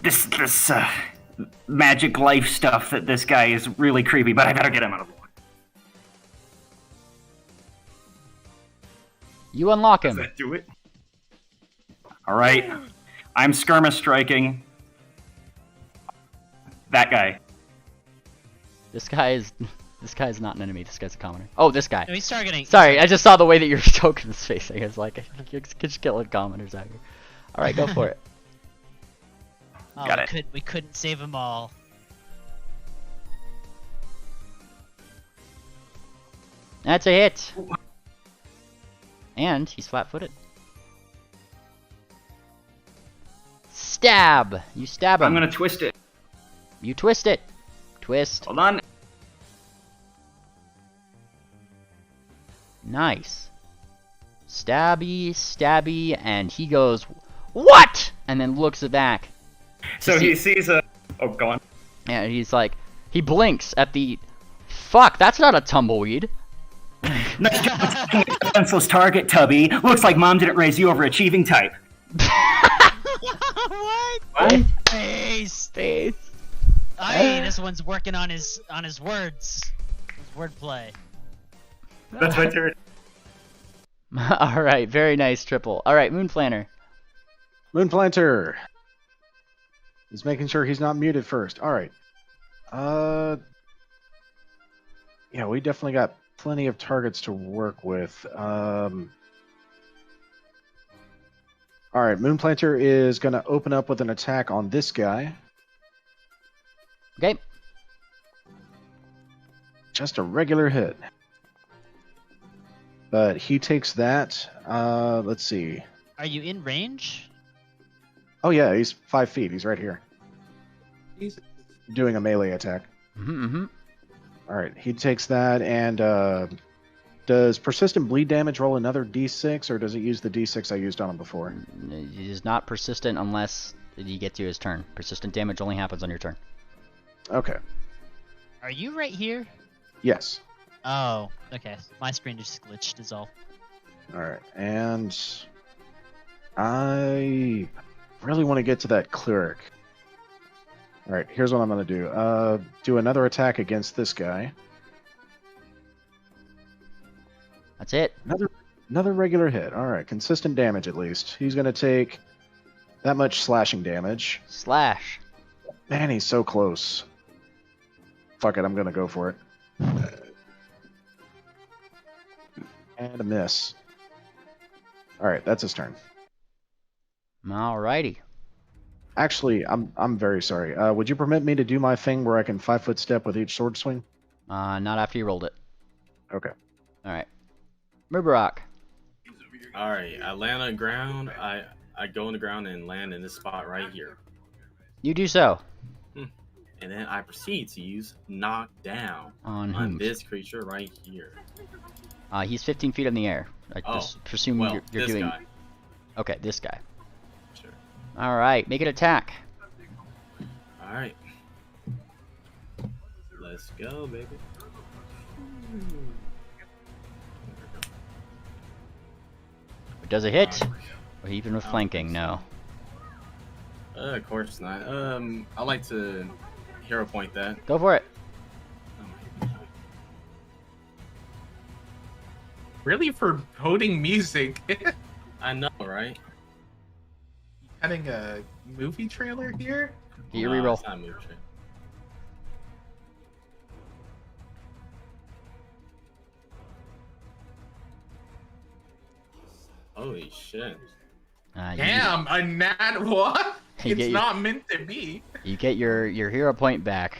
This magic life stuff that this guy is really creepy, but I better get him out of the way. You unlock him. Does that do it? Alright. I'm skirmish striking that guy. This guy is not an enemy. This guy's a commoner. Oh, this guy. No, he's targeting. Sorry, I just saw the way that you're poking his face. I was like, you could just kill commoners out here. All right, go for it. Oh, Got it. We couldn't save them all. That's a hit. And he's flat-footed. Stab. You stab him. I'm gonna twist it. You twist it. Twist. Hold on. Nice. Stabby, stabby, and he goes, "What?" And then looks back. So he sees a... Oh, go on. And he's like, he blinks at the... Fuck, that's not a tumbleweed. Nice job taking a defenseless target, Tubby. Looks like Mom didn't raise you over achieving type. What? Face. Aye, this one's working on his words. His wordplay. That's my turn. Alright, very nice, Triple. Alright, Moonplanter. Moonplanter. He's making sure he's not muted first. Alright. Yeah, we definitely got plenty of targets to work with. Alright, Moonplanter is going to open up with an attack on this guy. Okay. Just a regular hit. But he takes that. Let's see. Are you in range? Oh yeah, he's 5 feet. He's right here. He's Doing a melee attack. Alright, he takes that, and does persistent bleed damage roll another d6, or does it use the d6 I used on him before? It is not persistent unless you get to his turn. Persistent damage only happens on your turn. Okay. Are you right here? Yes. Oh, okay. My screen just glitched is all. Alright, and I really want to get to that cleric. Alright, here's what I'm going to do. Do another attack against this guy. That's it. Another regular hit. Alright, consistent damage at least. He's going to take that much slashing damage. Slash. Man, he's so close. Fuck it, I'm going to go for it. And a miss. Alright, that's his turn. Alrighty. Actually, I'm very sorry. Would you permit me to do my thing where I can 5-foot step with each sword swing? Not after you rolled it. Okay. Alright. Mubarak. Alright, I land on the ground. I go on the ground and land in this spot right here. You do so. And then I proceed to use knock down On this creature right here. He's 15 feet in the air. I just presume you're this doing... guy. Okay, this guy. Sure. Alright, make it attack. Alright. Let's go, baby. Does it hit? Or even with flanking? No. Of course not. I like to hero point that. Go for it. really foreboding music. I know, right? Having a movie trailer here? Get your reroll. It's not a movie trailer. Holy shit. Damn, a nat what? You It's not meant to be. You get your hero point back.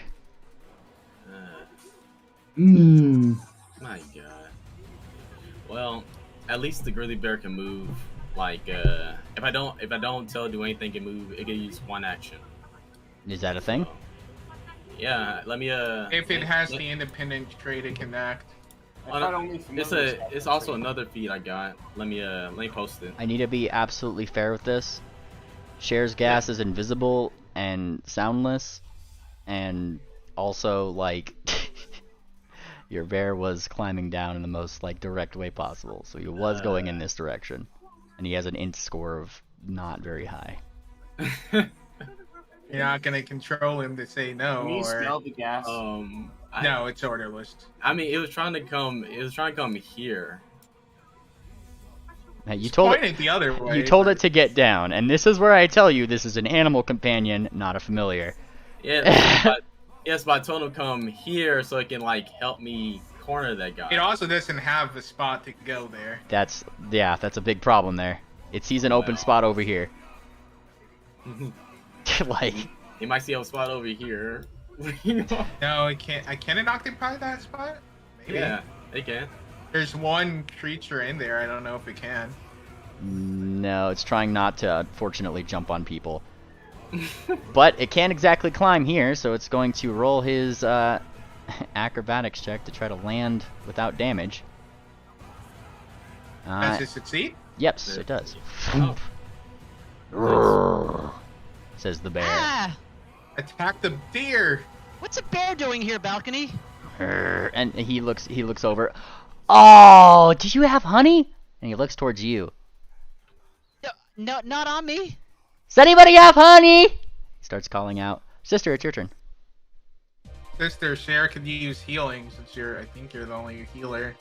My god. Well, at least the grizzly bear can move. Like, if I don't tell it do anything, can move. It can use one action. Is that a thing? Yeah. Let me If it has the independent trait, it can act. It's also another feat I got. Let me post it. I need to be absolutely fair with this. Cher's gas is invisible and soundless, and also like your bear was climbing down in the most like direct way possible, so he was going in this direction, and he has an int score of not very high. You're not gonna control him to say no. Can you or... smell the gas? No, it's orderless. I mean, it was trying to come. It was trying to come here. Now, you told it the other way. You told it to get down, and this is where I tell you this is an animal companion, not a familiar. Yeah, but I told him to come here so it can like help me corner that guy. It also doesn't have a spot to go there. That's a big problem there. It sees an open spot over here. Like you might see a spot over here. No, it can't. Can it occupy that spot? Maybe. Yeah, it can. There's one creature in there. I don't know if it can. No, it's trying not to, unfortunately, jump on people. But it can't exactly climb here, so it's going to roll his acrobatics check to try to land without damage. Does it succeed? Yep, it does. Says the bear. Ah! Attack the deer. What's a bear doing here, balcony? And he looks over. Oh, did you have honey? And he looks towards you. No, not on me. Does anybody have honey? He starts calling out. Sister, it's your turn. Sister, Cher could use healing since I think you're the only healer.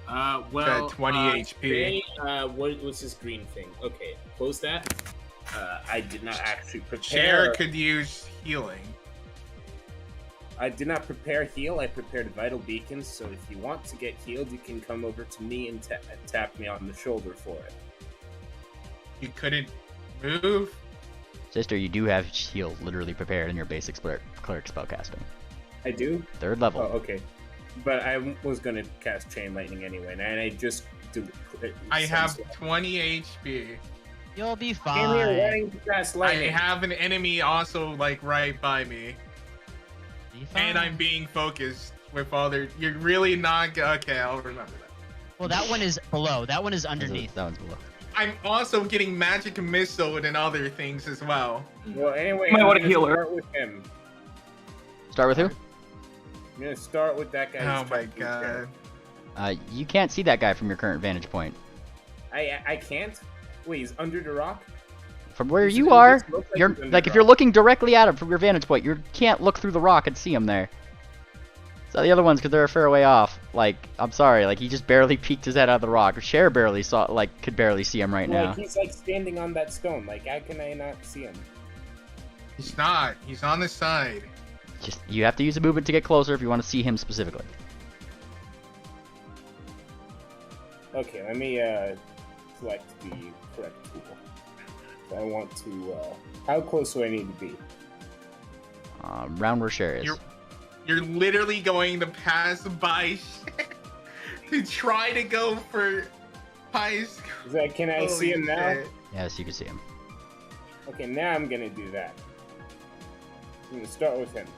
Well, 20 HP. What was this green thing? Okay, close that. I did not actually prepare. Cher could use healing. I did not prepare heal. I prepared vital beacons. So if you want to get healed, you can come over to me and tap me on the shoulder for it. You couldn't move. Sister, you do have heal literally prepared in your basic cleric spellcasting. I do? 3rd level. Oh, okay. But I was gonna cast Chain Lightning anyway, and I just do. I have 20 HP. You'll be Came here fine. wanting to cast lightning. I have an enemy also like right by me. Be fine. And I'm being focused with other. You're really not. Okay, I'll remember that. Well, that one is below. That one is underneath. That one's below. I'm also getting magic missile and other things as well. Well, anyway, Might I'm want a gonna healer. start with him. Start with who? I'm gonna start with that guy. Oh my god. You can't see that guy from your current vantage point. I can't. Wait, he's under the rock. From where This you is- are, this looks like you're he's under like the if you're rock. looking directly at him from your vantage point, you can't look through the rock and see him there. So the other ones, because they're a fair way off. Like, I'm sorry, like he just barely peeked his head out of the rock. Cher barely could barely see him right now. Like he's like standing on that stone. Like how can I not see him? He's not. He's on the side. Just you have to use a movement to get closer if you want to see him specifically. Okay, let me select the correct tool. So I want to. How close do I need to be? Round where Cher is. You're literally going to pass by to try to go for Pies. Can I see him now? Yes, you can see him. Okay, now I'm gonna do that. I'm gonna start with him.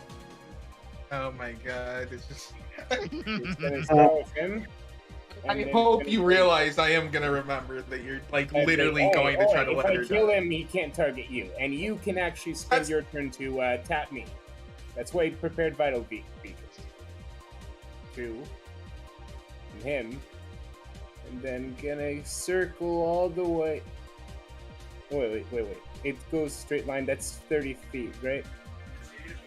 Oh my god, it's just. It's gonna start with him. I hope you realize I am gonna remember that you're like literally going to try to let her If I kill die. him, he can't target you, and you can actually spend your turn to tap me. That's why he prepared vital beacons. 2. And him. And then gonna circle all the way. Wait. It goes straight line. That's 30 feet, right?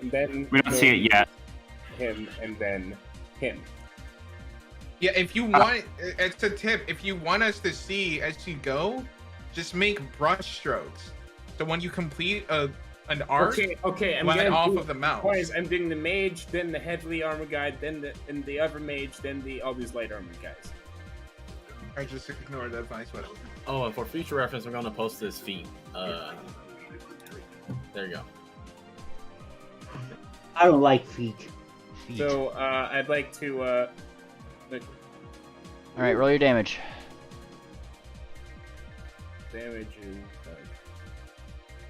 And then We don't see it yet. Him and then him. Yeah, if you want, it's a tip. If you want us to see as you go, just make brush strokes. So when you complete an arc, Okay. I'm let gonna off do of the mouse. points. I'm doing the mage, then the heavily armored guy, then the other mage, then all these light armored guys. I just ignore the advice. Whatever. Oh, and for future reference, I'm gonna post this feat. There you go. I don't like feet. So I'd like to. All right, roll your damage. Damage is.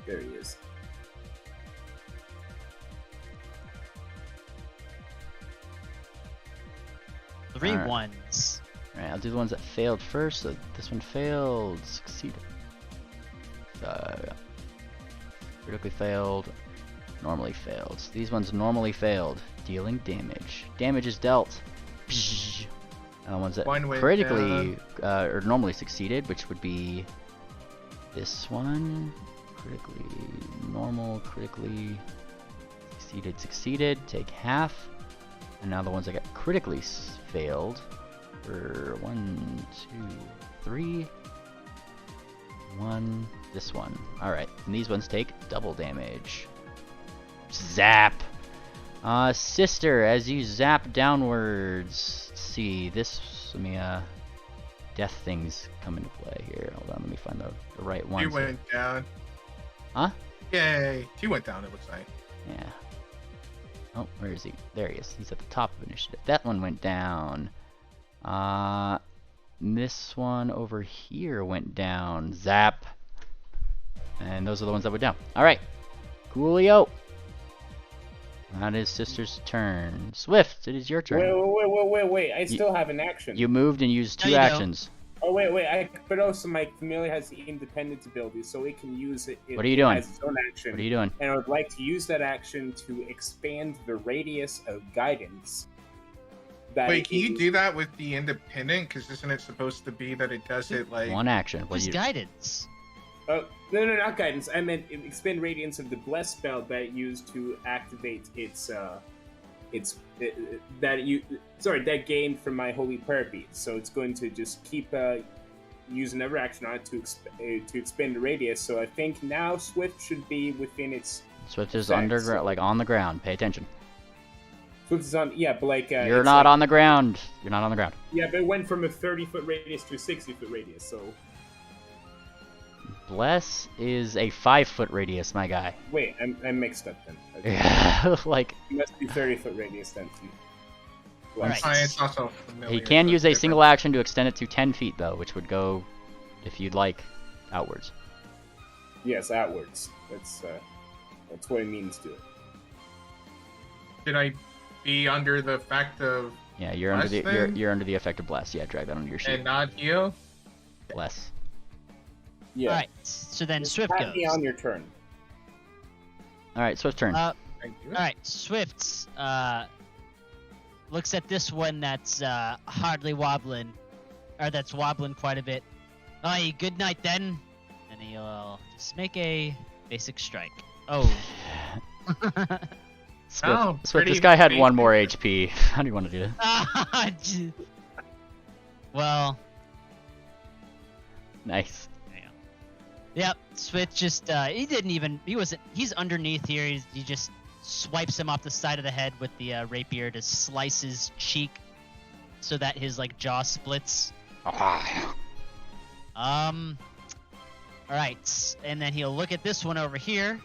There he is. Three Alright. ones. Alright, I'll do the ones that failed first. So this one failed. Succeeded. critically failed, normally failed. So these ones normally failed, dealing damage. Damage is dealt. Ones that critically or normally succeeded, which would be this one. Critically normal, critically succeeded, take half. And now the ones that got critically failed were 1, 2, 3. 1, this one. Alright, and these ones take double damage. Zap! Sister, as you zap downwards, let's see, this, let me, death things come into play here. Hold on, let me find the right one. 2 went down. Huh? Yay! 2 went down, it looks like. Yeah. Oh, where is he? There he is. He's at the top of initiative. That one went down. This one over here went down. Zap. And those are the ones that went down. Alright. Coolio. That is Sister's turn. Swift, it is your turn. Wait. I still have an action. You moved and used 2 actions. Oh, wait. But also my familiar has the independent ability, so it can use it What are you doing? as its own action. What are you doing? And I would like to use that action to expand the radius of guidance. Wait, can you do that with the independent? Because isn't it supposed to be that it does it like... 1 action. What What's guidance? Oh, no, not guidance. I meant expend radiance of the bless spell that it used to activate that gained from my holy prayer bead. So it's going to just keep use another action on it to expend the radius. So I think now Swift should be within its. Swift is underground, like on the ground. Pay attention. Swift is on, yeah, but like you're not on the ground. You're not on the ground. Yeah, but it went from a 30-foot radius to a 60-foot radius. So. Bless is a 5-foot radius, my guy. Wait, I'm mixed up then. Okay. Yeah, like... It must be 30-foot radius then. Right. It's also he can use a single action to extend it to 10 feet, though, which would go, if you'd like, outwards. Yes, outwards. That's what it means to it. Should I be under the effect of... Yeah, you're under the effect of bless. Yeah, drag that onto your sheet. And not heal? Bless. Yeah. Alright, so then Swift goes. Be on your turn. Alright, Swift turn. Alright, Swift looks at this one that's hardly wobbling, or that's wobbling quite a bit. Alright, good night then. And he'll just make a basic strike. Oh. Swift, this guy had 1 more HP. How do you want to do this? Well. Nice. Yep, Swift just, he's underneath here, he just swipes him off the side of the head with the rapier to slice his cheek so that his, like, jaw splits. Alright, and then he'll look at this one over here.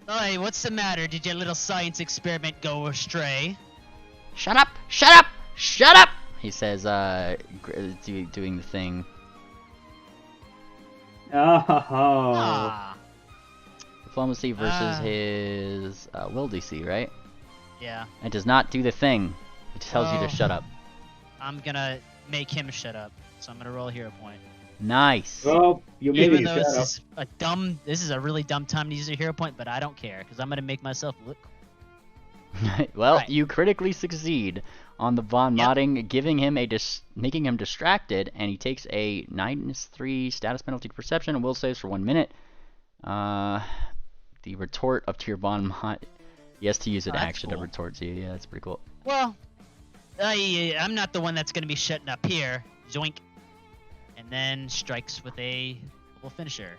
Hey, what's the matter? Did your little science experiment go astray? Shut up! Shut up! Shut up! He says, doing the thing. Oh. Diplomacy versus his will DC, right? Yeah. It does not do the thing. It tells you to shut up. I'm gonna make him shut up, so I'm gonna roll a hero point. Nice. Well, you made Even me though shut up. this is a really dumb time to use a hero point, but I don't care because I'm gonna make myself look. Well, you critically succeed on the Von Modding, giving him making him distracted, and he takes a -3 status penalty to perception and will saves for 1 minute. The retort up to your Von Mod, he has to use an action to retort to you. Yeah, that's pretty cool. Well, I'm not the one that's gonna be shutting up here. Zoink, and then strikes with a little finisher.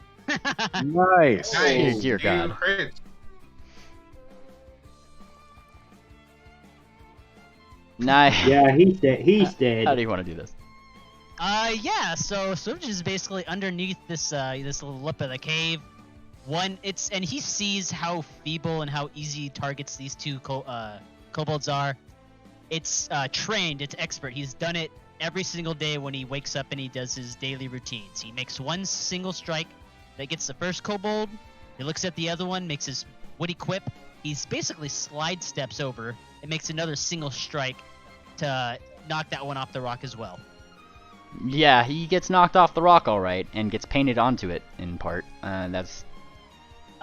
Nice. Oh, dear God. Nice. Yeah, he's dead. He's dead. How do you want to do this? Yeah. So Swift is basically underneath this this little lip of the cave. And he sees how feeble and how easy targets these 2 kobolds are. It's trained. It's expert. He's done it every single day when he wakes up and he does his daily routines. He makes 1 single strike that gets the first kobold. He looks at the other one, makes his witty quip. He's basically slide steps over and makes another single strike to knock that one off the rock as well. Yeah, he gets knocked off the rock all right, and gets painted onto it in part. That's.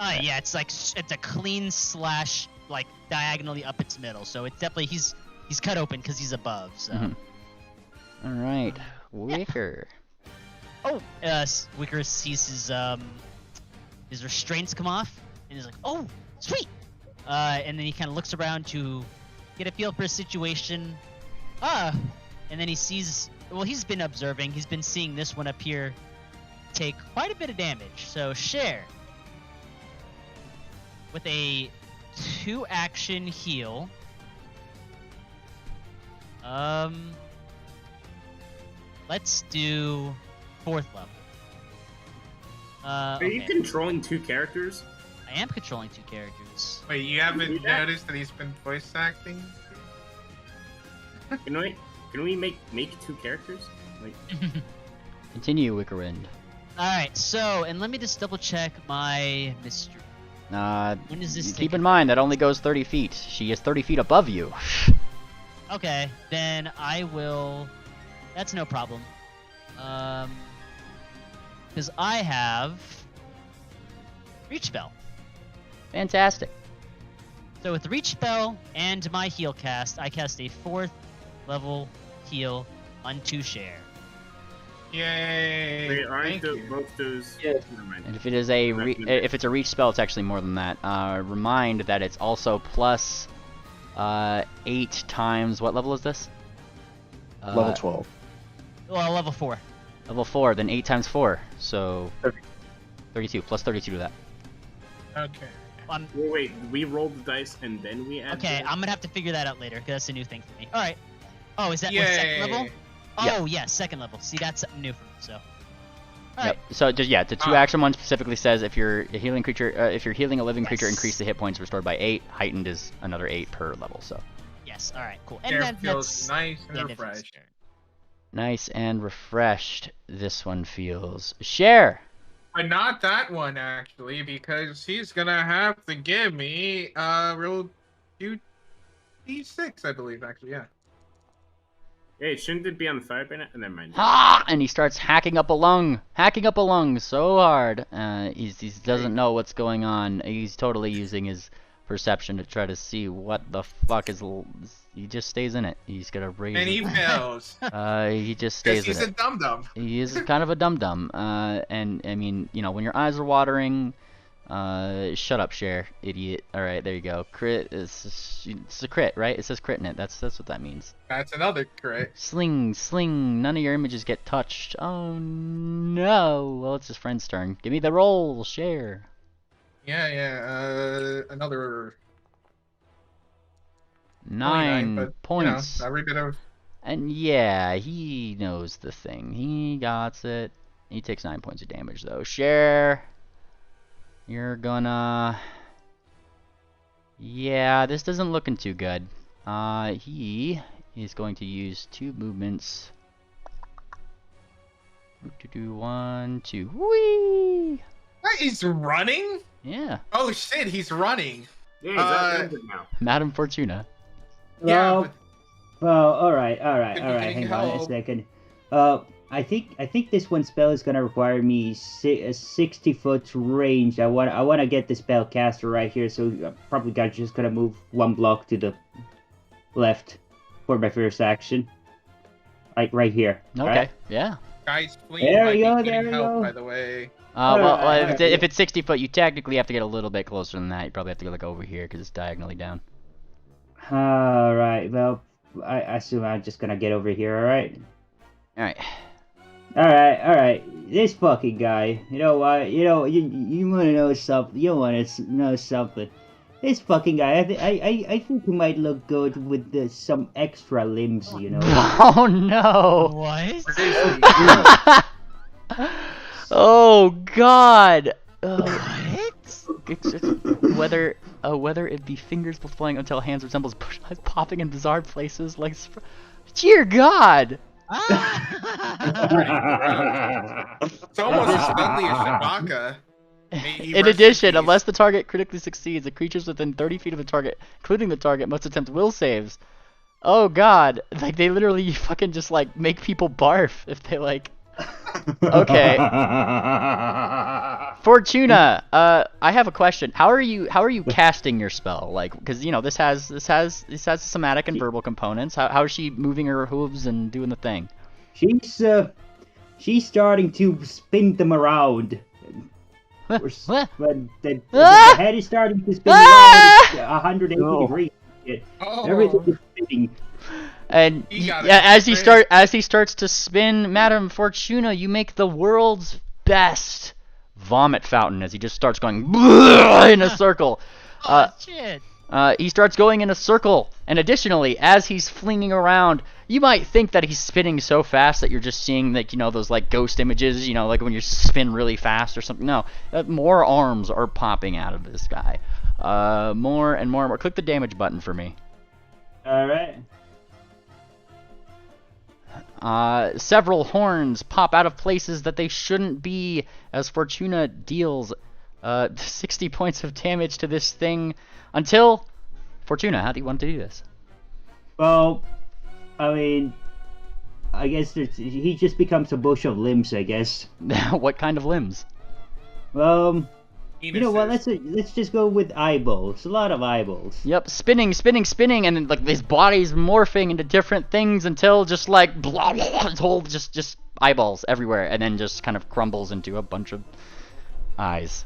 Yeah, it's like it's a clean slash, like diagonally up its middle. So it's definitely he's cut open because he's above. So. All right, Wicker. Oh, Wicker sees his restraints come off, and he's like, "Oh, sweet!" And then he kind of looks around to get a feel for a situation. And then he sees. Well, he's been observing. He's been seeing this one up here take quite a bit of damage. So share with a 2-action heal. Let's do 4th level. Are you controlling 2 characters? I am controlling 2 characters. Wait, you haven't noticed that he's been voice acting? Can we make 2 characters? Like... Continue, Wickerwind. Alright, so, and let me just double check my mystery. When does this keep in mind that only goes 30 feet. She is 30 feet above you. Okay, then I will... That's no problem. Because I have... Reach Spell. Fantastic. So with Reach Spell and my heal cast, I cast a 4th level heal unto Share. Yay! Wait, aren't both those? Yes. And if it is if it's a reach spell, it's actually more than that. Remind that it's also plus 8 times. What level is this? Level 12. Well, level 4. Level 4, then 8 times 4, so 32 plus 32 to that. Okay. Wait, we rolled the dice and then we add. Okay, I'm gonna have to figure that out later because that's a new thing for me. All right. Oh, is that what, 2nd level? Oh, yeah, 2nd level. See, that's something new for me. So. All right. So just the 2-action one specifically says if you're a healing creature, if you're healing a living creature, increase the hit points restored by 8. Heightened is another 8 per level. So. Yes. All right. Cool. And then feels nice and refreshed. Nice and refreshed. This one feels. Share. But not that one actually, because he's gonna have to give me roll 2d6, I believe. Actually, yeah. Hey, shouldn't it be on fire by now? Never mind. And he starts hacking up a lung so hard. He doesn't know what's going on. He's totally using his perception to try to see what the fuck is. He just stays in it. He's gonna raise. And he fails. He just stays in it. He's a dum dum. He is kind of a dum dum. And I mean, when your eyes are watering. Shut up, Cher, idiot. All right, there you go. Crit it's a crit, right? It says crit in it. That's what that means. That's another crit. Sling. None of your images get touched. Oh no. Well, it's his friend's turn. Give me the roll, Cher. Yeah. Another 9 points. Every bit of. And yeah, he knows the thing. He got it. He takes 9 points of damage though. Cher. You're gonna... Yeah, this doesn't looking too good. He is going to use 2 movements. 1, 2. Whee! What, he's running? Yeah. Oh shit, he's running. Yeah, he's outnumbered now. Madame Fortuna. Well, alright. Hang on a second. I think this one spell is gonna require me a 60-foot range. I want to get the spell caster right here, so I'm probably just gonna move 1 block to the left for my first action, like right here. Okay. Right? Yeah. Guys, please. There we go. There we help, go. by the way. If it's 60 foot, you technically have to get a little bit closer than that. You probably have to go like over here because it's diagonally down. All right. Well, I assume I'm just gonna get over here. All right. All right. This fucking guy. You know what? You want to know something? You want to know something? This fucking guy. I think he might look good with some extra limbs. You know. Oh no! What? Oh god! What? Whether it be fingers flowing until hands resembles popping in bizarre places like. Dear God! It's almost suddenly a Shabaka. In addition, unless the target critically succeeds, the creatures within 30 feet of the target, including the target, must attempt will saves. Oh god, like they literally fucking just like make people barf if they like. Okay. Fortuna, I have a question. How are you casting your spell? Like, because you know this has somatic and verbal components. How is she moving her hooves and doing the thing? She's starting to spin them around. What? When the head is starting to spin around 180 degrees. Everything is spinning. And as he starts to spin, Madame Fortuna, you make the world's best vomit fountain as he just starts going in a circle. Shit. He starts going in a circle, and additionally, as he's flinging around, you might think that he's spinning so fast that you're just seeing, like, you know, those like ghost images, you know, like when you spin really fast or something. No, more arms are popping out of this guy. More and more and more. Click the damage button for me. All right. Several horns pop out of places that they shouldn't be as Fortuna deals 60 points of damage to this thing until... Fortuna, how do you want to do this? Well, I mean, I guess he just becomes a bush of limbs, I guess. What kind of limbs? You know what? Let's just go with eyeballs. A lot of eyeballs. Yep, spinning, and then, like his body's morphing into different things until just like blah, blah, his whole just eyeballs everywhere, and then just kind of crumbles into a bunch of eyes.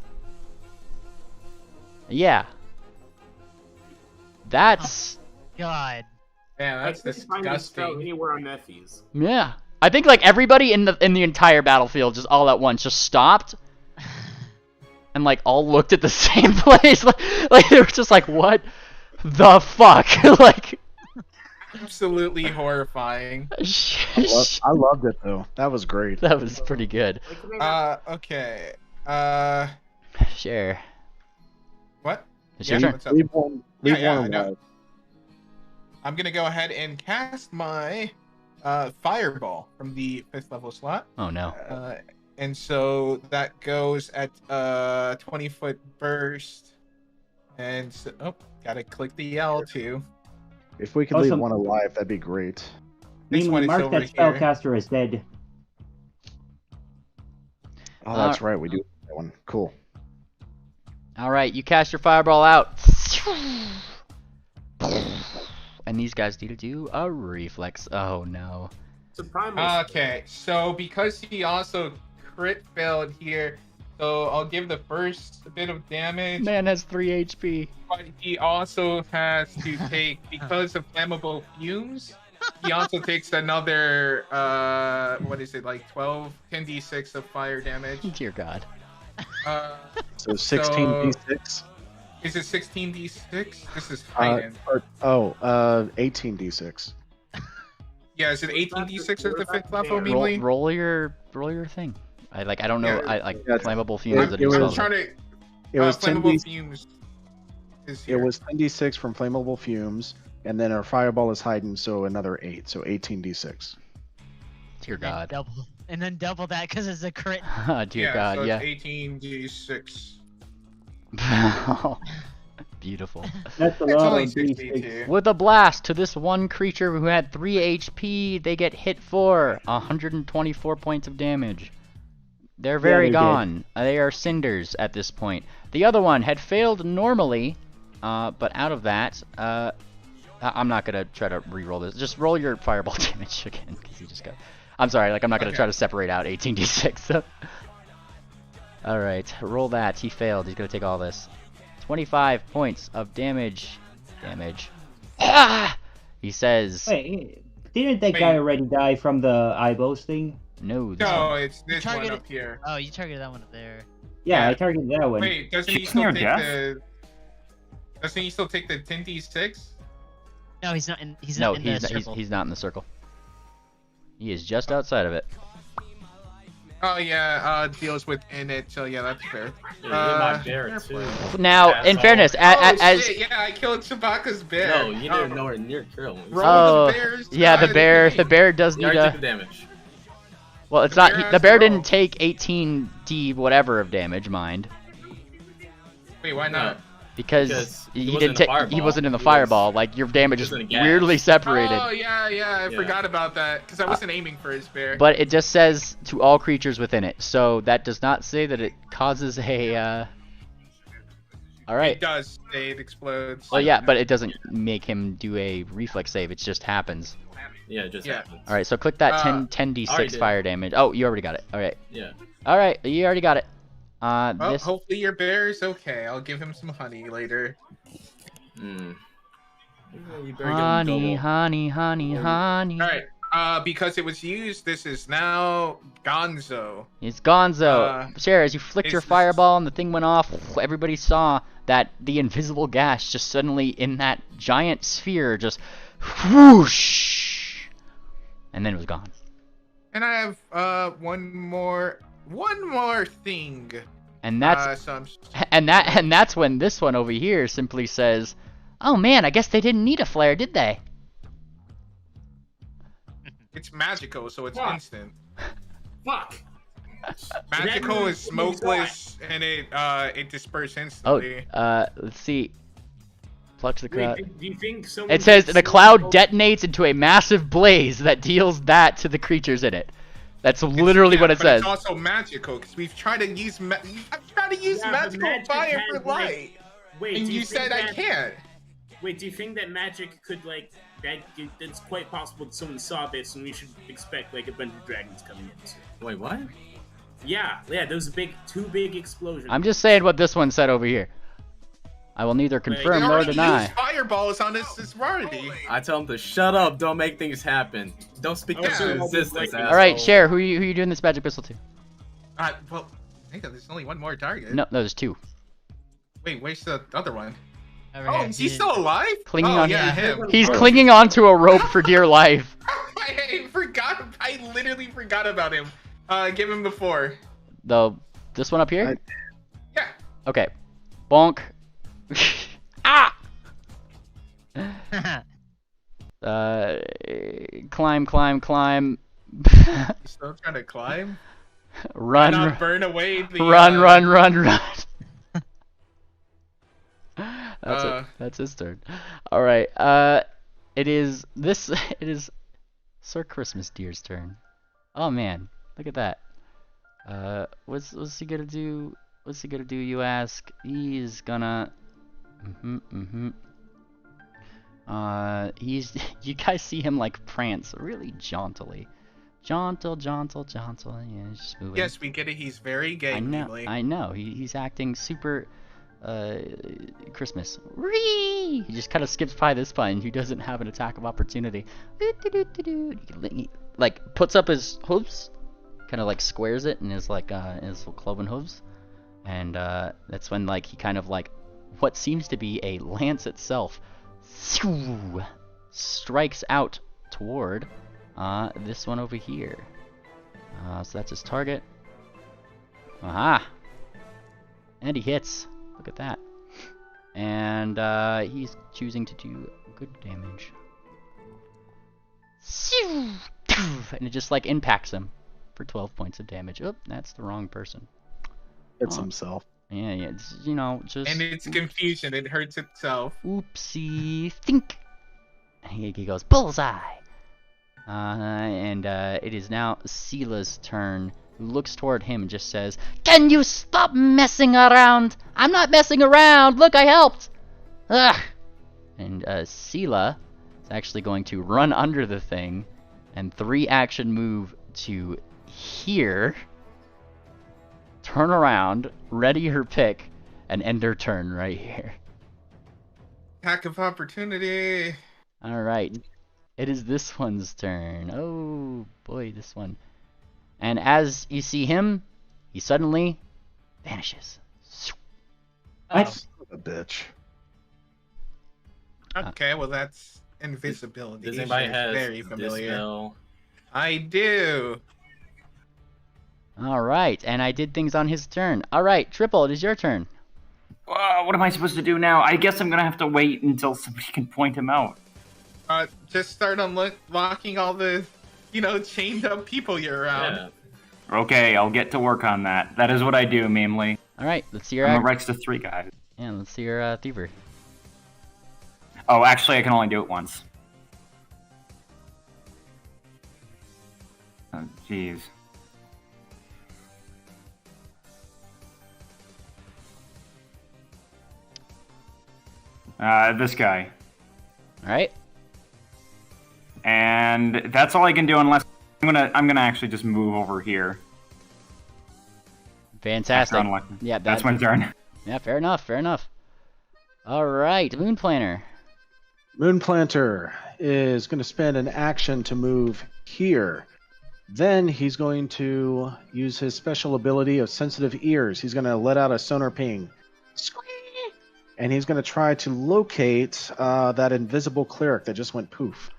Yeah, that's God. Yeah, that's disgusting. Anywhere on Nephies. Yeah, I think like everybody in the entire battlefield just all at once just stopped. And like all looked at the same place, like they were just like, "What the fuck?" Like, absolutely horrifying. I loved it though. That was great. That was pretty good. Okay. Sure. What? It's your Yeah, turn. what's up? Leave one alive. I'm gonna go ahead and cast my fireball from the 5th level slot. Oh no. And so that goes at 20-foot burst. And so, gotta click the L too. If we could leave one alive, that'd be great. This one is mark over that here. spellcaster as dead. Oh, that's right. We do that one. Cool. All right, you cast your fireball out. And these guys need to do a reflex. Oh no. Okay, so because he also crit failed here, so I'll give the first bit of damage. Man has 3 HP. But he also has to take, because of flammable fumes, he also takes another, what is it, like 10d6 of fire damage. Dear God. So 16d6? Is it 16d6? This is heightened. 18d6. Yeah, is it 18d6 at the 5th level, mainly? Roll your thing. I don't know. Yeah. Flammable fumes. It was trying to. It was flammable fumes. It was 10d6 from flammable fumes, and then our fireball is heightened, so another 8, so 18d6. Dear God. And then double that because it's a crit. Dear God, so yeah. It's 18d6. Beautiful. That's a It's lot only of 62. With a blast to this one creature who had 3 HP, they get hit for 124 points of damage. They're very gone. They are cinders at this point. The other one had failed normally, but out of that, I'm not gonna try to re-roll this. Just roll your fireball damage again, because you just got. I'm sorry, like I'm not gonna try to separate out 18d6. All right, roll that. He failed. He's gonna take all this. 25 points of damage. He says. Wait, didn't that guy already die from the eyeballs thing? No. No, it's this one up here. Oh, you targeted that one up there. Yeah, I targeted that one. Wait, doesn't he still take the 10d6? No, he's not in. He's not in the circle. He's not in the circle. He is just outside of it. Oh yeah, deals within it. So yeah, that's fair. my bear too. Now, in fairness, shit, yeah, I killed Chewbacca's bear. No, you didn't know it near kill him. Oh, yeah, the bear does need to take damage. Well, it's not. The bear didn't take 18d whatever of damage, mind. Wait, why not? Because he he wasn't didn't in the take. He fireball. wasn't in the He was- fireball. Like your damage he is was in a gas. weirdly separated. Oh yeah, I Yeah. forgot about that because I wasn't aiming for his bear. But it just says to all creatures within it, so that does not say that it causes a. All right. It does say it explodes. Well, yeah, but it doesn't make him do a reflex save. It just happens. Yeah, it just happens. All right, so click that 10 already 10d6 did. fire damage. Oh, you already got it. All right. Yeah. All right, you already got it. Well, This. hopefully your bear is okay. I'll give him some honey later. Hmm. Honey, honey, honey, honey. All right. Because it was used, this is now Gonzo. It's Gonzo. Cher, as you flicked your fireball and the thing went off, everybody saw that the invisible gas just suddenly in that giant sphere just whoosh, and then it was gone. And I have one more thing. And that's so and that's when this one over here simply says, "Oh man, I guess they didn't need a flare, did they?" it's magical, so it's instant. Fuck. Magical is smokeless, and it disperses Oh, instantly. let's see. Pluck the crowd. Wait, do you think someone It says could the slow cloud down- detonates into a massive blaze that deals that to the creatures in it. That's literally what it but says. It's also magical because we've tried to use. I'm trying to use Yeah, but magical magic fire has, for light, Wait, and do you think said I that- can't. Wait, do you think that magic could it's quite possible that someone saw this and we should expect like a bunch of dragons coming in soon? Wait, what? Yeah, those two big explosions. I'm just saying what this one said over here. I will neither confirm nor deny. Used fireballs on this rarity. I tell him to shut up. Don't make things happen. Don't speak into existence. All right, Cher, who are you doing this magic pistol to? Well, hang on, there's only one more target. No, there's two. Wait, where's the other one? Over Oh, here. is he still alive? Clinging oh, on. yeah, him. He's clinging onto a rope for dear life. I forgot. I literally forgot about him. Give him the 4. This one up here. Yeah. Okay. Bonk. Ah. Climb, climb, climb. He's still trying to climb. Run. Why not burn away the. Run. That's his turn. All right. It is Sir Christmas Deer's turn. Oh man, look at that. What's he gonna do? What's he gonna do? You ask. He is gonna. You guys see him like prance really jauntily. Jauntle. Yeah, he's just moving. Yes, we get it. He's very gay. I know. He's acting super. Christmas. Whee! He just kind of skips by this button. He doesn't have an attack of opportunity. He like puts up his hooves, kind of like squares it in his like his cloven hooves, and that's when like he kind of like what seems to be a lance itself strikes out toward this one over here. So that's his target. Aha! And he hits. Look at that. And he's choosing to do good damage. And it just like impacts him for 12 points of damage. Oh, that's the wrong person. It's himself. Yeah, it's, just... And it's confusion. It hurts itself. Oopsie. Think. And he goes, bullseye. And it is now Sela's turn. Who looks toward him and just says, "Can you stop messing around? I'm not messing around. Look, I helped." Ugh. And Sela is actually going to run under the thing and 3 action move to here, turn around, ready her pick, and end her turn right here. Attack of opportunity. All right. It is this one's turn. Oh boy, this one. And as you see him, he suddenly vanishes. That's a bitch. Okay, well that's invisibility. Does anybody It's have very familiar? Dispel? I do. All right, and I did things on his turn. All right, Triple, it is your turn. What am I supposed to do now? I guess I'm gonna have to wait until somebody can point him out. Just start unlocking all the, chained up people you're around. Yeah. Okay, I'll get to work on that. That is what I do, mainly. All right, let's see your I'm a action. Rex to 3 guys. Yeah, let's see your thievery. Oh, actually, I can only do it once. Oh, jeez. This guy. All right. And that's all I can do unless I'm gonna actually just move over here. Fantastic. Yeah, that's my turn. Yeah, fair enough. Fair enough. All right, Moon Planter. Moon Planter is going to spend an action to move here. Then he's going to use his special ability of sensitive ears. He's going to let out a sonar ping. And he's going to try to locate that invisible cleric that just went poof.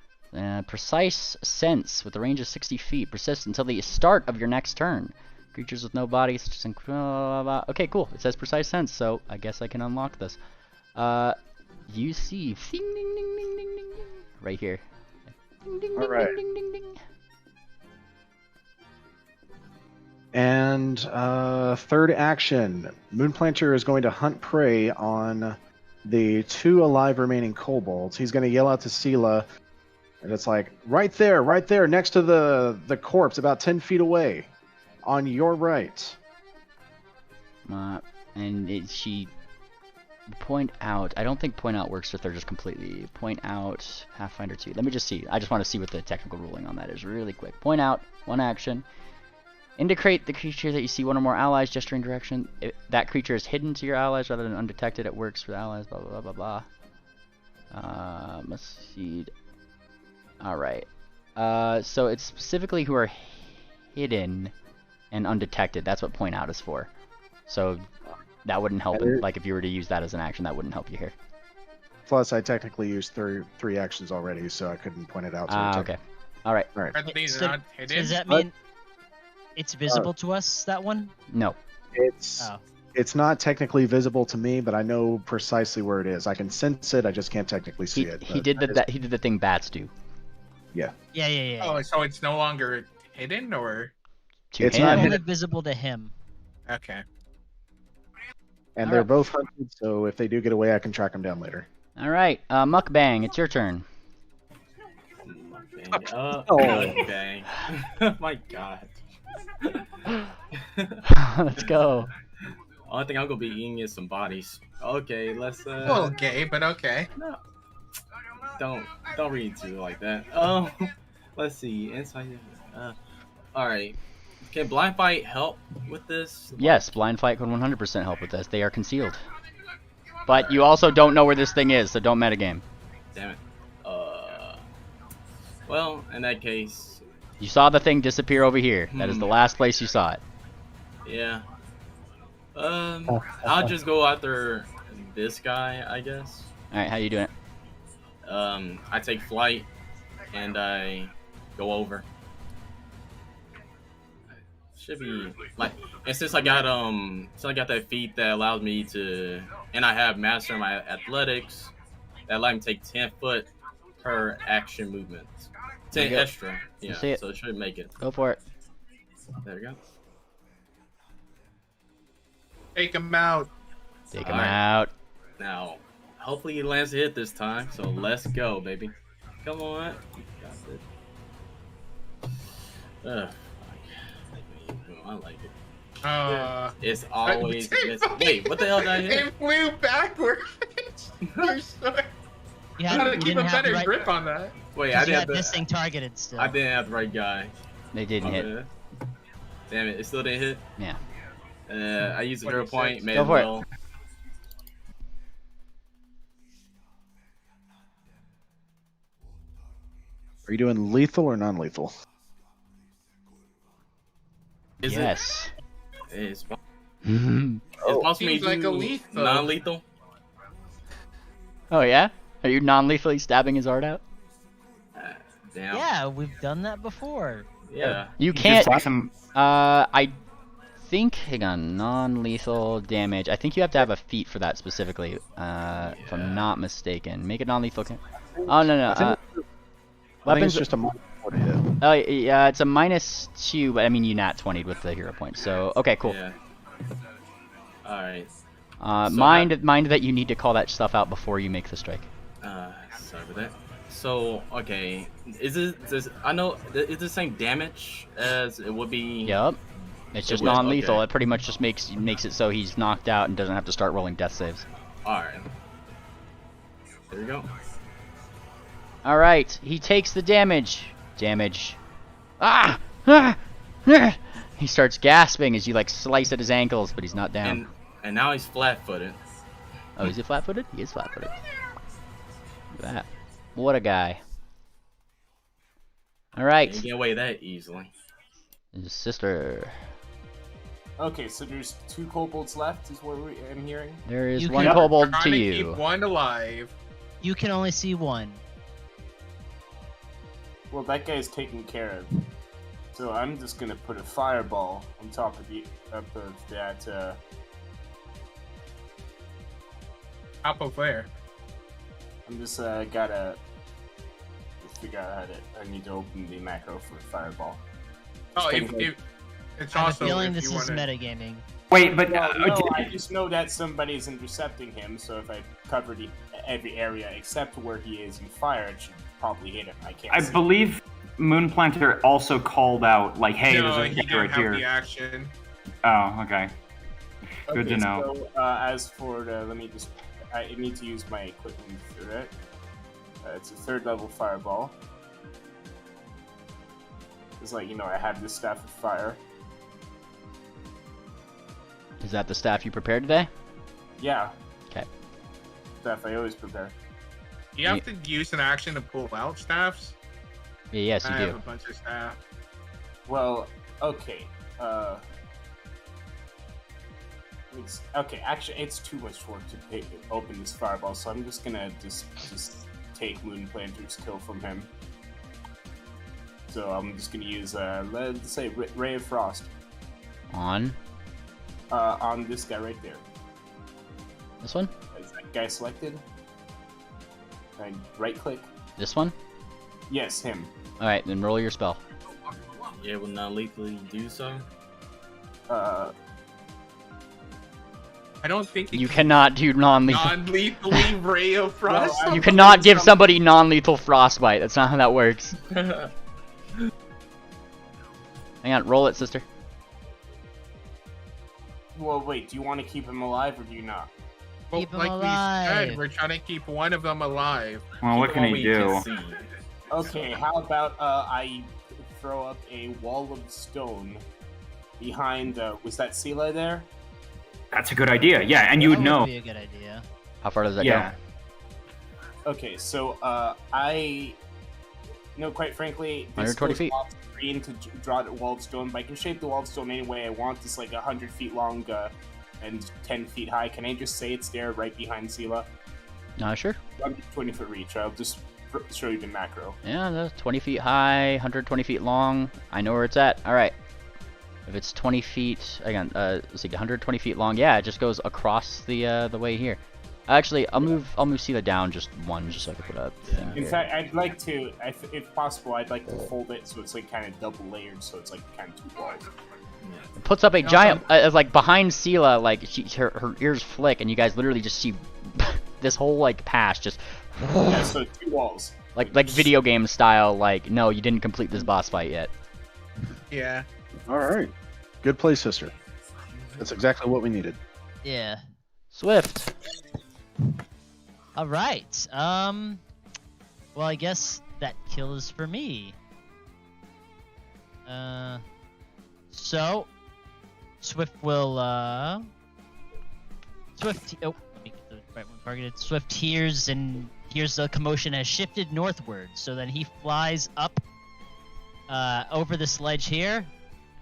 Precise sense with a range of 60 feet persists until the start of your next turn. Creatures with no body, such as... Okay, cool. It says precise sense, so I guess I can unlock this. You see... Ding, ding, ding, ding, ding, ding, right here. Ding, ding, All ding, right. ding, ding, ding, ding. And third action, Moonplanter is going to hunt prey on the 2 alive remaining kobolds. He's going to yell out to Sela, and it's like, right there, next to the corpse, about 10 feet away, on your right. And she point out. I don't think point out works if they're just completely point out Pathfinder 2. Let me just see. I just want to see what the technical ruling on that is really quick. Point out, 1 action. Indicate the creature that you see 1 or more allies gesturing direction. If that creature is hidden to your allies rather than undetected. It works for the allies. Blah blah blah blah blah. Must seed. All right. So it's specifically who are hidden and undetected. That's what point out is for. So that wouldn't help. Like if you were to use that as an action, that wouldn't help you here. Plus, I technically used three actions already, so I couldn't point it out. Okay. All right. All right. Are these So- not hidden? Does that mean it's visible to us, that one? No. It's not technically visible to me, but I know precisely where it is. I can sense it. I just can't technically see it. He did the thing bats do. Yeah. Yeah. Oh, so it's no longer hidden, or? It's It's not only hidden. visible to him. Okay. And they're both hunted, so if they do get away, I can track them down later. All right, Mukbang, it's your turn. Okay. My God. Let's go. Only thing I'm gonna be eating is some bodies. Okay, let's. A little gay, but okay. No. Don't read too like that. Let's see. Inside. All right. Can blind fight help with this? Yes, blind fight can 100% help with this. They are concealed. But you also don't know where this thing is, so don't metagame. Damn it. Well, in that case. You saw the thing disappear over here. That is the last place you saw it. Yeah. I'll just go after this guy, I guess. All right, how you doing it? I take flight and I go over. Should be like, and since I got that feat that allows me to, and I have master my athletics, that allows me to take 10 foot per action movement. 10 extra. Yeah, see it. So it should make it. Go for it. There we go. Take him out. Take him out. Now, hopefully he lands a hit this time. So let's go, baby. Come on. Got it. I like it. It's always. Wait, what the hell did I hit? It flew backwards. You're so... You gotta keep a better grip on that. Wait, I didn't have this thing targeted still. I didn't have the right guy. They didn't hit. Damn it! It still didn't hit. Yeah. I used a 0 point. Made Go for well. Are you doing lethal or non-lethal? Yes. It's Oh, supposed to be like a lethal. Non-lethal. Oh yeah? Are you non-lethally stabbing his art out? Damn. Yeah, we've done that before. Yeah. You can't. slash him. I think. Hang on. Non-lethal damage. I think you have to have a feat for that specifically. If I'm not mistaken. Make it non-lethal. Oh no. I think Weapons. it's just a -4 to hit. Oh yeah, it's a -2, but I mean you nat 20'd with the hero point. So okay, cool. Yeah. All right. Mind that you need to call that stuff out before you make the strike. Sorry for that. So, okay, is it the same damage as it would be? Yep. It's just non-lethal. Okay. It pretty much just makes it so he's knocked out and doesn't have to start rolling death saves. Alright. There we go. Alright, he takes the damage. He starts gasping as you like slice at his ankles, but he's not down. And now he's flat-footed. Oh, is he flat-footed? He is flat-footed. Look at that. What a guy. Alright. You get away that easily. His sister. Okay, so there's 2 kobolds left, is what I'm hearing? There is one kobold to you. Keep one alive. You can only see one. Well, that guy's taken care of. So I'm just gonna put a fireball on top of that. Top of where? I'm just gotta figure out how to. I need to open the macro for a fireball. Oh, it's I have also. a feeling this is metagaming. Wait, but no, I just know that somebody's intercepting him. So if I cover every area except where he is in fire, it should probably hit him. I believe Moonplanter also called out, like, "Hey, no, there's a hit right here." The action. Oh, okay. Good to know. So, as for let me just. I need to use my equipment for it. It's a 3rd level fireball. It's like, I have this staff of fire. Is that the staff you prepared today? Yeah. Okay. Staff I always prepare. Do you have to use an action to pull out staffs? Yeah, yes, you do. I have a bunch of staff. Well, okay. Actually, it's too much work to open this fireball, so I'm just gonna just take Moonplanter's kill from him. So I'm just gonna use let's say Ray of Frost on this guy right there. This one? Is that guy selected? And right click. This one? Yes, him. All right, then roll your spell. Yeah, will non-lethally do so. I don't think you cannot do non-lethal. Non-lethally Ray of Frost. No, you cannot give somebody non-lethal frostbite. That's not how that works. Hang on, roll it, sister. Well, wait. Do you want to keep him alive or do you not? Well, keep him like alive. we said, we're trying to keep one of them alive. Well, what can he do? Okay, how about I throw up a wall of stone behind? Was that Sela there? That's a good idea. Yeah, and you would know. That would be a good idea. How far does that go? Okay, so quite frankly, this 120 feet. Green to draw the wall of stone, but I can shape the wall of stone any way I want. It's like 100 feet long and 10 feet high. Can I just say it's there right behind Sela? Sure. 20 foot reach. I'll just show you the macro. Yeah, that's 20 feet high, 120 feet long. I know where it's at. All right. If it's 20 feet, again, let's see, 120 feet long. Yeah, it just goes across the way here. Actually, I'll move Sela down just one, just so I can put a thing. In fact, I'd like to, if possible, I'd like to fold it so it's like kind of double layered, so it's like kind of 2 walls. It puts up a giant, like behind Sela, like her ears flick, and you guys literally just see this whole like pass just. Yeah, so 2 walls. Like video game style. Like, no, you didn't complete this boss fight yet. Yeah. All right. Good play, sister. That's exactly what we needed. Yeah. Swift. All right. Well, I guess that kill is for me. So Swift will Swift. Oh, let me get the right one targeted. Swift hears the commotion has shifted northward. So then he flies up over the sledge here.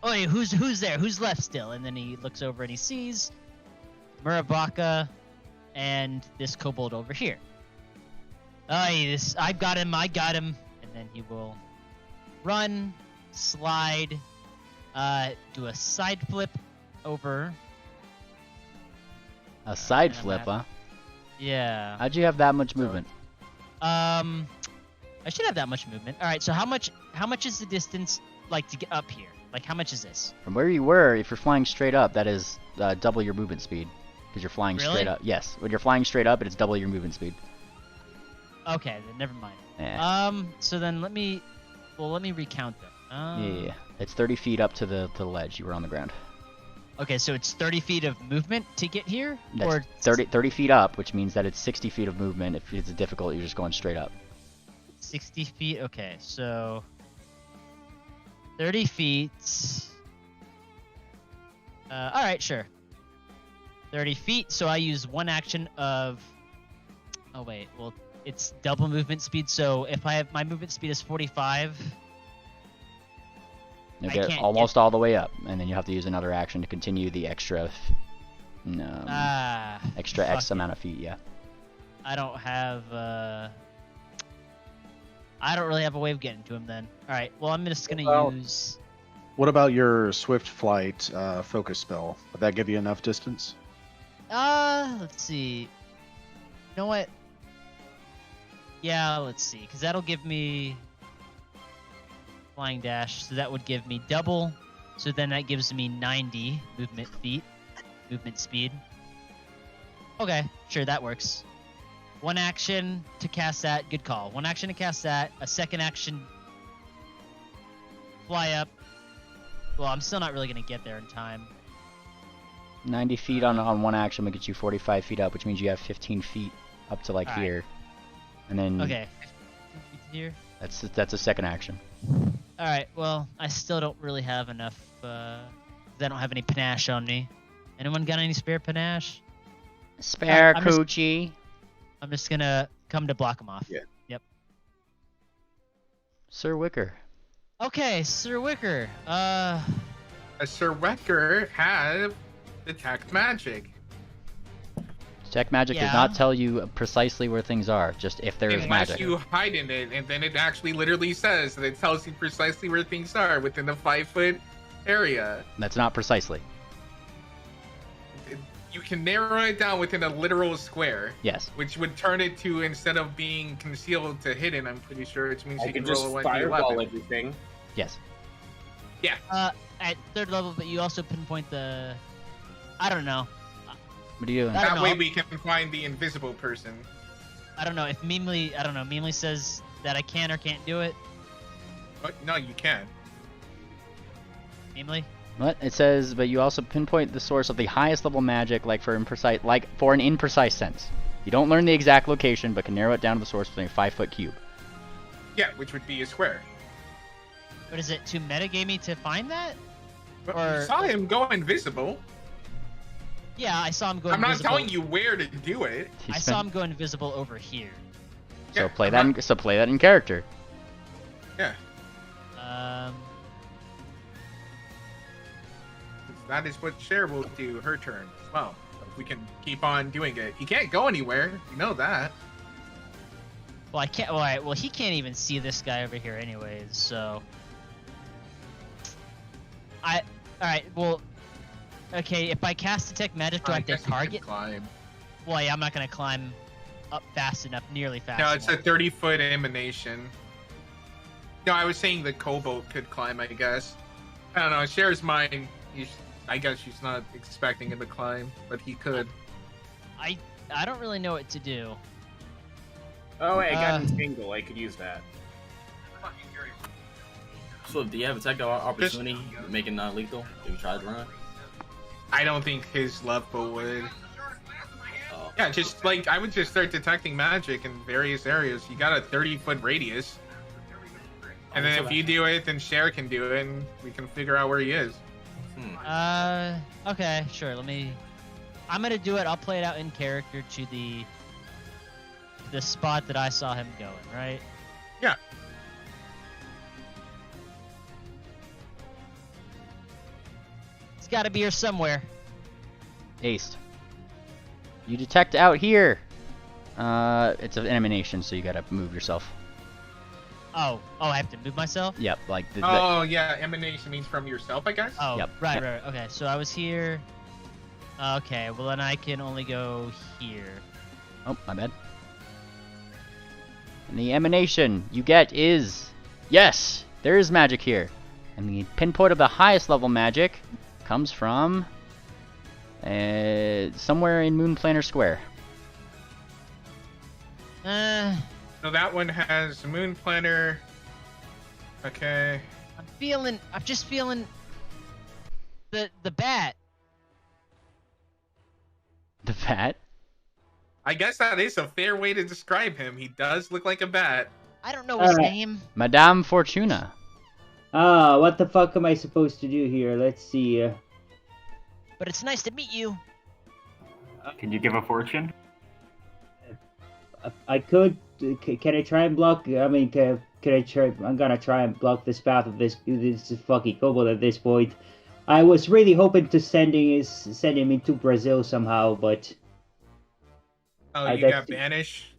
Oh, hey, who's there? Who's left still? And then he looks over and he sees Murabaka and this kobold over here. I got him. And then he will run, slide, do a side flip over. A side flip, huh? Yeah. How'd you have that much movement? I should have that much movement. All right. So how much is the distance like to get up here? Like how much is this? From where you were, if you're flying straight up, that is double your movement speed. because you're flying Really? straight up. Yes, when you're flying straight up, it's double your movement speed. Okay, then never mind. Yeah. So then let me recount them. Yeah, it's 30 feet up to the ledge. You were on the ground. Okay, so it's 30 feet of movement to get here, or That's 30 feet up, which means that it's 60 feet of movement. If it's difficult, you're just going straight up. 60 feet. Okay, so 30 feet. All right, sure. 30 feet. So I use one action of. Oh wait, well it's double movement speed. So if I have my movement speed is 45. You'll get almost all the way up, and then you have to use another action to continue the extra. Extra X amount of feet. Yeah. I don't have. I don't really have a way of getting to him then. All right. Well, I'm just gonna use. What about your swift flight focus spell? Would that give you enough distance? Let's see. You know what? Yeah, let's see, because that'll give me flying dash, so that would give me double. So then that gives me 90 movement speed. Okay, sure, that works. One action to cast that. Good call. One action to cast that. A second action. Fly up. Well, I'm still not really going to get there in time. 90 feet on one action will get you 45 feet up, which means you have 15 feet up to like here. And then Okay. 15 feet here. That's a second action. Alright, well, I still don't really have enough, I don't have any panache on me. Anyone got any spare panache? Spare coochie. I'm just gonna come to block him off. Yeah. Yep. Sir Wicker. Okay, Sir Wicker. Sir Wicker have detect magic. Detect magic does not tell you precisely where things are, just if there is magic. Unless you hide in it, and then it actually literally says that it tells you precisely where things are within the 5-foot area. That's not precisely. You can narrow it down within a literal square. Yes. Which would turn it to, instead of being concealed, to hidden, I'm pretty sure, which means I you can just roll a fireball 1d11. everything. Yes. Yeah. At 3rd level, but you also pinpoint the... I don't know. What are you doing? That way we can find the invisible person. I don't know if Memely says that I can or can't do it. But no, you can. Memely? What? It says, but you also pinpoint the source of the highest level magic, like for an imprecise sense. You don't learn the exact location, but can narrow it down to the source within a 5-foot cube. Yeah, which would be a square. But is it too metagamey to find that? But you saw him go invisible. Yeah, I saw him go I'm invisible. not telling you where to do it. I saw him go invisible over here. So Yeah, play that in character. Yeah. That is what Cher will do her turn as well. We can keep on doing it. He can't go anywhere. You know that. Well, I can't. All right. Well, he can't even see this guy over here, anyways. So. All right. Well. Okay. If I cast detect magic, do I have to target? Climb. Well, yeah, I'm not gonna climb up fast enough, nearly fast No, enough. it's a 30-foot emanation. No, I was saying the kobold could climb, I guess. I don't know. Cher's mine. I guess she's not expecting him to climb, but he could. I don't really know what to do. Oh, wait, I got an angle. I could use that. So, do you have attack opportunity to make it non-lethal? Have you tried to run? I don't think his level would. Oh. Yeah, just like I would just start detecting magic in various areas. You got a 30-foot radius, and then if you do it, then Cher can do it, and we can figure out where he is. Okay, sure. I'm gonna do it. I'll play it out in character to the spot that I saw him going. Right? Yeah. It's got to be here somewhere. Aced. You detect out here. It's an emanation, so you gotta move yourself. Oh, I have to move myself? Yep, like Oh, yeah, emanation means from yourself, I guess? Oh, Yep. right. Okay, so I was here. Okay, well then I can only go here. Oh, my bad. And the emanation you get is... Yes! There is magic here. And the pinpoint of the highest level magic comes from... Somewhere in Moon Planner Square. So that one has Moon Planner. Okay. I'm just feeling the bat. The bat? I guess that is a fair way to describe him. He does look like a bat. I don't know his name. Madame Fortuna. What the fuck am I supposed to do here? Let's see. But it's nice to meet you. Can you give a fortune? I could. Can I try and block? I mean, can I try? I'm gonna try and block this path of this fucking kobold at this point. I was really hoping to send him into Brazil somehow, but. Oh, you got banish?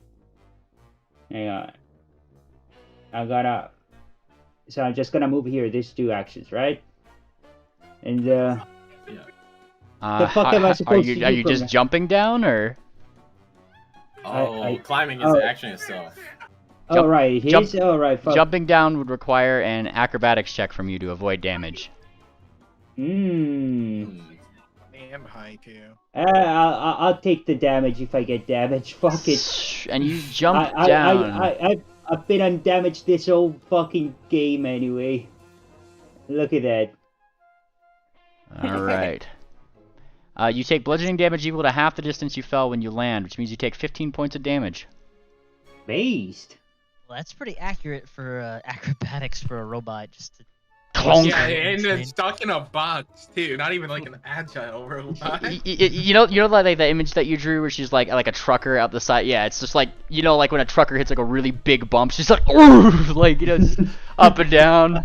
Hang on. So I'm just gonna move here. These 2 actions, right? And the fuck am I supposed to do? Are you just jumping down, or? Climbing is the action itself. Alright, alright. Jumping down would require an acrobatics check from you to avoid damage. I am high too. I'll take the damage if I get damage. Fuck it. And you jump down. I've been undamaged this whole fucking game anyway. Look at that. Alright. You take bludgeoning damage equal to half the distance you fell when you land, which means you take 15 points of damage. Based. Well, that's pretty accurate for acrobatics for a robot. Just to... Clonk. Yeah, and it's stuck in a box too. Not even like an agile robot. You know like the image that you drew where she's like a trucker out the side. Yeah, it's just like like when a trucker hits like a really big bump, she's like, ooh, like just up and down.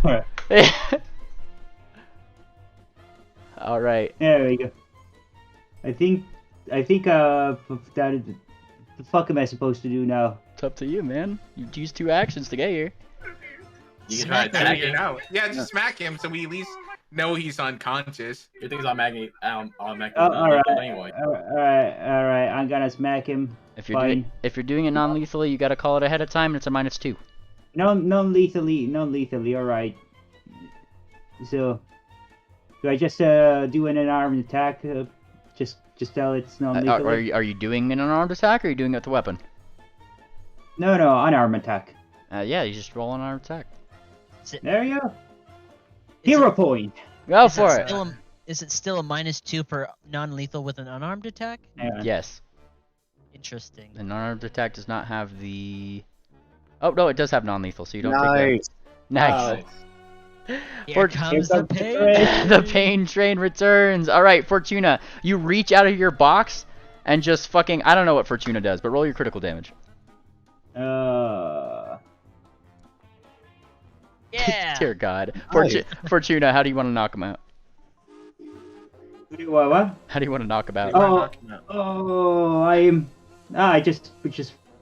All right. There we go. I think that the fuck am I supposed to do now? It's up to you, man. You used 2 actions to get here. You can try to attack him. Yeah, just smack him so we at least know he's unconscious. Your thing's automatically Alright, anyway. alright. I'm gonna smack him. If you're doing it non-lethally, you gotta call it ahead of time, and it's a -2. Non-lethally. Alright. So, do I just do an unarmed attack? Just tell it's non-lethally. Are you doing an unarmed attack, or are you doing it with a weapon? No, unarmed attack. Yeah, you just roll an unarmed attack. There you go. Hero point. Go for it. Is it still a -2 for non-lethal with an unarmed attack? Yes. Interesting. An unarmed attack does not have the... Oh, no, it does have non-lethal, so you don't take that. Nice. Here comes the pain. The pain train returns. Alright, Fortuna, you reach out of your box and just fucking... I don't know what Fortuna does, but roll your critical damage. Yeah. Dear God. Fortuna, how do you want to knock him out? What? How do you want to knock him out? I just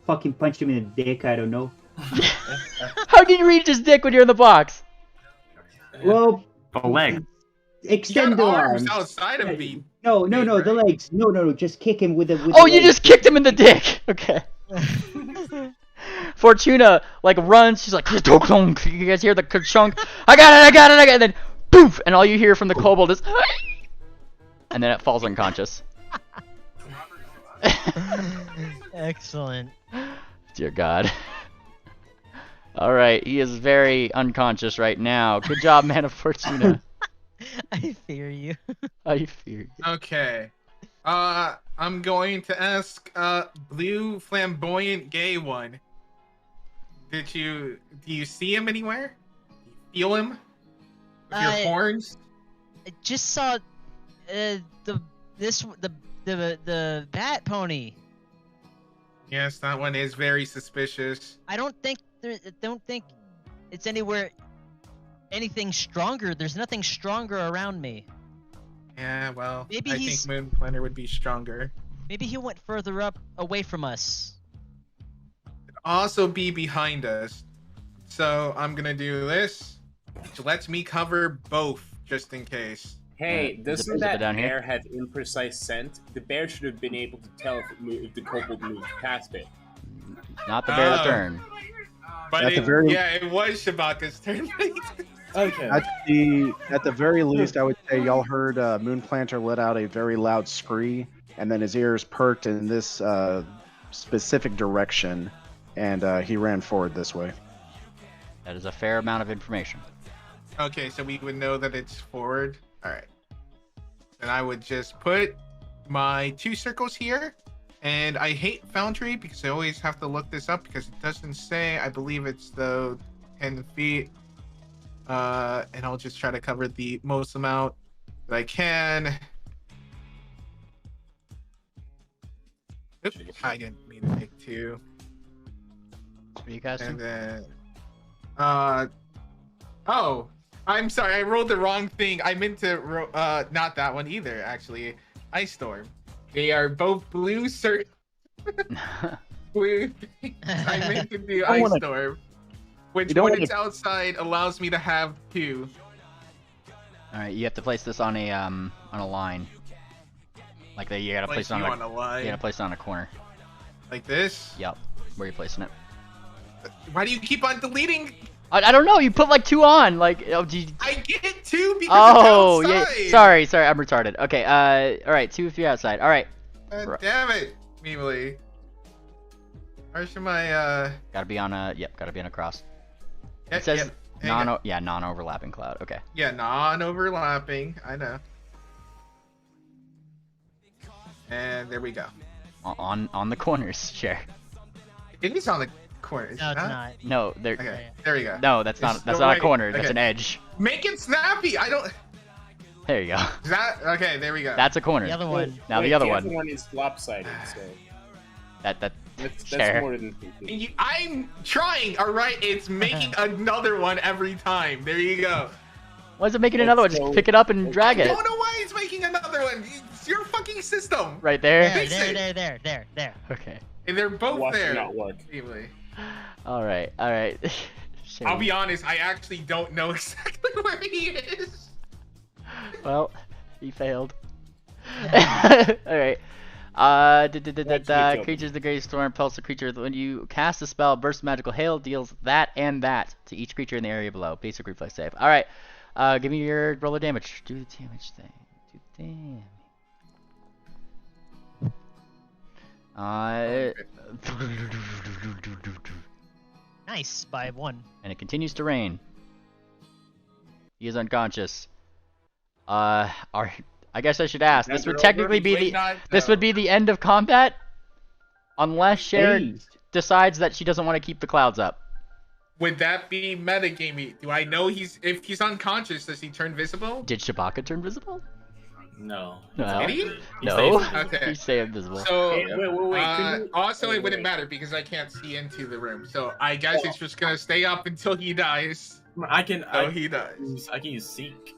fucking punched him in the dick. I don't know. How can you reach his dick when you're in the box? Well, the leg. Extend the arms outside of me. No, the legs. No, just kick him with the. Oh, you just kicked him in the dick. Okay. Fortuna like runs. She's like, you guys hear the chunk? I got it. And then poof, and all you hear from the kobold is, and then it falls unconscious. Excellent. Dear God. All right, he is very unconscious right now. Good job, man of Fortuna. I fear you. I fear you. Okay. I'm going to ask blue flamboyant gay one. Do you see him anywhere? Feel him? With your horns? I just saw the bat pony. Yes, that one is very suspicious. I don't think it's anything stronger. There's nothing stronger around me. Yeah, well, maybe I think Moon Planner would be stronger. Maybe he went further up, away from us. Could also be behind us. So I'm gonna do this, which lets me cover both, just in case. Hey, doesn't that bear have imprecise scent? The bear should have been able to tell if the kobold moved past it. Not the bear's turn. But it was Shabaka's turn. Okay. At the very least, I would say y'all heard Moonplanter let out a very loud scree, and then his ears perked in this specific direction, and he ran forward this way. That is a fair amount of information. Okay, so we would know that it's forward. All right. Then I would just put my 2 circles here. And I hate Foundry because I always have to look this up because it doesn't say. I believe it's the 10 feet. And I'll just try to cover the most amount that I can. Oops, I didn't mean to make 2. What are you guys And doing? then, oh, I'm sorry, I rolled the wrong thing. I meant to, not that one either, actually. Ice Storm. They are both blue blue. I meant to do Ice Storm, which when it's outside allows me to have 2. All right, you have to place this on a line. Like that, you gotta place it on a line. You gotta place it on a corner. Like this? Yep. Where are you placing it? Why do you keep on deleting? I don't know. You put like 2 on. Like, oh, I get 2 because oh, it's outside. Yeah. Sorry, I'm retarded. Okay. All right. 2 if you're outside. All right. Damn it, Meemly. Where should my Gotta be on a gotta be on a cross. Yeah, It says yeah, non-overlapping cloud. Okay. Yeah, non-overlapping. I know. And there we go. On the corners, sure. It is on the corner. No, it's not. No, there. Okay, there we go. No, that's not a corner. That's an edge. Make it snappy. I don't. There you go. Is that okay? There we go. That's a corner. The other one. Now the other one. The other one is lopsided, so That's that's more than I'm trying. All right, it's making another one every time. There you go. Why is it making another one? Just pick it up and drag it. I don't know why it's making another one. It's your fucking system. Right there. There. Okay. And they're both Watch there. it not work. Anyway. All right. I'll be honest. I actually don't know exactly where he is. Well, he failed. All right. Creatures of the Great Storm pulse the creature. When you cast a spell, burst magical hail deals that and that to each creature in the area below. Basic reflex save. All right. Give me your roller damage. Do the damage thing. Do the damage. Nice by 1. And it continues to rain. He is unconscious. I guess I should ask. This would technically be the end of combat, unless Cher decides that she doesn't want to keep the clouds up. Would that be metagamey? Do I know if he's unconscious? Does he turn visible? Did Shabaka turn visible? No. No. Did he? No. Okay. He stayed invisible. So wait. Also, it wouldn't matter because I can't see into the room. So I guess it's just gonna stay up until he dies. He dies. I can use Seek.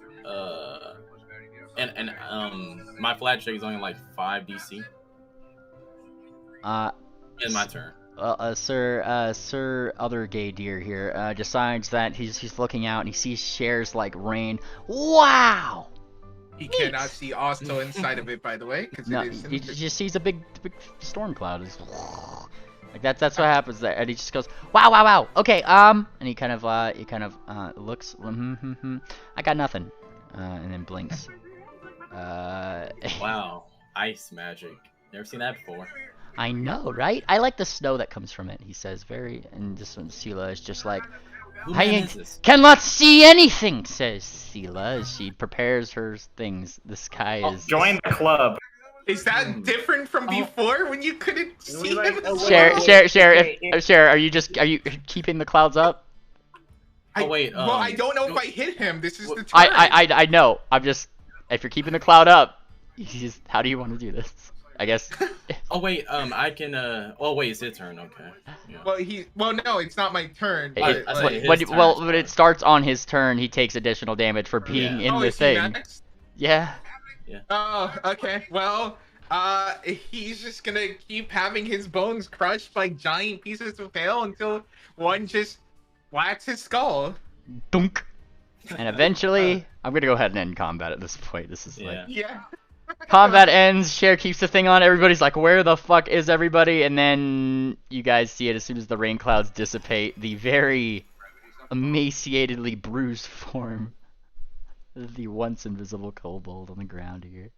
And my flat shake is only like 5 DC. In my turn. Sir Other Gay Deer here decides that he's looking out and he sees Cher's like rain. Wow! He cannot see Osto inside of it, by the way, because he just sees a big storm cloud. Like that's what happens there, and he just goes, wow. Okay, and he kind of looks. I got nothing, and then blinks. Wow, ice magic. Never seen that before. I know, right? I like the snow that comes from it. He says and this one, Sela is just like, I cannot see anything, says Sela as she prepares her things. The sky is... Join the club. Is that different from before when you couldn't see him? Cher, are you keeping the clouds up? Wait. Well, I don't know if I hit him. This is the turn. I know. I'm just... If you're keeping the cloud up, how do you want to do this? I guess. Oh wait, I can. Oh wait, it's his turn. Okay. Yeah. Well, no, it's not my turn. When it starts on his turn, he takes additional damage for being in the thing. Yeah. Oh, okay. Well, he's just gonna keep having his bones crushed by giant pieces of hail until one just whacks his skull. Dunk. And eventually, I'm gonna go ahead and end combat at this point. This is combat ends, Cher keeps the thing on, everybody's like, where the fuck is everybody? And then you guys see it as soon as the rain clouds dissipate, the very emaciatedly bruised form of the once invisible kobold on the ground here.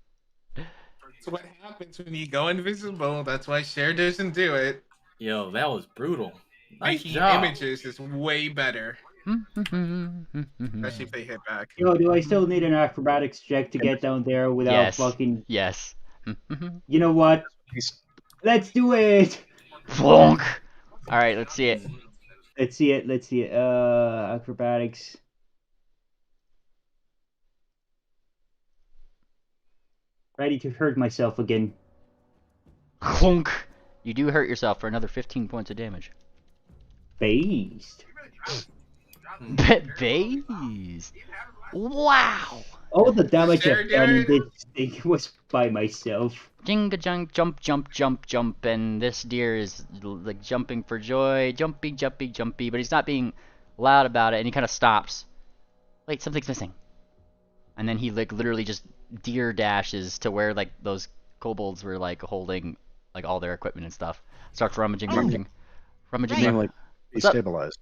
That's what happens when you go invisible. That's why Cher doesn't do it. Yo, that was brutal. Nice Making job. images is way better. Especially if they hit back. Yo, do I still need an acrobatics check to get down there without Yes. fucking... Yes. You know what? Let's do it! Flonk! Alright, let's see it. Let's see it. Acrobatics. Ready to hurt myself again. Clunk! You do hurt yourself for another 15 points of damage. Based. Based! Wow! All the damage Sure, I've done in dude. this thing was by myself. Jinga junk, jump, jump, jump, jump, and this deer is like jumping for joy. Jumpy, jumpy, jumpy, but he's not being loud about it, and he kind of stops. Wait, something's missing. And then he like literally just deer dashes to where like those kobolds were like holding like all their equipment and stuff. Starts rummaging. Right. Rummaging. Be stabilized.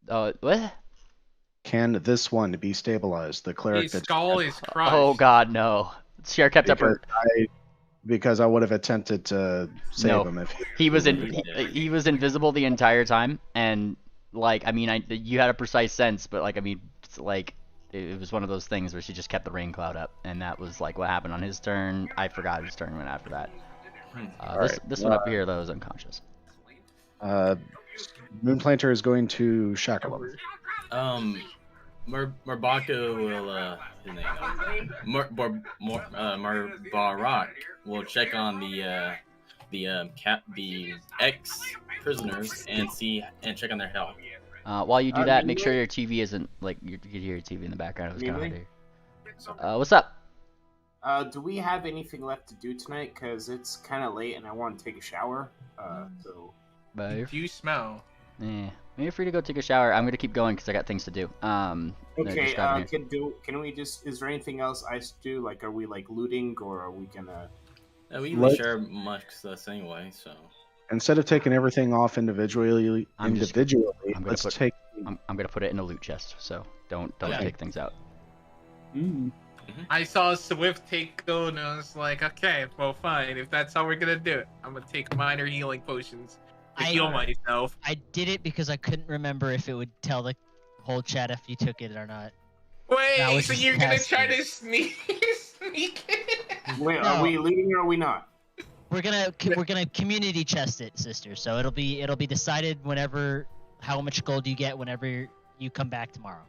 What? Can this one be stabilized? The cleric His that skull is crushed. Oh god, no. Cher kept up her. Because I would have attempted to save him if he was invisible the entire time, and like I mean you had a precise sense, but like I mean it's like it was one of those things where she just kept the rain cloud up, and that was like what happened on his turn. I forgot his turn went after that. This one up here though is unconscious. Moonplanter is going to shackle him. Marbaka will his name Marbarak will check on the ex prisoners and check on their health. While you do that, make sure your TV isn't like you can hear your TV in the background. It was kind of hard to hear. What's up? Do we have anything left to do tonight? Cause it's kind of late and I want to take a shower. Bye. Do you smell? Yeah, you're free to go take a shower. I'm gonna keep going because I got things to do. Okay. Can we just? Is there anything else I should do? Like, are we like looting or are we gonna? We usually share much stuff anyway, so. Instead of taking everything off individually, I'm let's take. I'm gonna put it in a loot chest, so don't take things out. I saw Swift take go and I was like, okay, well fine. If that's how we're gonna do it, I'm gonna take minor healing potions to heal myself. I did it because I couldn't remember if it would tell the whole chat if you took it or not. Wait, so you're gonna try to sneak it? Wait, are we leaving or are we not? We're gonna community chest it, sister. So it'll be decided whenever how much gold you get whenever you come back tomorrow.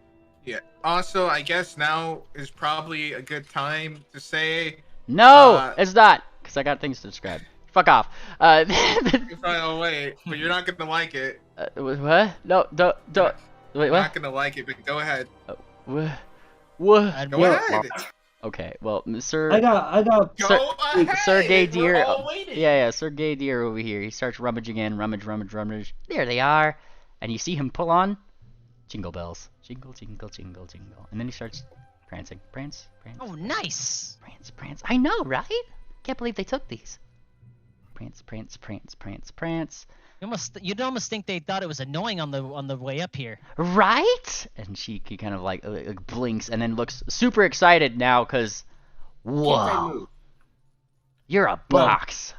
Yeah. Also, I guess now is probably a good time to say. No, it's not, because I got things to describe. Fuck off. Oh wait, but you're not gonna like it. What? No, don't. Wait, what? You're not gonna like it, but go ahead. What? Go ahead. Okay, well, Sir. I got. Sir Gay Deer. Yeah, Sir Gay Deer over here. He starts rummaging in, rummage. There they are, and you see him pull on jingle bells, jingle, jingle, jingle, jingle, and then he starts prancing, prance. Oh, nice. Prance. I know, right? Can't believe they took these. Prance. You'd almost think they thought it was annoying on the way up here. Right? And she kind of like blinks and then looks super excited now because, whoa, you're a box.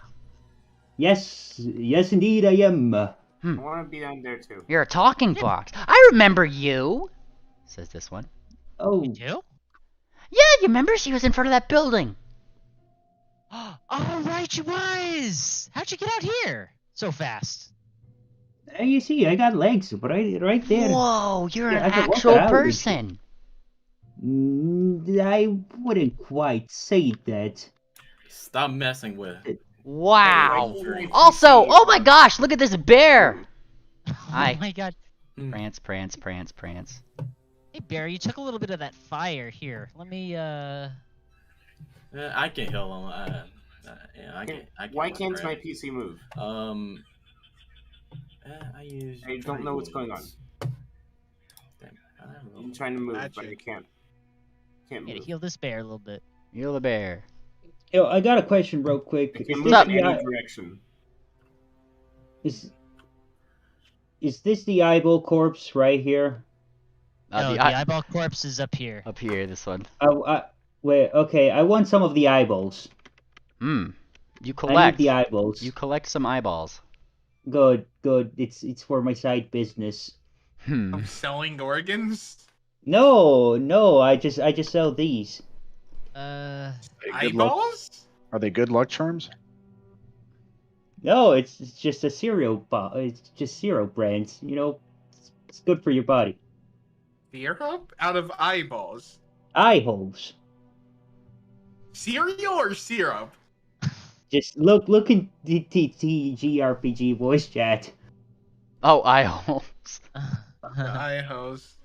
Yes, indeed I am. I want to be down there too. You're a talking box. I remember you, says this one. Oh. You do? Yeah, you remember? She was in front of that building. Oh, right, she was. How'd you get out here so fast? You see, I got legs right there. Whoa, you're an actual person. I wouldn't quite say that. Stop messing with it. Wow. Also, oh my gosh, look at this bear. Hi. Oh my god. Prance. Hey, Bear, you took a little bit of that fire here. Let me, I can heal him. I can. Why can't my PC move? I don't know what's going on. I'm trying to move, but I can't. Can't move. Yeah, heal this bear a little bit. Heal the bear. Yo, I got a question real quick. I can move in any direction. Is this the eyeball corpse right here? No, the eyeball corpse is up here. Up here, this one. Wait, okay, I want some of the eyeballs. You I collect. need the eyeballs. You collect some eyeballs. Good. It's for my side business. Of selling organs? No, I just sell these. Eyeballs? Are they good luck charms? No, it's just a it's just cereal brands. You know, it's good for your body. Syrup out of eyeballs. Eye holes. Cereal or syrup? Just look in the THAT RPG voice chat. Oh, eye holes. Eye holes.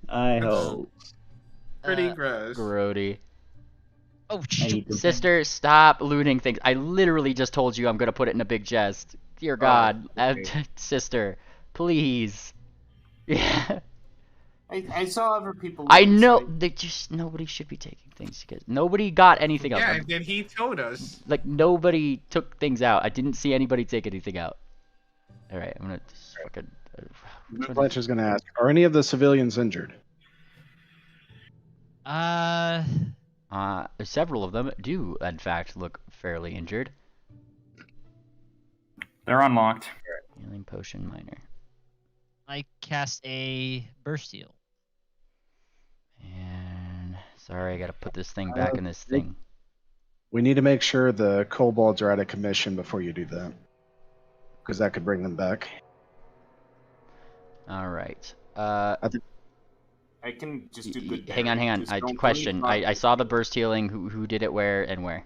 Eye holes. Pretty gross. Grody. Oh, shoot. Sister, stop looting things. I literally just told you I'm gonna put it in a big chest. Dear God, okay. Sister, please. Yeah. I saw other people. I know that just nobody should be taking things because nobody got anything else. Yeah, and then he told us. Like nobody took things out. I didn't see anybody take anything out. All right, I'm gonna just fucking. Fletcher's gonna ask: are any of the civilians injured? Several of them do, in fact, look fairly injured. They're unlocked. Healing potion minor. I cast a burst heal. And sorry, I gotta put this thing back in this thing. We need to make sure the kobolds are out of commission before you do that, because that could bring them back. All right. I can just do good. Hang on. Question. I saw the burst healing. Who did it? Where and where?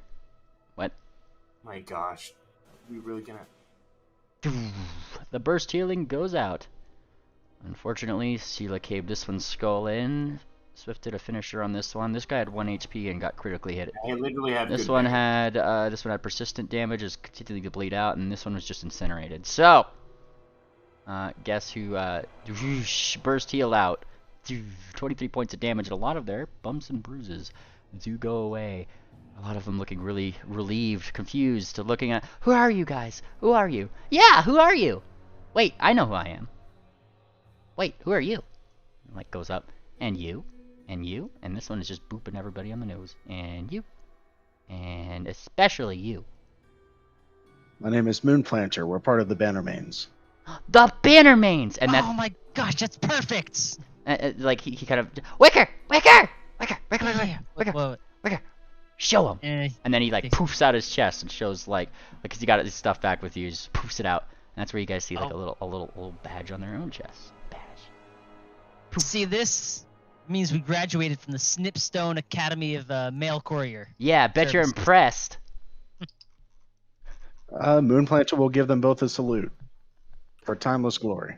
What? My gosh, we really gonna. The burst healing goes out. Unfortunately, Sela caved this one's skull in. Swift did a finisher on this one. This guy had 1 HP and got critically hit. I literally have. This one had persistent damage, is continuing to bleed out, and this one was just incinerated. So, guess who burst heal out? 23 points of damage, and a lot of their bumps and bruises do go away. A lot of them looking really relieved, confused, looking at, who are you guys? Who are you? Yeah, who are you? Wait, I know who I am. Wait, who are you? Like goes up, and you, and you, and this one is just booping everybody on the nose, and you, and especially you. My name is Moonplanter. We're part of the Bannermanes. The Bannermanes, and that's. Oh my gosh, that's perfect. Like he kind of Wicker, show him, and then he like poofs out his chest and shows like because he got his stuff back with you, just poofs it out, and that's where you guys see like a little badge on their own chest. Badge. Poof. See, this means we graduated from the Snipstone Academy of Mail Courier. Yeah, bet you're impressed. Moonplanter will give them both a salute for timeless glory.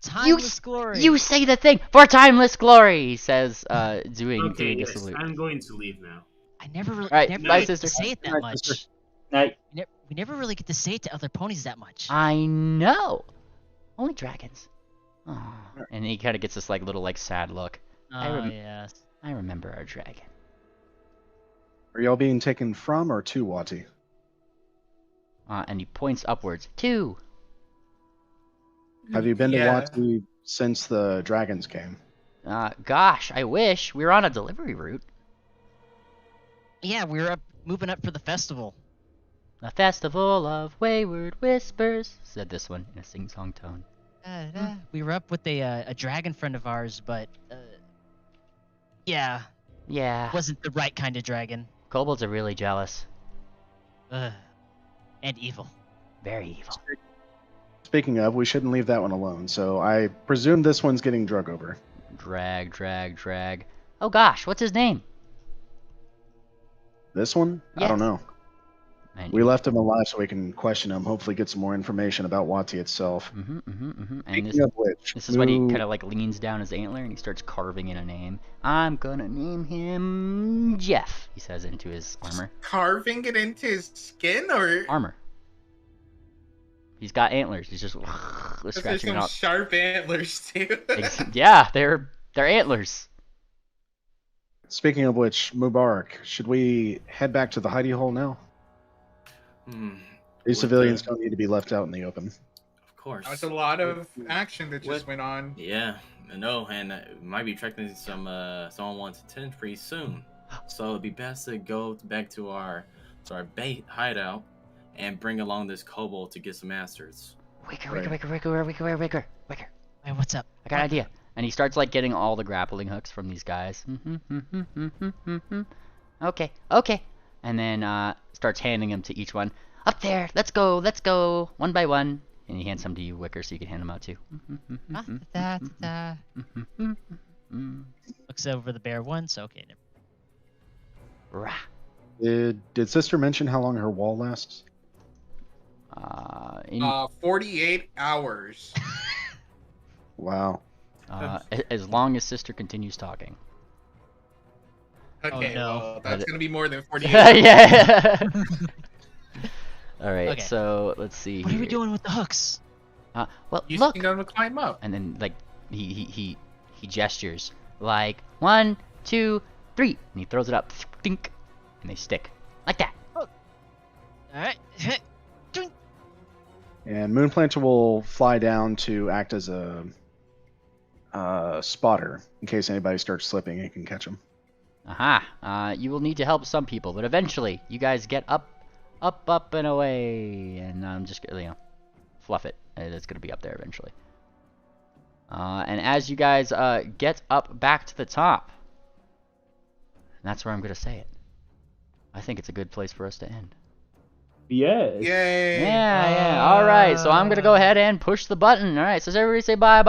Timeless glory. You say the thing for timeless glory. He says, doing a salute. I'm going to leave now. I never really, right, never bye, really sister. get to say it that much. Sister. Night. We never really get to say it to other ponies that much. I know. Only dragons. Oh. And he kind of gets this like little like sad look. Yes. I remember our dragon. Are y'all being taken from or to Wati? And he points upwards. 2. Have you been to Wati since the dragons came? Gosh, I wish. We were on a delivery route. Yeah, we were moving up for the festival. A festival of wayward whispers, said this one in a sing-song tone. We were up with a dragon friend of ours, but yeah, wasn't the right kind of dragon. Kobolds are really jealous. And evil. Very evil. Speaking of, we shouldn't leave that one alone, so I presume this one's getting drug over. Drag. Oh gosh, what's his name? This one? Yeah. I don't know. And We left him alive so we can question him, hopefully get some more information about Wati itself. And Speaking of which, this is when he kind of like leans down his antler and he starts carving in a name. I'm gonna name him Jeff, he says into his armor. Carving it into his skin or armor? He's got antlers. He's just scratching it some out. Sharp antlers too. Yeah, they're antlers. Speaking of which, Mubarak, should we head back to the hidey hole now? These civilians don't need to be left out in the open. Of course. That's a lot of action that just went on. Yeah, I know, and might be attracting someone's attention pretty soon. So it'd be best to go back to our bait hideout and bring along this kobold to get some answers. Wicker. Hey, what's up? I got an idea. And he starts like getting all the grappling hooks from these guys. Okay. And then starts handing them to each one. Up there, let's go, one by one. And he hands some to you, Wicker, so you can hand them out too. Looks over the bear once. Okay. Rah. Did Sister mention how long her wall lasts? 48 hours. Wow. As long as Sister continues talking. Okay, Oh, no. well, that's gonna be more than 48. Yeah. All right, Okay. so let's see. What are we here. doing with the hooks? Well, You look. think I'm gonna climb up? And then like he gestures like 1, 2, 3, and he throws it up, dink, and they stick like that. All right. And Moonplanter will fly down to act as a spotter in case anybody starts slipping. He can catch them. Aha. You will need to help some people, but eventually you guys get up and away, and I'm just fluff it. It's gonna be up there eventually. And as you guys get up back to the top, that's where I'm gonna say it. I think it's a good place for us to end. Yes. Yay! Yeah. All right. So I'm gonna go ahead and push the button. All right. So everybody say bye.